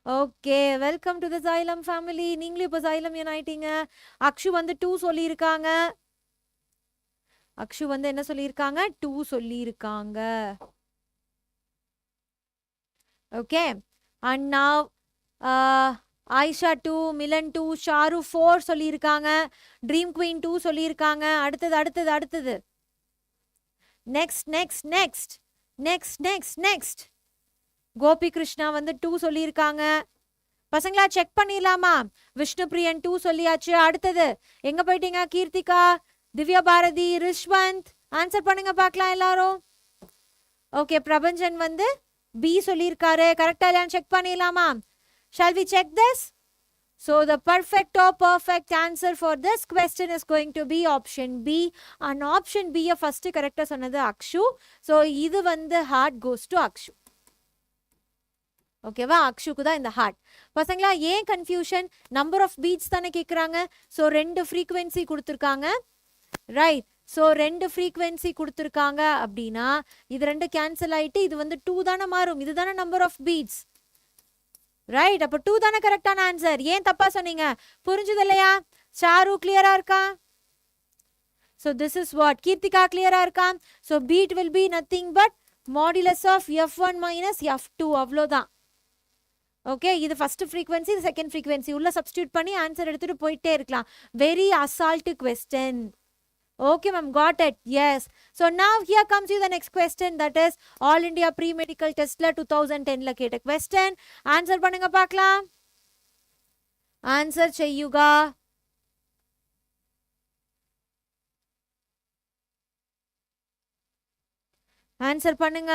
Okay, welcome to the Xylem family. நீங்களும் இப்போ Xylem ஆயிட்டீங்க. அக்ஷு வந்து 2 சொல்லியிருக்காங்க. அக்ஷு வந்து என்ன சொல்லியிருக்காங்க? 2 சொல்லியிருக்காங்க. Okay, and now Aisha 2, Milan 2, Charu 4 சொல்லியிருக்காங்க. ட்ரீம் குவீன் 2 சொல்லியிருக்காங்க. அடுத்தது அடுத்தது அடுத்தது next next next next next next Gopi Krishna வந்து 2 சொல்லியிருக்காங்க. பசங்களா செக் பண்ணிடலாமா? விஷ்ணு பிரியன் 2 சொல்லியாச்சு. அடுத்தது எங்க போயிட்டீங்க? கீர்த்திகா, திவ்யா பாரதி, ரிஷ்வந்த் ஆன்சர் பண்ணுங்க பார்க்கலாம் எல்லாரும். ஓகே, பிரபஞ்சன் வந்து பி சொல்லியிருக்காரு. கரெக்டா இல்லையான்னு செக் பண்ணிடலாமா? Shall we check this? So the perfect or perfect answer for this question is going to be option B. And option B first correct சொன்னது அக்ஷு. So இது வந்து heart goes to அக்ஷு. ஓகேவா? அக்ஷுக்கு தான் இந்த ஹார்ட். பசங்களா ஏன் கன்ஃபியூஷன்? நம்பர் ஆஃப் பீட்ஸ் தானே கேட்குறாங்க. ஸோ 2 ஃப்ரீக்வன்சி கொடுத்துருக்காங்க. ரைட், ஸோ 2 ஃப்ரீக்வன்சி கொடுத்துருக்காங்க அப்படின்னா இது 2 கேன்சல் ஆயிட்டு இது வந்து 2 தானே மாறும். இதுதானே நம்பர் ஆஃப் பீட்ஸ். ரைட், அப்போ 2 தானே கரெக்டான ஆன்சர். ஏன் தப்பா சொன்னீங்க? புரிஞ்சுது இல்லையா? ஷாரு கிளியரா இருக்கா? So this is what. Keerthika கிளியரா இருக்கா? So beat will be nothing but modulus of F1 minus F2, அவ்வளோதான். ஓகே, இது ஃபர்ஸ்ட் ஃப்ரீக்வன்சி, இது செகண்ட் ஃப்ரீக்வன்சி. உள்ள சப்ஸ்டியூட் பண்ணி ஆன்சர் எடுத்துட்டு போயிட்டே இருக்கலாம். Very assault question. Okay, ma'am, got it. Yes. So now here comes you the next question, that is All India Pre-Medical Testla 2010 la keta question. Answer பண்ணுங்க பார்க்கலாம். Answer செய்யுங்க. Answer பண்ணுங்க.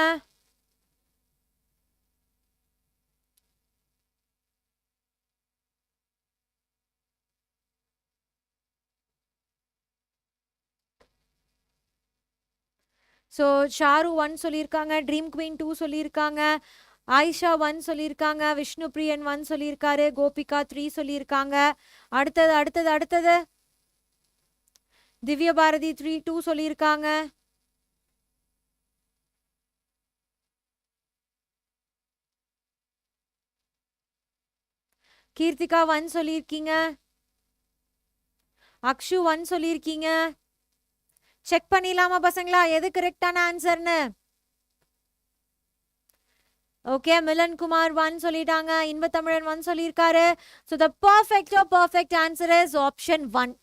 So Sharu 1 சொல்லியிருக்காங்க. Dream queen 2 சொல்லியிருக்காங்க. ஆயிஷா 1 சொல்லியிருக்காங்க. விஷ்ணு பிரியன் 1 சொல்லியிருக்காரு. கோபிகா 3 சொல்லியிருக்காங்க. அடுத்தது அடுத்தது அடுத்தது திவ்ய பாரதி 2 சொல்லியிருக்காங்க. கீர்த்திகா 1 சொல்லியிருக்கீங்க. அக்ஷு 1 சொல்லியிருக்கீங்க. செக் பண்ணிடலாமா பசங்களா எது கரெக்டான ஆன்சர்னு? ஓகே, மிலன் குமார் 1 சொல்லிட்டாங்க. இன்பத்தமிழன் 1 சொல்லியிருக்காரு. So the perfect answer is option 1.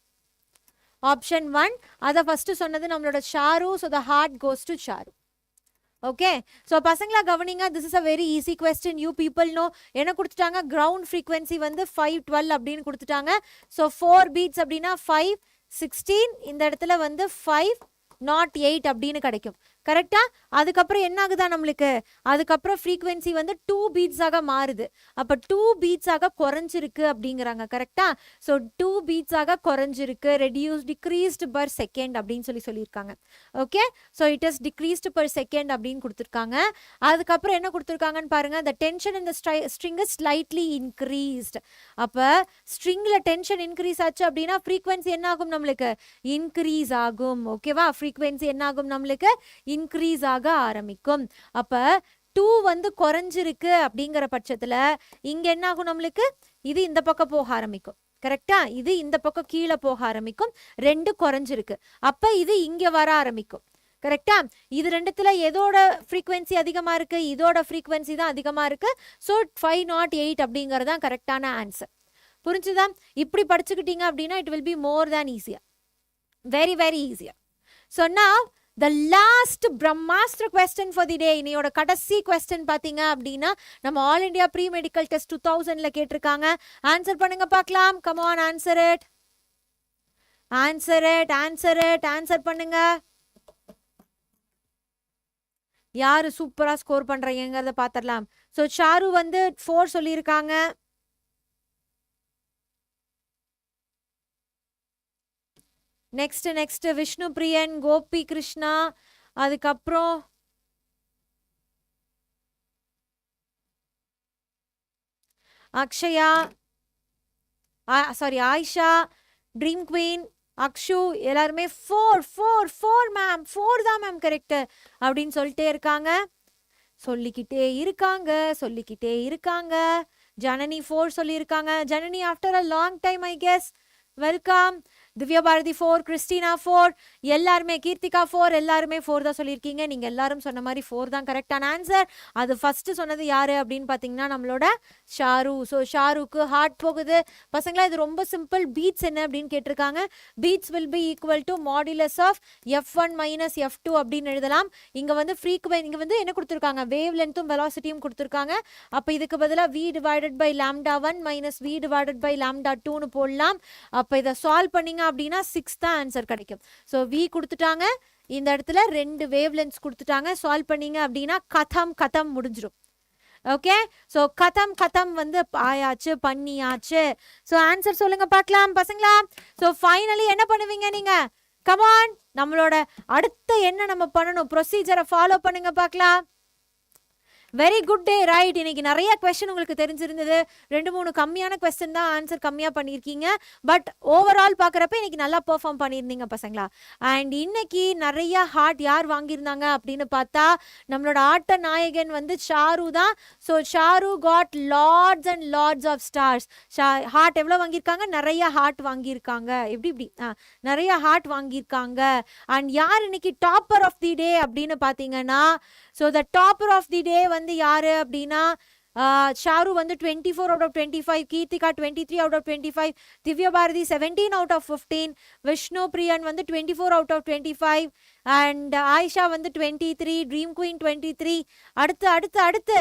Option 1. அதை ஃபர்ஸ்ட் சொன்னது நம்மளோட Sharu. So the heart goes to Sharu. Okay, so பசங்களா கவனிங்க. This is a very easy question. You people know. என்ன கொடுத்துட்டாங்க? கிரவுண்ட் ஃப்ரீக்வன்சி வந்து 512 அப்படின்னு கொடுத்துட்டாங்க. ஸோ 4 பீட்ஸ் அப்படின்னா 5 16, இந்த இடத்துல வந்து 508 அப்படின்னு கிடைக்கும். கரெக்டா? அதுக்கப்புறம் என்ன ஆகுதா நம்மளுக்கு? அதுக்கப்புறம் ஃப்ரீக்வன்சி வந்து 2 பீட்ஸாக மாறுது. அப்போ 2 பீட்ஸாக குறைஞ்சிருக்கு அப்படிங்கிறாங்க. கரெக்டா? ஸோ 2 பீட்ஸாக குறைஞ்சிருக்கு. டிக்ரீஸ்டு பர் செகண்ட் அப்படின்னு சொல்லியிருக்காங்க. Okay, so it is decreased per second அப்படின்னு கொடுத்துருக்காங்க. அதுக்கப்புறம் என்ன கொடுத்துருக்காங்கன்னு பாருங்க. த டென்ஷன் இந்த ஸ்ட்ரிங் இஸ் ஸ்லைட்லி இன்க்ரீஸ்ட். அப்போ ஸ்ட்ரிங்ல டென்ஷன் இன்க்ரீஸ் ஆச்சு அப்படின்னா ஃப்ரீக்வன்சி என்ன ஆகும் நம்மளுக்கு? இன்க்ரீஸ் ஆகும். ஓகேவா? ஃப்ரீக்வன்சி என்ன ஆகும் நம்மளுக்கு? இன்க்ரீஸ் ஆக ஆரம்பிக்கும். அப்ப 2 வந்து குறைஞ்சிருக்கு அப்படிங்கிற பட்சத்துல இங்க என்ன ஆகும் நம்மளுக்கு? இது இந்த பக்கம் போக ஆரம்பிக்கும். கரெக்டா? இது இந்த பக்கம் கீழே போக ஆரம்பிக்கும். 2 குறைஞ்சிருக்கு. அப்ப இது இங்க வர ஆரம்பிக்கும். கரெக்டா? இது ரெண்டுத்துல எதோட ஃப்ரீக்வன்சி அதிகமா இருக்கு? இதோட ஃப்ரீக்வன்சி தான் அதிகமா இருக்கு. ஸோ 508 அப்படிங்கிறது தான் கரெக்டான ஆன்சர். புரிஞ்சுதா? இப்படி படிச்சுக்கிட்டீங்க அப்படின்னா இட் வில் பி மோர் தேன் ஈஸியா. வெரி வெரி ஈஸியா. So now the last பிரம்மாஸ்திர question for the day. இன்னையோட கடைசி question பாத்தீங்க அப்படின்னா நம்ம all India pre medical test 2000ல கேட்டிருக்காங்க. ஆன்சர் பண்ணுங்க பார்க்கலாம். Come on, answer it. Answer பண்ணுங்க. யாரு சூப்பரா ஸ்கோர் பண்றீங்கிறத பாத்திரலாம். ஸோ ஷாரு வந்து 4 சொல்லியிருக்காங்க. நெக்ஸ்ட் விஷ்ணு பிரியன், கோபி கிருஷ்ணா, அதுக்கப்புறம் Akshaya, sorry Ayesha, dream queen, Akshu எல்லாருமே 4 மேம், 4 தான் மேம் கரெக்ட் அப்படின்னு சொல்லிட்டே இருக்காங்க. சொல்லிக்கிட்டே இருக்காங்க. ஜனனி 4 சொல்லியிருக்காங்க. Janani after a long time I guess. Welcome. Divya Bharathi 4, Christina 4, எல்லாருமே கீர்த்திகா 4, எல்லாருமே 4 தான் சொல்லியிருக்கீங்க. நீங்க எல்லாரும் சொன்ன மாதிரி 4 தான் கரெக்டான ஆன்சர். அது ஃபர்ஸ்ட் சொன்னது யாரு அப்படின்னு பாத்தீங்கன்னா நம்மளோட ஷாரு. ஸோ ஷாருக்கு ஹார்ட் போகுது. பசங்களா இது ரொம்ப சிம்பிள். பீட்ஸ் என்ன அப்படின்னு கேட்டிருக்காங்க. Beats will be equal to modulus of F1 minus F2 அப்படின்னு எழுதலாம். இங்க வந்து ஃப்ரீக்வென்சி இங்க வந்து என்ன கொடுத்துருக்காங்க, வேவ் லென்த்தும் வெலாசிட்டியும் கொடுத்துருக்காங்க. அப்ப இதுக்கு பதிலாக v divided by λ1 minus v divided by λ2ன்னு போடலாம். அப்ப இதை சால்வ் பண்ணீங்க அப்படின்னா 6 தான் ஆன்சர் கிடைக்கும். ஸோ v கொடுத்துட்டாங்க, இந்த இடத்துல 2 வேவ் லென்ஸ் கொடுத்துட்டாங்க. சால்வ் பண்ணீங்க அப்படின்னா கதம் முடிஞ்சிடும். ஓகே, ஸோ கதம் வந்து ஆயாச்சு, பண்ணியாச்சு. ஸோ ஆன்சர் சொல்லுங்க பார்க்கலாம் பசங்களா. ஸோ ஃபைனலி என்ன பண்ணுவீங்க நீங்க? கமான், நம்மளோட அடுத்த என்ன நம்ம பண்ணணும், ப்ரொசீஜரை ஃபாலோ பண்ணுங்க பார்க்கலாம். Very good day, right. இன்னைக்கு நிறைய கொஸ்டின் உங்களுக்கு தெரிஞ்சிருந்தது. 2-3 கம்மியான கொஸ்டின் தான் ஆன்சர் கம்மியாக பண்ணியிருக்கீங்க. பட் ஓவரால் பார்க்குறப்ப இன்னைக்கு நல்லா பெர்ஃபார்ம் பண்ணியிருந்தீங்க பசங்களா. அண்ட் இன்னைக்கு நிறைய ஹார்ட் யார் வாங்கியிருந்தாங்க அப்படின்னு பார்த்தா நம்மளோட ஆட்ட நாயகன் வந்து ஷாரு தான். So Charu got lords and lords of stars. Heart எவ்வளோ வாங்கியிருக்காங்க? நிறைய ஹார்ட் வாங்கியிருக்காங்க. இப்படி நிறைய ஹார்ட் வாங்கியிருக்காங்க. அண்ட் யார் இன்னைக்கு டாப்பர் ஆஃப் தி டே அப்படின்னு பார்த்தீங்கன்னா, so the topper of the day வந்து யாரு அப்படின்னா ஷாரு வந்து 24 out of 25, Keerthika 23 out of 25, Divya Bharathi 17 out of 15, Vishnu பிரியன் வந்து 24 out of 25, அண்ட் ஆயிஷா வந்து 23, ட்ரீம் குயின் 23. அடுத்து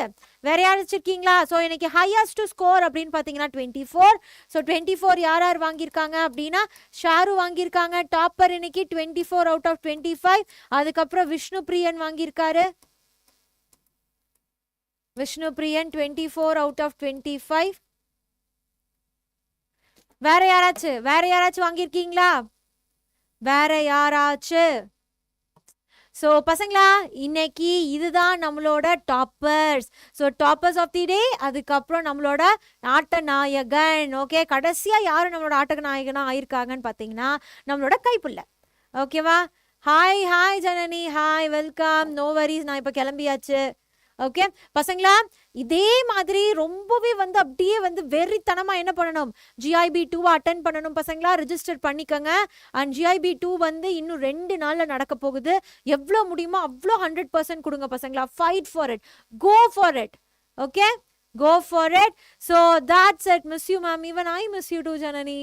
வேற யாராச்சும் இருக்கீங்களா? ஸோ இன்னைக்கு ஹையஸ்ட் ஸ்கோர் அப்படின்னு பார்த்தீங்கன்னா 24. ஸோ 24 யார் வாங்கியிருக்காங்க அப்படின்னா ஷாரு வாங்கியிருக்காங்க. டாப்பர் இன்னைக்கு 24 out of 25. அதுக்கப்புறம் விஷ்ணு பிரியன் வாங்கியிருக்காரு. விஷ்ணு பிரியன் 24 out of 25. வேற யாராச்சும் வாங்கியிருக்கீங்களா? வேற யாராச்சும்? ஸோ பசங்களா, இன்னைக்கு இதுதான் நம்மளோட toppers. So toppers of the day. அதுக்கப்புறம் நம்மளோட ஆட்ட நாயகன். ஓகே, கடைசியா யாரு நம்மளோட ஆட்ட நாயகனா ஆயிருக்காங்கன்னு பார்த்தீங்கன்னா நம்மளோட கைப்புள்ள. ஓகேவா? Hi Janani, hi, welcome. No worries, நான் இப்போ கிளம்பியாச்சு. ஓகே பசங்களா, இதே மாதிரி ரொம்பவே வந்து அப்படியே வந்து வெறித்தனமா என்ன பண்ணணும், GIB 2 அட்டென்ட் பண்ணணும் பசங்களா. ரிஜிஸ்டர் பண்ணிக்கோங்க. அண்ட் GIB 2 வந்து இன்னும் 2 நாள்ல நடக்க போகுது. எவ்வளோ முடியுமோ அவ்வளோ 100% கொடுங்க பசங்களா. Fight for it, go for it. Okay, go for it. So that's it. Miss you ma'am, even I miss you too Janani.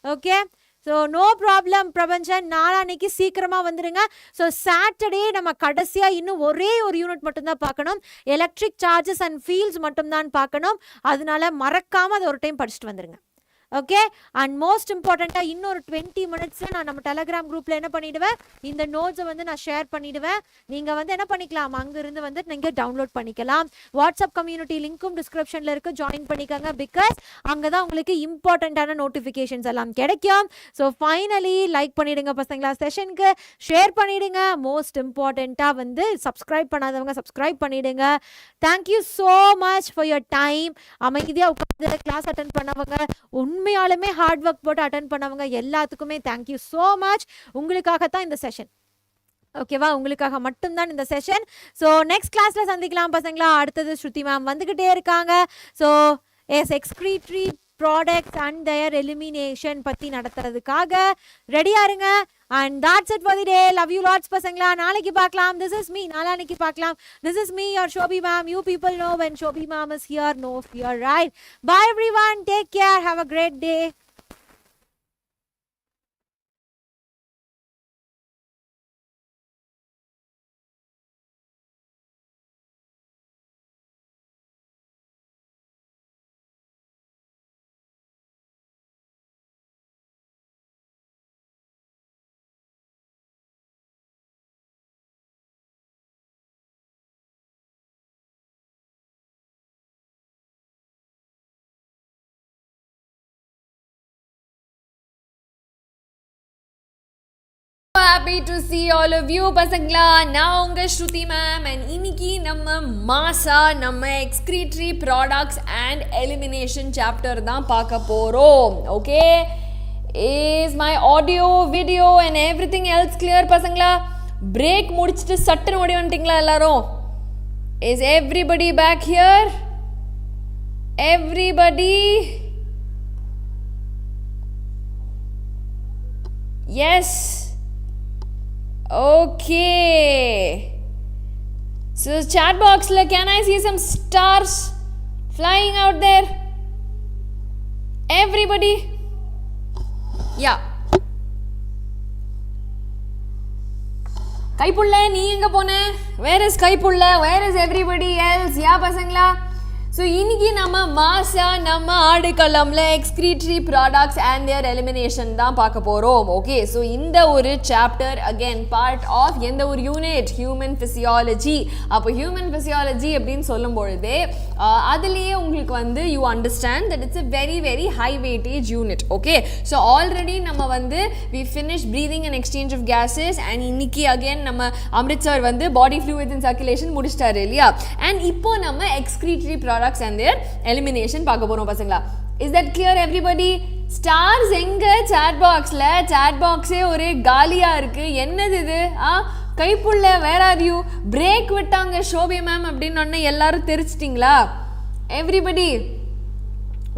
Okay, so no problem Prabhanjan. நாளான்னைக்கு சீக்கிரமா வந்துடுங்க. ஸோ சாட்டர்டே நம்ம கடைசியாக இன்னும் ஒரே ஒரு யூனிட் மட்டும்தான் பார்க்கணும். எலக்ட்ரிக் சார்ஜஸ் அண்ட் ஃபீல்ட்ஸ் மட்டும்தான் பார்க்கணும். அதனால மறக்காமல் அதை ஒரு டைம் படிச்சுட்டு வந்துடுங்க. ஓகே, அண்ட் மோஸ்ட் இம்பார்ட்டண்ட்டாக இன்னொரு 20 மினிட்ஸில் நான் நம்ம டெலகிராம் குரூப்பில் என்ன பண்ணிவிடுவேன், இந்த நோட்ஸை வந்து நான் ஷேர் பண்ணிவிடுவேன். நீங்கள் வந்து என்ன பண்ணிக்கலாம், அங்கேருந்து வந்து நீங்கள் டவுன்லோட் பண்ணிக்கலாம். வாட்ஸ்அப் கம்யூனிட்டி லிங்க்கும் டிஸ்கிரிப்ஷனில் இருக்குது, ஜாயின் பண்ணிக்கோங்க. பிகாஸ் அங்கே தான் உங்களுக்கு இம்பார்ட்டண்ட்டான நோட்டிஃபிகேஷன்ஸ் எல்லாம் கிடைக்கும். ஸோ ஃபைனலி லைக் பண்ணிவிடுங்க பசங்களா, செஷனுக்கு ஷேர் பண்ணிவிடுங்க. மோஸ்ட் இம்பார்ட்டண்ட்டாக வந்து சப்ஸ்கிரைப் பண்ணாதவங்க சப்ஸ்கிரைப் பண்ணிவிடுங்க. Thank you so much for your time. அமைதியாக உட்காந்து கிளாஸ் அட்டென்ட் பண்ணவங்க, உண்மையாலுமே ஹார்ட் ஒர்க் போட்டு அட்டென்ட் பண்ணவங்க எல்லாத்துக்குமே தேங்க்யூ ஸோ மச். உங்களுக்காகத்தான் இந்த செஷன். ஓகேவா, உங்களுக்காக மட்டும்தான் இந்த செஷன். ஸோ நெக்ஸ்ட் கிளாஸ்ல சந்திக்கலாம் பசங்களா. அடுத்தது ஸ்ருதி மேம் வந்துகிட்டே இருக்காங்க. So excretory products and their elimination பத்தி நடத்துறதுக்காக ரெடியா இருங்க. And that's it for the day. Love you lots பசங்களா. நாளைக்கு பார்க்கலாம். This is me. நாளானைக்கு பார்க்கலாம். This is me, your Shobi ma'am. You people know when Shobi ma'am is here, no fear, right? Bye everyone. Take care. Have a great day. Happy to see all of you பசங்களா. நான் உங்க ஸ்ருதி ma'am. And இன்னைக்கு நம்ம மாசா நம்ம excretory products and elimination chapter தான் பார்க்க போறோம். Okay, is my audio video and everything else clear பசங்களா? பிரேக் முடிச்சுட்டு சட்டுன்னு ஓடி வந்துட்டீங்களா எல்லாரும்? Is everybody back here? everybody. Yes. Okay. So chat box la, can I see some stars flying out there? Everybody. Yeah. Kaipulla நீ எங்க போன? Where is Kaipulla? Where is everybody else? யா பசங்களா? ஸோ இன்னைக்கு நம்ம மாசா நம்ம ஆடுகளம்ல excretory products and their elimination தான் பார்க்க போகிறோம். ஓகே, ஸோ இந்த ஒரு சாப்டர் அகெயின் பார்ட் ஆஃப் எந்த ஒரு யூனிட்? Human physiology. அப்போ ஹியூமன் ஃபிசியாலஜி அப்படின்னு சொல்லும் பொழுதே அதுலேயே உங்களுக்கு வந்து you understand that it's a very very high weightage unit. Okay, so already நம்ம வந்து we finished breathing and exchange of gases and இன்னைக்கு அகெயின் நம்ம அம்ரித் சார் வந்து பாடி fluids and circulation முடிச்சிட்டாரு இல்லையா? அண்ட் இப்போ நம்ம excretory products and their elimination பார்க்க போறோம் பசங்களா. Is that clear everybody? Stars எங்க chat boxல? chat boxே ஒரே காலியா இருக்கு. என்னது இது? Kaipulla where are you? break விட்டாங்க ஷோபி மேம் அப்படின்னு ஒன்னு எல்லாரும் தெரிச்சிட்டீங்களா? Everybody,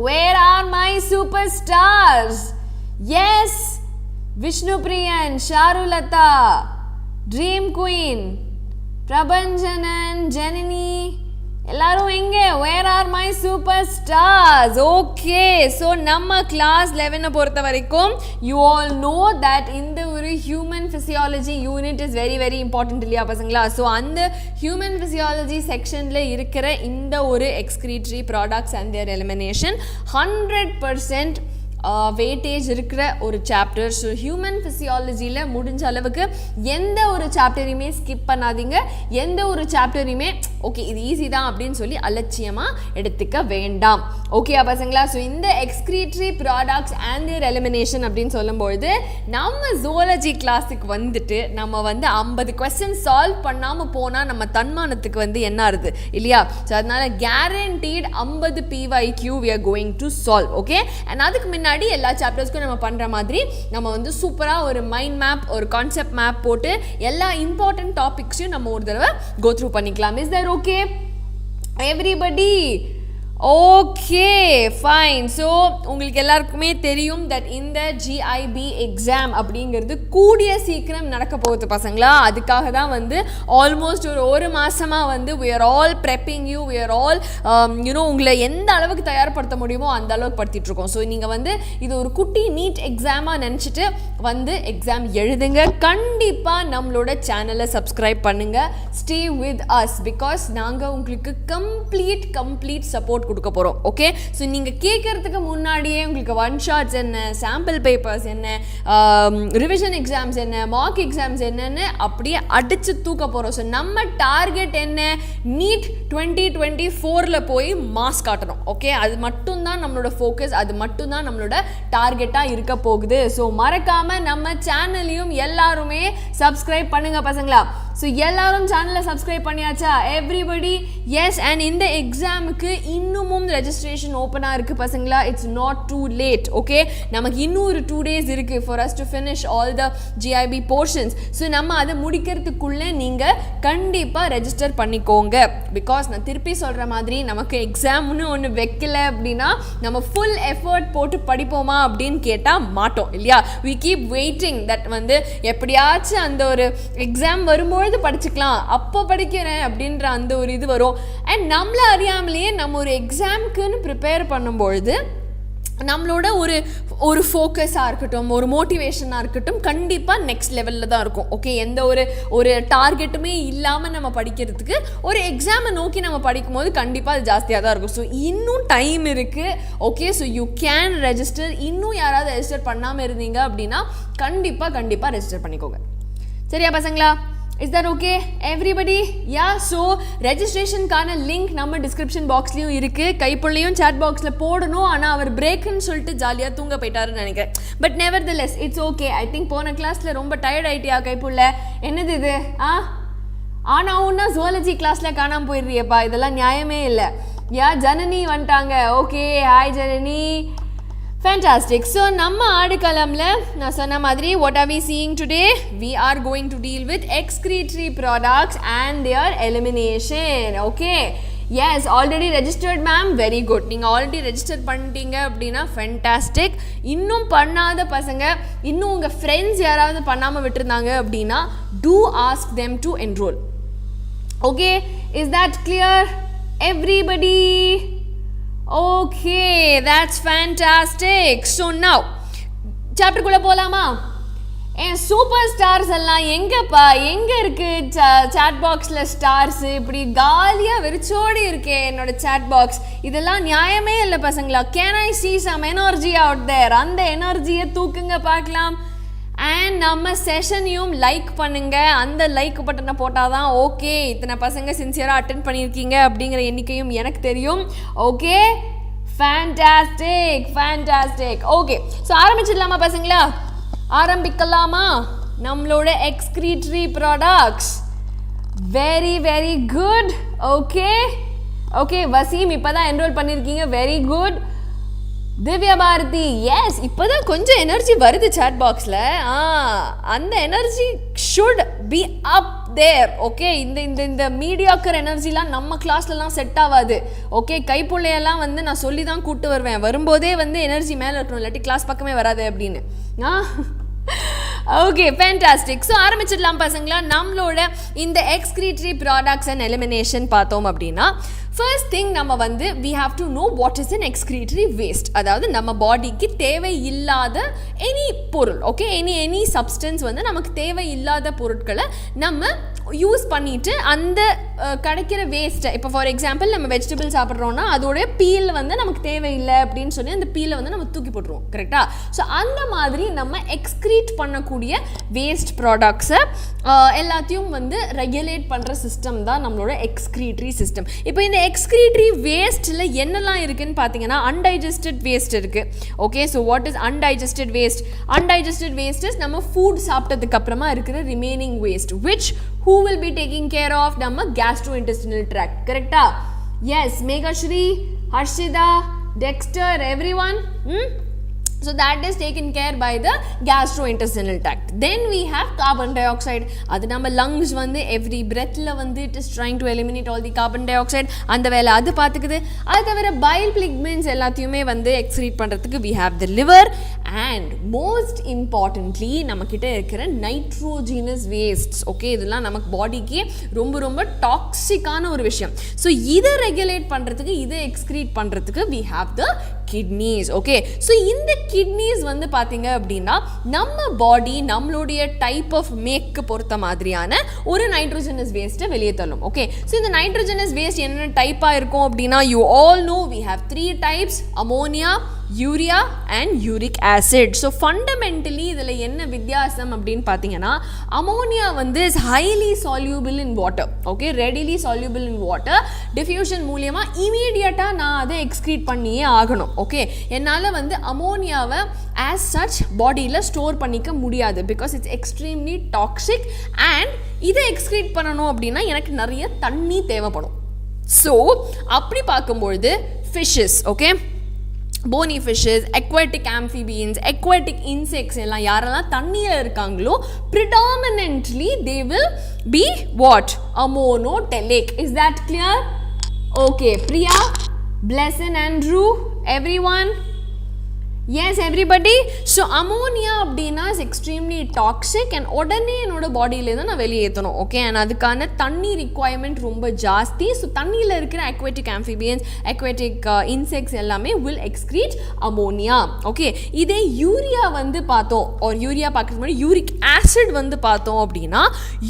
where are my superstars? Yes, Vishnu Priyan, Sharulata, Dream Queen, Prabhanjanan, Janini, எல்லாரும் எங்க? Where are my super stars? Okay, so நம்ம கிளாஸ் 11 பொறுத்த வரைக்கும் யூ ஆல் நோ தட் இந்த ஒரு human physiology unit is very very important இல்லையா பசங்களா? So அந்த ஹியூமன் ஃபிசியாலஜி செக்ஷனில் இருக்கிற இந்த ஒரு excretory products and their elimination 100% weightage இருக்கிற ஒரு சாப்டர். ஸோ ஹியூமன் ஃபிசியாலஜியில் முடிஞ்ச அளவுக்கு எந்த ஒரு சாப்டரையுமே ஸ்கிப் பண்ணாதீங்க. எந்த ஒரு சாப்டரையுமே ஓகே இது ஈஸி தான் அப்படின்னு சொல்லி அலட்சியமாக எடுத்துக்க வேண்டாம். ஓகே பசங்களா? ஸோ இந்த excretory products and their elimination அப்படின்னு சொல்லும்பொழுது நம்ம ஜுவாலஜி கிளாஸுக்கு வந்துட்டு நம்ம வந்து 50 கொஸ்டின் சால்வ் பண்ணாமல் போனால் நம்ம தன்மானத்துக்கு வந்து என்ன ஆகுது இல்லையா? ஸோ அதனால guaranteed 50 PYQ we are going to solve. Okay, and அதுக்கு முன்னாடி எல்லா சாப்டர்ஸ்க்கும் நம்ம பண்ற மாதிரி நம்ம வந்து சூப்பரா ஒரு மைண்ட் மேப், ஒரு கான்செப்ட் மேப் போட்டு எல்லா இம்பார்ட்டன்ட் டாபிக்ஸையும் நம்ம ஒரு தடவை கோ த்ரூ பண்ணிக்கலாம். Is that okay everybody? Okay fine. So உங்களுக்கு எல்லாருக்குமே தெரியும் தட் இந்த GIB எக்ஸாம் அப்படிங்கிறது கூடிய சீக்கிரம் நடக்க போகுது பசங்களா. அதுக்காக தான் வந்து ஆல்மோஸ்ட் ஒரு மாதமாக வந்து we are all prepping you, we are all உங்களை எந்த அளவுக்கு தயார்படுத்த முடியுமோ அந்த அளவுக்கு படுத்திட்டுருக்கோம். ஸோ நீங்கள் வந்து இது ஒரு குட்டி நீட் எக்ஸாமாக நினச்சிட்டு வந்து எக்ஸாம் எழுதுங்க. கண்டிப்பாக நம்மளோட சேனலை சப்ஸ்கிரைப் பண்ணுங்கள். ஸ்டே வித் அஸ் பிகாஸ் நாங்கள் உங்களுக்கு கம்ப்ளீட் சப்போர்ட் கொடுக்க போகிறோம். ஓகே, ஸோ நீங்கள் கேட்கறதுக்கு முன்னாடியே உங்களுக்கு ஒன் ஷாட்ஸ் என்ன, சாம்பிள் பேப்பர்ஸ் என்ன, ரிவிஷன் எக்ஸாம்ஸ் என்ன, மார்க் எக்ஸாம்ஸ் என்னன்னு அப்படியே அடித்து தூக்க போகிறோம். ஸோ நம்ம டார்கெட் என்ன? நீட் 2024 போய் மாஸ் காட்டணும். ஓகே, அது மட்டும்தான் நம்மளோட ஃபோக்கஸ், அது மட்டும்தான் நம்மளோட டார்கெட்டாக இருக்க போகுது. ஸோ மறக்காமல் நம்ம சேனலையும் எல்லாருமே சப்ஸ்கிரைப் பண்ணுங்க பசங்களா. ஸோ எல்லாரும் சேனலை சப்ஸ்கிரைப் பண்ணியாச்சா எவ்ரிபடி? எஸ். அண்ட் இந்த எக்ஸாமுக்கு இன்னமும் ரெஜிஸ்ட்ரேஷன் ஓப்பனாக இருக்குது பசங்களா. It's not too late. Okay, நமக்கு இன்னும் ஒரு 2 days இருக்குது for us to finish all the GIB portions. So நம்ம அதை முடிக்கிறதுக்குள்ளே நீங்கள் கண்டிப்பாக ரெஜிஸ்டர் பண்ணிக்கோங்க. பிகாஸ் நான் திருப்பி சொல்கிற மாதிரி நமக்கு எக்ஸாம்னு ஒன்று வைக்கல அப்படின்னா நம்ம ஃபுல் எஃபர்ட் போட்டு படிப்போமா அப்படின்னு கேட்டால் மாட்டோம் இல்லையா? வி கீப் வெயிட்டிங் தட் வந்து எப்படியாச்சும் அந்த ஒரு எக்ஸாம் வரும்போது படிச்சுக்கலாம், அப்போ படிக்கிறேன் அப்படின்ற அந்த ஒரு இது வரும். அண்ட் நம்மளை அறியாமலேயே நம்ம ஒரு எக்ஸாமுக்குன்னு ப்ரிப்பேர் பண்ணும்பொழுது நம்மளோட ஒரு ஃபோக்கஸாக இருக்கட்டும், ஒரு மோட்டிவேஷனாக இருக்கட்டும், கண்டிப்பாக நெக்ஸ்ட் லெவலில் தான் இருக்கும். ஓகே, எந்த ஒரு டார்கெட்டுமே இல்லாமல் நம்ம படிக்கிறதுக்கு ஒரு எக்ஸாமை நோக்கி நம்ம படிக்கும் போது கண்டிப்பாக அது ஜாஸ்தியாக தான் இருக்கும். ஸோ இன்னும் டைம் இருக்குது. Okay, so you can register. இன்னும் யாராவது ரெஜிஸ்டர் பண்ணாமல் இருந்தீங்க அப்படின்னா கண்டிப்பாக ரெஜிஸ்டர் பண்ணிக்கோங்க. சரியா பசங்களா? Is that okay everybody? Yeah. So ரெஜிஸ்ட்ரேஷனுக்கான லிங்க் நம்ம டிஸ்கிரிப்ஷன் பாக்ஸ்லையும் இருக்குது. கைப்புள்ளையும் சேட் பாக்ஸில் போடணும். ஆனால் அவர் பிரேக்குன்னு சொல்லிட்டு ஜாலியாக தூங்க போயிட்டாருன்னு நினைக்கிறேன். But never the less it's okay. I think போன கிளாஸில் ரொம்ப டயர்ட் ஆகிட்டியா கைப்புள்ள? என்னது இது? ஆனாவுன்னா ஜுவாலஜி கிளாஸில் காணாமல் போயிடுறியப்பா, இதெல்லாம் நியாயமே இல்லை. யா, ஜனனி வந்துட்டாங்க. Okay, hi Janani. Fantastic. So நம்ம ஆடுகளம்ல நான் சொன்ன மாதிரி what are we seeing today? We are going to deal with excretory products and their elimination. Okay, yes already registered ma'am, very good. நீங்கள் ஆல்ரெடி ரெஜிஸ்டர் பண்ணிட்டீங்க அப்படின்னா ஃபென்டாஸ்டிக். இன்னும் பண்ணாத பசங்க, இன்னும் உங்கள் ஃப்ரெண்ட்ஸ் யாராவது பண்ணாமல் விட்டுருந்தாங்க அப்படின்னா do ask them to enrol. Okay, is that clear everybody? Okay, that's fantastic. So now சாப்டருக்குள்ளே போகலாமா? என் சூப்பர் ஸ்டார்ஸ் எல்லாம் எங்கேப்பா, எங்கே இருக்குது சாட் பாக்ஸில் ஸ்டார்ஸு? இப்படி காலியாக வெறிச்சோடி இருக்கே என்னோட சாட் பாக்ஸ். இதெல்லாம் நியாயமே இல்லை பசங்களா. Can I see some energy out there? அந்த எனர்ஜியை தூக்குங்க பார்க்கலாம். அண்ட் நம்ம செஷனையும் லைக் பண்ணுங்க. அந்த லைக் பட்டனை போட்டால் தான் ஓகே இத்தனை பசங்க சின்சியராக அட்டென்ட் பண்ணியிருக்கீங்க அப்படிங்கிற எண்ணிக்கையும் எனக்கு தெரியும். Okay, fantastic fantastic. Okay, so ஆரம்பிச்சிடலாமா பசங்களா? ஆரம்பிக்கலாமா? நம்மளோட excretory products. Very very good. Okay okay, Waseem இப்போ தான் என்ரோல் பண்ணியிருக்கீங்க, very good. Divya Bharathi, yes இப்போ தான் கொஞ்சம் எனர்ஜி வருது சாட் பாக்ஸில். அந்த energy should be up there. Okay, இந்த மீடியாக்கர் எனர்ஜிலாம் நம்ம கிளாஸ்லலாம் செட் ஆகாது. ஓகே, கைப்புள்ளையெல்லாம் வந்து நான் சொல்லி தான் கூப்பிட்டு வருவேன். வரும்போதே வந்து எனர்ஜி மேலே இருக்கணும், இல்லாட்டி கிளாஸ் பக்கமே வராது அப்படின்னு. Okay, fantastic. ஸோ ஆரம்பிச்சிடலாம் பசங்களா. நம்மளோட இந்த எக்ஸ்கிரீட்டரி ப்ராடக்ட்ஸ் அண்ட் எலிமினேஷன் பார்த்தோம் அப்படின்னா ஃபர்ஸ்ட் திங் நம்ம வந்து we have to know what is an excretory waste. அதாவது நம்ம பாடிக்கு தேவையில்லாத எனி பொருள், ஓகே, எனி சப்ஸ்டன்ஸ் வந்து நமக்கு தேவையில்லாத பொருட்களை நம்ம யூஸ் பண்ணிட்டு அந்த கிடைக்கிற வேஸ்ட்டை, இப்போ ஃபார் எக்ஸாம்பிள் நம்ம வெஜிடபிள் சாப்பிட்றோன்னா அதோடைய பீல் வந்து நமக்கு தேவையில்லை அப்படின்னு சொல்லி அந்த பீலை வந்து நம்ம தூக்கி போட்டுருவோம், கரெக்டாக? ஸோ அந்த மாதிரி நம்ம எக்ஸ்க்ரீட் பண்ணக்கூடிய வேஸ்ட் ப்ராடக்ட்ஸை எல்லாத்தையும் வந்து ரெகுலேட் பண்ணுற சிஸ்டம் தான் நம்மளோட எக்ஸ்க்ரீட்டரி சிஸ்டம். இப்போ இந்த எக்ஸ்க்ரீட்டரி வேஸ்ட்டில் என்னெல்லாம் இருக்குதுன்னு பார்த்தீங்கன்னா அன்டைஜஸ்டட் வேஸ்ட் இருக்குது. Okay, so what is undigested waste? Undigested waste is நம்ம ஃபுட் சாப்பிட்டதுக்கு அப்புறமா இருக்கிற remaining waste which who will be taking care of? நம்ம gastrointestinal tract, கரெக்டா? Yes, Megashri, Harshida, Dexter, everyone. So that is taken care by the gastrointestinal tract. Then we have carbon dioxide. அது நம்ம lungs வந்து every breathல வந்து it is trying to eliminate all the carbon dioxide. அந்த வேலை அது பார்த்துக்குது. அது தவிர bile pigments எல்லாத்தையுமே வந்து excrete பண்ணுறதுக்கு we have the liver. And most importantly நம்மக்கிட்ட இருக்கிற nitrogenous wastes. ஓகே, இதெல்லாம் நமக்கு பாடிக்கு ரொம்ப ரொம்ப டாக்ஸிக்கான ஒரு விஷயம். ஸோ இதை ரெகுலேட் பண்ணுறதுக்கு, இதை எக்ஸ்க்ரீட் பண்ணுறதுக்கு we have the kidneys. Okay, so இந்த கிட்னிஸ் வந்து பார்த்தீங்க அப்படின்னா நம்ம பாடி நம்மளுடைய டைப் ஆஃப் மேக்கு பொறுத்த மாதிரியான ஒரு நைட்ரோஜனஸ் வேஸ்ட்டை வெளியே தள்ளும். ஓகே, ஸோ இந்த நைட்ரோஜனஸ் வேஸ்ட் என்னென்ன டைப்பாக இருக்கும் அப்படின்னா you all no we have 3 types: ammonia, urea and uric acid. So fundamentally இதில் என்ன வித்தியாசம் அப்படின்னு பார்த்தீங்கன்னா அமோனியா வந்து is highly soluble in water. Okay, readily soluble in water. Diffusion மூலியமாக இமீடியட்டாக நான் அதை எக்ஸ்க்ரீட் பண்ணியே ஆகணும். ஓகே, என்னால் வந்து அமோனியாவை ஆஸ் சச் பாடியில் ஸ்டோர் பண்ணிக்க முடியாது because it's extremely toxic. And இதை எக்ஸ்க்ரீட் பண்ணணும் அப்படின்னா எனக்கு நிறைய தண்ணி தேவைப்படும். ஸோ அப்படி பார்க்கும்பொழுது fishes, okay, bony fishes, aquatic amphibians, aquatic insects எல்லாம் யாரெல்லாம் தண்ணியில் இருக்காங்களோ predominantly they will be what? Amonotelic. Is that clear? Okay, Priya, Blessing, Andrew, everyone? Yes, everybody. So ammonia அப்படின்னா is extremely toxic and உடனே என்னோட பாடியிலேருந்து நான் வெளியே ஏற்றணும். ஓகே, அண்ட் அதுக்கான தண்ணி ரிக்வயர்மெண்ட் ரொம்ப ஜாஸ்தி. ஸோ தண்ணியில் இருக்கிற aquatic amphibians, aquatic insects எல்லாமே will excrete ammonia. ஓகே, இதே யூரியா வந்து பார்த்தோம், ஒரு யூரியா பார்க்கறதுக்கு முன்னாடி யூரிக் ஆசிட் வந்து பார்த்தோம் அப்படின்னா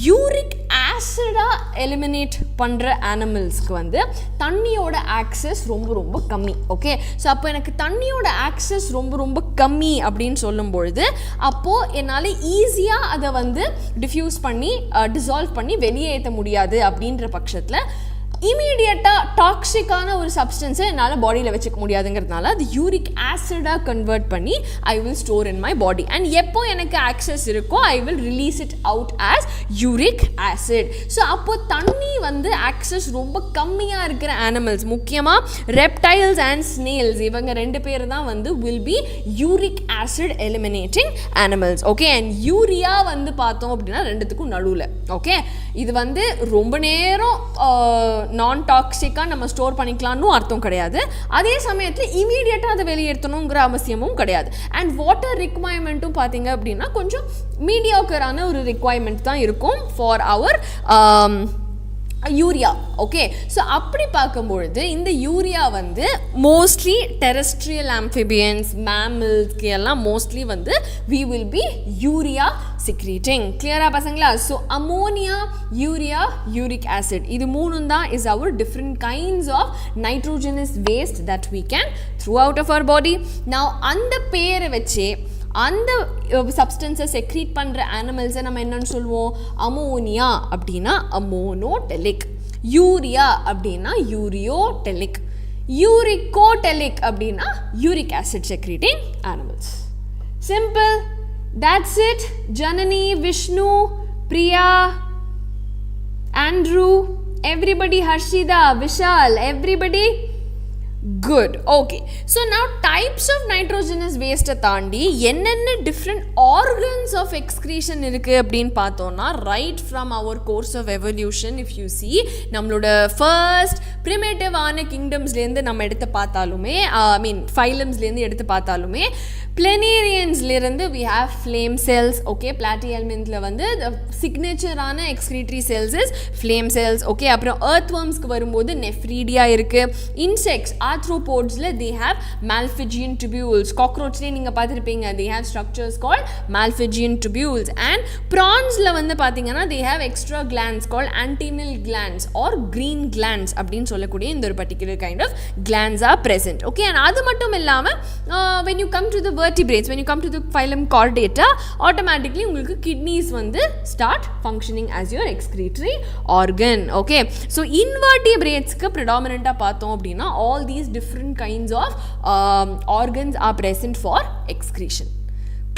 யூரிக் ஆசிடாக எலிமினேட் பண்ணுற அனிமல்ஸ்க்கு வந்து தண்ணியோட ஆக்சஸ் ரொம்ப ரொம்ப கம்மி. ஓகே, ஸோ அப்போ எனக்கு தண்ணியோட ஆக்சஸ் ரொம்ப ரொம்ப கம்மி அப்படின்னு சொல்லும் பொழுது அப்போது என்னால் ஈஸியாக அதை வந்து டிஃப்யூஸ் பண்ணி டிசால்வ் பண்ணி வெளியே ஏற்ற முடியாது. அப்படின்ற பட்சத்தில் இமீடியட்டாக டாக்ஸிக்கான ஒரு சப்ஸ்டன்ஸை என்னால் பாடியில் வச்சுக்க முடியாதுங்கிறதுனால அது யூரிக் ஆசிடாக கன்வெர்ட் பண்ணி I will store in my body. And எப்போ எனக்கு ஆக்சஸ் இருக்கோ ஐ will release it out as uric acid. So அப்போது தண்ணி வந்து ஆக்சஸ் ரொம்ப கம்மியாக இருக்கிற அனிமல்ஸ், முக்கியமாக ரெப்டைல்ஸ் அண்ட் ஸ்னேல்ஸ், இவங்க 2 பேர் தான் வந்து will B uric acid eliminating animals. Okay, and urea வந்து பார்த்தோம் அப்படின்னா 2த்துக்கும் நடுவில். ஓகே இது வந்து ரொம்ப நேரம் நான் டாக்ஸிக்காக நம்ம ஸ்டோர் பண்ணிக்கலாம்னு அர்த்தம் கிடையாது. அதே சமயத்தில் இமீடியட்டாக அதை வெளியேற்றணுங்கிற அவசியமும் கிடையாது. அண்ட் வாட்டர் ரிக்வயர்மெண்ட்டும் பார்த்தீங்க அப்படின்னா கொஞ்சம் மீடியாக்கரான ஒரு ரிக்வயர்மெண்ட் தான் இருக்கும் for our urea. Okay so அப்படி பார்க்கும்பொழுது இந்த யூரியா வந்து மோஸ்ட்லி டெரஸ்ட்ரியல் ஆம்ஃபிபியன்ஸ் மேமல்ஸ்க்கு எல்லாம் மோஸ்ட்லி வந்து we will be urea secreting. கிளியரா பசங்களா? So ammonia, urea, uric acid இது மூணும் தான் is our different kinds of nitrogenous waste that we can throw out of our body. Now அந்த பேரை வச்சே அந்த சப்ஸ்டன்ஸை செக்ரீட் பண்ணுற ஆனிமல்ஸை நம்ம என்னன்னு சொல்லுவோம்? அமோனியா அப்படின்னா அமோனோடெலிக், யூரியா அப்படின்னா யூரியோடெலிக், யூரிகோடெலிக் அப்படின்னா uric acid secreting animals. Simple. That's it. Janani, Vishnu, Priya, Andrew, everybody, Harshida, Vishal, everybody. Good. Okay. So now types of nitrogenous waste தாண்டி என்னென்ன different organs of excretion இருக்கு அப்படின்னு பார்த்தோம்னா right from our course of evolution if you see நம்மளோட first primitive ஆன kingdomsலேருந்து நம்ம எடுத்து பார்த்தாலுமே phylumsலேருந்து எடுத்து பார்த்தாலுமே planariansலேருந்து we have flame cells. Okay, platyhelminthல வந்து signature ஆன excretory cells is flame cells. Okay, அப்புறம் earthwormsக்கு வரும்போது nephridia இருக்கு. Insects arthropodsல they have malphigian tubules. cockroachல நீங்க பார்த்திருப்பீங்க they have structures called malphigian tubules. and prawnsல வந்து பாத்தீங்கன்னா they have extra glands called antennal glands or green glands அப்படின்னு சொல்லக்கூடிய இந்த ஒரு particular kind of glands are present. Okay, and அது மட்டும் இல்லாம when you come to the vertebrates, when you come to the phylum chordata, automatically உங்களுக்கு kidneys வந்து start functioning as your excretory organ. Okay, so invertebrates-க்கு predominant-ஆ பார்த்தோம் அப்படின்னா all these different kinds of organs are present for excretion.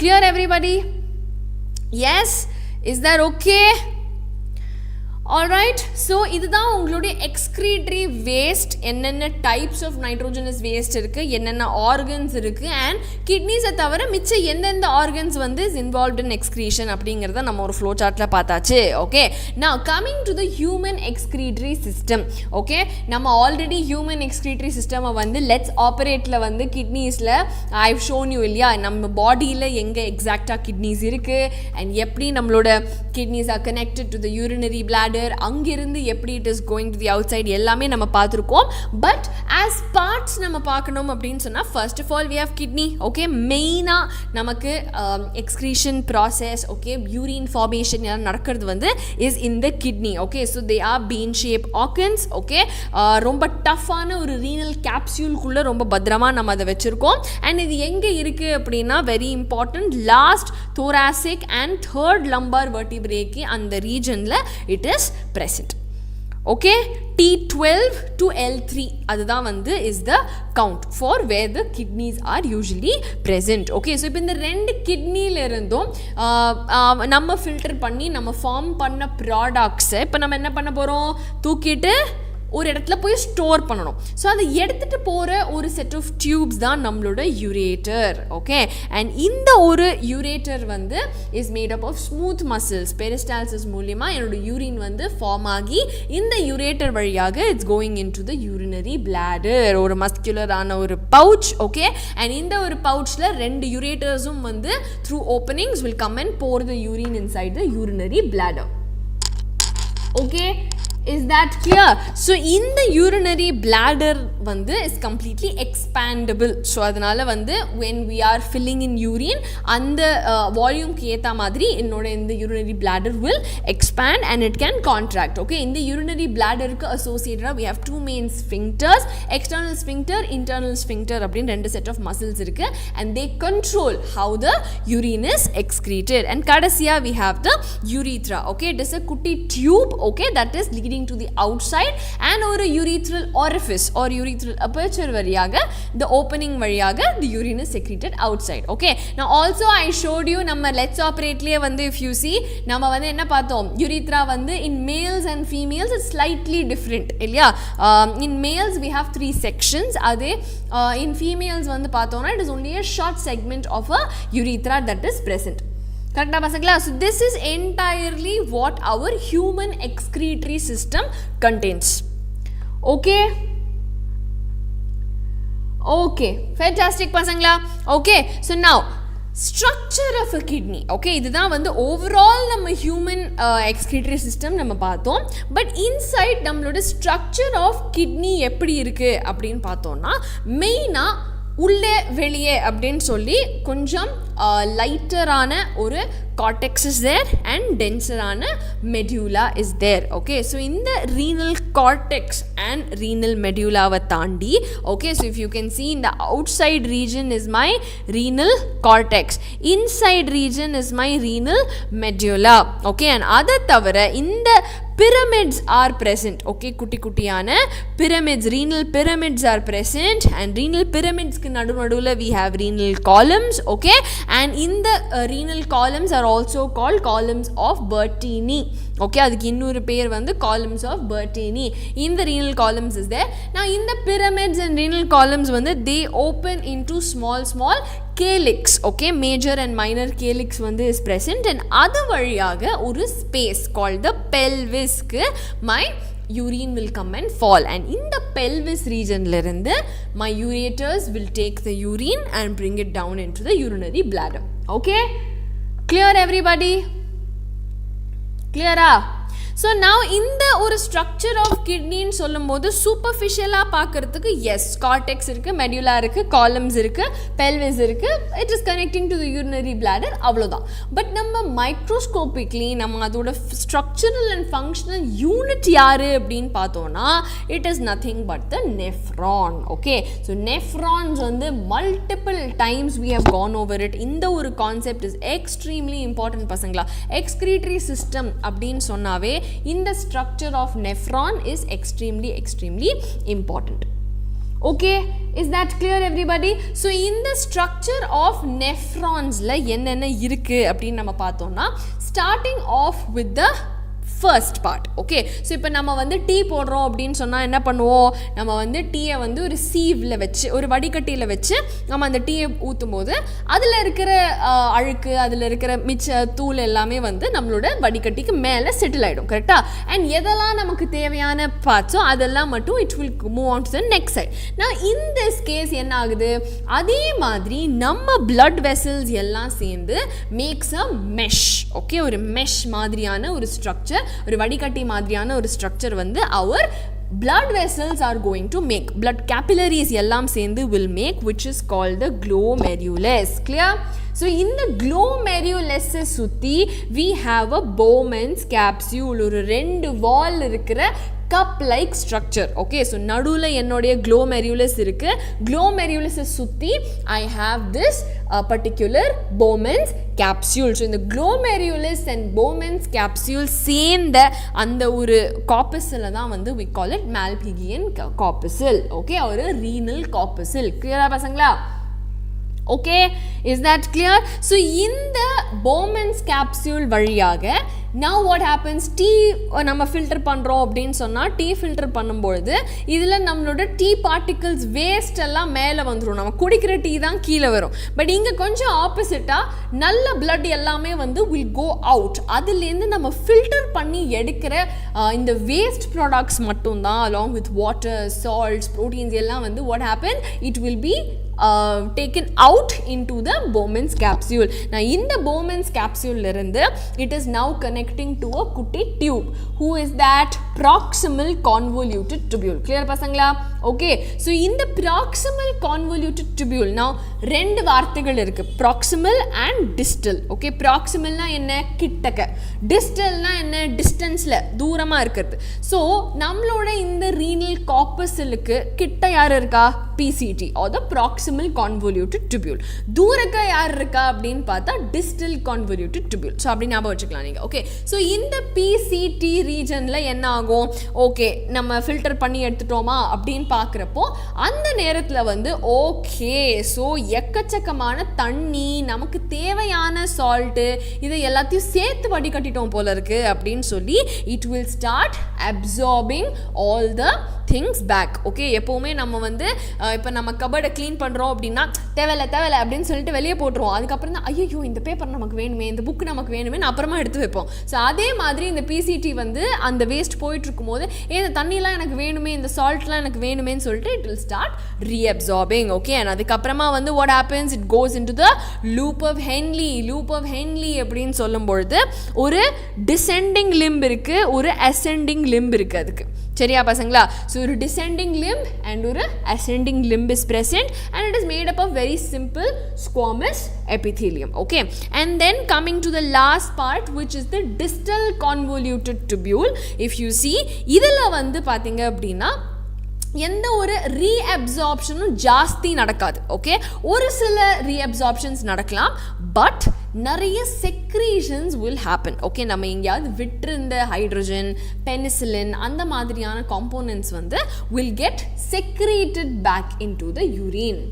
Clear everybody? Yes? Is that okay? Alright, so இதுதான் உங்களுடைய excretory waste. என்னென்ன types of nitrogenous waste இருக்கு, என்னென்ன organs இருக்கு, and kidneys தவிர மிச்ச எந்தெந்த organs வந்து is involved in excretion அப்படிங்கிறத நம்ம ஒரு flow chartல பார்த்தாச்சு. Okay, now coming to the human excretory system. Okay, நம்ம already human excretory system வந்து let's operateல வந்து kidneysல I've shown you இல்லையா, நம்ம பாடியில் எங்கே எக்ஸாக்டாக kidneys இருக்கு and எப்படி நம்மளோட kidneys are connected to the urinary bladder, அங்கிருந்து எப்படி it is going to the outside எல்லாமே நம்ம பார்த்துருக்கோம். பட் as parts நம்ம பார்க்கணும் அப்படின்னு சொன்னால் first of all we have kidney. Okay, மெயினாக நமக்கு excretion process, okay, urine formation எல்லாம் நடக்கிறது வந்து is in the kidney. Okay, so they are bean shaped organs. Okay, ரொம்ப டஃப்பான ஒரு renal capsule-குள்ள ரொம்ப பத்திரமா நம்ம அதை வச்சுருக்கோம். and இது எங்கே இருக்குது அப்படின்னா very important last thoracic and third lumbar vertebrae அந்த region-ல it is present. Okay, T12 to L3 அதுதான் வந்து is the count for where the kidneys are usually present. Okay, so இப்போ இந்த ரெண்டு கிட்னில இருந்தும் நம்ம ஃபில்டர் பண்ணி நம்ம ஃபார்ம் பண்ண ப்ராடக்ட்ஸை இப்போ நம்ம என்ன பண்ண போகிறோம்? தூக்கிட்டு ஒரு இடத்துல போய் ஸ்டோர் பண்ணணும். ஸோ அதை எடுத்துகிட்டு போகிற ஒரு செட் ஆஃப் டியூப்ஸ் தான் நம்மளோட யூரேட்டர். ஓகே, அண்ட் இந்த ஒரு யூரேட்டர் வந்து is made up of smooth muscles. Peristalsis மூலிமா என்னோட யூரின் வந்து ஃபார்ம் ஆகி இந்த யூரேட்டர் வழியாக it's going in to the urinary bladder, ஒரு மஸ்குலரான ஒரு பவுச். ஓகே, அண்ட் இந்த ஒரு பவுச்சில் ரெண்டு யூரேட்டர்ஸும் வந்து through openings will come and pour the urine inside the urinary bladder. Okay, is that clear? So இந்த urinary bladder வந்து is completely expandable. So அதனால வந்து when we are filling in urine அந்த வால்யூம்க்கு ஏற்ற மாதிரி என்னோட இந்த urinary bladder will expand and it can contract. Okay, இந்த urinary bladderக்கு associated we have two main sphincters, external sphincter, internal sphincter அப்படின்னு ரெண்டு set of muscles இருக்கு and they control how the urine is excreted. And கடைசியா we have the urethra. Okay, it is a குட்டி tube. Okay, that is leading to the outside and ஒரு urethral orifice or urethral aperture வழியாக the opening வழியாக the urine is secreted outside. Okay, now also I showed you நம்ம let's operate-லயே வந்து if you see நம்ம வந்து என்ன பார்த்தோம்? urethra வந்து in males and females it's slightly different இல்லையா? in males we have 3 sections. அதே in females வந்து பார்த்தோம்னா it is only a short segment of a urethra that is present. கரெக்டா பசங்களா? So this is entirely what our human excretory system contains. Okay, fantastic பசங்களா. Okay, so now structure of a kidney. Okay, இதுதான் வந்து overall நம்ம human excretory system நம்ம பார்த்தோம். But inside நம்மளோட structure of kidney எப்படி இருக்கு அப்படின்னு பார்த்தோம்னா மெயினா உள்ளே வெளியே அப்படின்னு சொல்லி கொஞ்சம் லைட்டரான ஒரு cortex is there and denser-ஆன medulla is there. Okay, so இந்த renal cortex and renal medulla-வை தாண்டி, okay, so if you can see in the outside region is my renal cortex, inside region is my renal medulla. Okay, and அதை தவிர இந்த pyramids are present. Okay, குட்டி குட்டியான pyramids, renal pyramids are present, and renal pyramids க்கு நடுவுல we have renal columns. Okay, and in the renal columns are also called columns of Bertini. Okay, அதுக்கு இன்னொரு பேர் வந்து columns of Bertini. In the renal columns is there. Now in the pyramids and renal columns வந்து they open into small calyx. Okay, major and minor calyx வந்து is present, and அது வழியாக ஒரு space called the pelvis க்கு my urine will come and fall, and in the pelvis region ல இருந்து my ureters will take the urine and bring it down into the urinary bladder. Okay, clear everybody? Clear? So now இந்த ஒரு structure of kidney ன்னு சொல்லும்போது superficial-ஆ பார்க்கிறதுக்கு yes, cortex இருக்கு, medulla இருக்கு, columns இருக்கு, pelvis இருக்கு, it is connecting to the urinary bladder, அவ்வளவுதான். But நம்ம microscopically நம்ம அதோட structural and functional unit யாரு அப்படின்னு பார்த்தோம்னா it is nothing but the nephron. Okay, so nephrons வந்து multiple times we have gone over it. இந்த ஒரு concept is extremely important பசங்களா. Excretory system அப்படின்னு சொன்னாவே இந்த structure of nephron is extremely important. Okay, is that clear everybody? So in the structure of nephrons la என்னென்ன இருக்கு அப்படின்னு நம்ம பார்த்தோம்னா starting off with the first part. Okay, so இப்போ நம்ம வந்து டீ போடுறோம் அப்படின்னு சொன்னா என்ன பண்ணுவோம், நம்ம வந்து டீயை வந்து ஒரு சீவ்ல வச்சு ஒரு வடிகட்டியில் வச்சு நம்ம அந்த டீயை ஊற்றும் போது அதில் இருக்கிற அழுக்கு அதில் இருக்கிற மிச்ச தூள் எல்லாமே வந்து நம்மளோட வடிகட்டிக்கு மேலே செட்டில் ஆகிடும். கரெக்டா? அண்ட் எதெல்லாம் நமக்கு தேவையான பார்ட்ஸோ அதெல்லாம் மட்டும் it will move on to the next side. நான் இன் திஸ் கேஸ் என்ன ஆகுது, அதே மாதிரி நம்ம பிளட் வெசல்ஸ் எல்லாம் சேர்ந்து மேக்ஸ் அ மெஷ். ஓகே, ஒரு மெஷ் மாதிரியான ஒரு ஸ்ட்ரக்சர், ஒரு வடிகட்டி மாதிரியான ஒரு ஸ்ட்ரக்சர் வந்து our blood vessels are going to make, blood capillaries எல்லாம் சேர்ந்து will make, which is called the glomerulus. Clear? So in the glomerulus சுத்தி we have a Bowman's capsule, ஒரு ரெண்டு வால் இருக்கிற cup like structure. Okay, so நடுவுல என்னோடைய glomerulus இருக்கு, glomerulus சுத்தி I have this particular Bowman's capsule. So இந்த glomerulus and Bowman's capsule சேர்ந்த அந்த ஒரு corpuscle தான் வந்து we call it Malpighian corpuscle. Okay, ஒரு renal corpuscle. Clear-ஆ பசங்களா? Okay, is that clear? So இந்த Bowman's capsule வழியாக now what happens, டீ நம்ம ஃபில்டர் பண்ணுறோம் அப்படின்னு சொன்னால் டீ ஃபில்டர் பண்ணும்பொழுது இதில் நம்மளோட டீ பார்ட்டிகல்ஸ் வேஸ்ட் எல்லாம் மேலே வந்துடும், நம்ம குடிக்கிற டீ தான் கீழே வரும். பட் இங்கே கொஞ்சம் ஆப்போசிட்டாக நல்ல பிளட் எல்லாமே வந்து வில் கோ அவுட், அதுலேருந்து நம்ம ஃபில்டர் பண்ணி எடுக்கிற இந்த வேஸ்ட் ப்ராடக்ட்ஸ் மட்டும்தான் along with water, salts, proteins எல்லாம் வந்து what happen, it will be taken out into the Bowman's capsule. Now in the Bowman's capsule இருந்து it is now connecting to a குட்டி tube. Who is that? Proximal convoluted tubule. Clear பசங்களா? Okay, so in the proximal convoluted tubule now ரெண்டு வார்த்தைகள் இருக்கு, proximal and distal. Okay, proximal னா என்ன, கிட்டக்க, distal னா என்ன, டிஸ்டன்ஸ்ல தூரமா இருக்குது. So நம்மளோட இந்த renal corpuscle-க்கு கிட்ட யார் இருக்கா, PCT or the proximal convoluted tubule. தூரக்க யார் இருக்கா அப்படின்னு பார்த்தா distal convoluted tubule. So அப்படி ஞாபகம் வச்சுக்கலாம் நீங்க. Okay, so இந்த PCT region-ல என்ன ஆகும், ஓகே நம்ம ஃபில்டர் பண்ணி எடுத்துட்டோமா அப்படின்னு பார்க்குறப்போ அந்த நேரத்தில் வந்து ஓகே ஸோ எக்கச்சக்கமான தண்ணி, நமக்கு தேவையான சால்ட்டு, இதை எல்லாத்தையும் சேர்த்து வடிகட்டிட்டோம் போல இருக்கு அப்படின்னு சொல்லி it will start absorbing all the things back. Okay, எப்போவுமே நம்ம வந்து இப்போ நம்ம கபர்டை க்ளீன் பண்ணுறோம் அப்படின்னா தேவையில்லை அப்படின்னு சொல்லிட்டு வெளியே போட்டுருவோம். அதுக்கப்புறம் தான் ஐயோ இந்த பேப்பர் நமக்கு வேணுமே, இந்த புக் நமக்கு வேணுமே அப்புறமா எடுத்து வைப்போம். ஸோ அதே மாதிரி இந்த பிசிடி வந்து அந்த வேஸ்ட் போயிட்டு இருக்கும்போது இந்த தண்ணிலாம் எனக்கு வேணுமே, இந்த சால்ட்லாம் எனக்கு வேணுமேன்னு சொல்லிட்டு it will start reabsorbing. Okay, and அதுக்கப்புறமா வந்து what happens, it goes in to the loop of Henle அப்படின்னு சொல்லும்பொழுது ஒரு டிசெண்டிங் லிம்ப் இருக்கு, ஒரு அசெண்டிங் லிம்ப் இருக்கு. அதுக்கு சரியா பசங்களா? ஸோ ஒரு டிசெண்டிங் லிம்ப் அண்ட் ஒரு ascending limb is present and it is made up of very simple squamous epithelium. Okay, and then coming to the last part which is the distal convoluted tubule. If you see இதல வந்து பாத்தீங்க அப்படின்னா எந்த ஒரு ரீஅப்சார்ப்ஷனும் ஜாஸ்தி நடக்காது. Okay, ஒரு சில ரீஅப்சார்ப்ஷன்ஸ் நடக்கலாம், பட் நிறைய செக்ரீஷன்ஸ் வில் ஹேப்பன். ஓகே, நம்ம எங்கேயாவது விட்டிருந்த ஹைட்ரஜன், பெனிசிலின் அந்த மாதிரியான காம்போனன்ட்ஸ் வந்து will get secreted back in to the urine.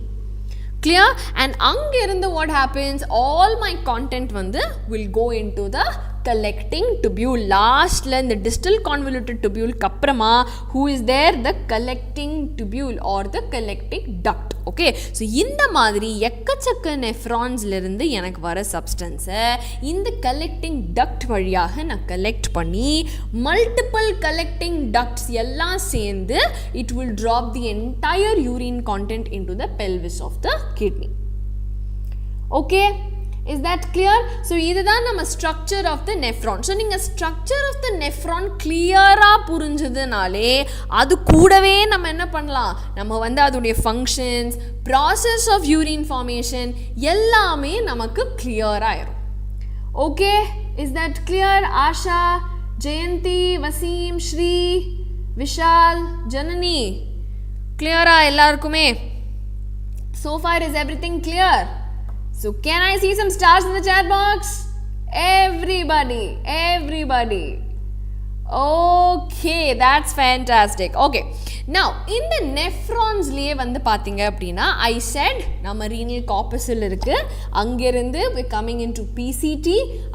clear? And அங்க இருந்து what happens, all my content வந்து will go into the collecting tubule. லாஸ்ட்ல இந்த distal convoluted tubule அப்புறமா who is there, the collecting tubule or the collecting duct. Okay, so இந்த மாதிரி எக்கச்சக்க நெஃப்ரான்ஸ்ல இருந்து எனக்கு வர சப்ஸ்டன்ஸை இந்த கலெக்டிங் டக்ட் வழியாக நான் கலெக்ட் பண்ணி மல்டிபிள் கலெக்டிங் டக்ட்ஸ் எல்லாம் சேர்ந்து it will drop the entire urine content in to the pelvis of the kidney. Okay, is that clear? So இதுதான் நம்ம structure of the nephron. So நீங்க structure of the nephron clear-ஆ புரிஞ்சதுனாலே அது கூடவே நம்ம என்ன பண்ணலாம், நம்ம வந்து அதோடைய functions, process of urine formation எல்லாமே நமக்கு clear ஆயிரும். Okay, is that clear? Asha, Jayanti, Vaseem, Shri, Vishal, Janani, clear-ஆ எல்லாருக்குமே? So far is everything clear? So can I see some stars in the chat box? Everybody. Okay, that's fantastic. Okay, now in the nephrons liye வந்து பாத்தீங்க அப்படின்னா I said நம்ம renal corpuscle இருக்கு, அங்கிருந்து we coming into PCT,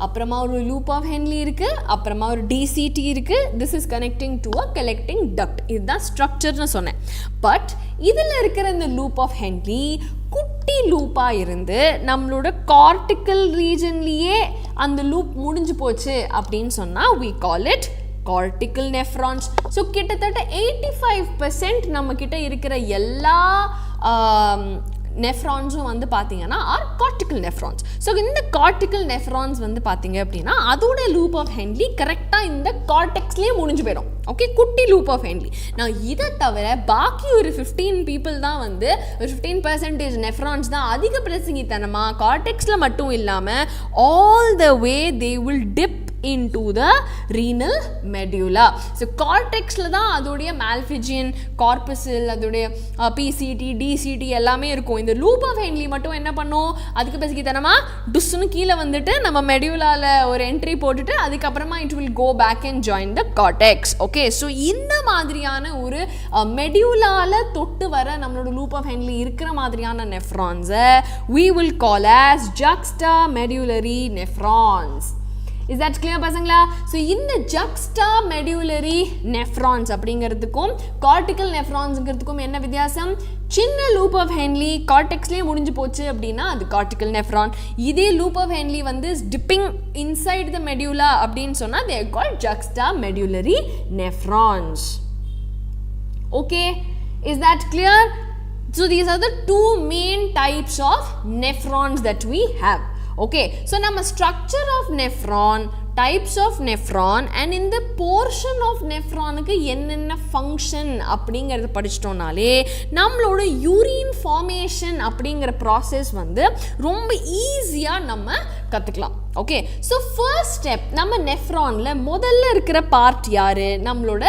அப்புறமா ஒரு loop of Henle இருக்கு, அப்புறமா ஒரு DCT இருக்கு. This is connecting to a collecting duct. இதுதான் ஸ்ட்ரக்சர்னு சொன்னேன். பட் இதுல இருக்கிற இந்த loop of Henle குட்டி லூப்பா இருந்து நம்மளோட கார்டிக்கல் ரீஜன்லயே அந்த லூப் முடிஞ்சு போச்சு அப்படின்னு சொன்னா we call it cortical nephrons. So கிட்டத்தட்ட 85% நம்ம கிட்ட இருக்கிற எல்லா நெஃப்ரான்ஸும் வந்து பார்த்தீங்கன்னா ஆர் கார்டிக்கல் நெஃப்ரான்ஸ். ஸோ இந்த கார்டிக்கல் நெஃப்ரான்ஸ் வந்து பார்த்தீங்க அப்படின்னா அதோட லூப் ஆஃப் ஹென்லி கரெக்டாக இந்த கார்டெக்ஸ்லேயே முடிஞ்சு போயிடும். ஓகே, குட்டி லூப் ஆஃப் ஹென்லி. நான் இதை தவிர பாக்கி ஒரு 15 பீப்புள் தான் வந்து ஒரு 15% நெஃப்ரான்ஸ் தான் அதிக பிரசங்கித்தனமாக கார்டெக்ஸில் மட்டும் இல்லாமல் all the way they will dip into the renal medulla. So cortexல தான் அதோடைய malphigian corpuscle, அதோடைய PCT, DCT எல்லாமே இருக்கும். இந்த loop of Henle மட்டும் என்ன பண்ணும், அதுக்கு பேசிக்கிட்டனமா டுஸ்னு கீழே வந்துட்டு நம்ம மெடியூலால ஒரு என்ட்ரி போட்டுட்டு அதுக்கப்புறமா it will go back and join the cortex. Okay, so இந்த மாதிரியான ஒரு மெடியூலால தொட்டு வர நம்மளோட loop of Henle இருக்கிற மாதிரியான nephrons we will call as juxtamedullary nephrons. Is that clear பசங்களா? ஸோ இந்த juxtamedullary nephrons அப்படிங்கிறதுக்கும் cortical nephronsங்கிறதுக்கும் என்ன வித்தியாசம்? சின்ன loop of Henle கார்டெக்ஸ்லேயே முடிஞ்சு போச்சு அப்படின்னா அது cortical nephron. இதே loop of Henle வந்து dipping inside the medulla அப்படின்னு சொன்னா they are called juxtamedullary nephrons. Okay, is that clear? So these are the two main types of nephrons that we have. Okay, so நம்ம structure of nephron, types of nephron and in the portion of nephronக்கு என்னென்ன function அப்படிங்கிறது படிச்சிட்டோம்னாலே நம்மளோட urine formation அப்படிங்கிற process வந்து ரொம்ப ஈஸியாக நம்ம கற்றுக்கலாம். ஓகே, ஸோ ஃபர்ஸ்ட் ஸ்டெப் நம்ம நெஃப்ரானில் முதல்ல இருக்கிற பார்ட் யாரு? நம்மளோட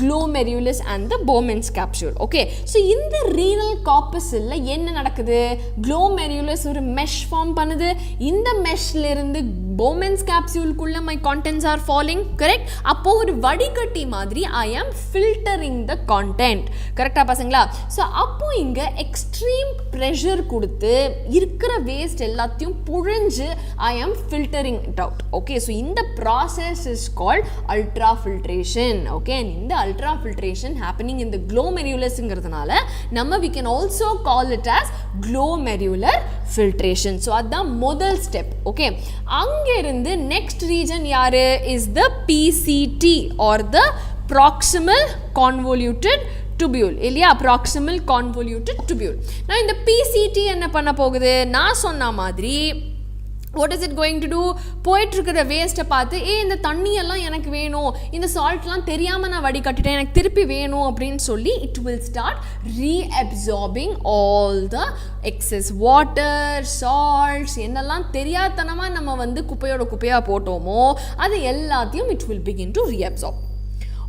glomerulus and the Bowman's capsule. Okay, so இந்த renal corpusல என்ன நடக்குது? Glomerulus ஒரு mesh form பண்ணுது. இந்த meshல இருந்து Bowman's capsule குள்ள my contents are falling, correct? அப்போ ஒரு வடிகட்டி மாதிரி I am filtering the content. கரெக்ட்டா பசங்களா? So அப்போ இங்க extreme pressure கொடுத்து இருக்கிற waste எல்லாத்தையும் புழிஞ்சு I am filtering it out. Okay, so இந்த process is called ultrafiltration. Okay, and இந்த ultrafiltration happening in the glomerulus ங்கிறதுனால நம்ம we can also call it as glomerular filtration. So அதான் முதல் step. Okay, அங்க இருந்து next region யாரு is the PCT or the proximal convoluted tubule இல்லையா? proximal convoluted tubule. நான் இந்த PCT என்ன பண்ண போகுது? நான் சொன்ன மாதிரி what is it going to do? போயிட்டு இருக்கிற வேஸ்ட்டை பார்த்து இந்த தண்ணியெல்லாம் எனக்கு வேணும், இந்த சால்ட்லாம் தெரியாமல் நான் வடிகட்டிட்டேன், எனக்கு திருப்பி வேணும் அப்படின்னு சொல்லி it will start reabsorbing all the excess water, salts, என்னெல்லாம் தெரியாதனமாக நம்ம வந்து குப்பையாக போட்டோமோ அது எல்லாத்தையும் it will begin to reabsorb.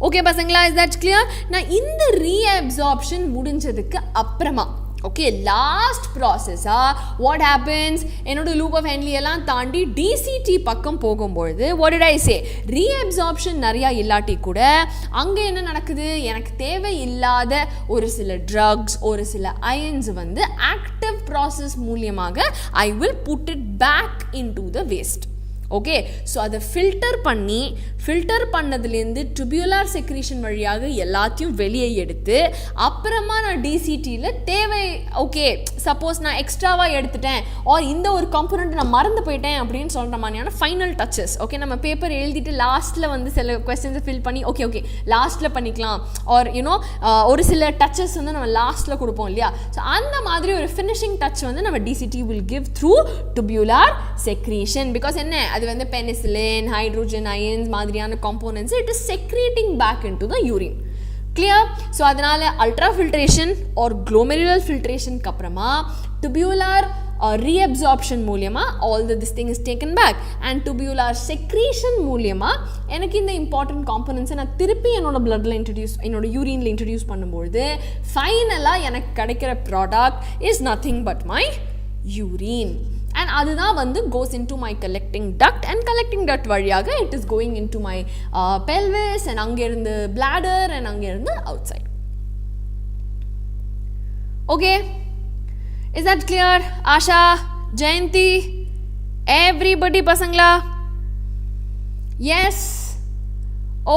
Okay பசங்களா, இஸ் தட் கிளியர்? நான் இந்த ரீஅப்சார்ப்ஷன் முடிஞ்சதுக்கு அப்புறமா ஓகே லாஸ்ட் ப்ராசஸா வாட் ஹேப்பன்ஸ், என்னோட லூப் ஆஃப் ஹென்லி எல்லாம் தாண்டி டிசிடி பக்கம் போகும்பொழுது what did I say, reabsorption நிறையா இல்லாட்டி கூட அங்கே என்ன நடக்குது, எனக்கு தேவையில்லாத ஒரு சில ட்ரக்ஸ் ஒரு சில அயன்ஸ் வந்து ஆக்டிவ் ப்ராசஸ் மூலியமாக I will put it back in to the waste. Okay, so அதை ஃபில்டர் பண்ணதுலேருந்து டுபியுலார் செக்ரீஷன் வழியாக எல்லாத்தையும் வெளியே எடுத்து அப்புறமா நான் டிசிடியில் தேவை ஓகே சப்போஸ் நான் எக்ஸ்ட்ராவாக எடுத்துட்டேன் ஆர் இந்த ஒரு காம்பனண்ட் நான் மறந்து போயிட்டேன் அப்படின்னு சொல்கிற மாதிரியான ஃபைனல் டச்சஸ். ஓகே, நம்ம பேப்பர் எழுதிட்டு லாஸ்ட்டில் வந்து சில கொஸ்டின்ஸை ஃபில் பண்ணி ஓகே லாஸ்ட்டில் பண்ணிக்கலாம் ஆர் யூனோ ஒரு சில டச்சஸ் வந்து நம்ம லாஸ்ட்டில் கொடுப்போம் இல்லையா? ஸோ அந்த மாதிரி ஒரு ஃபினிஷிங் டச் வந்து நம்ம DCT will give through tubular secretion. Because என்ன, அது வந்து பெனிசிலின், ஹைட்ரோஜன் அயன்ஸ் மாதிரியான components it is secreting back into the urine. Clear? So அதனால அல்ட்ரா ஃபில்ட்ரேஷன் ஆர் குளோமெருலர் ஃபில்ட்ரேஷனுக்கு அப்புறமா டுபியுலார் reabsorption மூலியமா all this thing is taken back and tubular secretion மூலியமா எனக்கு இந்த important components நான் திருப்பி என்னோட bloodல என்னோட யூரின்ல இன்ட்ரோடியூஸ் பண்ணும்போது ஃபைனலா எனக்கு கிடைக்கிற product is nothing but my urine. And அதுதான் வந்து goes into my collecting duct and collecting duct வழியாக it is going into my pelvis and அங்கிருந்து bladder and அங்கிருந்து outside. Okay, is that clear? Asha, Jayanti, everybody pasangla? Yes.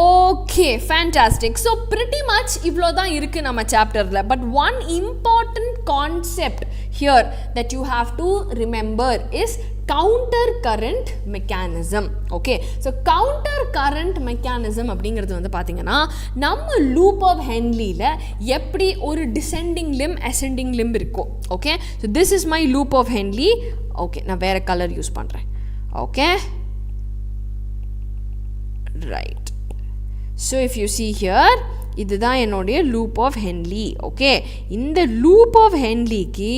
Okay, fantastic. So pretty much ivlo dhaan irukku nama chapter la, but one important concept here that you have to remember is counter current mechanism. Okay, so counter current mechanism அப்படிங்கிறது வந்து பார்த்தீங்கன்னா நம்ம loop of ஹென்லியில் எப்படி ஒரு descending limb ascending limb இருக்கும். Okay, so this is my loop of Henle. Okay, நான் வேறு கலர் யூஸ் பண்ணுறேன். Okay, right. So if you see here, இதுதான் என்னுடைய லூப் ஆஃப் ஹென்லி. ஓகே, இந்த லூப் ஆஃப் ஹென்லிக்கு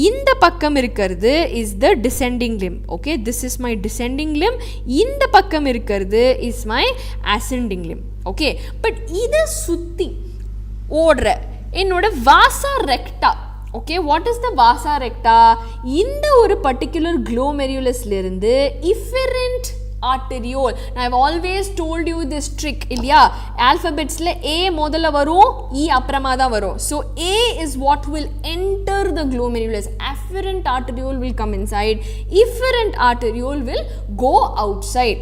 இந்த பக்கம் இருக்கிறது is the descending limb. Okay, this is my descending limb. இந்த பக்கம் இருக்கிறது is my ascending limb. Okay, but இதை சுற்றி ஓடுற என்னோட vasa recta. Okay, what is the vasa ரெக்டா? இந்த ஒரு particular குளோமெருலஸ்லேருந்து இஃபெரண்ட் arteriole. I have always told you this trick இல்லையா? alphabetsல A முதல்ல வரும், E அப்புறமா தான் வரும். So A is what will enter the glomerulus. Afferent arteriole will come inside. Efferent arteriole will go outside.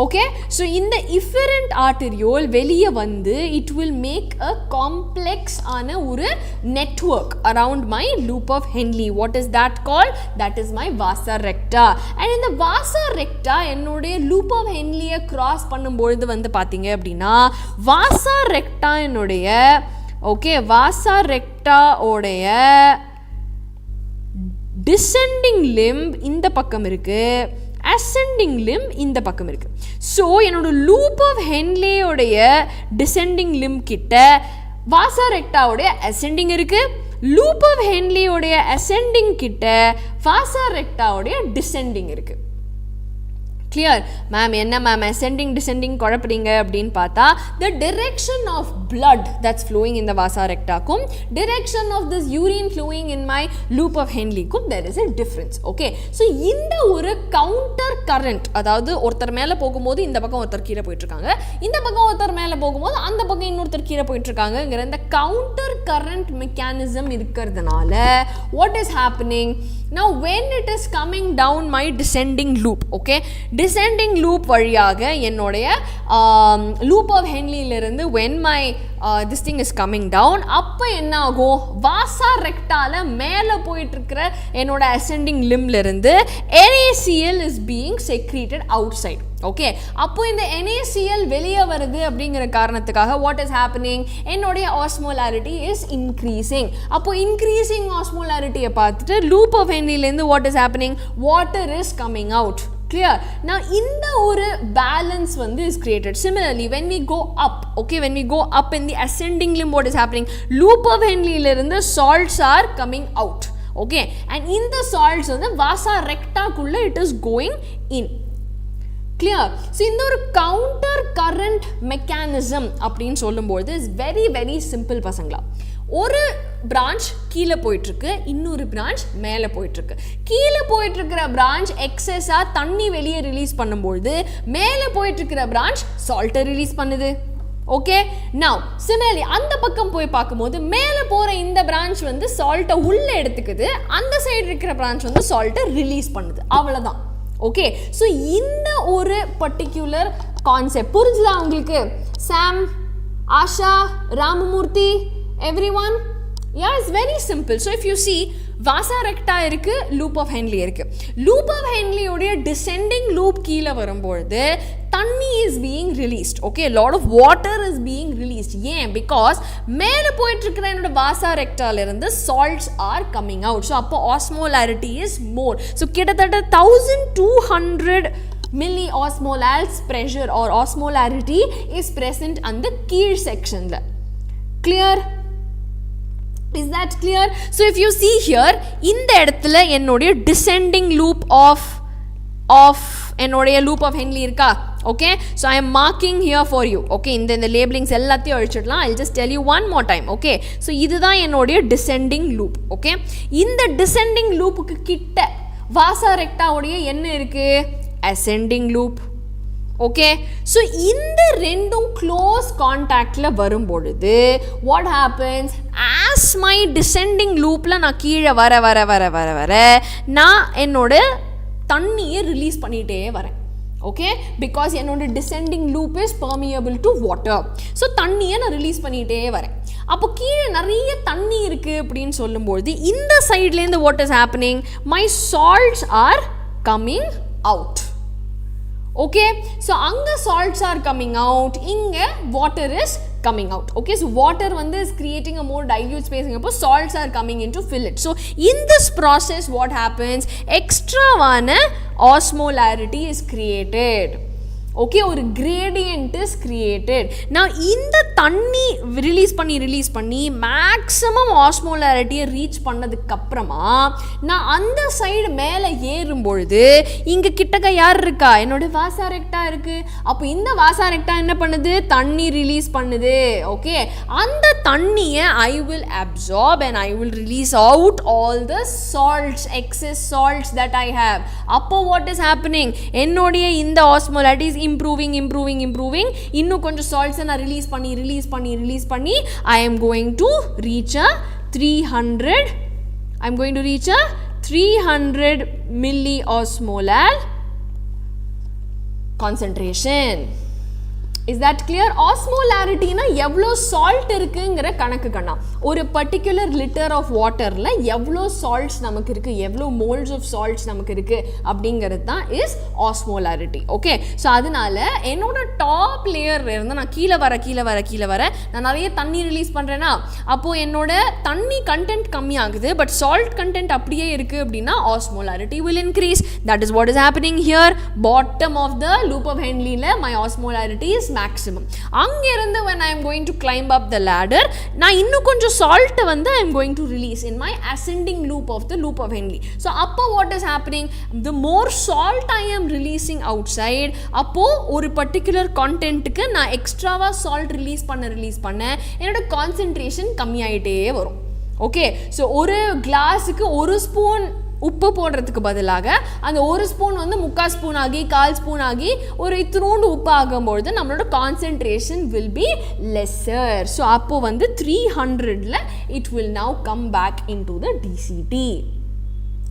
Okay, so in the efferent arteriole வெளியே வந்து it will make a complex ஆன ஒரு network around my loop of Henle. What is that called? That is my vasa recta. And in the vasa recta என்னுடைய loop of Henle cross பண்ணும்பொழுது வந்து பார்த்தீங்க அப்படின்னா vasa recta என்னுடைய okay vasa recta உடைய descending limb இந்த பக்கம் இருக்கு, ascending limb இந்த பக்கம் இருக்கு. ஸோ என்னோட லூப் ஆஃப் ஹென்லேயோடைய டிசெண்டிங் லிம் கிட்ட வாசா ரெக்டாவுடைய அசெண்டிங் இருக்கு, லூப் ஆஃப் ஹென்லேயோடைய அசெண்டிங் கிட்ட வாசா ரெக்டாவுடைய டிசெண்டிங் இருக்கு. கிளியர் மேம் என்ன மேம் ascending descending குழப்பறீங்க அப்படின்னு பார்த்தா the direction of blood that's flowing in the vasa rectaக்கும் direction of this urine flowing in my loop of Henleக்கும் there is a difference. Okay, so இந்த ஒரு counter current, அதாவது ஒருத்தர் மேலே போகும்போது இந்த பக்கம் ஒருத்தர் கீழே போயிட்டு இருக்காங்க, இந்த பக்கம் ஒருத்தர் மேலே போகும்போது அந்த பக்கம் இன்னொருத்தர் கீழே போயிட்டு இருக்காங்கங்கிற இந்த counter current mechanism இருக்கிறதுனால what is happening now when it is coming down my descending loop, okay, descending loop வழியாக என்னுடைய loop of Henleyலிருந்து when my this thing is coming down, அப்போ என்ன ஆகும், வாசா ரெக்டால மேலே போயிட்டு இருக்கிற என்னோட ascending limbலிருந்து NaCl is being secreted outside. Okay, அப்போ இந்த NaCl வெளியே வருது அப்படிங்கிற காரணத்துக்காக what is happening, என்னுடைய osmolarity is increasing. அப்போ increasing osmolarity பார்த்துட்டு loop of Henleyலேருந்து what is happening, water is coming out. Clear? Now இந்த ஒரு balance வந்து is created. Similarly when we go up, okay, when we go up in the ascending limb what is happening, loop of Henleyலிருந்து salts are coming out. Okay, and இந்த salts வந்து vasa recta குள்ள it is going in. Clear? So இந்த ஒரு counter current mechanism அப்படின்னு சொல்லும்போது is very very simple பசங்களா. ஒரு branch கீழே போயிட்டுருக்கு, இன்னொரு பிரான்ச் மேலே போயிட்டுருக்கு. கீழே போயிட்டுருக்கிற பிரான்ச் எக்ஸஸாக தண்ணி வெளியே ரிலீஸ் பண்ணும்பொழுது மேலே போயிட்டுருக்கிற பிரான்ச் சால்ட்டை ரிலீஸ் பண்ணுது. ஓகே, நவ் சிமிலர்லி அந்த பக்கம் போய் பார்க்கும்போது மேலே போகிற இந்த பிரான்ச் வந்து சால்ட்டை உள்ளே எடுத்துக்குது, அந்த சைடு இருக்கிற பிரான்ச் வந்து சால்ட்டை ரிலீஸ் பண்ணுது. அவ்வளோதான். ஓகே, ஸோ இந்த ஒரு பர்டிகுலர் கான்செப்ட் புரிஞ்சுதா உங்களுக்கு? சாம், Asha, Ramamurthy, everyone? Yeah, it's very simple. So if you see vasa recta இருக்கு, loop of Henle இருக்கு. Loop of Henle உடைய descending loop கீழே வரும்பொழுது தண்ணி is being released. Okay, a lot of water is being released. ஏன்? Because மேலே போயிட்டு இருக்கிற என்னோட vasa rectaல இருந்து salts are coming out. So அப்போ osmolarity is more. So கிட்டத்தட்ட 1200 milliosmolars pressure or osmolarity is present on the கீழ் sectionல. Clear? Is that clear? So if you see here இந்த இடத்துல என்னுடைய descending loop of என்னுடைய loop of Henle இருக்கா? Okay, so I am marking here for you. Okay, இந்த labelings எல்லாத்தையும் அழிச்சிடலாம். I'll just tell you one more time. Okay, so இதுதான் என்னுடைய descending loop. Okay, இந்த descending loopக்கு கிட்ட vasa recta உடைய என்ன இருக்கு? Ascending loop. ஓகே, ஸோ இந்த ரெண்டும் க்ளோஸ் கான்டாக்டில் வரும்பொழுது what happens, as my descending லூப்பில் நான் கீழே வர வர வர வர வர நான் என்னோட தண்ணியை ரிலீஸ் பண்ணிகிட்டே வரேன். ஓகே, பிகாஸ் என்னோட descending loop is permeable to water. So தண்ணியை நான் ரிலீஸ் பண்ணிகிட்டே வரேன். அப்போ கீழே நிறைய தண்ணி இருக்குது அப்படின்னு சொல்லும்பொழுது இந்த சைட்லேருந்து what is happening, my salts are coming out. Okay, so anga salts are coming out, inga water is coming out. Okay, so water வந்து is creating a more dilute space, அப்போ salts are coming in to fill it. So in this process what happens, extra vana osmolarity is created. Okay, ஒரு gradient is created. நான் இந்த தண்ணி release பண்ணி maximum ஆஸ்மோலாரிட்டியை reach பண்ணதுக்கப்புறமா நான் அந்த side மேலே ஏறும்பொழுது இங்கே கிட்டக்க யார் இருக்கா, என்னோட வாசா ரெக்டா இருக்குது. அப்போ இந்த வாசா ரெக்டா என்ன பண்ணுது, தண்ணி ரிலீஸ் பண்ணுது. ஓகே, அந்த தண்ணியை I will absorb and I will release out all the salts, excess salts that I have. அப்போ வாட் இஸ் ஹேப்பனிங், என்னுடைய இந்த ஆஸ்மோலாரிட்டி இஸ் improving இன்னும் கொஞ்சம் salts நான் ரிலீஸ் பண்ணி I am going to reach a 300 milliosmolar concentration. Is that clear? Osmolarity na எவ்வளோ salt இருக்குங்கிற கணக்கு கண்ணா. ஒரு பர்டிகுலர் லிட்டர் ஆஃப் வாட்டரில் எவ்வளோ சால்ட்ஸ் நமக்கு இருக்குது, எவ்வளோ மோல்ஸ் ஆஃப் சால்ட்ஸ் நமக்கு இருக்குது அப்படிங்கிறது தான் இஸ் ஆஸ்மோலாரிட்டி. ஓகே, ஸோ அதனால என்னோட டாப் லேயரில் இருந்து நான் கீழே வர நான் நிறைய தண்ணி ரிலீஸ் பண்ணுறேன்னா அப்போது என்னோட தண்ணி கண்டென்ட் கம்மியாகுது, பட் சால்ட் கண்டென்ட் அப்படியே இருக்குது அப்படின்னா osmolarity will increase. That is what is happening here. Bottom of the loop of Henle, my osmolarity is maximum. அங்கிருந்து when I am going to climb up the ladder, நான் இன்னும் கொஞ்சம் salt வந்து I am going to release in my ascending loop of the loop of Henle. So அப்போ what is happening? The more salt I am releasing outside, அப்போ ஒரு particular contentக்கு நான் எக்ஸ்ட்ராவா salt release பண்ண என்னோட concentration கம்மியாயிட்டே வரும். ஓகே, ஸோ ஒரு கிளாஸுக்கு ஒரு ஸ்பூன் உப்பு போடுறதுக்கு பதிலாக அந்த ஒரு ஸ்பூன் வந்து 3/4 ஸ்பூன் ஆகி 1/4 ஸ்பூன் ஆகி ஒரு இத்தினோண்டு உப்பு ஆகும்பொழுது நம்மளோட concentration will be lesser. So அப்போ வந்து 300ல it will now come back in to the DCT.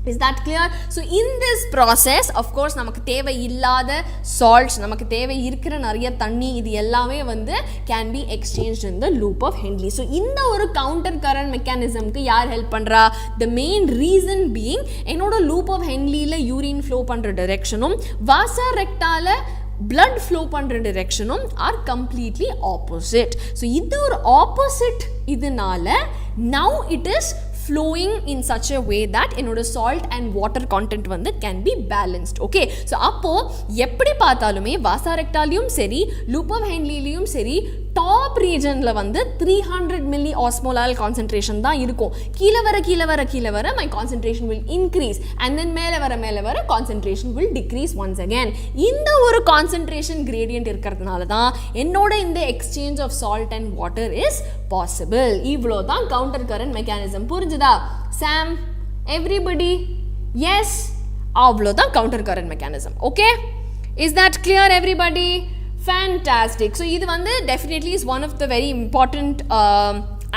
Is that clear? So in this process, of course, நமக்கு தேவை இல்லாத salts, நமக்கு தேவை இருக்கிற நிறைய தண்ணி, இது எல்லாமே வந்து can be exchanged in the loop of Henle. So இந்த ஒரு counter current mechanismக்கு யார் help பண்றா? The main reason being, என்னோட loop of Henleல urine flow பண்ற directionum, vasa rectaல blood flow பண்ற directionum are completely opposite. So இது ஒரு opposite இதனால now it is flowing in such a way that என்னோட salt and water content வந்து can be balanced. Okay, so அப்போ எப்படி பார்த்தாலுமே வாசாரெக்டாலையும் சரி loop of Henleலையும் சரி டாப் ரீஜன்ல வந்து 300 milli osmolar concentration தான் இருக்கும். கீழே வர my concentration will increase and then மேலே வர concentration will decrease once again. இந்த ஒரு concentration gradient இருக்கிறதுனால தான் என்னோட இந்த exchange of salt and water is possible. இவ்வளோ தான் counter current mechanism. புரிஞ்சுதா Sam? Everybody? Yes? அவ்வளோ தான் counter current mechanism. Okay? Is that clear everybody? Fantastic. So இது வந்து definitely is one of the very important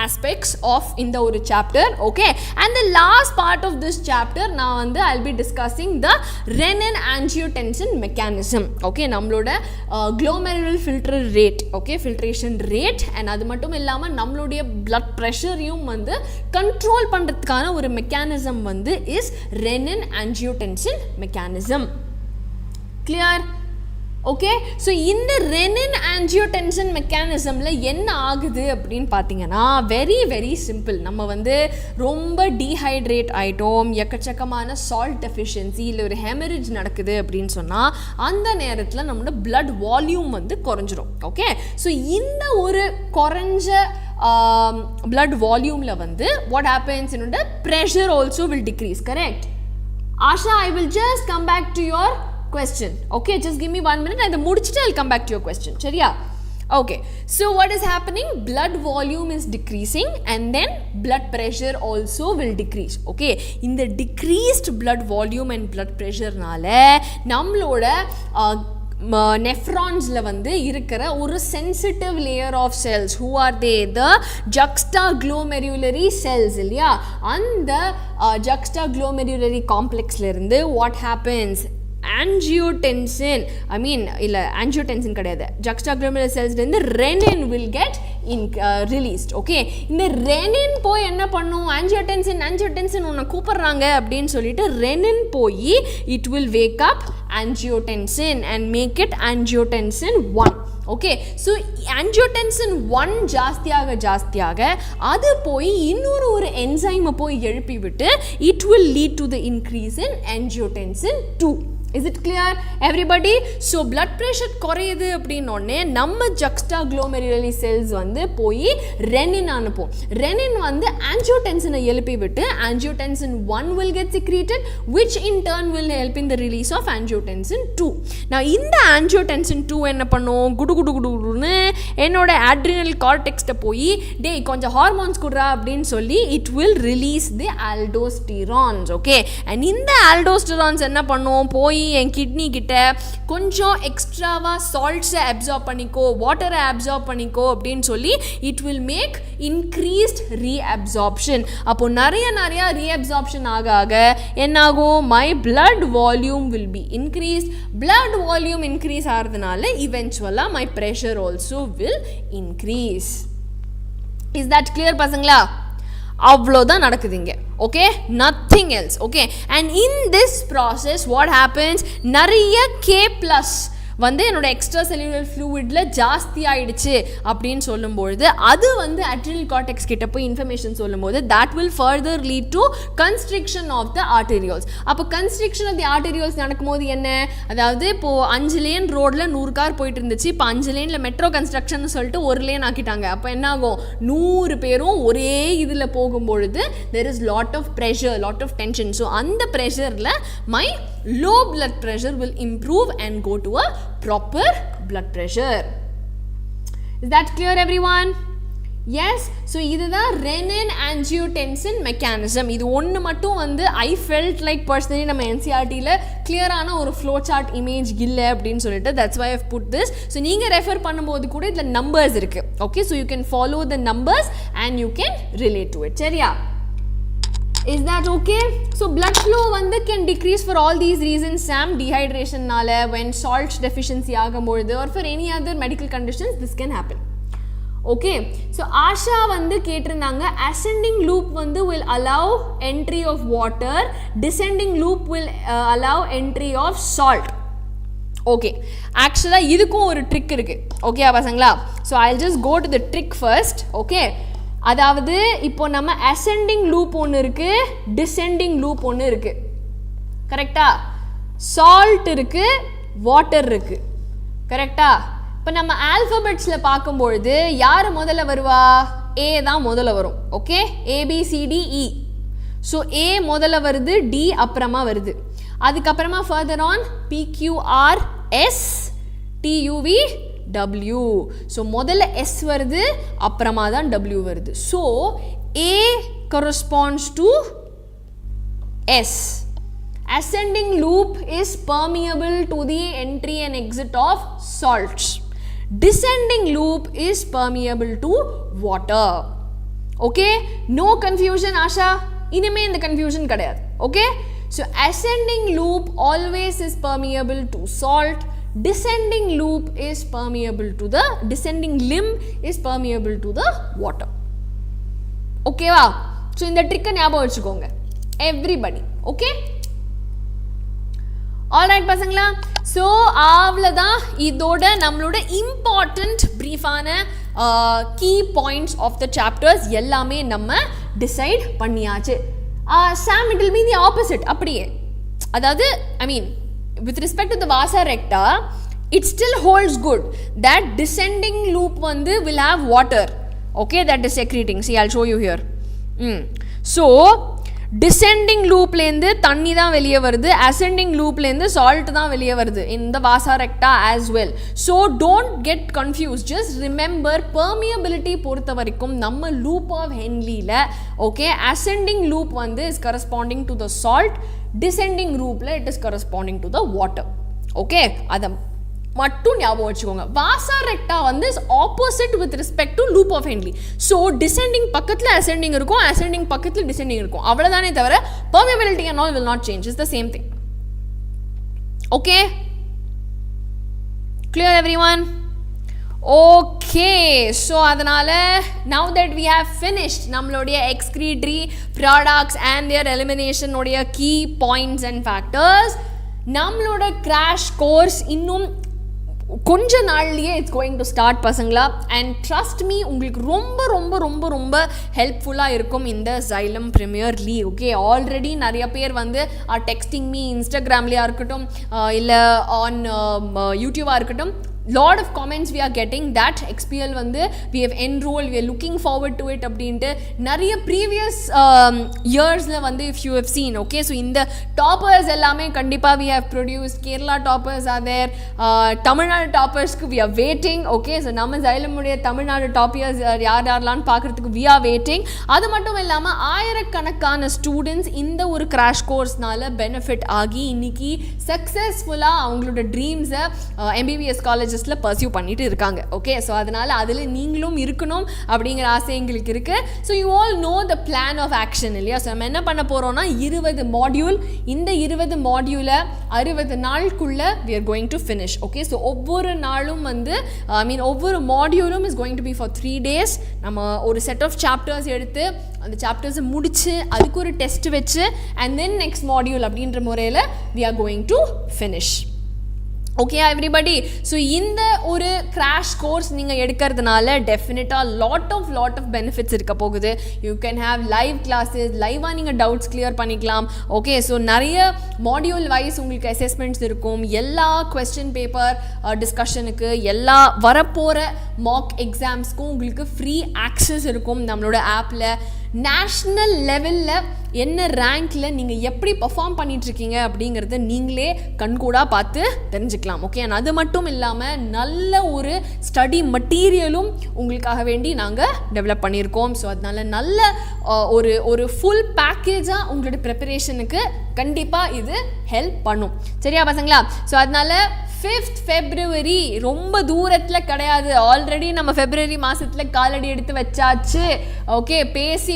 aspects of இந்த ஒரு chapter. Okay, and the last part of this chapter நான் வந்து I'll be discussing the renin angiotensin mechanism. Okay, நம்மளோட glomerular filter rate, okay, filtration rate, and அது மட்டும் இல்லாம நம்மளுடைய blood pressureயும் வந்து control பண்றதுக்கான ஒரு mechanism வந்து is renin angiotensin mechanism. Clear? Okay, so இந்த ரெனின் ஆஞ்சியோடென்சின் மெக்கானிசமில் என்ன ஆகுது அப்படின்னு பார்த்தீங்கன்னா வெரி வெரி சிம்பிள். நம்ம வந்து ரொம்ப டீஹைட்ரேட் ஆகிட்டோம், எக்கச்சக்கமான சால்ட் டெஃபிஷியன்சி இல்லை ஒரு ஹெமரேஜ் நடக்குது அப்படின்னு சொன்னால் அந்த நேரத்தில் நம்மளோட பிளட் வால்யூம் வந்து குறைஞ்சிரும். ஓகே, ஸோ இந்த ஒரு குறைஞ்ச blood வால்யூமில் வந்து what happens, என்னோட pressure also will decrease. Correct? Asha, I will just come back to your question. Okay, just give me 1 minute and the mudichittu I'll come back to your question. Chariya? Okay, so what is happening? Blood volume is decreasing and then blood pressure also will decrease. Okay, in the decreased blood volume and blood pressure naala nammaloda நெஃப்ரான்ஸில் வந்து இருக்கிற ஒரு sensitive layer of cells, who are they, the juxtaglomerular cells இல்லையா, அந்த juxtaglomerular காம்ப்ளெக்ஸ்லேருந்து what happens, angiotensin, I mean இல்லை angiotensin கிடையாது, juxtaglomerular cellsலேருந்து renin will get released. Okay, இந்த renin போய் என்ன பண்ணும், angiotensin உன்னை கூப்பிட்றாங்க அப்படின்னு சொல்லிட்டு renin போய் it will wake up angiotensin and make it angiotensin 1. Okay, so angiotensin 1 ஜாஸ்தியாக அது போய் இன்னொரு என்சைமை போய் எழுப்பி விட்டு it will lead to the increase in angiotensin 2. Is it clear everybody? So blood pressure குறையுது அப்படின்னோடனே நம்ம ஜக்ஸ்டாக்ளோமெருலரி செல்ஸ் வந்து போய் ரெனின் அனுப்பும். ரெனின் வந்து ஆஞ்சியோடென்சினை எழுப்பி விட்டு angiotensin 1 will get secreted, which in turn will help in the release of angiotensin 2. Now இந்த angiotensin 2 என்ன பண்ணும், குடுன்னு என்னோட adrenal cortex-ட போய் டேய் கொஞ்சம் ஹார்மோன்ஸ் குடுறா அப்படின்னு சொல்லி it will release the aldosterons. Okay, and இந்த aldosterons என்ன பண்ணும், போய் என் கிட்னி கிட்ட கொஞ்சம் எக்ஸ்ட்ராவா சால்ட்ஸை அப்சார்ப் பண்ணிக்கோ, வாட்டரை அப்சார்ப் பண்ணிக்கோ அப்படின்னு சொல்லி it will make increased reabsorption. அப்போ நிறைய ரீஅப்சார்ப்ஷன் ஆக என்னாகும், my blood volume will be increase. Blood volume increase ஆகிறதுனால இவென்ச்சுவலாக my pressure also will increase. Is that clear பசங்களா? அவ்வளோதான் நடக்குது இங்கே. Okay, nothing else. Okay, and in this process what happens, நிறைய K+ வந்து என்னோட எக்ஸ்ட்ரா செல்லுலர் ஃப்ளூயிட்ல ஜாஸ்தி ஆயிடுச்சு அப்படின்னு சொல்லும்பொழுது அது வந்து அட்ரினல் கார்டெக்ஸ் கிட்ட போய் இன்ஃபர்மேஷன் சொல்லும்போது that will further lead to constriction of the arterioles. அப்போ constriction of the arterioles நடக்கும்போது என்ன, அதாவது இப்போ 5 லேன் ரோட்ல 100 கார் போயிட்டு இருந்துச்சு, இப்போ 5 லேன்ல மெட்ரோ கன்ஸ்ட்ரக்ஷன் சொல்லிட்டு ஒரு லேன் ஆக்கிட்டாங்க. அப்போ என்ன ஆகும், 100 பேரும் ஒரே இதில் போகும்பொழுது there is lot of pressure, lot of tension. So அந்த ப்ரெஷரில் my low blood pressure will improve and go to a proper blood pressure. Is that clear everyone? Yes. So இதுதான் renin angiotensin mechanism. இது ஒன்று மட்டும் வந்து I felt like personally நம்ம NCERTல கிளியரான ஒரு ஃப்ளோ சார்ட் இமேஜ் இல்லை அப்படின்னு சொல்லிட்டு that's why I've put this. So நீங்கள் ரெஃபர் பண்ணும்போது கூட இதில் நம்பர்ஸ் இருக்கு. Okay, so you can follow the numbers and you can relate to it. சரியா? Is that okay? So blood flow வந்து can decrease for all these reasons. Sam, dehydration நால, when salt deficiency ஆகும்பொழுது, or for any other medical conditions this can happen. Okay, so Asha வந்து கேட்டிருந்தாங்க ascending loop வந்து will allow entry of water, descending loop will allow entry of salt. Okay, actually இதுக்கும் ஒரு trick இருக்கு. Okay பசங்களா? So I'll just go to the trick first. Okay, அதாவது இப்போ நம்ம ascending loop ஒன்று இருக்கு, descending loop ஒன்று இருக்கு, கரெக்டா? salt இருக்கு, வாட்டர் இருக்கு, கரெக்டா? இப்போ நம்ம ஆல்ஃபபெட்ஸில் பார்க்கும்பொழுது யார் முதல்ல வருவா, ஏ தான் முதல்ல வரும். Okay, ABCDE. ஸோ ஏ முதல்ல வருது, டி அப்புறமா வருது, அதுக்கப்புறமா further on PQRS TUVW. So முதல்ல S வருது, அப்புறமா தான் W வருது. So A corresponds to S. Ascending loop is permeable to the entry and exit of salts. Descending loop is permeable to water. Okay, no confusion Asha, இனிமே இந்த confusion கிடையாது. Okay, so ascending loop always is permeable to salt, descending loop is permeable to the, descending limb is permeable to the water. Okay வா? so இந்த ட்ரிக்கை ஞாபகம் வச்சுக்கோங்க everybody. Okay, alright பசங்களா? So அவ்வளோதான் இதோட நம்மளோட இம்பார்ட்டண்ட் ப்ரீஃபான key points of the chapters எல்லாமே நம்ம டிசைட் பண்ணியாச்சு. சாம் it will be the opposite. அப்படியே, அதாவது I mean with respect to the vasa recta it still holds good that descending loop வந்து will have water. Okay, that is secreting. See, I'll show you here. So descending லூப்லேருந்து தண்ணி தான் வெளியே வருது, ascending லூப்லேருந்து salt தான் வெளியே வருது இந்த vasa recta as well. So don't get confuse, just remember permeability பொறுத்த வரைக்கும் நம்ம லூப் ஆஃப் ஹென்லியில் ஓகே அசெண்டிங் லூப் வந்து is corresponding to the salt, descending லூப்பில் it is corresponding to the water. Okay, அதை மட்டும் ஞாபகம் வச்சுக்கோங்க. வாசா ரெக்டா வந்து opposite with respect to loop of Henle. So descending பக்கத்தில் அசெண்டிங் இருக்கும், அசெண்டிங் பக்கத்தில் டிசெண்டிங் இருக்கும், அவ்வளோதானே தவிர permeability and all will not change. Is the same thing. Okay, clear everyone? Okay, so அதனால் now that we have finished நம்மளுடைய excretory products and their elimination உடைய key points and factors, நம்மளோட crash course இன்னும் கொஞ்ச நாள்லயே it's going to start பசங்களா. And trust me, உங்களுக்கு ரொம்ப ரொம்ப ரொம்ப ரொம்ப ஹெல்ப்ஃபுல்லாக இருக்கும் இந்த Xylem Premier League. Okay, already நிறைய பேர் வந்து டெக்ஸ்டிங் மீ, இன்ஸ்டாகிராம்லேயா இருக்கட்டும் இல்லை ஆன் யூடியூபாக இருக்கட்டும், lot of comments we are getting that XPL வந்து we have enrolled, we are looking forward to it அப்படின்ட்டு நிறைய previous yearsல வந்து if you have seen. Okay, so இந்த toppers எல்லாமே கண்டிப்பாக we have produced. Kerala toppers are there, Tamil Nadu டாப்பர்ஸ்க்கு we are waiting. Okay, so நம்ம Xylem உடைய Tamil Nadu toppers யாரெல்லாம் பார்க்குறதுக்கு we are waiting. அது மட்டும் இல்லாமல் ஆயிரக்கணக்கான ஸ்டூடெண்ட்ஸ் இந்த ஒரு கிராஷ் கோர்ஸ்னால பெனிஃபிட் ஆகி இன்னைக்கு சக்ஸஸ்ஃபுல்லாக அவங்களோட ட்ரீம்ஸை MBBS காலேஜஸ்ல பர்சியூ பண்ணிட்டு இருக்காங்க. ஓகே, ஸோ அதனால அதில் நீங்களும் இருக்கணும் அப்படிங்கிற ஆசை எங்களுக்கு இருக்கு. So you all know the plan of action இல்லையா? ஸோ நம்ம என்ன பண்ண போறோம்னா 20 மாடியூல், இந்த 20 மாடியூலை 60 நாளுக்குள்ள we are going to finish. Okay, so ஒவ்வொரு நாளும் வந்து ஒவ்வொரு மாடியூலும் is going to be for 3 days. நம்ம ஒரு செட் ஆஃப் சாப்டர்ஸ் எடுத்து அந்த சாப்டர்ஸை முடிச்சு அதுக்கு ஒரு டெஸ்ட் வச்சு அண்ட் தென் நெக்ஸ்ட் மாடியூல் அப்படின்ற முறையில் we are going to finish. Okay everybody. So இந்த ஒரு கிராஷ் கோர்ஸ் நீங்கள் எடுக்கிறதுனால டெஃபினட்டாக லாட் ஆஃப் பெனிஃபிட்ஸ் இருக்க போகுது. You can have live classes, லைவாக நீங்கள் டவுட்ஸ் கிளியர் பண்ணிக்கலாம். ஓகே, ஸோ நிறைய மாடியூல் வைஸ் உங்களுக்கு அசஸ்மெண்ட்ஸ் இருக்கும். எல்லா கொஸ்டின் பேப்பர் டிஸ்கஷனுக்கு, எல்லா வரப்போகிற மாக் எக்ஸாம்ஸ்க்கும் உங்களுக்கு ஃப்ரீ ஆக்சஸ் இருக்கும் நம்மளோட ஆப்பில். நேஷ்னல் லெவலில் என்ன ரேங்க்கில் நீங்கள் எப்படி பர்ஃபார்ம் பண்ணிகிட்ருக்கீங்க அப்படிங்கிறத நீங்களே கண்கூடாக பார்த்து தெரிஞ்சுக்கலாம். ஓகே, அது மட்டும் இல்லாமல் நல்ல ஒரு ஸ்டடி மெட்டீரியலும் உங்களுக்காக வேண்டி நாங்கள் டெவலப் பண்ணியிருக்கோம். ஸோ அதனால நல்ல ஒரு ஃபுல் பேக்கேஜாக உங்களோட ப்ரிப்பரேஷனுக்கு கண்டிப்பாக இது ஹெல்ப் பண்ணும். சரியா பசங்களா? ஸோ அதனால 5th February ரொம்ப தூரத்தில் கிடையாது. ஆல்ரெடி நம்ம February மாதத்தில் காலடி எடுத்து வச்சாச்சு. ஓகே, பேசி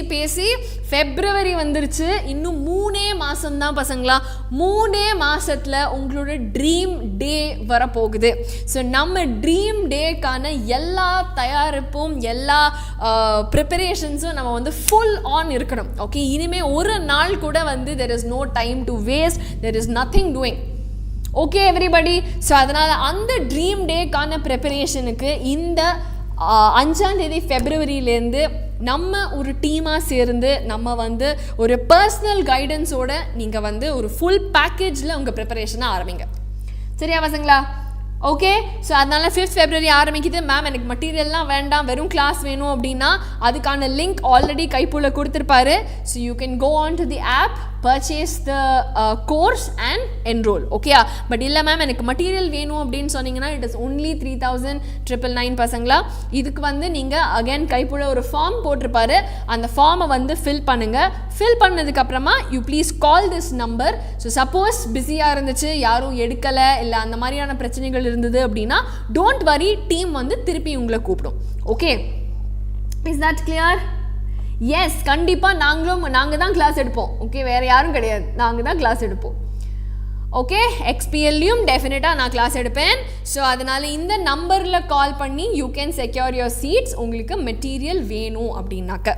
February வந்துருச்சு. இன்னும் 3 மாதம்தான் பசங்களா. 3 மாதத்தில் உங்களோட ட்ரீம் டே வரப்போகுது. ஸோ நம்ம ட்ரீம் டேக்கான எல்லா தயாரிப்பும், எல்லா ப்ரிப்பரேஷன்ஸும் நம்ம வந்து ஃபுல் ஆன் இருக்கணும். ஓகே, இனிமேல் ஒரு நாள் கூட வந்து there is no time to waste, there is nothing doing. Okay everybody. So அதனால் அந்த ட்ரீம் டேக்கான ப்ரிப்பரேஷனுக்கு இந்த 5ஆம் தேதி Februaryலேருந்து நம்ம ஒரு டீமாக சேர்ந்து நம்ம வந்து ஒரு பர்சனல் கைடன்ஸோட நீங்கள் வந்து ஒரு ஃபுல் பேக்கேஜில் உங்கள் ப்ரிப்பரேஷனை ஆரம்பிங்க. சரியா பசங்களா? ஓகே, ஸோ அதனால் 5th February ஆரம்பிக்குது. மேம் எனக்கு மெட்டீரியல்லாம் வேண்டாம், வெறும் கிளாஸ் வேணும் அப்படின்னா அதுக்கான லிங்க் ஆல்ரெடி கைப்பூல கொடுத்துருப்பாரு. So you can go on to the app, purchase the course and enroll. ஓகேயா? பட் இல்லை மேம் எனக்கு மெட்டீரியல் வேணும் அப்படின்னு சொன்னீங்கன்னா இட் இஸ் ஒன்லி 3,999 பசங்களா. இதுக்கு வந்து நீங்கள் அகைன் கைப்பூல ஒரு ஃபார்ம் போட்டிருப்பாரு. அந்த ஃபார்மை வந்து ஃபில் பண்ணுங்கள். ஃபில் பண்ணதுக்கப்புறமா you please call this number. So suppose பிஸியாக இருந்துச்சு, யாரும் எடுக்கலை, இல்லை அந்த மாதிரியான பிரச்சனைகள் இருந்தது அப்படின்னா டோன்ட் வரி, டீம் வந்து திருப்பி உங்களை கூப்பிடும். Okay, is that clear? Yes, கண்டிப்பாக நாங்கள் தான் கிளாஸ் எடுப்போம். ஓகே, வேறு யாரும் கிடையாது, நாங்கள் தான் கிளாஸ் எடுப்போம். ஓகே, எக்ஸ்பிஎல்லையும் டெஃபினட்டாக நான் கிளாஸ் எடுப்பேன். ஸோ அதனால் இந்த நம்பரில் கால் பண்ணி you can secure your seats உங்களுக்கு மெட்டீரியல் வேணும் அப்படின்னாக்க.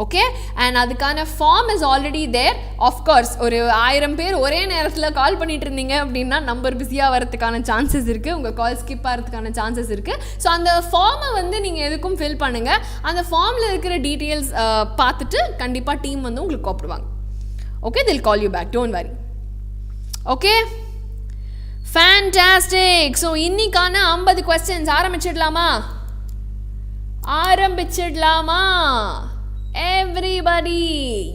ஓகே, அண்ட் அதுக்கான form is already there. Of course ஒரு 1000 பேர் ஒரே நேரத்தில் கால் பண்ணிட்டு இருந்தீங்க அப்படின்னா நம்பர் பிஸியாக வரதுக்கான சான்சஸ் இருக்குது, உங்கள் கால் ஸ்கிப் ஆகிறதுக்கான சான்சஸ் இருக்குது. ஸோ அந்த ஃபார்மை வந்து நீங்கள் எதுக்கும் ஃபில் பண்ணுங்கள். அந்த ஃபார்மில் இருக்கிற டீட்டெயில்ஸ் பார்த்துட்டு கண்டிப்பாக டீம் வந்து உங்களுக்கு கூப்பிடுவாங்க. Okay, they'll call you back, don't worry. Okay, fantastic. So இன்னைக்கான 50 questions ஆரம்பிச்சிடலாமா? Everybody,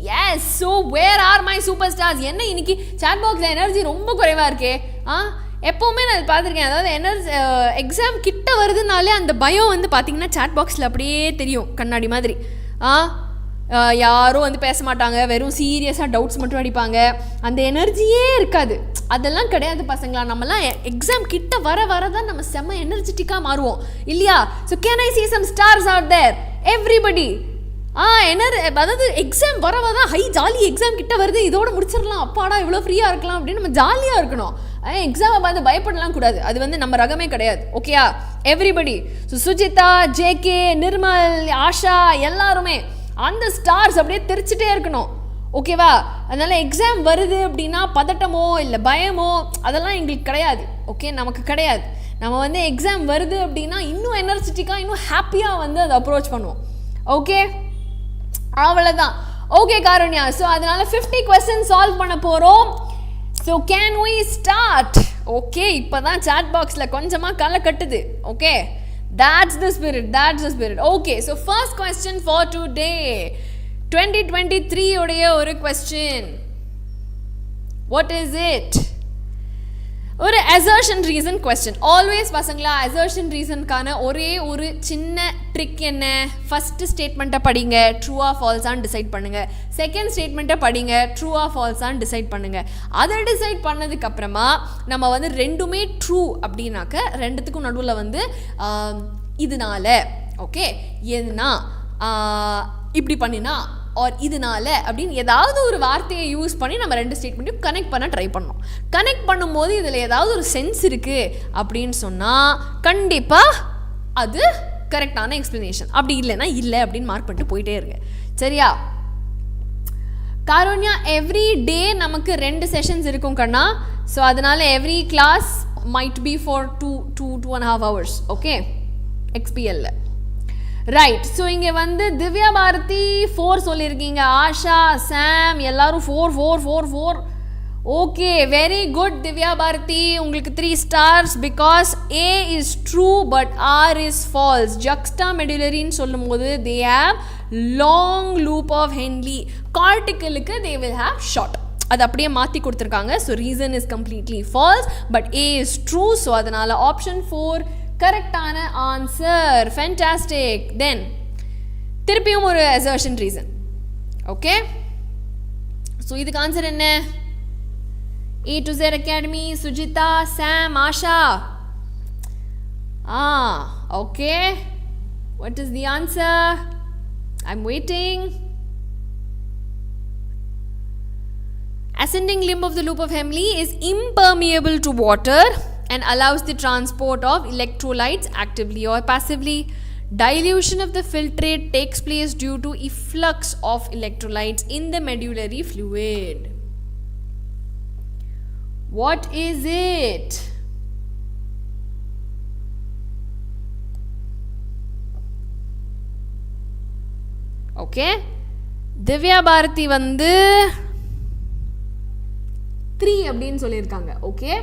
yes. So where are my superstars? என்ன இன்னைக்கு chat boxல எனர்ஜி ரொம்ப குறைவா இருக்கே. எப்போவுமே நான் பார்த்துருக்கேன், அதாவது எனர்ஜி எக்ஸாம் கிட்ட வருதுனாலே அந்த பயம் வந்து பார்த்தீங்கன்னா chat boxல அப்படியே தெரியும், கண்ணாடி மாதிரி. யாரும் வந்து பேச மாட்டாங்க, வெறும் சீரியஸாக டவுட்ஸ் மட்டும் அடிப்பாங்க, அந்த எனர்ஜியே இருக்காது. அதெல்லாம் கிடையாது பசங்களா. நம்மலாம் எக்ஸாம் கிட்ட வர தான் நம்ம செம்ம எனர்ஜெட்டிக்காக மாறுவோம் இல்லையா? So can I see some stars out there everybody? அதாவது எக்ஸாம் வரதான் ஹை ஜாலி, எக்ஸாம் கிட்ட வருது, இதோட முடிச்சிடலாம், அப்பாடா இவ்வளோ ஃப்ரீயாக இருக்கலாம் அப்படின்னு நம்ம ஜாலியாக இருக்கணும். எக்ஸாமை பார்த்து பயப்படலாம் கூடாது, அது வந்து நம்ம ரகமே கிடையாது. ஓகேயா everybody? So Sujitha, JK, Nirmal, Asha எல்லாருமே அந்த ஸ்டார்ஸ் அப்படியே தெரிச்சுட்டே இருக்கணும். ஓகேவா? அதனால எக்ஸாம் வருது அப்படின்னா பதட்டமோ இல்லை பயமோ அதெல்லாம் எங்களுக்கு கிடையாது. ஓகே, நமக்கு கிடையாது. நம்ம வந்து எக்ஸாம் வருது அப்படின்னா இன்னும் எனர்ஜெட்டிக்காக, இன்னும் ஹாப்பியாக வந்து அதை அப்ரோச் பண்ணுவோம். ஓகே, அவ்வளோதான். ஓகே காருண்யா, ஸோ அதனால 50 questions சால்வ் பண்ண போகிறோம். So can we start? Okay, இப்போ தான் சாட் பாக்ஸில் கொஞ்சமாக களை கட்டுது. Okay, that's the spirit. Okay, so first question for today, 2023 உடைய ஒரு question. What is it? ஒரு assertion reason question. Always பசங்களா assertion reasonக்கான ஒரே ஒரு சின்ன ட்ரிக் என்ன? ஃபர்ஸ்ட் ஸ்டேட்மெண்ட்டை படிங்க, ட்ரூ ஆ ஃபால்ஸான்னு டிசைட் பண்ணுங்க. செகண்ட் ஸ்டேட்மெண்ட்டை படிங்க, ட்ரூ ஆ ஃபால்ஸான்னு டிசைட் பண்ணுங்க. அதை டிசைட் பண்ணதுக்கப்புறமா நம்ம வந்து ரெண்டுமே ட்ரூ அப்படின்னாக்க ரெண்டுத்துக்கும் நடுவில் வந்து இதனால, ஓகே, எதுனா இப்படி பண்ணினா ஆர் இதனால அப்படின்னு ஏதாவது ஒரு வார்த்தையை யூஸ் பண்ணி நம்ம ரெண்டு ஸ்டேட்மெண்ட்டையும் கனெக்ட் பண்ண ட்ரை பண்ணோம். கனெக்ட் பண்ணும்போது இதில் ஏதாவது ஒரு சென்ஸ் இருக்குது அப்படின்னு சொன்னால் கண்டிப்பாக அது கரெக்டான எக்ஸ்ப்ளனேஷன். அப்படி இல்லைன்னா இல்லை அப்படின்னு மார்க் பண்ணிட்டு போயிட்டே இருங்க. சரியா காருண்யா? எவ்ரி டே நமக்கு 2 செஷன்ஸ் இருக்கும் கண்ணா. ஸோ அதனால் every class might be for 2.5 hours. Okay, XPL. Right, so இங்க வந்து திவ்யா பாரதி 4 சொல்லிருக்கீங்க, ஆஷா, சாம் எல்லாரும் 4. Okay, very good Divya Bharati, உங்களுக்கு 3 stars because A is true but R is false. Juxtamedullary ன்னு சொல்லும்போது they have long loop of Henle. Corticalக்கு they will have short. அது அப்படியே மாத்தி கொடுத்திருக்காங்க. So reason is completely false but A is true. So அதனால option 4 கரெக்டான answer. Fantastic. Then திருப்பியும் ஒரு assertion reason. Okay, so இதுக்கு answer என்ன? A to Z Academy, Sujita, Sam, Asha. Okay. What is the answer? I'm waiting. Ascending limb of the loop of Henle is impermeable to water and allows the transport of electrolytes actively or passively. Dilution of the filtrate takes place due to efflux of electrolytes in the medullary fluid. What is it? Okay, Divya Bharati வந்து 3 அப்படின்னு சொல்லியிருக்காங்க. Okay,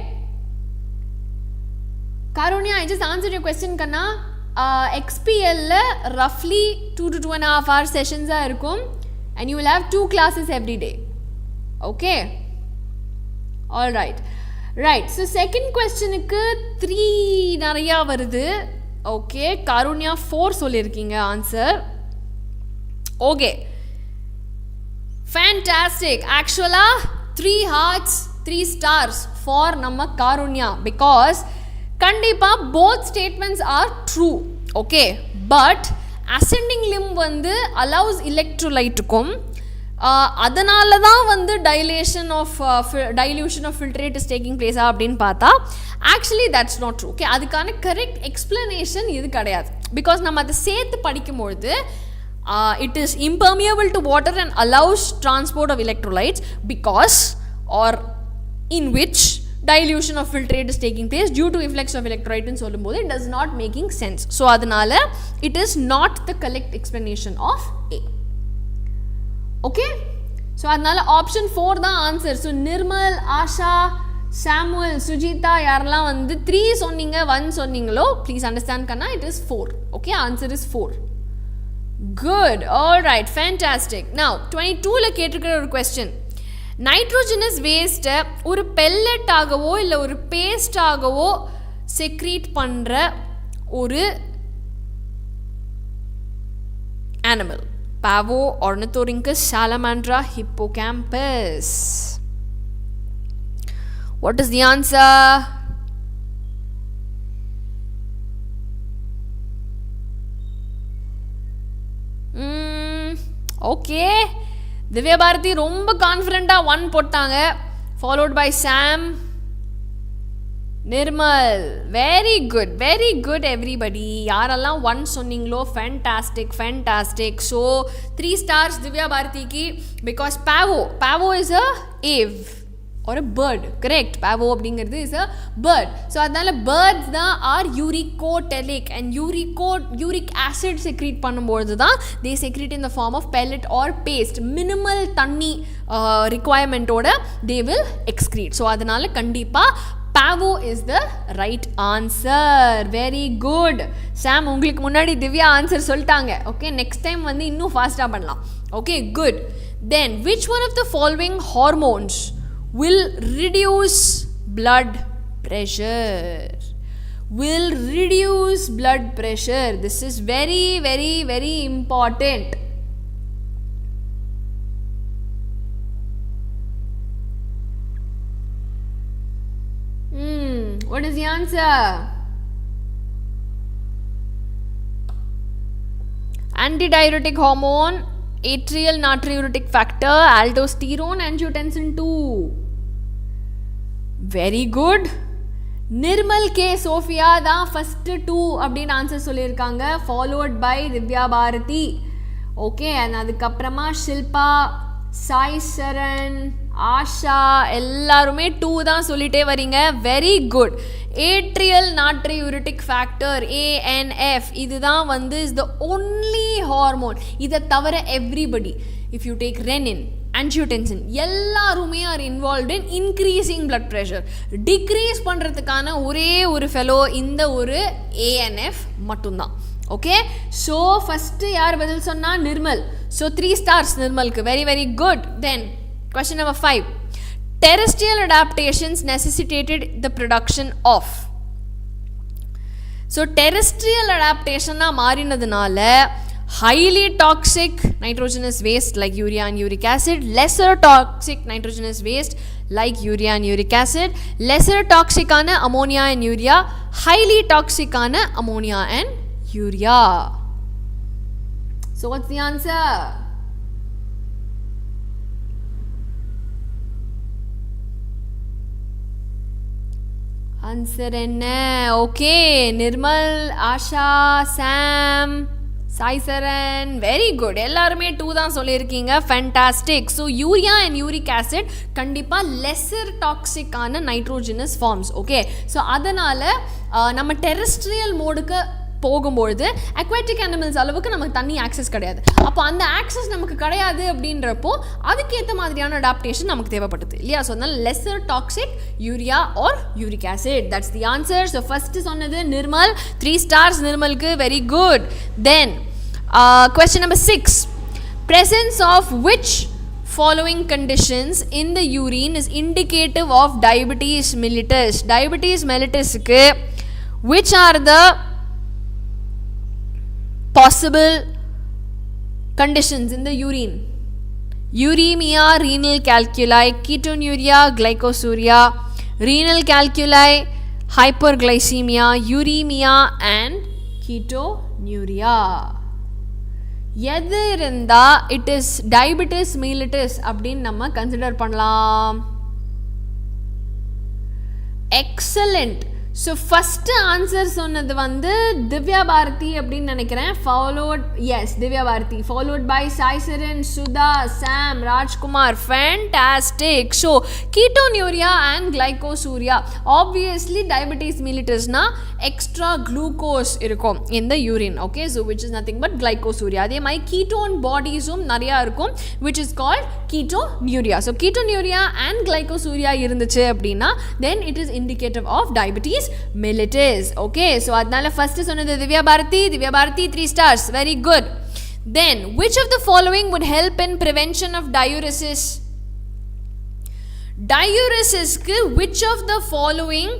Karunya, I just answered your question kanna. XPL ல roughly 2 to 2.5 hour sessions இருக்கும் and you will have 2 classes every day. Okay, all right. So second question க்கு 3 நிறைய வருது. Okay, Karunya 4 சொல்லிருக்கீங்க answer. Okay, fantastic. Actually 3 hearts 3 stars for நம்ம Karunya because கண்டிப்பா both statements are true. Okay, but ascending limb வந்து allows electrolyte க்கும் அதனால தான் வந்து dilution of filtrate is taking place அப்படின்னு பார்த்தா actually that's not true. Okay, அதுக்கான correct explanation இது கிடையாது because நம்ம அதை சேர்த்து படிக்கும்போது it is impermeable to water and allows transport of electrolytes because or in which dilution of filtrate is taking place due to efflux of electrolyte ன்னு சொல்லும்போது it does not making sense. So அதனால it is not the correct explanation of A. Okay, so அதனால option 4 தான் answer. So Nirmal, Asha, Samuel, Sujita யாரெல்லாம் வந்து 3 சொன்னீங்க 1 சொன்னீங்களோ please understand kanna it is 4. Okay, answer is 4. Good, all right, fantastic. Now 22 ல கேட்டிருக்கிற ஒரு question, nitrogenous வேஸ்ட்டை ஒரு pellet ஆகவோ இல்லை ஒரு பேஸ்ட் ஆகவோ செக்ரீட் பண்ணுற ஒரு animal. Pavo, Ornithorhynchus, Salamandra, Hippocampus. What is the answer? Okay, Divya Bharati ரொம்ப கான்ஃபிடென்ட்டா 1 போட்டாங்க, followed by Sam, Nirmal. Very good everybody. யாரெல்லாம் 1 சொன்னீங்களோ fantastic. So 3 stars Divya Bharati ki because pavo is a ave or a bird, correct? Pavo அப்படிங்கிறது is a bird. So அதனால birds தான் are uricotelic and uric acid secrete பண்ணும்போது தான் they secrete in the form of pellet or paste. Minimal தண்ணி requirement ஓட they will excrete. So அதனால கண்டிப்பா pavo is the right answer. Very good. Sam, உங்களுக்கு முன்னாடி திவ்யா ஆன்சர் சொல்லிட்டாங்க. Okay, next time வந்து இன்னும் ஃபாஸ்டா பண்ணலாம். Okay, good. Then which one of the following hormones will reduce blood pressure? Will reduce blood pressure. This is very important. What is the answer? Antidiuretic hormone, atrial natriuretic factor, aldosterone, angiotensin 2. Very good. Nirmal K. Sophia தான் first 2 அப்படின்னு answer சொல்லியிருக்காங்க, followed by Divya Bharati. Okay, and அதுக்கப்புறமா Shilpa, Sai Sharan, Asha எல்லாருமே 2 தான் சொல்லிட்டே வரீங்க. Very good. Atrial natriuretic factor ANF இதுதான் வந்து இஸ் த ஒன்லி ஹார்மோன். இதை தவிர everybody if you take renin angiotensin எல்லாருமே are involved in increasing blood pressure. Decrease பண்ணுறதுக்கான ஒரே ஒரு ஃபெலோ இந்த ஒரு ANF மட்டும்தான். ஓகே, ஸோ ஃபஸ்ட்டு யார் பதில் சொன்னால் நிர்மல். ஸோ 3 stars நிர்மலுக்கு. Very very good. Then question number 5. Terrestrial adaptations necessitated the production of. So terrestrial adaptation மாறினதுனால highly toxic nitrogenous waste like urea and uric acid, lesser toxic nitrogenous waste like urea and uric acid, lesser toxic ஆன ammonia and urea, highly toxic ஆன ammonia and urea. So what's the answer? Answer என்ன? Okay, Nirmal, Asha, Sam, Saicharan, very good. எல்லாருமே 2 தான் சொல்லியிருக்கீங்க. Fantastic. So urea and uric acid கண்டிப்பாக lesser டாக்ஸிக்கான nitrogenous forms. Okay, so அதனால் நம்ம டெரெஸ்ட்ரியல் மோடுக்கு போகும்பொழுது அக்வாட்டிக் அனிமல்ஸ் அளவுக்கு நமக்கு தண்ணி ஆக்சஸ் கிடையாது. அப்போ அந்த ஆக்சஸ் நமக்கு கிடையாது அப்படின்றப்போ அதுக்கேற்ற மாதிரியான அடாப்டேஷன் நமக்கு தேவைப்பட்டது இல்லையா? ஸோ அதனால lesser toxic urea or uric acid. That's the answer. So first சொன்னது நிர்மல். 3 stars நிர்மலுக்கு. Very good. Then question number 6. Presence of which following conditions in the urine is indicative of diabetes mellitus? Diabetes mellitusக்கு which are the possible conditions in the urine? Uremia, renal calculi, ketonuria, glycosuria, renal calculi, hyperglycemia, uremia and ketonuria. எது இருந்தா it is diabetes mellitus அப்படின்னு நம்ம consider பண்ணலாம்? Excellent. So first answer சொன்னது வந்து திவ்யா பாரதி அப்படின்னு நினைக்கிறேன். Followed, yes, Divya Bharathi. Followed by Saicharan, Sudha, Sam, Rajkumar. Fantastic. So ketonuria and glycosuria. Obviously diabetes மிலிட்டஸ்னா எக்ஸ்ட்ரா குளுக்கோஸ் இருக்கும் இந்த urine. Okay, so which is nothing but glycosuria. அதே மாதிரி கீட்டோன் பாடிஸும் நிறையா இருக்கும் which is called ketonuria. So ketonuria and glycosuria இருந்துச்சு அப்படின்னா then it is indicative of diabetes mellitus. Okay, so adnala first சொன்னது Divya Bharathi. Divya Bharathi 3 stars. Very good. Then which of the following would help in prevention of diuresis? Diuresis ku which of the following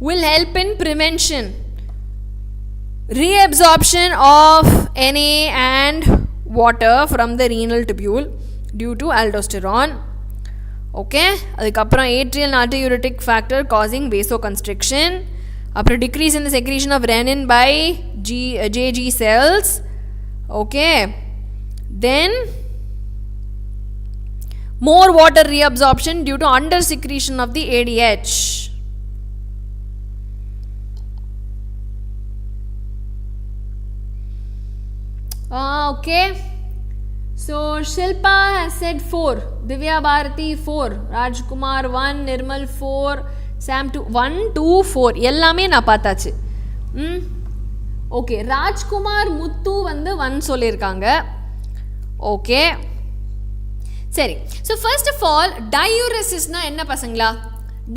will help in prevention? Reabsorption of Na and water from the renal tubule due to aldosterone. Okay, அதுக்கப்புறம் atrial natriuretic factor causing vasoconstriction. அப்புறம் decrease in the secretion of renin by JG cells. Okay, then more water reabsorption due to under secretion of the ADH. Okay, so Shilpa has said 4, Divya Bharati 4, Rajkumar 1, Nirmal 4, Sam 2, 1 2 4 எல்லாமே நான் பார்த்தாச்சு. Okay, Rajkumar முத்து வந்து 1 சொல்லியிருக்காங்க. Okay, சரி. So first of all டயூரெசிஸ்னா என்ன பசங்களா?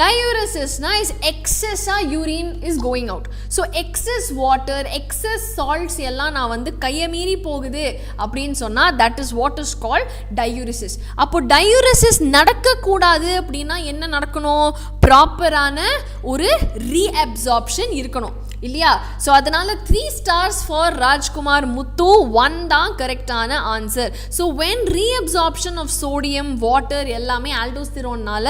Diuresis is excessa urine is going out. So excess water, excess salts எல்லாம் நான் வந்து கையமீறி போகுது அப்படின்னு சொன்னா that is what is called diuresis. அப்போ diuresis நடக்கக்கூடாது அப்படின்னா என்ன நடக்கணும்? ப்ராப்பரான ஒரு reabsorption இருக்கணும் இல்லையா? ஸோ அதனால 3 stars for ராஜ்குமார் முத்து, 1 தான் கரெக்டான answer. So when reabsorption of sodium water எல்லாமே ஆல்டோஸ்டிரோன்னால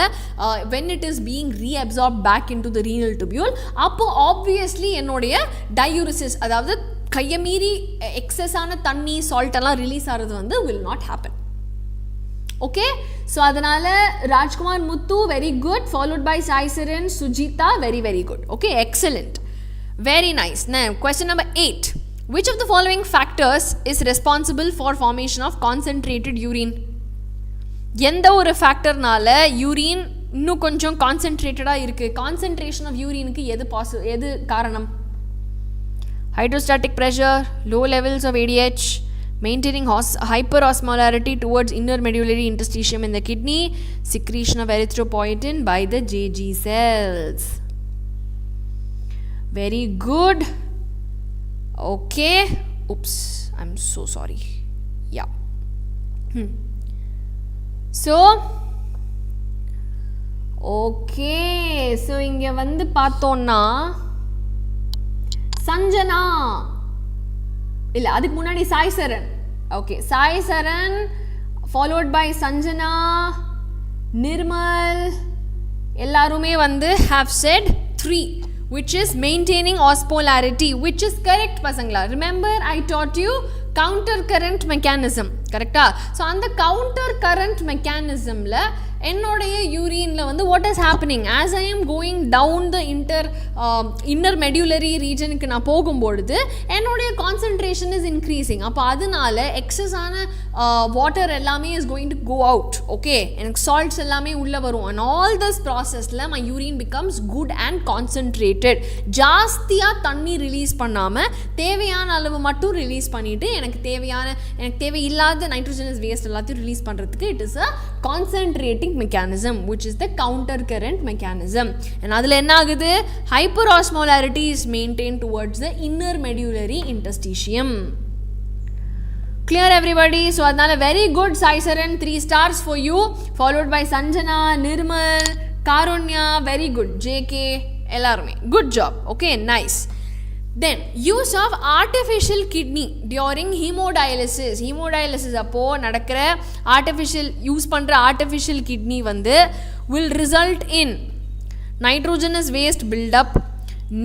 when it is being reabsorbed back into the renal tubule, அப்போ ஆப்வியஸ்லி என்னுடைய diuresis அதாவது கையமீறி எக்ஸஸான தண்ணி சால்ட் எல்லாம் ரிலீஸ் ஆகிறது வந்து will not happen. Okay, so அதனால Rajkumar Muthu very good, followed by Saicharan, Sujitha very very good. Okay, excellent, very nice. Now question number 8, which of the following factors is responsible for formation of concentrated urine? எந்த ஒரு ஃபேக்டர்னால urine இன்னும் கொஞ்சம் கான்சென்ட்ரேட்டடாக இருக்குது? Concentration of யூரினுக்கு எது காரணம்? Hydrostatic pressure, low levels of ADH, maintaining hyperosmolarity towards inner medullary interstitium in the kidney, secretion of erythropoietin by the JG cells. Very good. Okay. Oops, I'm so sorry. Yeah. So okay, so இங்க வந்து பார்த்தோம்னா சஞ்சனா இல்ல, அதுக்கு முன்னாடி Sai Charan. Okay, Sai Charan followed by Sanjana, Nirmal எல்லாருமே வந்து have said 3, which is maintaining osmolarity, which is correct பசங்களா. Remember I taught you counter current mechanism, கரெக்டா? ஸோ அந்த கவுண்டர் கரண்ட் மெக்கானிசம்ல என்னுடைய யூரின்ல வந்து what is happening, as I am going down the inner medullary ரீஜனுக்கு நான் போகும்பொழுது என்னுடைய கான்சன்ட்ரேஷன் இஸ் இன்க்ரீசிங். அப்போ அதனால எக்ஸஸான வாட்டர் எல்லாமே is going to go out. Okay, எனக்கு சால்ட்ஸ் எல்லாமே உள்ளே வரும். அண்ட் ஆல் திஸ் ப்ராசஸில் my urine becomes good and concentrated. ஜாஸ்தியாக தண்ணி ரிலீஸ் பண்ணாமல் தேவையான அளவு மட்டும் ரிலீஸ் பண்ணிவிட்டு எனக்கு தேவையில்லாத நைட்ரோஜனஸ் வேஸ்ட் எல்லாத்தையும் ரிலீஸ் பண்ணுறதுக்கு it is a concentrating mechanism, which is the counter current mechanism. and adula enna agudhu, hyperosmolarity is maintained towards the inner medullary interstitium. Clear everybody? So adnala very good Sai Saran, 3 stars for you, followed by Sanjana, Nirmal, Karunya, very good, JK ellarume good job. Okay, nice. Then use of artificial kidney during hemodialysis. Hemodialysis அப்போ நடக்கிற artificial use பண்ணுற artificial kidney வந்து will result in nitrogenous waste buildup,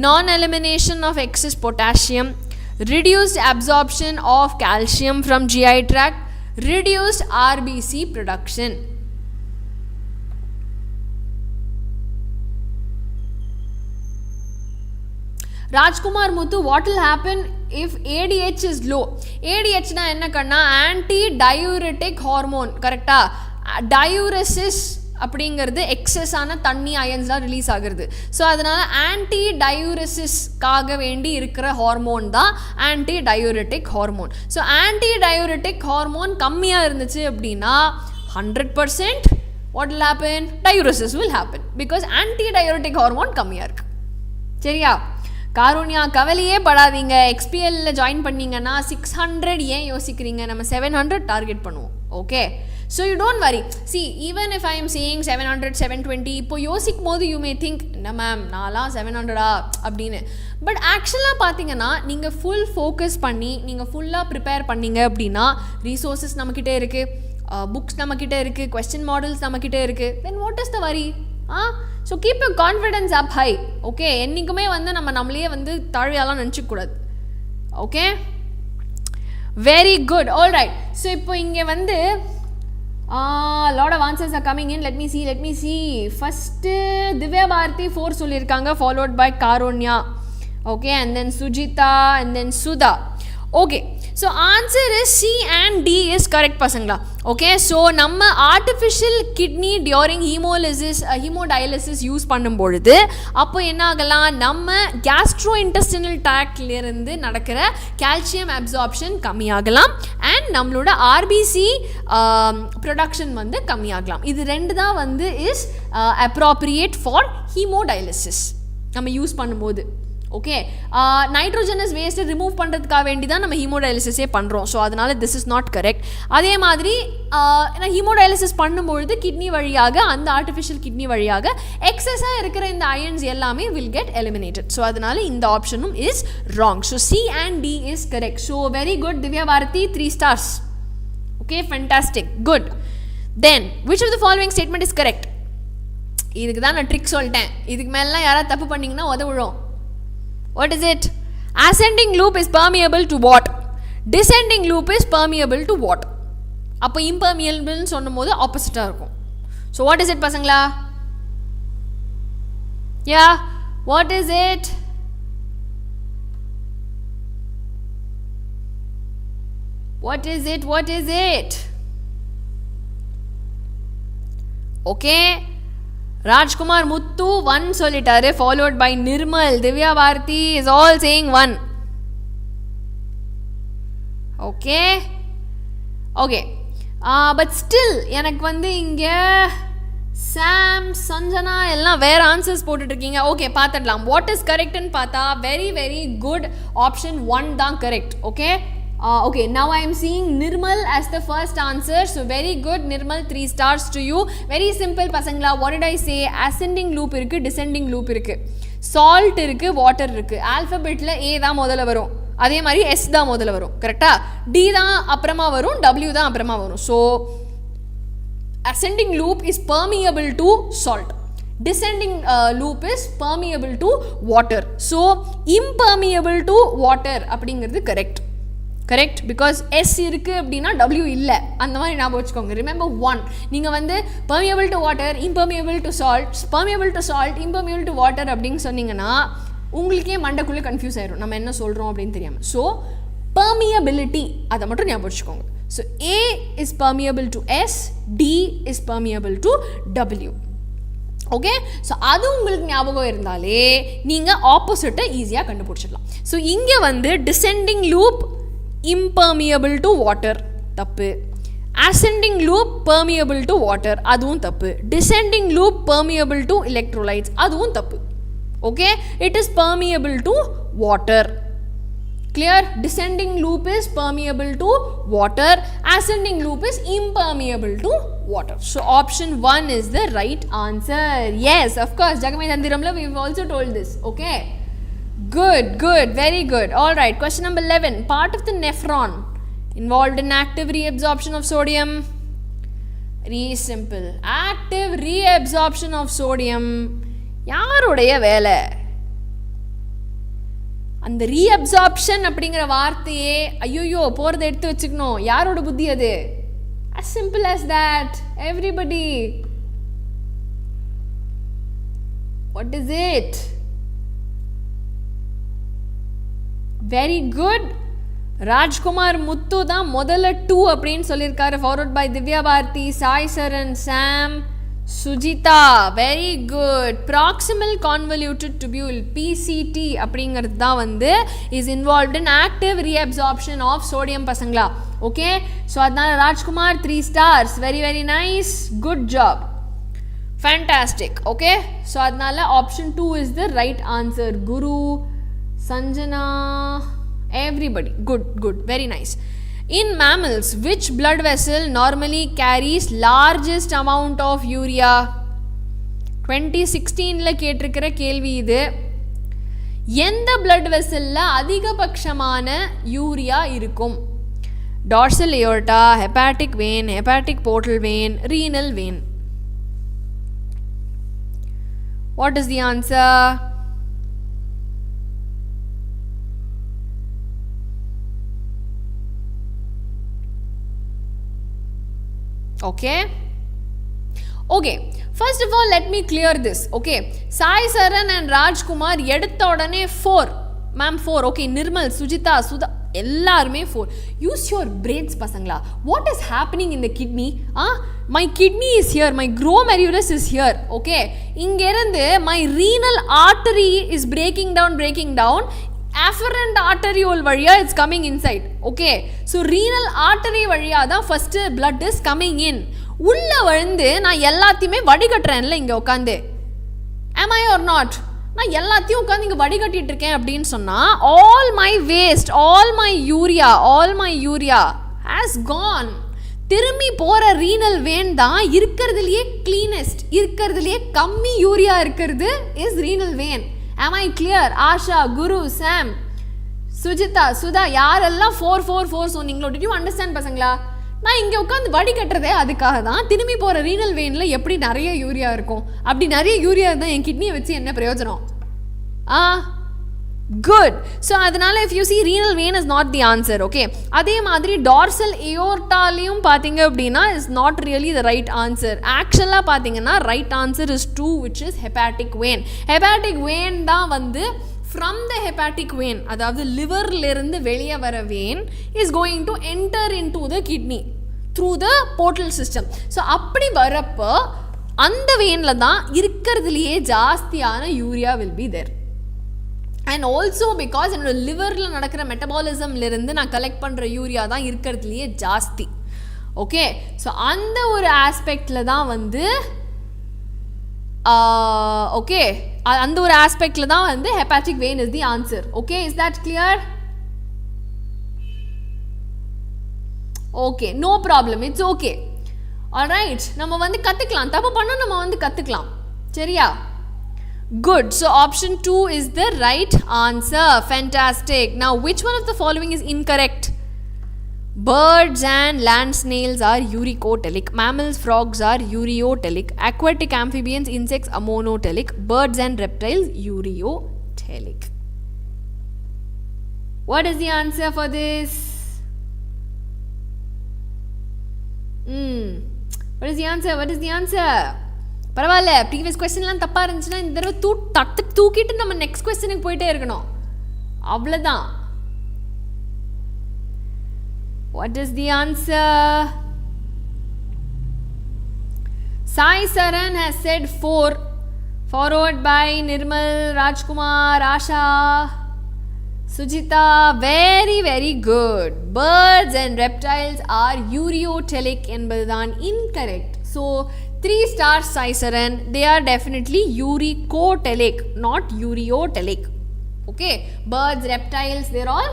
non-elimination of excess potassium, reduced absorption of calcium from GI tract, reduced RBC production. Rajkumar Muthu, what will happen if ADH is low? ADH na enna kanna anti diuretic hormone, correcta? Diuresis அப்படிங்கிறது எக்ஸஸான தண்ணி அயன்ஸ்லாம் release ஆகுறது. So அதனால் anti டயூரெசிஸ்க்காக வேண்டி இருக்கிற hormone தான் anti diuretic hormone. So anti diuretic hormone கம்மியாக இருந்துச்சு அப்படின்னா 100% what will happen? Diuresis will happen because anti diuretic hormone கம்மியாக இருக்குது. சரியா? காருண்யா, கவலையே படாதீங்க. எக்ஸ்பிஎல்ல ஜாயின் பண்ணீங்கன்னா 600 ஏன் யோசிக்கிறீங்க? நம்ம 700 டார்கெட் பண்ணுவோம். Okay, so you don't worry. C, even if I am saying 700, 720, இப்போ யோசிக்கும் போது யூ மே திங்க் என்ன மேம் நான்லாம் 700 அப்படின்னு. பட் ஆக்சுவலாக பார்த்தீங்கன்னா நீங்கள் ஃபுல் ஃபோக்கஸ் பண்ணி நீங்கள் ஃபுல்லாக ப்ரிப்பேர் பண்ணீங்க அப்படின்னா ரீசோர்ஸஸ் நம்மக்கிட்டே இருக்குது, புக்ஸ் நம்மக்கிட்டே இருக்குது, கொஸ்டின் மாடல்ஸ் நம்மக்கிட்டே இருக்குது. Then what is the worry? So keep your confidence up high. Okay, என்றைக்குமே வந்து நம்மளையே வந்து தாழ்வையாலாம் நினச்சிக்கூடாது. Okay, very good. All right. So இப்போ இங்கே வந்து lot of answers are coming in. Let me see. First Divya Bharati 4 சொல்லியிருக்காங்க, followed by Karunya. Okay, and then Sujita, and then Sudha. Okay, so answer is C and D is correct பசங்களா. Okay, so நம்ம artificial kidney during hemodialysis use பண்ணும் பொழுது அப்போ என்ன ஆகலாம், நம்ம gastrointestinal tractலேருந்து நடக்கிற calcium absorption கம்மியாகலாம் அண்ட் நம்மளோட RBC ப்ரொடக்ஷன் வந்து கம்மியாகலாம். இது ரெண்டு தான் வந்து இஸ் appropriate for hemodialysis நம்ம யூஸ் பண்ணும்போது. ஓகே, நைட்ரோஜனஸ் வேஸ்ட்டை ரிமூவ் பண்ணுறதுக்காக வேண்டி தான் நம்ம ஹீமோடயாலிசிஸே பண்ணுறோம். ஸோ அதனால் திஸ் இஸ் நாட் கரெக்ட். அதே மாதிரி ஹீமோடயாலிசிஸ் பண்ணும்பொழுது கிட்னி வழியாக, அந்த ஆர்டிஃபிஷியல் கிட்னி வழியாக எக்ஸஸாக இருக்கிற இந்த அயன்ஸ் எல்லாமே வில் கெட் எலிமினேட்டட். ஸோ அதனால் இந்த ஆப்ஷனும் is wrong. So C and D is correct. So very good Divya Bharathi, 3 stars. Okay, fantastic, good. Then which of the following statement is correct? இதுக்கு தான் நான் ட்ரிக் சொல்லிட்டேன். இதுக்கு மேலாம் யாராவது தப்பு பண்ணிங்கன்னா உதவுறோம். What is it? Ascending loop is permeable to what? Descending loop is permeable to what? அப்போ impermeable சொன்னும்போது ஆப்போசிட்டா இருக்கும். So what is it பசங்களா? Yeah, what is it? What is it? Okay Rajkumar Muthu 1 சொல்லிட்டாரு, followed by Nirmal. Divya Bharati is all saying 1. Okay. Okay. But still எனக்கு வந்து இங்க சாம் சஞ்சனா எல்லாம் வேற ஆன்சர்ஸ் போட்டுட்டு இருக்கீங்க. ஓகே பார்த்துடலாம். வாட் இஸ் கரெக்ட்னு பார்த்தா வெரி வெரி குட் ஆப்ஷன் 1 தான் correct. Okay okay, now I am seeing Nirmal as the first answer, so very good Nirmal, 3 stars to you. Very simple pasangla. What did I say? Ascending loop irukku, descending loop irukku, salt irukku, water irukku. Alphabet la A da modala varum, adhe mari S da modala varum, correct ah? D da aprama varum, W da aprama varum. So ascending loop is permeable to salt, descending loop is permeable to water, so impermeable to water அப்படிங்கிறது correct. Correct, because S இருக்குது அப்படின்னா W இல்லை, அந்த மாதிரி ஞாபகம் வச்சுக்கோங்க. Remember 1, நீங்கள் வந்து permeable to water, impermeable to salt, permeable to salt, impermeable to water அப்படின்னு சொன்னீங்கன்னா உங்களுக்கே மண்டக்குள்ளே கன்ஃபியூஸ் ஆயிடும் நம்ம என்ன சொல்கிறோம் அப்படின்னு தெரியாமல். ஸோ பெர்மியபிலிட்டி அதை மட்டும் ஞாபகம் வச்சுக்கோங்க. So A is permeable to S, D is permeable to W. Okay, so அது உங்களுக்கு ஞாபகம் இருந்தாலே நீங்கள் ஆப்போசிட்டை ஈஸியாக கண்டுபிடிச்சிடலாம். ஸோ இங்கே வந்து descending loop impermeable to water தப்பு, ascending loop permeable to water அதுவும் தப்பு, descending loop permeable to electrolytes அதுவும் தப்பு. okay, it is permeable to water. clear? Descending loop is permeable to water, ascending loop is impermeable to water. So option 1 is the right answer. Yes, of course, Jagamai Thandiramla we have also told this. okay, good, good, very good. All right, question number 11. Part of the nephron involved in active reabsorption of sodium. Very simple. Active reabsorption of sodium யாருடைய வேலை? அந்த reabsorption அப்படிங்கிற வார்த்தையே ஐயோ போறதை எடுத்து வச்சுக்கணும். யாரோட புத்தி அது? As simple as that. Everybody. What is it? Very good. Rajkumar Muthu தான் முதல்ல 2 அப்படின்னு சொல்லியிருக்காரு, followed by Divya Bharati, Sai Saran, Sam, Sujita. Very good. Proximal convoluted tubule PCT அப்படிங்கிறது தான் வந்து is involved in active reabsorption of sodium பசங்களா. okay, so அதனால Rajkumar 3 stars. very very nice, good job, fantastic. okay, so அதனால option 2 is the right answer. Guru, Sanjana, everybody, good, good, very nice. In mammals, which blood vessel normally carries largest amount of urea? 2016 கேட்டிருக்கிற கேள்வி இது. எந்த blood vesselல அதிகபட்சமான urea இருக்கும்? dorsal aorta, hepatic vein, hepatic portal vein, renal vein. What is the answer? okay, okay, first of all let me clear this. okay, Sai Saran and Rajkumar எடுத்த உடனே 4 ma'am 4. okay, Nirmal, Sujita, Sudha எல்லாருமே 4. use your brains பசங்களா. what is happening in the kidney? my kidney is here, my glomerulus is here. okay, இங்க இருந்து my renal artery is breaking down, afferent arteriole வழியா it's coming inside. okay, so renal artery வழியா தான் first blood is coming in. உள்ள வந்து நான் எல்லாத்தையுமே வடிகட்டுறேன்ல இங்க உட்காந்து. am I or not? நான் எல்லாத்தையும் உட்காந்து இங்க வடிகட்டிட்டு இருக்கேன் அப்படின்னு சொன்னா all my waste, all my urea has gone. திரும்பி போற ரீனல் வேன் தான் இருக்கிறதுலயே cleanest, இருக்கிறதுலயே கம்மி யூரியா இருக்கிறது is renal vein. am I clear? Asha, Guru, Sam, Sujita, Sudha யாரெல்லாம் 4 சொன்னீங்களோ did you understand பசங்களா? நான் இங்கே உட்காந்து வடி கட்டுறதே அதுக்காக தான். திரும்பி போகிற ரீனல் வெயினில் எப்படி நிறைய யூரியா இருக்கும், அப்படி நிறைய யூரியா இருந்தால் என் கிட்னியை வச்சு என்ன பிரயோஜனம்? குட். ஸோ அதனால if you see renal vein is not the answer. Okay, அதே மாதிரி டார்சல் ஏயோர்டாலையும் பார்த்தீங்க அப்படின்னா is not really the right answer. ஆக்சுவலாக பார்த்தீங்கன்னா right answer is 2 which is hepatic vein. hepatic vein தான் வந்து from the hepatic vein, அதாவது லிவர்லேருந்து வெளியே வர vein is going to enter into the kidney through the portal system. So அப்படி வரப்போ அந்த வெயினில் தான் இருக்கிறதுலையே ஜாஸ்தியான urea will be there. And also because என்னோட லிவரில் நடக்கிற மெட்டபாலிசம்லேருந்து நான் கலெக்ட் பண்ணுற யூரியா தான் இருக்கிறதுலையே ஜாஸ்தி. ஓகே, ஸோ அந்த ஒரு ஆஸ்பெக்டில் தான் வந்து ஓகே அந்த ஒரு ஆஸ்பெக்டில் தான் வந்து hepatic vein is the answer. Okay, is that clear? Okay, no problem, it's okay. Alright, நம்ம வந்து கற்றுக்கலாம், தப்பு பண்ணால் நம்ம வந்து கற்றுக்கலாம். சரியா? Good. So option 2 is the right answer. Fantastic. Now which one of the following is incorrect? Birds and land snails are uricotelic. Mammals, frogs are ureotelic. Aquatic amphibians, insects are monotelic. Birds and reptiles ureotelic. What is the answer for this? What is the answer? What is the answer? பரவாயில்ல, previous கொஸ்டின்லாம் தப்பாக இருந்துச்சுன்னா இந்த தடவை தூக்கிட்டு நம்ம next கொஸ்டினுக்கு போயிட்டே இருக்கணும், அவ்வளோதான். What is the answer? Sai Charan has said 4, followed by Nirmal, Rajkumar, Asha, Sujita. Very very good. Birds and reptiles are ureotelic என்பதுதான் incorrect. So 3 stars Sai Saran, they are definitely uricotelic, not ureotelic. Okay, birds, reptiles, they're all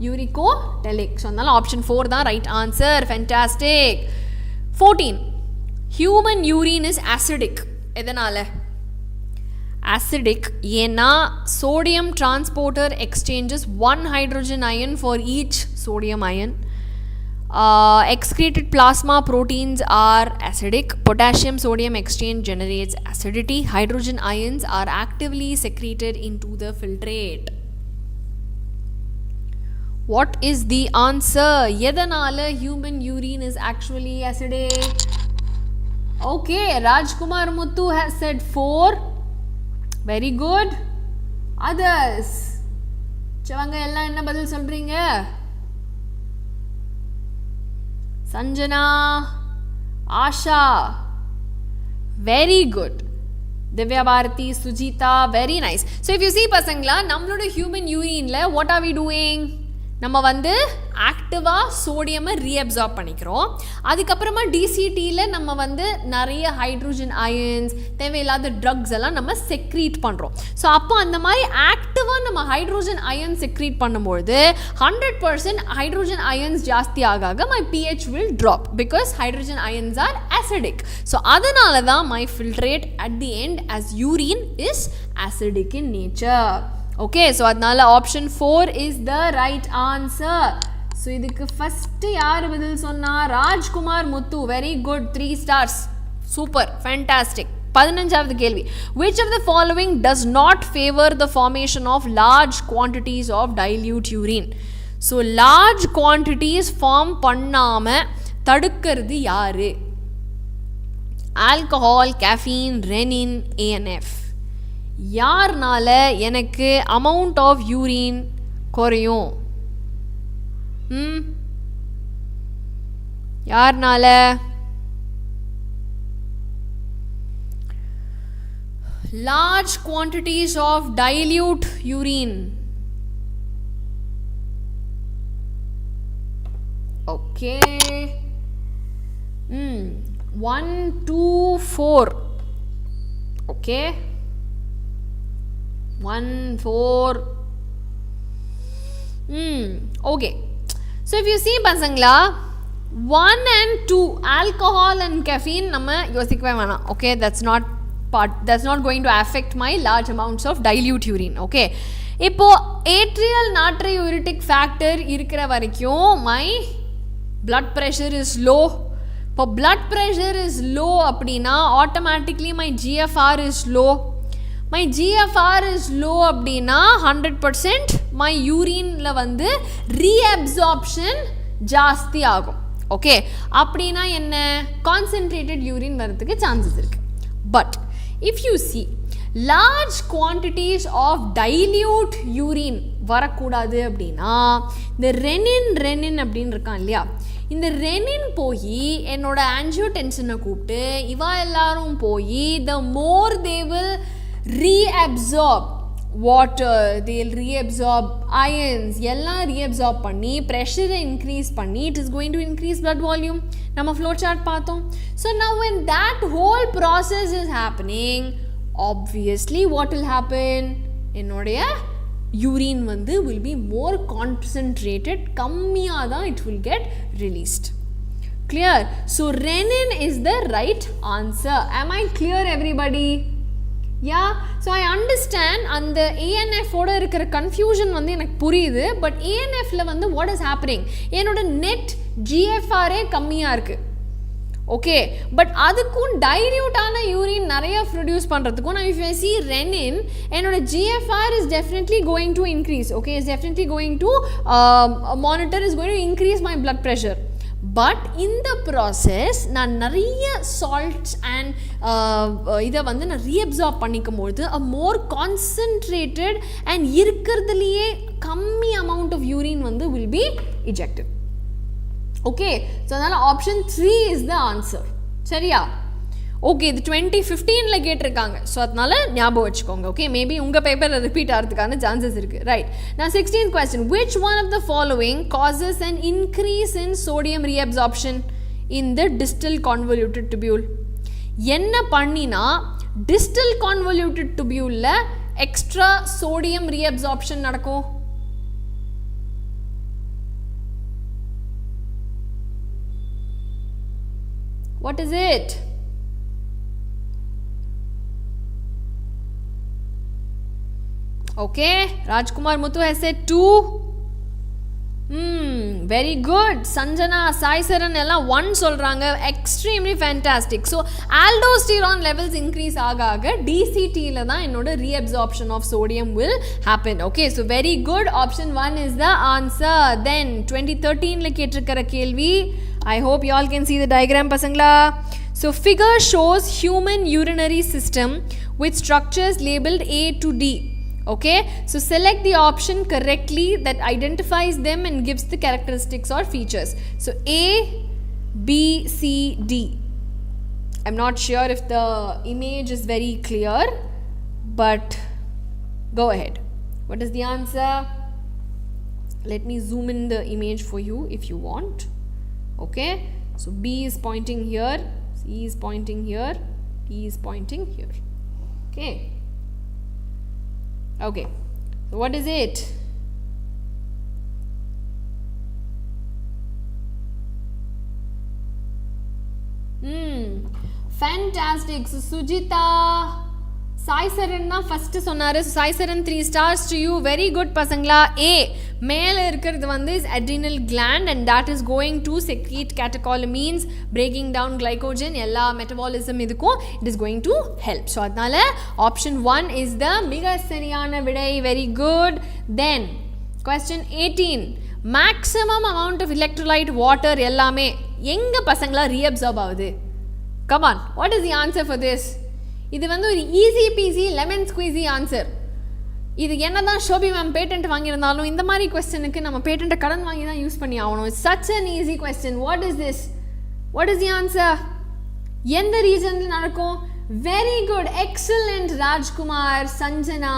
uricotelic. So option 4 the right answer. Fantastic. 14, human urine is acidic. எதனால acidic? ஏன்னா sodium transporter exchanges 1 hydrogen ion for each sodium ion. Excreted plasma proteins are acidic. Potassium sodium exchange generates acidity. Hydrogen ions are actively secreted into the filtrate. What is the answer? Yadanaala human urine is actually acidic. Okay, Rajkumar Muthu has said 4. Very good. Others, chavanga ella enna badal solringa? Sanjana, Asha, very good. Divya Bharati, Sujita, very nice. So if you see pasangla, nammaloda human urine la what are we doing? நம்ம வந்து ஆக்டிவாக சோடியமை reabsorb பண்ணிக்கிறோம். அதுக்கப்புறமா டிசிடியில் நம்ம வந்து நிறைய hydrogen ions, தேவையில்லாத drugs எல்லாம் நம்ம செக்ரீட் பண்ணுறோம். ஸோ அப்போ அந்த மாதிரி ஆக்டிவாக நம்ம ஹைட்ரோஜன் அயன்ஸ் செக்ரீட் பண்ணும்பொழுது 100% ஹைட்ரோஜன் அயன்ஸ் ஜாஸ்தி ஆக my pH will drop because hydrogen ions are acidic. So அதனால தான் my filtrate at the end as urine is acidic in nature. Okay, so adnala option 4 is the right answer. So idukku first yaar badal sonna? Rajkumar Muthu, very good, 3 stars, super, fantastic. 15வது கேள்வி, which of the following does not favor the formation of large quantities of dilute urine? So large quantities form பண்ணாம தடுக்கிறது யாரு? Alcohol, caffeine, renin, ANF. யார்னால எனக்கு amount of urine குறையும்? யார்னால? large quantities of dilute urine. Okay. 1, 2, 4. Okay. 1, 4. Okay. So if you see pasangla, 1 and 2, alcohol and caffeine நம்ம யோசிக்கவே வேணாம். Okay, that's not going to affect my large amounts of dilute urine. Okay, இப்போ atrial natriuretic factor இருக்கிற வரைக்கும் my blood pressure is low. இப்போ blood pressure is low அப்படின்னா automatically my GFR is low. My GFR is low அப்படின்னா 100% my urineல வந்து reabsorption ஜாஸ்தி ஆகும். Okay, அப்படின்னா என்ன? கான்சென்ட்ரேட்டட் யூரின் வரதுக்கு சான்சஸ் இருக்கு. But if you C large quantities of dilute urine வரக்கூடாது அப்படின்னா இந்த ரெனின் அப்படின்னு இருக்கான் இல்லையா, இந்த ரெனின் போய் என்னோட ஆன்ஜியோடென்சினை கூப்பிட்டு இவா எல்லாரும் போய் the more they will reabsorb water, they'll reabsorb ions, எல்லாம் reabsorb பண்ணி pressure increase பண்ணி it is going to increase blood volume. நம்ம flow chart பார்த்தோம். So now when that whole process is happening, obviously what will happen? என்னுடைய urine வந்து will be more concentrated, கம்மியாக தான் it will get released. Clear? So renin is the right answer. Am I clear everybody? Yeah, so I understand அந்த ANF ஓட இருக்கிற confusion வந்து எனக்கு புரியுது. பட் ANFல வந்து what is happening? என்னோட நெட் GFRே கம்மியாக இருக்குது. ஓகே, பட் அதுக்கும் டைல்யூட்டான யூரின் நிறைய ப்ரொடியூஸ் பண்ணுறதுக்கும் நான் if I see renin, என்னோட GFR is definitely going to increase. Okay, is definitely going to monitor is going to increase my blood pressure. But இந்த process நான் நிறைய சால்ட்ஸ் அண்ட் இதை வந்து நான் ரீஅப்சார்ப் பண்ணிக்கும்போது அ மோர் கான்சன்ட்ரேட்டட் அண்ட் இருக்கிறதுலையே கம்மி அமௌண்ட் ஆஃப் யூரின் வந்து will be ejected. Okay, so அதனால் ஆப்ஷன் 3 இஸ் த ஆன்சர். சரியா? ஓகே, இது 2015 கேட்டிருக்காங்க. ஸோ அதனால ஞாபகம் வச்சுக்கோங்க. ஓகே, மேபி உங்கள் பேப்பரில் ரிப்பீட் ஆகிறதுக்கான சான்சஸ் இருக்குது. ரைட். நான் 16th question. Which one of the following causes an increase in sodium reabsorption in the distal convoluted tubule? என்ன பண்ணினா distal convoluted tubuleல extra sodium reabsorption நடக்கும்? What is it? Okay, Rajkumar Muthu has said 2. Very good. Sanjana, Sai Saran ella 1 solranga. Extremely fantastic. So aldosterone levels increase aga DCT la da enoda reabsorption of sodium will happen. Okay, so very good. Option 1 is the answer. Then 2013 la ketirukara kelvi. I hope you all can see the diagram pasangla. So figure shows human urinary system with structures labeled A to D. Okay, so select the option correctly that identifies them and gives the characteristics or features. So A, B, C, D. I'm not sure if the image is very clear, but go ahead. What is the answer? Let me zoom in the image for you if you want. Okay, so B is pointing here, C is pointing here, D is pointing here. Okay. Okay, so what is it? Fantastic. So Sujita, Sai Saran na first சொன்னாரு. Sai Saran 3 stars to you. Very good pasangla. A, மேல இருக்கிறது வந்து is adrenal gland and that is going to secrete catecholamines, breaking down glycogen, எல்லா metabolism இதுக்கும் it is going to help. So அதனால option 1 is the மிக சரியான விடை. Very good. Then question 18. Maximum amount of electrolyte water எல்லாமே எங்க பசங்களா reabsorb ஆகுது? Come on, what is the answer for this? இது வந்து ஒரு easy peasy lemon squeezy answer. இது என்ன தான் ஷோபி மேம் பேட்டன்ட் வாங்கியிருந்தாலும் இந்த மாதிரி கொஸ்டனுக்கு நம்ம பேட்டன்ட்டை கடன் வாங்கி தான் யூஸ் பண்ணி ஆகணும். It's such an easy question. What is this? What is the answer? எந்த ரீசனில் நடக்கும்? Very good, excellent Rajkumar, Sanjana,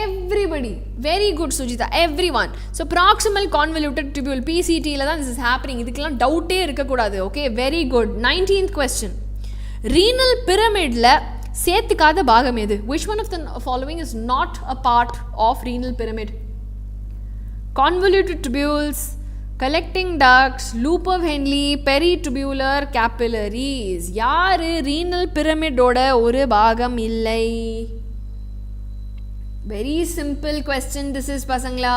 everybody, very good Sujita, everyone. So proximal convoluted tubule PCT la தான் this is happening. இதுக்கெல்லாம் டவுட்டே இருக்கக்கூடாது. Okay, very good. 19th question. Renal pyramid la சேர்த்துக்காத பாகம் எது? Which one of the following is not a part of renal pyramid? Convoluted tubules, collecting ducts, loop of Henle, peritubular capillaries. யாரு renal pyramid ஓட ஒரு பாகம் இல்லை? Very simple question this is pasangla.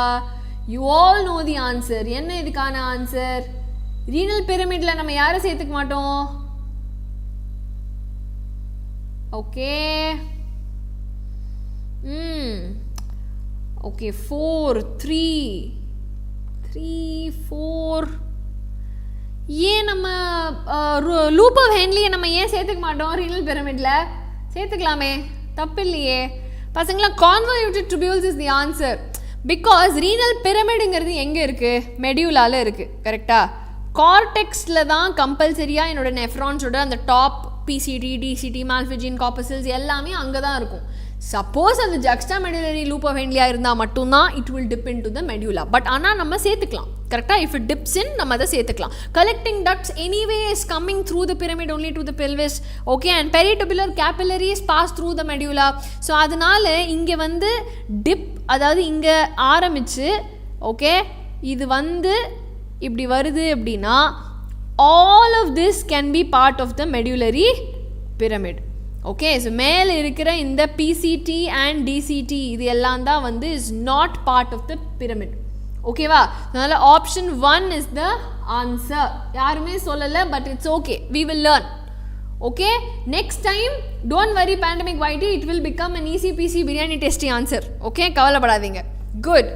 You all know the answer. என்ன இதுக்கான answer? renal pyramidல நம்ம யாரை சேர்த்துக்க மாட்டோம்? Okay. Okay, 4, 3, 4. ஏன் நம்ம லூப் ஆஃப் ஹென்லியை நம்ம ஏன் சேர்த்துக்க மாட்டோம் renal pyramidல? சேர்த்துக்கலாமே, தப்பு இல்லையே. பசங்களா, convoluted tubules is the answer because renal pyramidங்கிறது எங்கே இருக்குது? மெடியூலால இருக்குது. கரெக்டா? கார்டெக்ஸில் தான் கம்பல்சரியாக என்னோட நெஃப்ரான்ஸோட அந்த top PCT DCT Malpighian capsules எல்லாமே அங்கே தான் இருக்கும். சப்போஸ் அந்த ஜக்ஸ்டா மெடுலரி லூப் ஆஃப் ஹென்லியாக இருந்தால் மட்டும்தான் it will dip in to the medulla. But ஆனால் நம்ம சேர்த்துக்கலாம் கரெக்டாக. இஃப் இட் டிப்ஸ் இன் நம்ம அதை சேர்த்துக்கலாம். Collecting ducts anyway is coming through the pyramid only to the pelvis. Okay, and peritubular capillaries pass through the medulla. So அதனால இங்கே வந்து டிப், அதாவது இங்கே ஆரம்பிச்சு ஓகே இது வந்து இப்படி வருது அப்படின்னா all of this can be part of the medullary pyramid. Okay, so மேலே இருக்கிற இந்த PCT and DCT இது எல்லாம் தான் வந்து is not part of the pyramid. ஓகேவா? அதனால் ஆப்ஷன் 1 is the answer. யாருமே சொல்லலை, but it's okay, we will learn. Okay, next time don't worry pandemic whitey, it will become an easy PC biryani tasty answer. Okay, கவலைப்படாதீங்க. Good.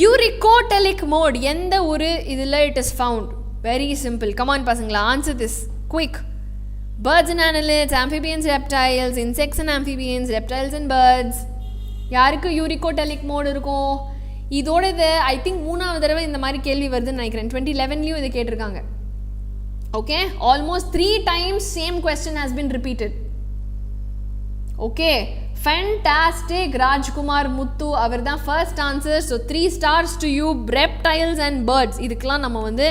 Uricotelic mode எந்த ஒரு இதில் it is found? Very simple. Come on பசங்களா, answer this quick. Birds and annelids, amphibians, reptiles, insects and amphibians, reptiles and birds. யாருக்கு யூரிகோட்டலிக் mode இருக்கும்? இதோட இது I think 3வது தடவை இந்த மாதிரி கேள்வி வருதுன்னு நினைக்கிறேன். 2011லையும் இதை கேட்டிருக்காங்க. Okay, almost 3 times same question has been repeated. Okay, fantastic. Rajkumar Muthu அவர் தான் first answer. So 3 stars to you. Reptiles and birds இதுக்கெலாம் நம்ம வந்து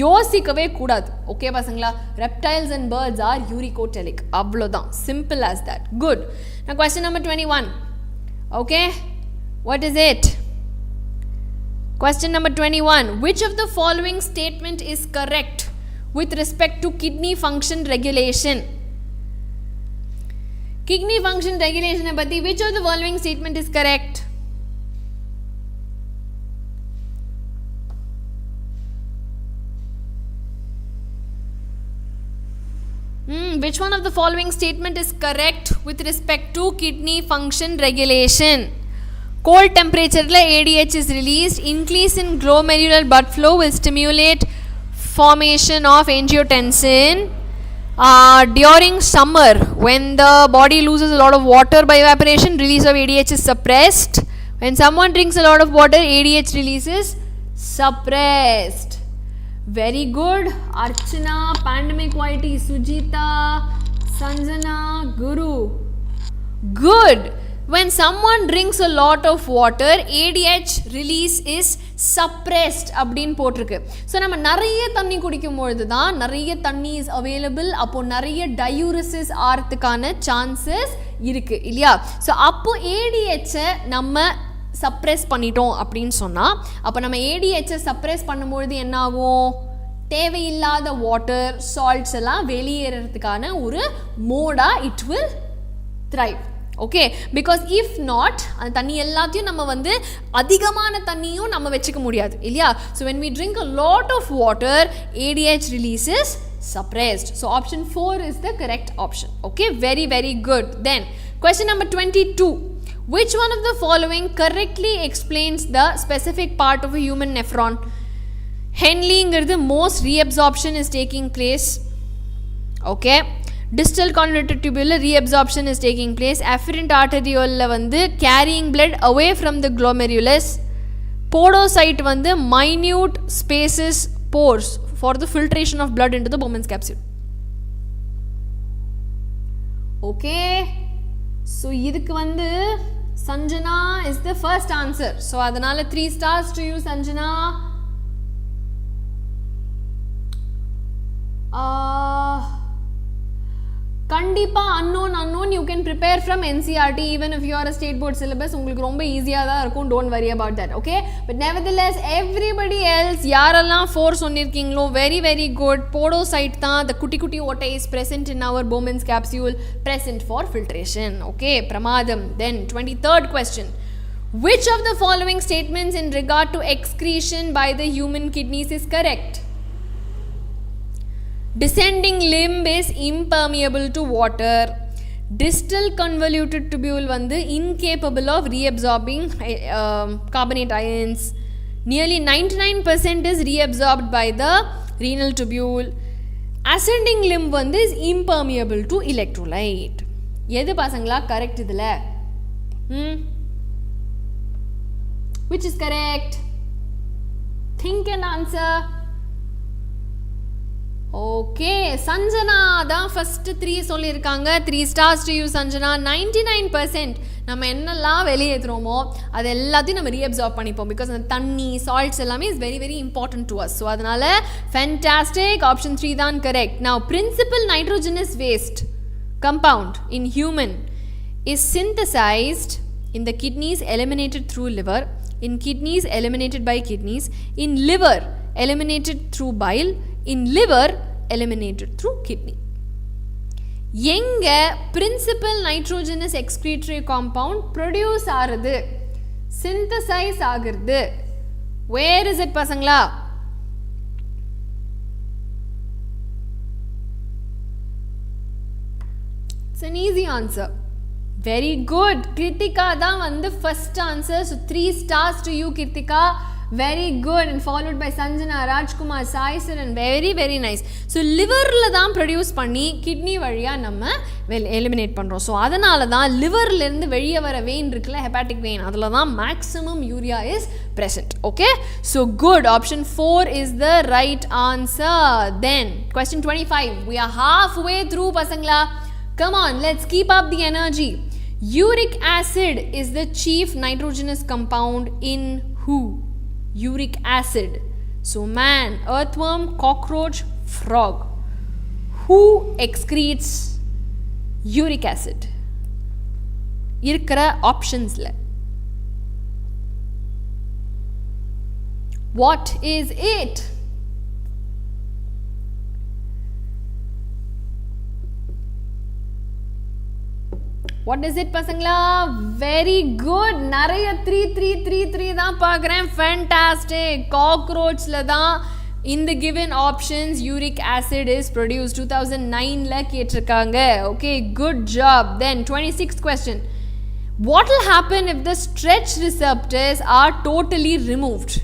யோசிக்கவே கூடாது. ஓகே பசங்களா, reptiles and birds are uricotelic, அவ்வளோதான், சிம்பிள் ஆஸ் தட். குட். நான் question number 21. Okay, what is it? Question number 21. Which of the following statement is correct with respect to kidney function regulation? Kidney function regulation பத்தி which of the following statement is correct? Which one of the following statement is correct with respect to kidney function regulation? Cold temperature la ADH is released. Increase in glomerular blood flow will stimulate formation of angiotensin. During summer, when the body loses a lot of water by evaporation, release of ADH is suppressed. When someone drinks a lot of water, ADH release is suppressed. Very good. Archana, Pandemic Whitey, Sujita, Sanjana, Guru. Good. When someone drinks a lot of water, ADH release is suppressed அப்படின்னு போட்டிருக்கு. So நம்ம நிறைய தண்ணி குடிக்கும் பொழுது தான் நிறைய தண்ணி இஸ் அவைலபிள், அப்போ நிறைய டயூரிசிஸ் ஆகிறதுக்கான சான்சஸ் இருக்குது இல்லையா? ஸோ அப்போ ஏடிஹெச்சை நம்ம சப்ரெஸ் பண்ணிட்டோம் அப்படின்னு சொன்னால், அப்போ நம்ம ஏடிஹெச்சை சப்ரெஸ் பண்ணும்பொழுது என்ன ஆகும்? தேவையில்லாத வாட்டர் சால்ட்ஸ் எல்லாம் வெளியேறதுக்கான ஒரு மோடாக it will thrive. Okay, because if not அந்த தண்ணி எல்லாத்தையும் நம்ம வந்து அதிகமான தண்ணியும் நம்ம வச்சுக்க முடியாது இல்லையா? So when we drink a lot of water, ADH releases suppressed. So option 4 is the correct option. Okay, very very good. Then question number 22. Which one of the following correctly explains the specific part of a human nephron? Henleyங்கிறது most reabsorption is taking place. Okay, distal convoluted tubular reabsorption is taking place. Afferent arteriole வந்து carrying blood away from the glomerulus. Podocyte வந்து minute spaces pores for the filtration of blood into the Bowman's capsule. Okay, so இதுக்கு வந்து Sanjana is the first answer. So அதனால 3 stars to you Sanjana. கண்டிப்பா unknown you can prepare from NCERT even if you are a state board syllabus. உங்களுக்கு ரொம்ப ஈஸியா தான் இருக்கும், don't worry about that. Okay, but nevertheless everybody else யாரெல்லாம் 4 சொன்னிருக்கீங்களோ very very good. podocyte தான், the குட்டி குட்டி ஓட்டை is present in our Bowman's capsule, present for filtration. Okay, pramadam. Then 23rd question. Which of the following statements in regard to excretion by the human kidneys is correct? Descending limb is impermeable to water. Distal convoluted tubule வந்து incapable of reabsorbing carbonate ions. Nearly 99% is reabsorbed by the renal tubule. Ascending limb வந்து is impermeable to electrolyte. எது பசங்களா correct இதுல? Which is correct? Think and answer. Okay Sanjana தான் first 3 சொல்லியிருக்காங்க. 3 stars to you Sanjana. 99% நம்ம என்னெல்லாம் வெளியேற்றுறோமோ அது எல்லாத்தையும் நம்ம ரீஅப்சார்ப் பண்ணிப்போம். பிகாஸ் அந்த தண்ணி சால்ட்ஸ் எல்லாமே is very very important to us. So அதனால ஃபேன்டாஸ்டிக், ஆப்ஷன் 3 தான் correct. Now principal nitrogenous waste compound in human is synthesized in the kidneys, eliminated through liver, in kidneys eliminated by kidneys, in liver eliminated through bile, in liver eliminated through kidney. எங்க principal nitrogenous excretory compound produce ஆகுது, synthesize ஆகுது? where is it பசங்களா? It's an easy answer. Very good. Kritika தான் வந்து first answer. So 3 stars to you Kritika. Very good. And followed by Sanjana, Rajkumar, Sai Saran. Very very nice. So liverல தான் produce பண்ணி kidney வழியா நம்ம eliminate பண்றோம். So அதனால தான் liverல இருந்து வெளியே வர vein இருக்குல்ல, hepatic vein, அதுல தான் maximum urea is present. Okay? So good. Option 4 is the right answer. Then question 25. We are halfway through பசங்களா. Come on, let's keep up the energy. Uric acid is the chief nitrogenous compound in who? Uric acid. So man, earthworm, cockroach, frog. Who excretes uric acid? Irkra options le. What is it? What is it பசங்களா? Very good. நிறைய 3 தான் பார்க்குறேன். Fantastic. Cockroachல தான் in the given options uric acid is produced. 2009ல கேட்டிருக்காங்க. Okay, good job. Then 26th question. What will happen if the stretch receptors are totally removed?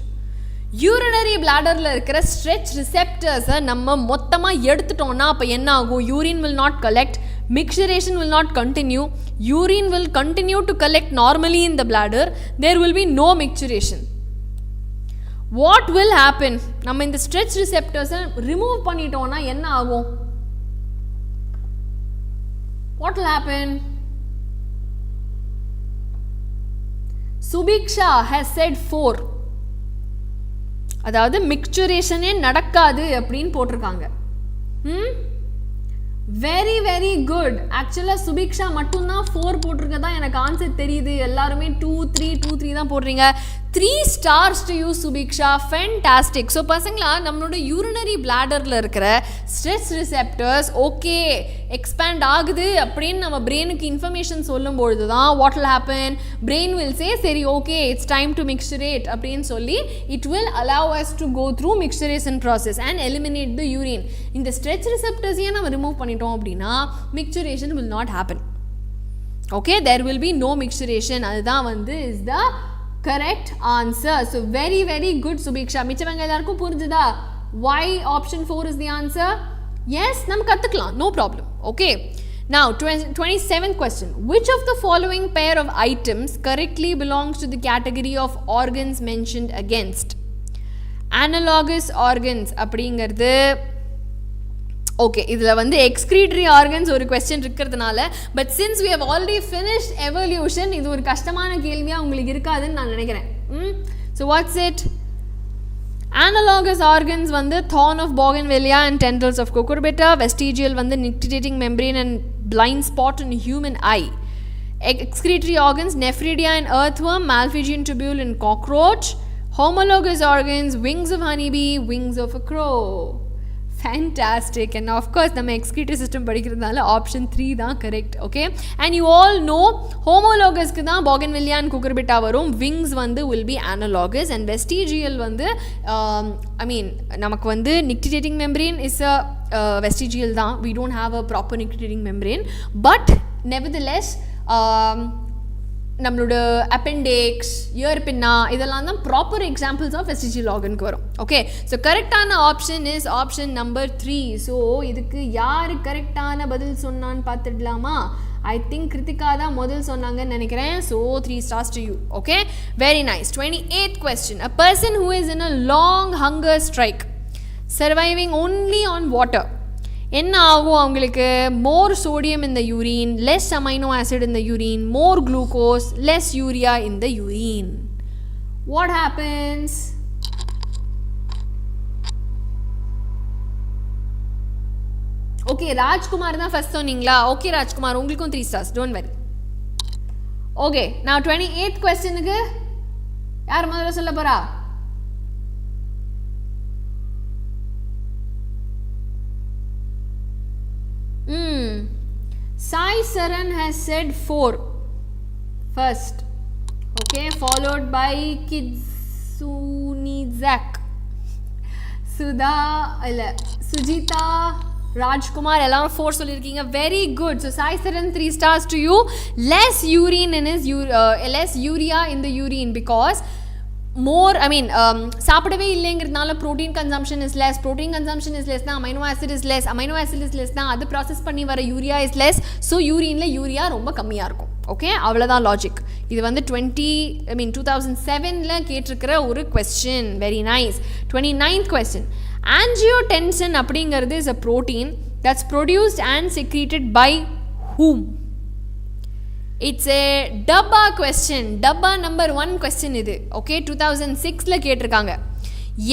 Urinary பிளாடரில் இருக்கிற stretch ரிசெப்டர்ஸை நம்ம மொத்தமாக எடுத்துட்டோம்னா அப்போ என்ன ஆகும்? Urine will not collect, micturiation will not continue, urine will continue to collect normally in the bladder, there will be no micturiation. What will happen? நம்ம இந்த ஸ்ட்ரெச் ரிசெப்டர்ஸை ரிமூவ் பண்ணிட்டோம்னா என்ன ஆகும்? What will happen? Subiksha has said 4. அதாவது மிக்சுரேஷனே நடக்காது அப்படின்னு போட்டிருக்காங்க. Very very good. ஆக்சுவலாக சுபிக்ஷா மட்டும்தான் 4 போட்டிருக்கதா எனக்கு ஆன்சர் தெரியுது. எல்லாருமே 2 3 தான் போடுறீங்க. 3 stars to you Subiksha. Fantastic. So பசங்களா நம்மளோட யூரினரி பிளாடரில் இருக்கிற ஸ்ட்ரெஸ் ரிசெப்டர்ஸ் ஓகே எக்ஸ்பேண்ட் ஆகுது அப்படின்னு நம்ம பிரெயினுக்கு இன்ஃபர்மேஷன் சொல்லும்பொழுது தான் what will happen? Brain will say சரி okay it's time to micturate அப்படின்னு சொல்லி it will allow us to go through micturition process and eliminate the urine. இந்த ஸ்ட்ரெச் ரிசெப்டர்ஸையே நம்ம ரிமூவ் பண்ணிட்டோம் அப்படின்னா micturition will not happen. Okay, there will be no micturition. அதுதான் வந்து is the correct answer. So very very good Subiksha. மிச்சவங்க எல்லாருக்கும் புரிஞ்சுதா? Why option 4 is the answer? Yes, நம்ம கத்துக்கலாம், no problem. Okay, now 27th question. Which of the following pair of items correctly belongs to the category of organs mentioned against? Analogous organs அப்படிங்கிறது okay, இதில் வந்து excretory organs ஒரு question இருக்கிறதுனால, but since we have already finished evolution இது ஒரு கஷ்டமான கேள்வியாக உங்களுக்கு இருக்காதுன்னு நான் நினைக்கிறேன். So what's it? Analogous organs வந்து thorn of bougainvillea and tendrils of cucurbita, vestigial வந்து nictitating membrane and blind spot in human eye. Excretory organs nephridia in earthworm, malphigian tubule in cockroach. Homologous organs wings of honeybee, wings of a crow. Fantastic. And of course நம்ம excretory system படிக்கிறதுனால option 3 தான் correct. Okay, and you all know homologous-க்கு தான் bougainvillea and cucurbita வரும். wings வந்து will be analogous and vestigial வந்து I mean நமக்கு வந்து nictitating membrane is a vestigial தான். we don't have a proper nictitating membrane, but nevertheless நம்மளோட appendix, ear pinna இதெல்லாம் தான் ப்ராப்பர் எக்ஸாம்பிள்ஸ் ஆஃப் வெஸ்டிஜியல் ஆர்கனுக்கு வரும். ஓகே, ஸோ கரெக்டான option is option number 3. So இதுக்கு யார் கரெக்டான பதில் சொன்னான்னு பார்த்துடலாமா? ஐ திங்க் கிருத்திகா தான் முதல் சொன்னாங்கன்னு நினைக்கிறேன். So 3 stars to you. Okay, very nice. 28th question. A person who is in a long hunger strike surviving only on water. என்ன ஆகும் அவங்களுக்கு? more sodium in the urine, less amino acid in the urine, more glucose, less urea in the urine. What happens? Okay, Rajkumar தான் first சொன்னீங்களா? Okay Rajkumar, உங்களுக்கும் 3 stars, don't worry. Okay, now 28th questionக்கு யார் முதல்ல சொல்ல போறா? Sai Saran has said 4 first, okay, followed by Kitsunizak, Sujita, Rajkumar, எல்லாரும் 4 சொல்லிருக்கீங்க. Very good. So Sai Saran 3 stars to you. Less urine in his less urea in the urine because more, I mean, சாப்பிடவே இல்லைங்கிறதுனால protein consumption is less, protein consumption is less, amino acid is less, amino acid is less, அது process பண்ணி வர urea is less, so urineல urea ரொம்ப கம்மியா இருக்கும். Okay, அவ்வளவுதான் logic. இது வந்து 2007ல கேட்டிருக்கிற ஒரு question. Very nice. 29th question. Angiotensin அப்படிங்கிறது is a protein that's produced and secreted by whom? It's a டப்பா question. டப்பா நம்பர் 1 question இது. ஓகே, 2006ல கேட்டிருக்காங்க.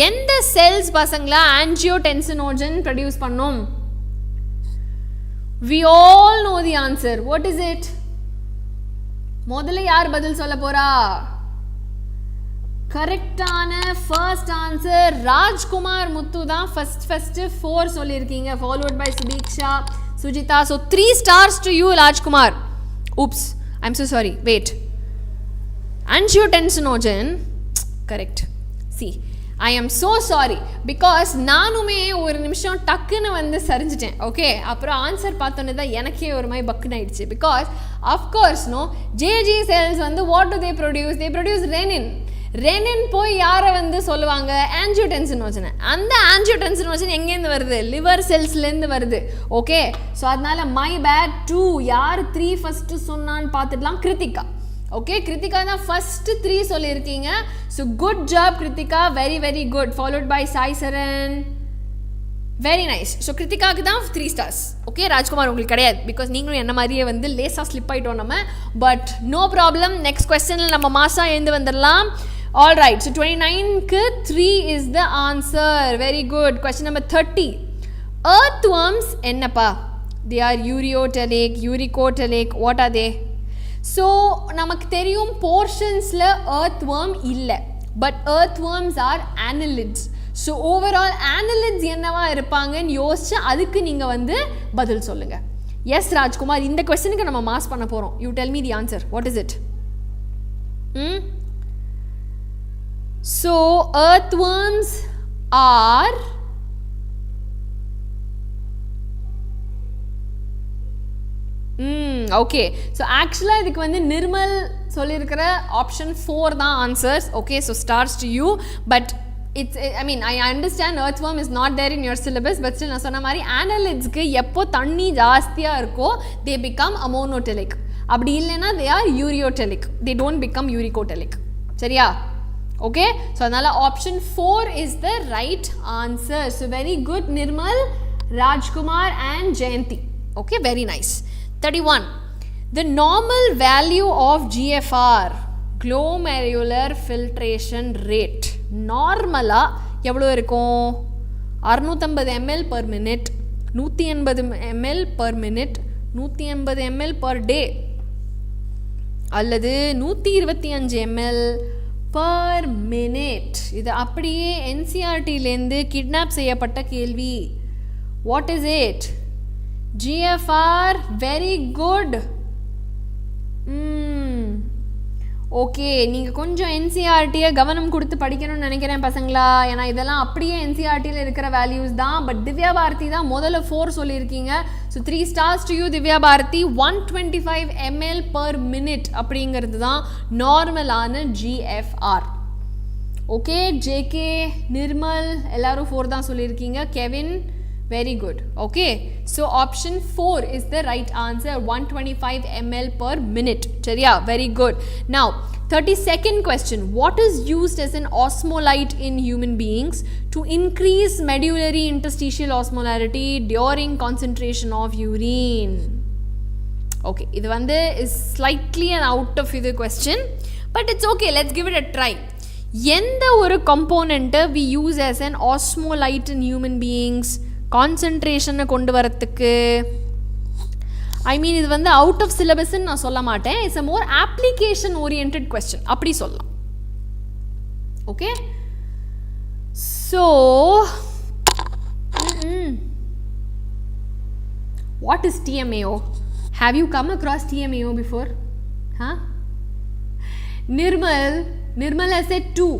எந்த செல்ஸ் பசங்களா ஆஞ்சியோடென்சினோஜன் ப்ரொடியூஸ் பண்ணும்? We all know the answer. What is it? முதல்ல யார் பதில் சொல்ல போறா? கரெக்டான ஃபர்ஸ்ட் ஆன்சர் ராஜ்குமார் முத்து தான் ஃபர்ஸ்ட் 4 சொல்லியிருக்கீங்க, followed by சுபீக்ஷா, Sujitha. So 3 stars to you Rajkumar. Oops, I'm so sorry. Wait. Angiotensinogen. Correct. See, I am so sorry because நானுமே ஒரு நிமிஷம் டக்குன்னு வந்து சரிஞ்சிட்டேன். ஓகே, அப்புறம் ஆன்சர் பார்த்தோன்னே தான் எனக்கே ஒரு மாதிரி பக்குன்னு ஆயிடுச்சு. Because of course no JG cells வந்து what do they produce renin. Renin போய் யாரை வந்து சொல்லுவாங்க? ஆஞ்சியோடென்சினோஜனை. அந்த ஆஞ்சியோடென்சினோஜன் எங்கேருந்து வருது? லிவர் செல்ஸ்லேருந்து வருது. ஓகே, ஸோ அதனால மை பேட் 2. யார் 3 ஃபஸ்ட்டு சொன்னான்னு பார்த்துடலாம். கிருத்திகா. ஓகே, கிருத்திகா தான் ஃபர்ஸ்ட் 3 சொல்லியிருக்கீங்க. So good job Kritika, very very good. Followed by Sai Charan. Very nice. So கிருத்திகாவுக்கு தான் 3 stars. ஓகே, ராஜ்குமார் உங்களுக்கு கிடையாது பிகாஸ் நீங்களும் என்ன மாதிரியே வந்து லேஸாக ஸ்லிப் ஆகிட்டோம் நம்ம. பட் நோ ப்ராப்ளம், நெக்ஸ்ட் கொஸ்டினில் நம்ம மாசா எழுந்து வந்துடலாம். All right, so 29க்கு 3 is the answer. Very good. Question number 30. Earthworms என்னப்பா? They are ureotelic, uricotelic. What are they? So நமக்கு தெரியும் portionsல earthworm இல்லை, but earthworms are annelids. So overall annelids என்னவா இருப்பாங்கன்னு யோசிச்சு அதுக்கு நீங்க வந்து பதில் சொல்லுங்க. Yes ராஜ்குமார், இந்த கொஸ்டினுக்கு நம்ம மாஸ் பண்ண போறோம். You tell me the answer. What is it? So earthworms are okay, so actually இதுக்கு வந்து நிர்மல் சொல்லியிருக்கிற ஆப்ஷன் 4 தான் answers. Okay, so stars to you, but it's, I mean, I understand earthworm is not there in your syllabus, but still நான் சொன்ன மாதிரி annelidsக்கு எப்போ தண்ணி ஜாஸ்தியாக இருக்கோ they become ammonotelic. அப்படி இல்லைன்னா they are ureotelic, they don't become uricotelic. சரியா? Okay, so அதனால option 4 is the right answer. So very good Nirmal, Rajkumar and Jayanti. Okay, very nice. 31. The normal value of GFR, glomerular filtration rate, நார்மலா எவ்வளோ இருக்கும்? 650 ml per minute, 180 ml per minute, 180 ml per day, அல்லது 125 ml per minute. இது அப்படியே NCERT-லேருந்து kidnap செய்யப்பட்ட கேள்வி. What is it? GFR. Very good. Okay, நீங்கள் கொஞ்சம் NCERT-யை கவனம் கொடுத்து படிக்கணும்னு நினைக்கிறேன் பசங்களா. ஏன்னா இதெல்லாம் அப்படியே NCERT-ல இருக்கிற வேல்யூஸ் தான். பட் திவ்யா பாரதி தான் முதல்ல 4 சொல்லியிருக்கீங்க. So 3 stars to you Divya Bharathi. 125 ml per minute அப்படிங்கிறது தான் நார்மலான GFR. ஓகே, JK, நிர்மல் எல்லாரும் 4 தான் சொல்லியிருக்கீங்க. Kevin, Very good. Okay, so option 4 is the right answer, 125 ml per minute. Chariya, very good. Now 32nd question, what is used as an osmolyte in human beings to increase medullary interstitial osmolarity during concentration of urine? Okay, இது வந்து is slightly an out of the question, but it's okay, let's give it a try. எந்த ஒரு component we use as an osmolyte in human beings கான்சன்ட்ரேஷனை கொண்டு வரத்துக்கு? ஐ மீன் இது வந்து out of சிலபஸ்ன்னு நான் சொல்ல மாட்டேன், it's a more application oriented question அப்படி சொல்லலாம். Okay, so what is TMAO? Have you come across TMAO before? Nirmal has said 2.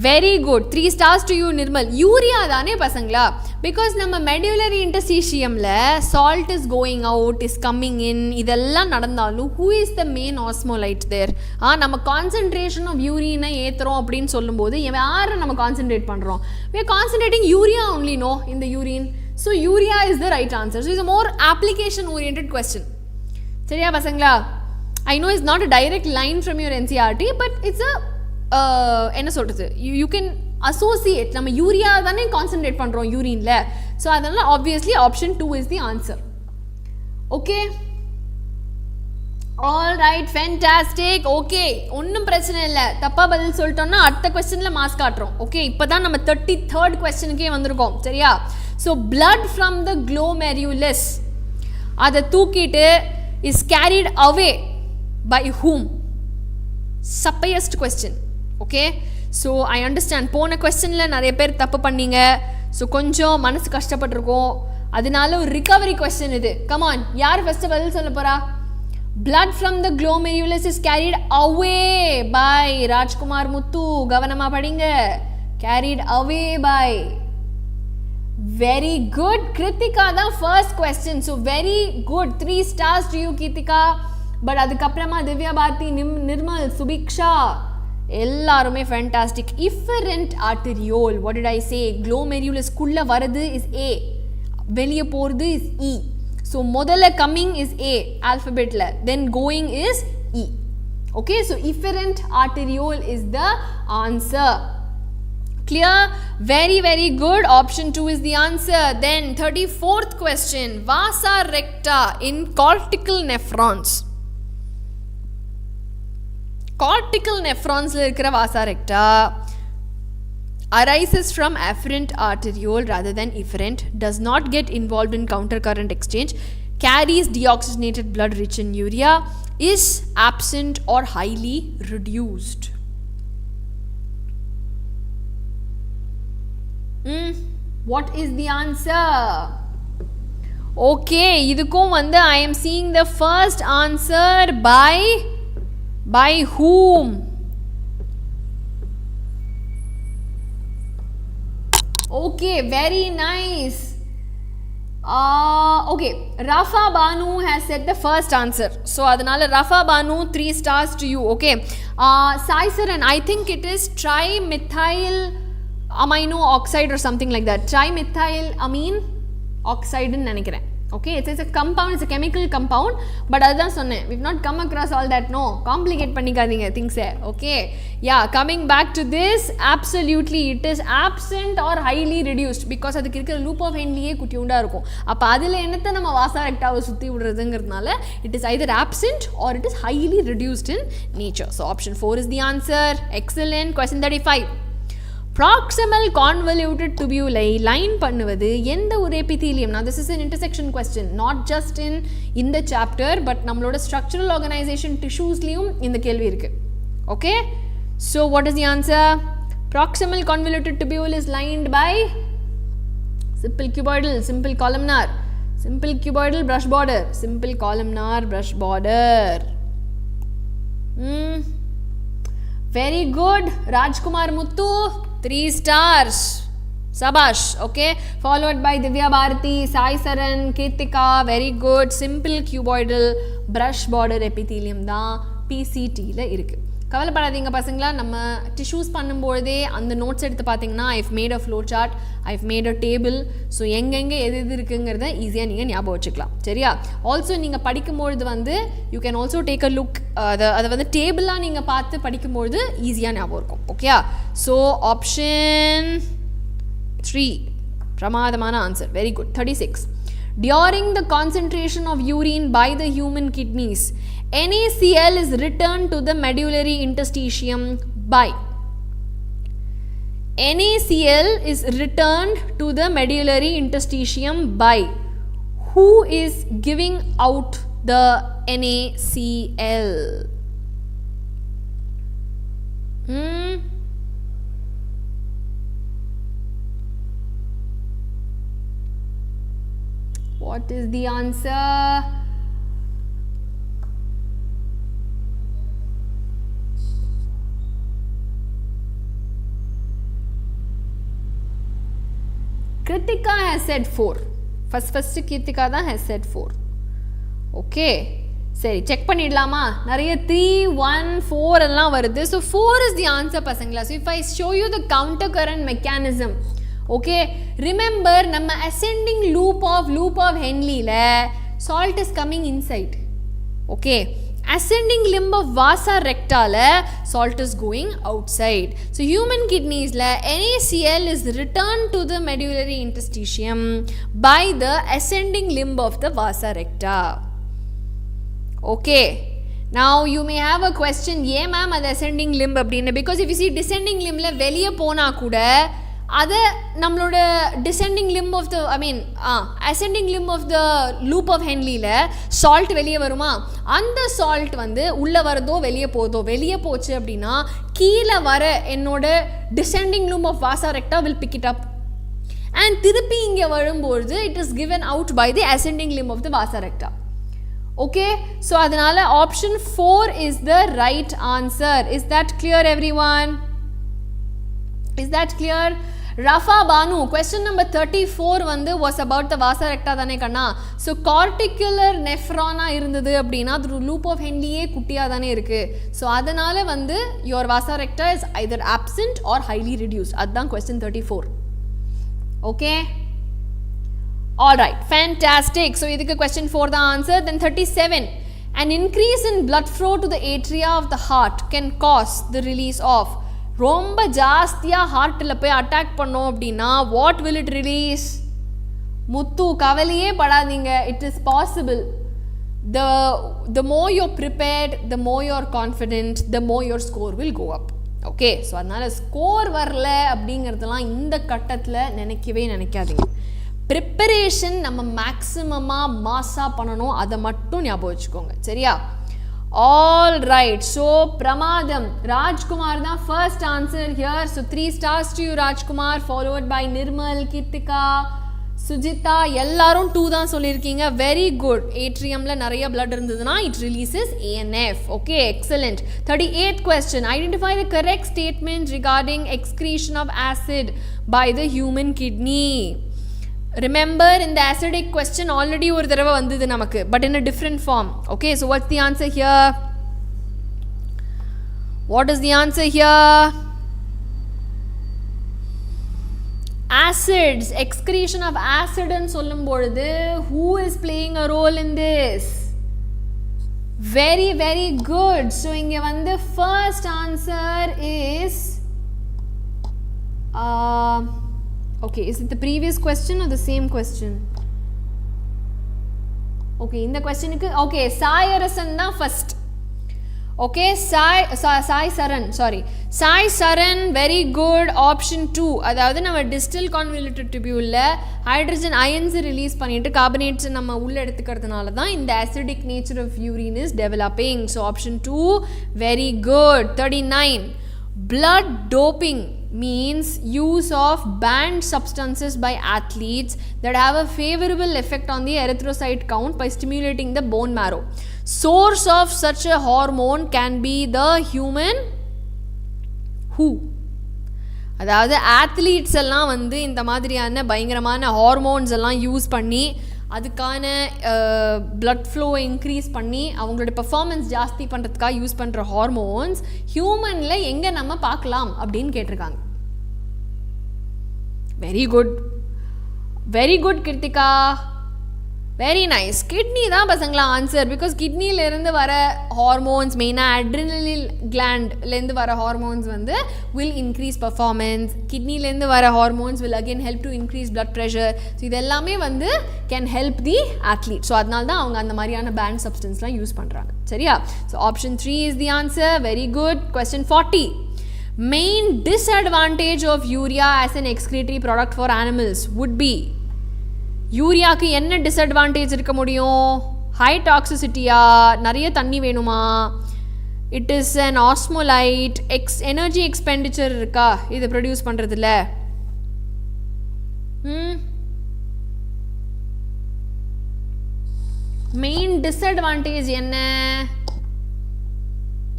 Very good, 3 stars to you Nirmal. Urea தானே பசங்களா? பிகாஸ் நம்ம மெடுலரி இன்டர்ஸ்டீஷியமில் salt is going out, is coming in, இதெல்லாம் நடந்தாலும் who is the main osmolyte there? நம்ம concentration of யூரினை ஏற்றுறோம் அப்படின்னு சொல்லும்போது யாரை நம்ம கான்சன்ட்ரேட் பண்ணுறோம்? we are concentrating urea only, no, in the urine. So urea is the right answer. So it's a more application oriented question. சரியா பசங்களா? I know it's not a direct line from your NCERT, but it's a என்ன சொல்கிறது, you can associate. நம்ம urea தானே concentrate பண்ணுறோம் யூரின்ல, so அதனால் obviously option 2 is the answer. Okay, all right, fantastic. Okay, ஒன்றும் பிரச்சனை இல்லை, தப்பாக பதில் சொல்லிட்டோம்னா அடுத்த கொஸ்டினில் மார்க்ஸ் காட்டுறோம். ஓகே, இப்போ தான் நம்ம 33rd கொஸ்டினுக்கே வந்திருக்கோம். சரியா? So blood from the glomerulus அதை தூக்கிட்டு is carried away by whom? Suppiest question. Okay, so I understand போன கொஸ்டினில் நிறைய பேர் தப்பு பண்ணீங்க, ஸோ கொஞ்சம் மனசு கஷ்டப்பட்டிருக்கோம், அதனால ஒரு ரிகவரி கொஸ்டின் இது. கமான், யார் ஃபஸ்ட்டு பதில் சொல்ல போகிறா? blood from the glomerulus is carried away by Rajkumar முத்து. கவனமாக படிங்க, carried away by. Very good. Kritika தான் first question, so very good, 3 stars to you Kritika. But அதுக்கப்புறமா திவ்யா பாரதி, நிர்மல், சுபிக்ஷா எல்லாருமே fantastic. Efferent arteriole, what did I say? க்ளோமெருலஸ்குள்ளே வரது is A, வெளியே போகிறது is E. So முதல்ல கம்மிங் இஸ் A ஆல்ஃபபெட்டில், then going is E. Okay, so efferent arteriole is the answer. Clear? Very, very good. Option 2 is the answer. Then 34th question, vasa recta in cortical nephrons. Cortical nephrons இருக்கிற vasa recta arises from afferent arteriole rather than efferent, does not get involved in counter current exchange, carries deoxygenated blood rich in urea, is absent or highly reduced. What is the answer? Okay, இதுக்கும் வந்து I am seeing the first answer by whom? Okay, very nice. Okay, Rafa Banu has said the first answer, so adanal Rafa Banu 3 stars to you. Okay, Sai Saran, I think it is trimethyl amino oxide or something like that. Trimethyl amine oxide nu nenikiren. Okay, it's a compound, it's a chemical compound, but adhan sonne, we've not come across all that. No, complicate pannikadinga things. Okay, yeah, coming back to this, absolutely it is absent or highly reduced, because adukku irukra loop of Henle kutiunda irukum. appo adile enatha nama vasa recta sutti vidradungiradnala, it is either absent or it is highly reduced in nature. So option 4 is the answer. Excellent. Question 35, proximal convoluted tubuli line பண்ணுவது எந்த ஒரு epithelium? Now this is an intersection question, not just in the chapter, but நம்மளோட structural organization tissuesலயும் இந்த கேள்வி இருக்கு. Okay, so what is the answer? Proximal convoluted tubule is lined by simple cuboidal, simple columnar, simple cuboidal brush border, simple columnar brush border. Very good, Rajkumar Muthu, 3 stars. Sabash. Okay, followed by Divya Bharati, Sai Saran, Kritika. Very good. Simple cuboidal brush border epithelium da PCT la irukku. கவலைப்படாதீங்க பசங்களா, நம்ம tissues பண்ணும்போதே அந்த notes எடுத்து பார்த்தீங்கன்னா I've made a flow chart, I've made a table. So எங்கெங்கே எது எது இருக்குங்கிறத ஈஸியாக நீங்கள் ஞாபகம் வச்சுக்கலாம். சரியா? ஆல்சோ நீங்கள் படிக்கும்பொழுது வந்து you can also take a look, அதை வந்து டேபிளாக நீங்கள் பார்த்து படிக்கும்பொழுது ஈஸியாக ஞாபகம் இருக்கும். ஓகேயா? ஸோ ஆப்ஷன் 3 பிரமாதமான answer. Very good. 36. During the concentration of urine by the human kidneys, NaCl is returned to the medullary interstitium by. NaCl is returned to the medullary interstitium by. Who is giving out the NaCl? What is the answer? Kritika has said 4. First Kritika தான் has said 4. Okay. சரி, check பண்ணிடலாமா? நிறைய 3, 1, 4 எல்லாம் வருது. So 4 is the answer பசங்களா. So if I show you the counter current mechanism, okay, remember நம்ம ascending loop of Henle ல salt is coming inside. Okay, ascending limb of vasa recta ல salt is going outside. So human kidneys ல NaCl is returned to the medullary interstitium by the ascending limb of the vasa recta. Okay, now you may have a question, ஏன் ma'am அது ascending limb அப்படின்னு? Because if you see descending limb ல வெளியே போனா கூட அது நம்மளோட descending limb of the ascending limb of the loop of Henle ல salt வெளியே வருமா? அந்த salt வந்து உள்ள வரதோ வெளியே போதோ, வெளியே போச்சு அப்படின்னா கீழே வர என்னோட descending limb of vasa recta will pick it up and திருப்பி இங்கே வரும்போது it is given out by the ascending limb of the vasa recta. Okay, so அதனால option 4 is the right answer. Is that clear everyone? Is that clear? Rafa Banu, question number 34 வந்து was about the vasa recta தானே கண்ணா? So corticular nephrona இருந்தது அப்படின்னா the loop of Henle குட்டியா தானே இருக்கு. So அதனால வந்து your vasa recta is either absent or highly reduced. அதுதான் question 34. Okay, alright, fantastic. So இதுக்கு question 4 தான் answer. Then 37, an increase in blood flow to the atria of the heart can cause the release of. ரொம்ப ஜாஸ்தியாக ஹார்ட்டில் போய் attack பண்ணோம் அப்படின்னா what will it release? முத்து கவலையே படாதீங்க, it is possible. the more you're prepared, the more you're confident, the more your score will go up. Okay, so அதனால் score வரல அப்படிங்கிறதுலாம் இந்த கட்டத்தில் நினைக்காதீங்க. ப்ரிப்பரேஷன் நம்ம மேக்ஸிமமாக மாஸாக பண்ணணும், அதை மட்டும் ஞாபகம் வச்சுக்கோங்க. சரியா? All right, so Pramadam, Rajkumar da first answer here. So 3 stars to you Rajkumar, followed by Nirmal, Kirtika, Sujita. Ellarum 2 தான் சொல்லிருக்கீங்க. Very good. Atrium la நிறைய blood இருந்ததுனா it releases ANF. Okay, excellent. 38th question, identify the correct statement regarding excretion of acid by the human kidney. Remember, in the acidic question already ஒரு தடவை வந்தது நமக்கு, but in a different form. Okay, so what's the answer here? What is the answer here? Acids, excretion of acid ன்னு சொல்லும் பொழுது who is playing a role in this? Very, very good. So இங்க வந்து first answer is okay, is it the previous question or the same question? Okay, in the question okay, Sai Arasan da first. Okay, Sai Saran, very good. Option 2, அதாவது நம்ம distal convoluted tubule ல hydrogen ions release பண்ணிட்டு carbonates நம்ம உள்ள எடுத்துக்கிறதுனால தான் இந்த acidic nature of urine is developing. So option 2, very good. 39, blood doping means use of banned substances by athletes that have a favorable effect on the erythrocyte count by stimulating the bone marrow. Source of such a hormone can be the human who? அதாவது athletes எல்லாம் வந்து இந்த மாதிரியான பயங்கரமான hormones எல்லாம் use பண்ணி அதுக்கான blood flow increase பண்ணி அவங்களோட பெர்ஃபார்மன்ஸ் ஜாஸ்தி பண்ணுறதுக்காக யூஸ் பண்ணுற ஹார்மோன்ஸ் ஹியூமனில் எங்கே நம்ம பார்க்கலாம் அப்படின்னு கேட்டிருக்காங்க. Very good Krithika, very nice. Kidney தான் பசங்களா ஆன்சர். பிகாஸ் கிட்னிலேருந்து வர ஹார்மோன்ஸ், மெயினாக அட்ரினலில் கிளாண்ட்லேருந்து வர ஹார்மோன்ஸ் வந்து வில் இன்க்ரீஸ் பர்ஃபார்மன்ஸ். கிட்னிலேருந்து வர hormones will again help to increase blood pressure. So இது எல்லாமே வந்து can help the athlete. So அதனால தான் அவங்க அந்த மாதிரியான பேண்ட் சப்ஸ்டன்ஸ்லாம் யூஸ் பண்ணுறாங்க. சரியா? So option 3 is the answer. Very good. Question 40. Main disadvantage of urea as an excretory product for animals would be. யூரியாவுக்கு என்ன டிஸ்அட்வான்டேஜ் இருக்க முடியும்? ஹை டாக்ஸிசிட்டியா, நிறைய தண்ணி வேணுமா, it is an osmolyte, energy expenditure இருக்கா இதை ப்ரொடியூஸ் பண்ணுறதுல? மெயின் டிஸ்அட்வான்டேஜ் என்ன?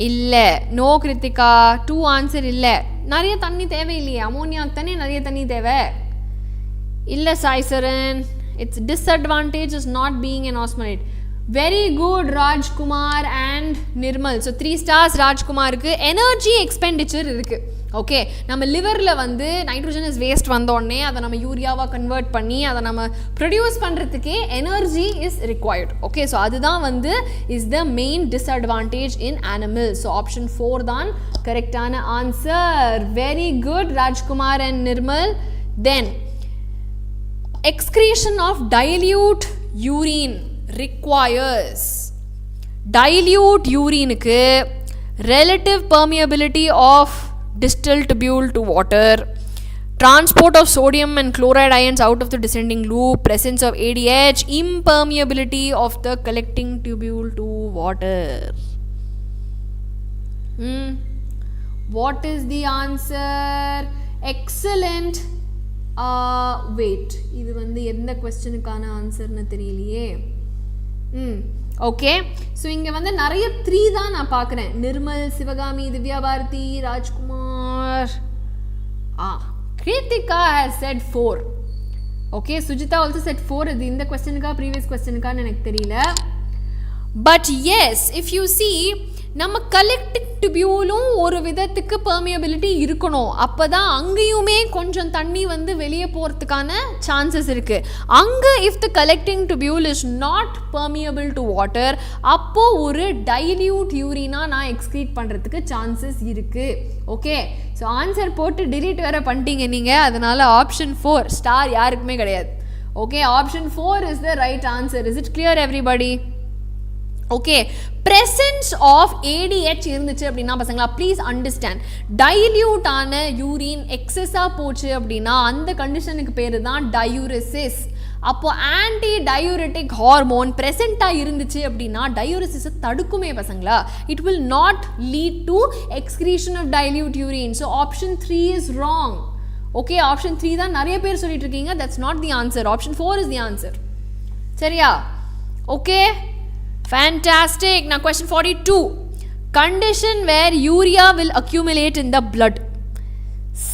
இல்லை. நோ கிருத்திகா, 2 ஆன்சர் இல்லை. நிறைய தண்ணி தேவையில்லையே, அமோனியாவுக்கு தானே நிறைய தண்ணி தேவை. இல்லை Saicharan, its disadvantage is not being an osmolalate. Very good Rajkumar and Nirmal. So 3 stars Rajkumarக்கு. எனர்ஜி எக்ஸ்பெண்டிச்சர் இருக்குது. ஓகே, நம்ம லிவரில் வந்து நைட்ரோஜன் இஸ் வேஸ்ட் வந்தோடனே அதை நம்ம யூரியாவாக கன்வெர்ட் பண்ணி அதை நம்ம ப்ரொடியூஸ் பண்ணுறதுக்கே energy is required. Okay, so அதுதான் வந்து is the main disadvantage in animals. So option 4 தான் கரெக்டான answer. Very good Rajkumar and Nirmal. Then excretion of dilute urine requires dilute urineக்கு relative permeability of distal tubule to water, transport of sodium and chloride ions out of the descending loop, presence of ADH, impermeability of the collecting tubule to water. What is the answer? Excellent. Wait, இது வந்து எந்த கொஸ்டினுக்கான ஆன்சர்னு தெரியலையே. Okay, so இங்கே வந்து நிறைய 3 தான் நான் பார்க்குறேன். Nirmal, Sivakami, Divya Bharathi, Rajkumar. Krithika has said 4. Okay, Sujitha also said 4. இது இந்த கொஸ்டினுக்கா ப்ரீவியஸ் கொஸ்டினுக்கான்னு எனக்கு தெரியல. But yes, if you see, நம்ம கலெக்டிங் டிபியூலும் ஒரு விதத்துக்கு பெர்மியபிலிட்டி இருக்கணும். அப்போ தான் அங்கேயுமே கொஞ்சம் தண்ணி வந்து வெளியே போகிறதுக்கான சான்சஸ் இருக்குது. அங்கே if the collecting tubule is not permeable to water, அப்போது ஒரு டைல்யூட் யூரினாக நான் எக்ஸ்க்ரீட் பண்ணுறதுக்கு சான்சஸ் இருக்குது. ஓகே, ஸோ ஆன்சர் போட்டு டிலீட் வேறு பண்ணிட்டீங்க நீங்கள். அதனால் ஆப்ஷன் 4 ஸ்டார் யாருக்குமே கிடையாது. Okay, option 4 is the right answer. Is it clear everybody? Okay, presence of ADH இருந்துச்சு அப்படின்னா பசங்களா ப்ளீஸ் அண்டர்ஸ்டாண்ட், டைல்யூட்டான யூரின் எக்ஸஸாக போச்சு அப்படின்னா அந்த கண்டிஷனுக்கு பேர் தான் டயூரிசிஸ். அப்போ ஆன்டி டயூரிட்டிக் ஹார்மோன் ப்ரெசென்ட்டாக இருந்துச்சு அப்படின்னா டயூரிசிஸை தடுக்குமே பசங்களா. It will not lead to excretion of dilute urine. So option 3 is wrong. Okay, option 3 தான் நிறைய பேர் சொல்லிட்டு இருக்கீங்க. That's not the answer. Option 4 is the answer. சரியா? Okay, fantastic. Now question 42. Condition where urea will accumulate in the blood.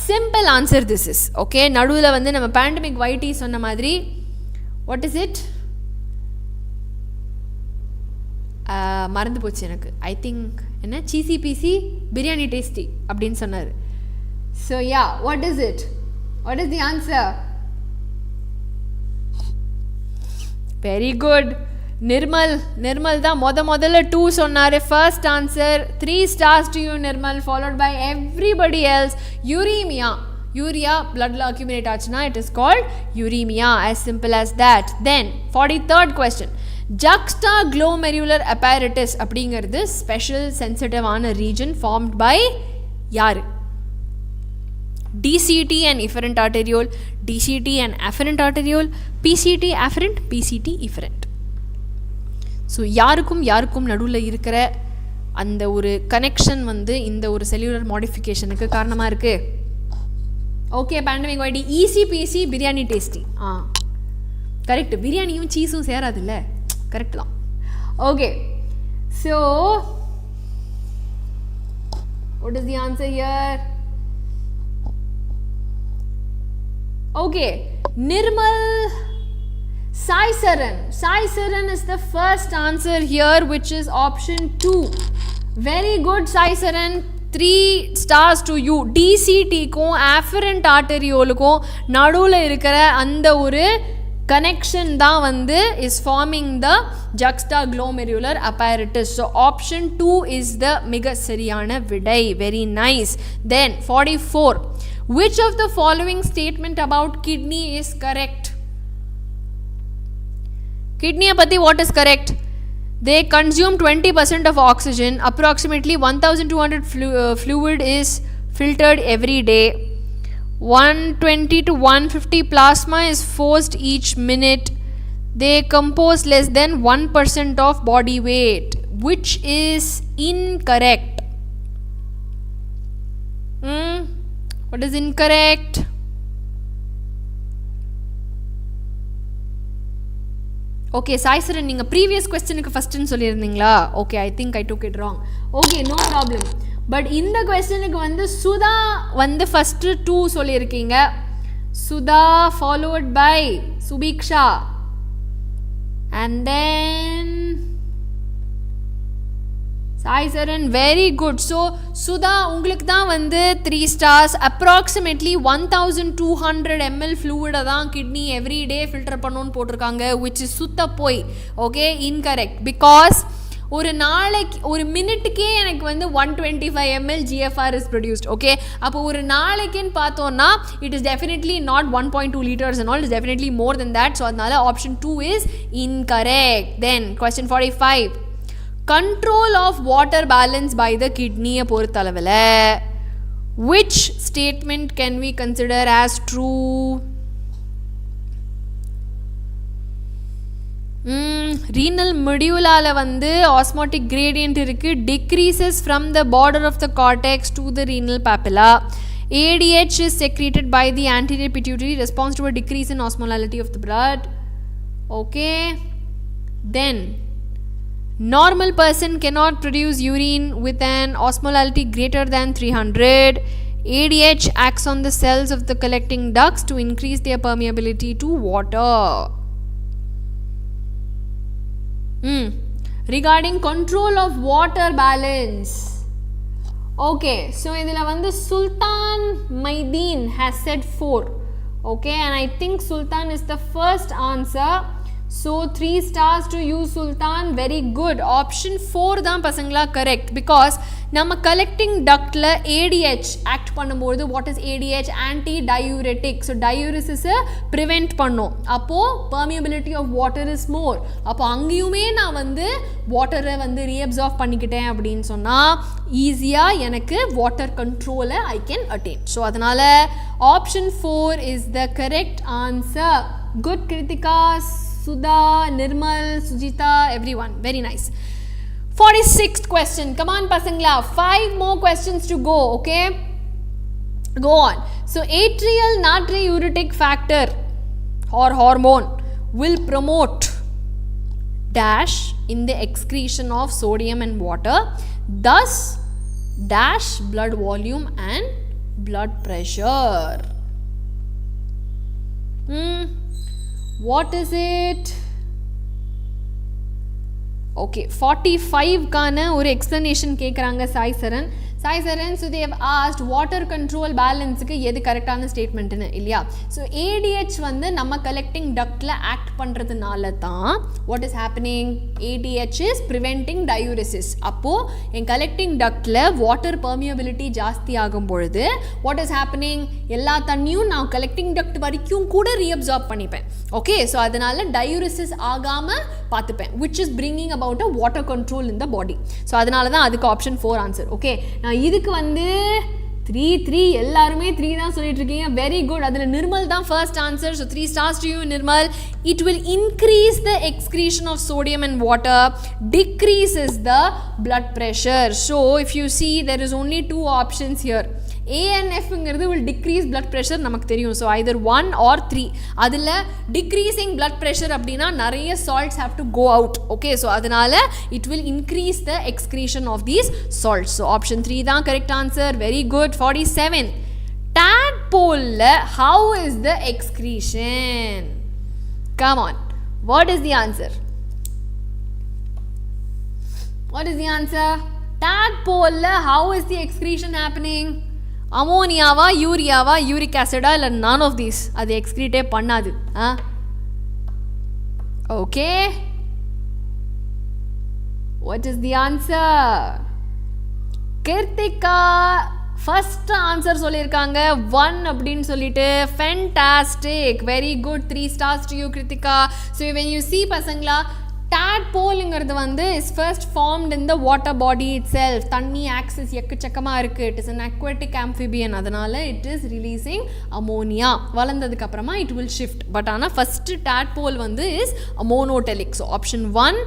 Simple answer this is. Okay, நடுவில் வந்து நம்ம pandemic YT சொன்ன மாதிரி what is it? மறந்து போச்சு எனக்கு. I think என்ன CCPC பிரியாணி டேஸ்டி அப்படின்னு சொன்னார். So yeah, what is it? What is the answer? Very good. Nirmal தான் முதல்ல 2 சொன்னார். First answer. 3 stars to you Nirmal, followed by everybody else. Urea பிளட்ல அக்யூமுலேட் ஆச்சுன்னா it is called uraemia. as simple as that. Then 43rd question. juxtaglomerular apparatus அப்படிங்கிறது special சென்சிட்டிவான region formed by யார்? DCT and efferent arteriole, DCT and afferent arteriole, PCT afferent, PCT efferent. So யாருக்கும் நடுவில் இருக்கிற அந்த ஒரு connection வந்து இந்த ஒரு செல்லுலர் மாடிஃபிகேஷனுக்கு காரணமாக இருக்குது. ஓகே, பேண்டமிக் வைடி ECPC பிரியாணி டேஸ்டி. கரெக்ட். பிரியாணியும் சீஸும் சேராதுல்ல. கரெக்ட் தான். Okay, so what is the answer here? Okay, Nirmal Cysarin is the first answer here, which is option 2. Very good, Cysarin. 3 stars to you. DCT க்கும் afferent arterioleக்கும் நடுவுல இருக்கிற அந்த ஒரு connection தான் வந்து is forming the juxtaglomerular apparatus. So option 2 is the மிக சரியான விடை. Very nice. Then 44. Which of the following statement about kidney is correct? Kidney பத்தி what is correct? They consume 20% of oxygen. Approximately 1200 fluid is filtered every day. 120 to 150 plasma is forced each minute. They compose less than 1% of body weight. Which is incorrect? What is incorrect? Okay, Cysarin, நீங்கள் previous கொஸ்டினுக்கு ஃபஸ்ட்டுன்னு சொல்லியிருந்தீங்களா? Okay, I think I took it wrong. Okay, no problem. But இந்த கொஸ்டினுக்கு வந்து சுதா வந்து first 2 சொல்லியிருக்கீங்க. Sudha followed by Subiksha and then Cysarin, very good. So Sudha, உங்களுக்கு தான் வந்து 3 stars. Approximately 1200 ml fluid தான் kidney every day filter பண்ணணும்னு போட்டிருக்காங்க, which is சுத்த போய். Okay, incorrect. Because ஒரு நாளைக்கு ஒரு மினிட்டுக்கே எனக்கு வந்து 125 ml GFR is produced. Okay, அப்போ ஒரு நாளைக்குன்னு பார்த்தோம்னா it is definitely not 1.2 liters and all, it is definitely more than that. So அதனால option 2 is incorrect. Then question 45. Control of water balance by the kidney பொறுத்தளவில் which statement can we consider as true? Renal medulla வந்து osmotic gradient இருக்கு, decreases from the border of the cortex to the renal papilla. ADH is secreted by the anterior pituitary, responds to a decrease in osmolality of the blood. Okay, then normal person cannot produce urine with an osmolality greater than 300. ADH acts on the cells of the collecting ducts to increase their permeability to water. Regarding control of water balance. Okay, so idhila vandu Sultan Maideen has said 4. Okay, and I think Sultan is the first answer. So 3 stars to you, Sultan. Very good. Option 4 தான் பசங்களா correct. Because நம்ம collecting ductல ADH act பண்ணும்போது what is ADH? Anti-diuretic. So diuresis prevent பண்ணும். அப்போ permeability of water is more. அப்போ அங்கேயுமே நான் வந்து water வந்து reabsorb பண்ணிக்கிட்டேன் அப்படின்னு சொன்னா ஈஸியா எனக்கு water control I can attain. So அதனால option 4 is the correct answer. Good, Kritika, Sudha, Nirmal, Sujita, everyone. Very nice. 46th question. Come on, Pasangla. 5 more questions to go, okay? Go on. So, atrial natriuretic factor or hormone will promote dash in the excretion of sodium and water, thus dash blood volume and blood pressure. What is it? Okay, 45 கான ஒரு explanation கேக்குறாங்க Cysarin. So they have asked water control balance க்கு எது கரெக்டான ஸ்டேட்மெண்ட்னு இல்லையா? So ADH வந்து நம்ம collecting ductல act பண்றதுனால தான் what is happening? ADH is preventing diuresis. அப்போ என் collecting ductல water permeability ஜாஸ்தி ஆகும் பொழுது what is happening? எல்லா தண்ணியும் நான் collecting duct வரைக்கும் கூட reabsorb பண்ணிப்பேன். Okay, so அதனால diuresis ஆகாம பார்த்துப்பேன், which is bringing about a water control in the body. So அதனால தான் அதுக்கு option 4 answer. Okay, நான் இதுக்கு வந்து 3 எல்லாருமே 3 தான் சொல்லிட்டு இருக்கீங்க. Very good. அதில் நிர்மல் தான் first answer. So 3 stars to you, Nirmal. It will increase the excretion of sodium and water, decreases the blood pressure. So if you see, there is only 2 options here. A and F ங்கிறது will decrease blood pressure நமக்கு தெரியும். So either 1 or 3. அதில் decreasing blood pressure அப்படின்னா நிறைய salts have to go out. Okay, so அதனால it will increase the excretion of these salts. So option 3 தான் correct answer. Very good. 47. Tadpole how is the excretion? Come on. What is the answer? What is the answer? Tadpole, how is the excretion happening? அமோனியாவா யூரியாவா uric ஆசிடா இல்லை none of these. அது எக்ஸ்க்ரீட்டே பண்ணாது. ஓகே, what is the answer? Kritika first answer சொல்லியிருக்காங்க 1 அப்படின்னு சொல்லிட்டு. Fantastic, very good, 3 stars to you Kritika. So when you see பசங்களா, tadpoleங்கிறது வந்து is first formed in the water body itself. தண்ணி ஆக்சிஸ் எக்கச்சக்கமாக இருக்குது. it is an aquatic amphibian. அதனால it is releasing ammonia. வளர்ந்ததுக்கு அப்புறமா it will shift. பட் ஆனால் first tadpole வந்து is monotelic. so option 1,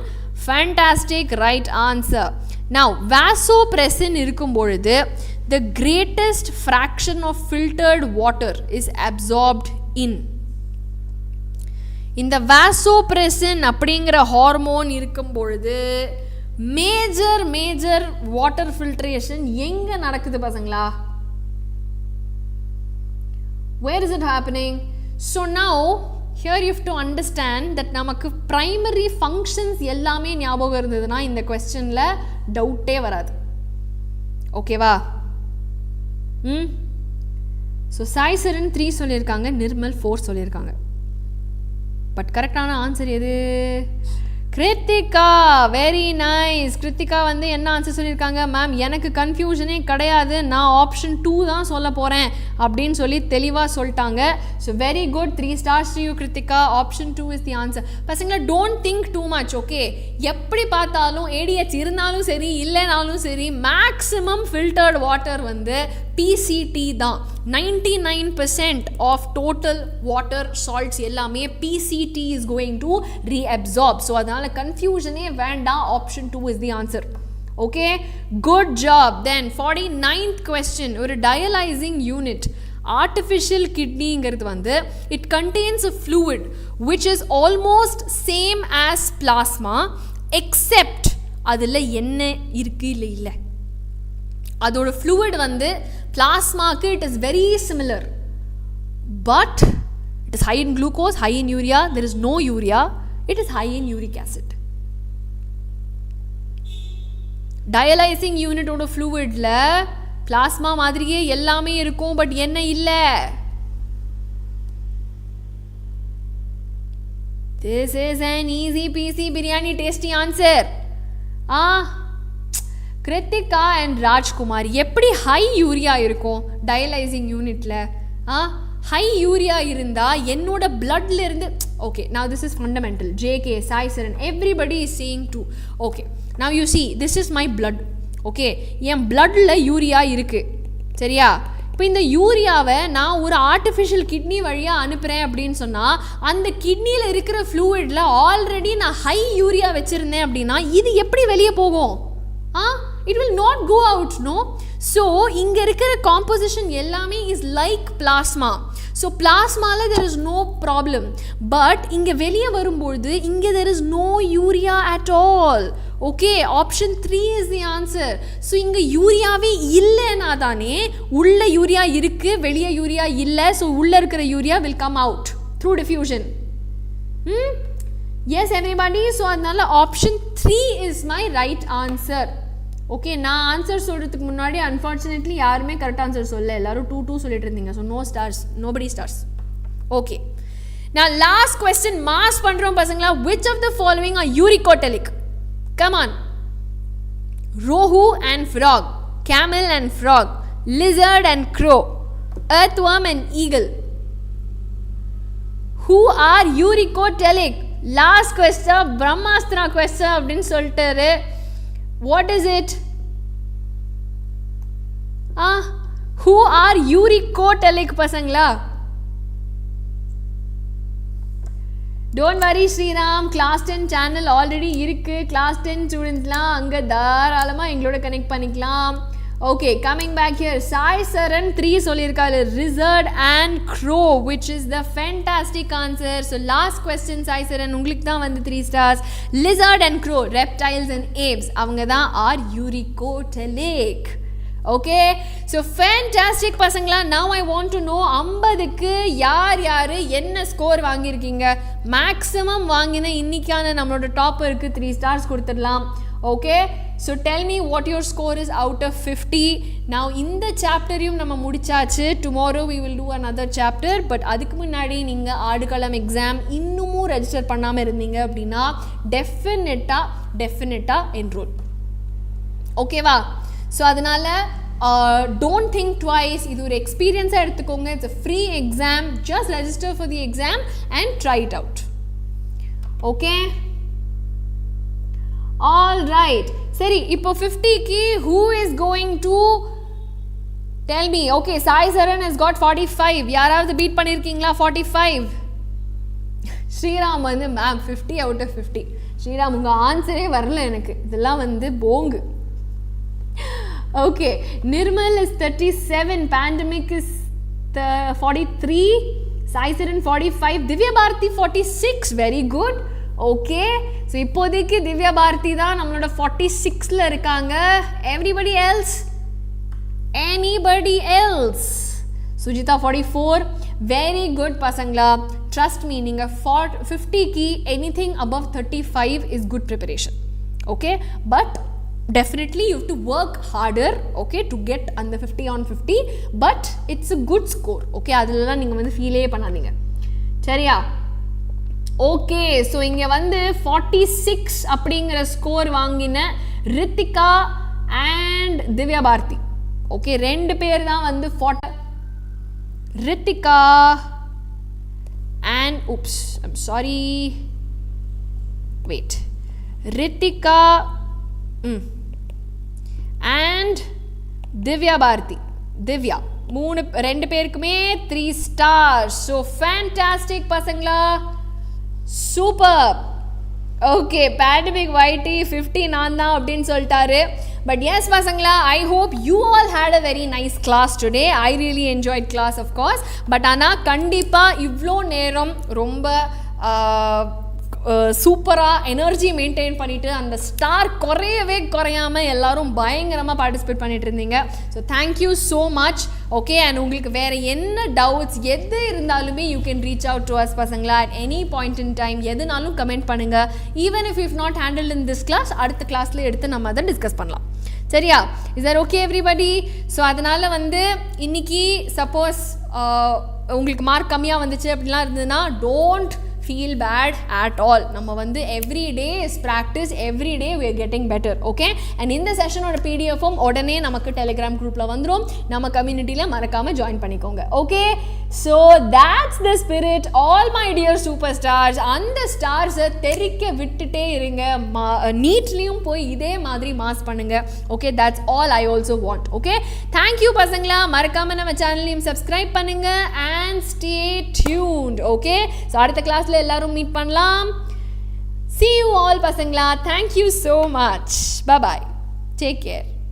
fantastic, right answer. now vasopressin இருக்கும் பொழுது the greatest fraction of filtered water is absorbed in. இந்த vasopressin அப்படிங்கிற hormone இருக்கும் பொழுது மேஜர் வாட்டர் ஃபில்ட்ரேஷன் எங்க நடக்குது பசங்களா? Where is it happening? So now here you have to understand that நமக்கு primary functions எல்லாமே ஞாபகம் இருந்ததுன்னா இந்த கொஸ்டின்ல டவுட்டே வராது. ஓகேவா? ஸோ சாய்சரன் 3 சொல்லியிருக்காங்க, நிர்மல் 4 சொல்லியிருக்காங்க. பட் கரெக்டான ஆன்சர் எது? Kiruthika, very nice. கிருத்திகா வந்து என்ன ஆன்சர் சொல்லியிருக்காங்க? மேம் எனக்கு கன்ஃபியூஷனே கிடையாது, நான் ஆப்ஷன் 2 தான் சொல்ல போகிறேன் அப்படின்னு சொல்லி தெளிவாக சொல்லிட்டாங்க. So very good, 3 stars to you Kritika. Option 2 is the answer. பசங்களா don't think too much. Okay, எப்படி பார்த்தாலும் ஏடிஹெச் இருந்தாலும் சரி இல்லைனாலும் சரி மேக்ஸிமம் ஃபில்டர்ட் வாட்டர் வந்து PCT தான். 99% of total water salts எல்லாமே PCT is going to reabsorb. So அதனால கன்ஃபியூஷனே வேண்டாம், option 2 is the answer. Okay, good job. Then 49th question, ஒரு dialyzing unit artificial kidneyங்கிறது வந்து it contains a fluid which is almost same as plasma except அதில் என்ன இருக்கு இல்லை அதோட fluid வந்து plasmaக்கு it is very similar but it is high in glucose, high in urea, there is no urea, it is high in uric acid. Dialyzing unit ஓட fluidல plasma மாதிரியே எல்லாமே இருக்கும் பட் என்ன இல்ல? This is an easy peasy biryani tasty answer. Krithika and Rajkumar, எப்படி high urea இருக்கும் டயலைசிங் யூனிட்ல? High urea இருந்தால் என்னோட பிளட்ல இருந்து okay now this is fundamental. JK, Sai Charan, everybody is saying two okay now you see this is my blood. Okay, என் பிளட்ல urea இருக்கு, சரியா? இப்போ இந்த யூரியாவை நான் ஒரு ஆர்டிஃபிஷியல் கிட்னி வழியாக அனுப்புகிறேன் அப்படின்னு சொன்னால் அந்த கிட்னியில் இருக்கிற ஃப்ளூயிடில் ஆல்ரெடி நான் ஹை யூரியா வச்சுருந்தேன் அப்படின்னா இது எப்படி வெளியே போகும்? it will not go out, no? so இங்க இருக்கிற composition எல்லாமே is like plasma. so plasmaல there is no problem but இங்க வெளியே வரும்போது இங்க there is no urea at all. okay, option 3 is the answer. so இங்க யூரியாவே இல்லைனா தானே உள்ள யூரியா இருக்கு வெளியே யூரியா இல்லை, so உள்ள இருக்கிற urea will come out through diffusion. yes everybody, so அதனால option 3 is my right answer. Okay, நான் ஆன்சர் சொல்கிறதுக்கு முன்னாடி அன்ஃபார்ச்சுனேட்லி யாருமே கரெக்ட் ஆன்சர் சொல்ல, எல்லாரும் 2 சொல்லிட்டு இருந்தீங்க. So no stars, nobody stars. Okay, நான் லாஸ்ட் கொஸ்டின் மாஸ் பண்ணுறோம் பசங்களா. Which of the following are uricotelic? Come on. Rohu and frog, camel and frog, lizard and crow, earthworm and eagle. who are uricotelic? Last question, Brahmastra question அப்படின்னு சொல்லிட்டாரு. what is it? who are யூரிகோட்டலிக் பசங்களா? don't worry Sriram, class 10 channel already இருக்கு. Class 10 ஸ்டூடெண்ட்ஸ்லாம் அங்கே தாராளமாக எங்களோட connect பண்ணிக்கலாம். Okay, coming back here, Sai Charan 3 சொல்லியிருக்காரு, lizard and crow which is the fantastic answer. So last question Sai Charan உங்களுக்கு தான் வந்து 3 stars. Lizard and crow, reptiles and apes, அவங்க தான் are uricotelic. Okay so fantastic பசங்களா. Now I want to know 50க்கு யார் யார் என்ன ஸ்கோர் வாங்கியிருக்கீங்க. மேக்ஸிமம் வாங்கின இன்னைக்கான நம்மளோட டாப்பருக்கு 3 ஸ்டார்ஸ் கொடுத்துடலாம். Okay so tell me what your score is out of 50. நான் இந்த சாப்டரையும் நம்ம முடிச்சாச்சு. Tomorrow we will do another chapter. But அதுக்கு முன்னாடி நீங்கள் ஆடுகளம் எக்ஸாம் இன்னமும் ரெஜிஸ்டர் பண்ணாமல் இருந்தீங்க அப்படின்னா டெஃபினட்டாக என்ரோல். ஓகேவா? ஸோ அதனால் டோன்ட் திங்க் ட்வைஸ். இது ஒரு எக்ஸ்பீரியன்ஸாக எடுத்துக்கோங்க. It's a free exam. Just register for the exam and try it out. Okay all right. சரி இப்போ 50க்கு who is going to tell me? Okay Sai Charan has got 45. யாராவது பீட் பண்ணியிருக்கீங்களா? 45. ஸ்ரீராம் வந்து மேம் 50 அவுட் ஆஃப் 50. ஸ்ரீராம் உங்கள் ஆன்சரே வரல எனக்கு. இதெல்லாம் வந்து போங்கு. Okay Nirmal is 37. Pandemic is 43. Sai Charan 45. Divya Bharathi 46. Very good. Okay so இப்போதைக்கு திவ்யா பாரதி தான் நம்மளோட 46ல இருக்காங்க. Everybody else Sujitha 44. Very good பசங்களா. ட்ரஸ்ட் மீ நீங்கள் 50க்கு anything above 35 is good preparation. Okay பட் definitely you have to work harder, okay, to get அந்த 50 on 50, but it's a good score. okay அதெல்லாம் நீங்கள் வந்து ஃபீலே பண்ணாதீங்க. சரியா? ஓகே ஸோ இங்கே வந்து 46 அப்படிங்கிற ஸ்கோர் வாங்கின ரித்திகா அண்ட் திவ்யா பாரதி. ஓகே 2 பேர் தான் வந்து Rithika and oops I'm sorry wait Rithika and Divya Bharathi. Divya 2 பேருக்குமே 3 stars. ஸோ ஃபேன்டாஸ்டிக் பசங்களா. சூப்பர். ஓகே பேண்டமிக் வைட்டி 50 நான் தான் அப்படின்னு சொல்லிட்டாரு. பட் எஸ் பசங்களா, I hope you all had a very nice class today. I really enjoyed class of course. But ஆனால் கண்டிப்பாக இவ்வளோ நேரம் ரொம்ப சூப்பராக எனர்ஜி மெயின்டைன் பண்ணிவிட்டு அந்த ஸ்டார் குறையாமல் எல்லாரும் பயங்கரமாக பார்ட்டிசிபேட் பண்ணிட்டு இருந்தீங்க. So thank you so much. Okay and உங்களுக்கு வேறு என்ன டவுட்ஸ் எது இருந்தாலுமே you can reach out to us பசங்களா at any point in time. எதுனாலும் கமெண்ட் பண்ணுங்கள். Even if not handle in this class அடுத்த கிளாஸில் எடுத்து நம்ம அதை டிஸ்கஸ் பண்ணலாம். சரியா? Is are okay everybody? So அதனால் வந்து இன்னைக்கு சப்போஸ் உங்களுக்கு மார்க் கம்மியாக வந்துச்சு அப்படிலாம் இருந்ததுன்னா don't feel bad at all. நம்ம வந்து every day is practice, every day we are getting better. okay and இந்த செஷனோட PDF உடனே நமக்கு டெலிகிராம் குரூப்ல வந்துரும். நம்ம கம்யூனிட்டில மறக்காம ஜாயின் பண்ணிக்கோங்க. okay so that's the spirit all my dear superstars. அந்த ஸ்டார்ஸை தெரிக்க விட்டுட்டே இருங்க. நீட்லயும் போய் இதே மாதிரி மாஸ் பண்ணுங்க. okay that's all I also want. okay thank you பசங்களா. மறக்காம நம்ம சேனலையும் சப்ஸ்கிரைப் பண்ணுங்க and stay tuned. okay so அடுத்த கிளாஸ்ல எல்லாரும் மீட் பண்ணலாம். see you all பசங்களா. thank you so much. bye bye. take care.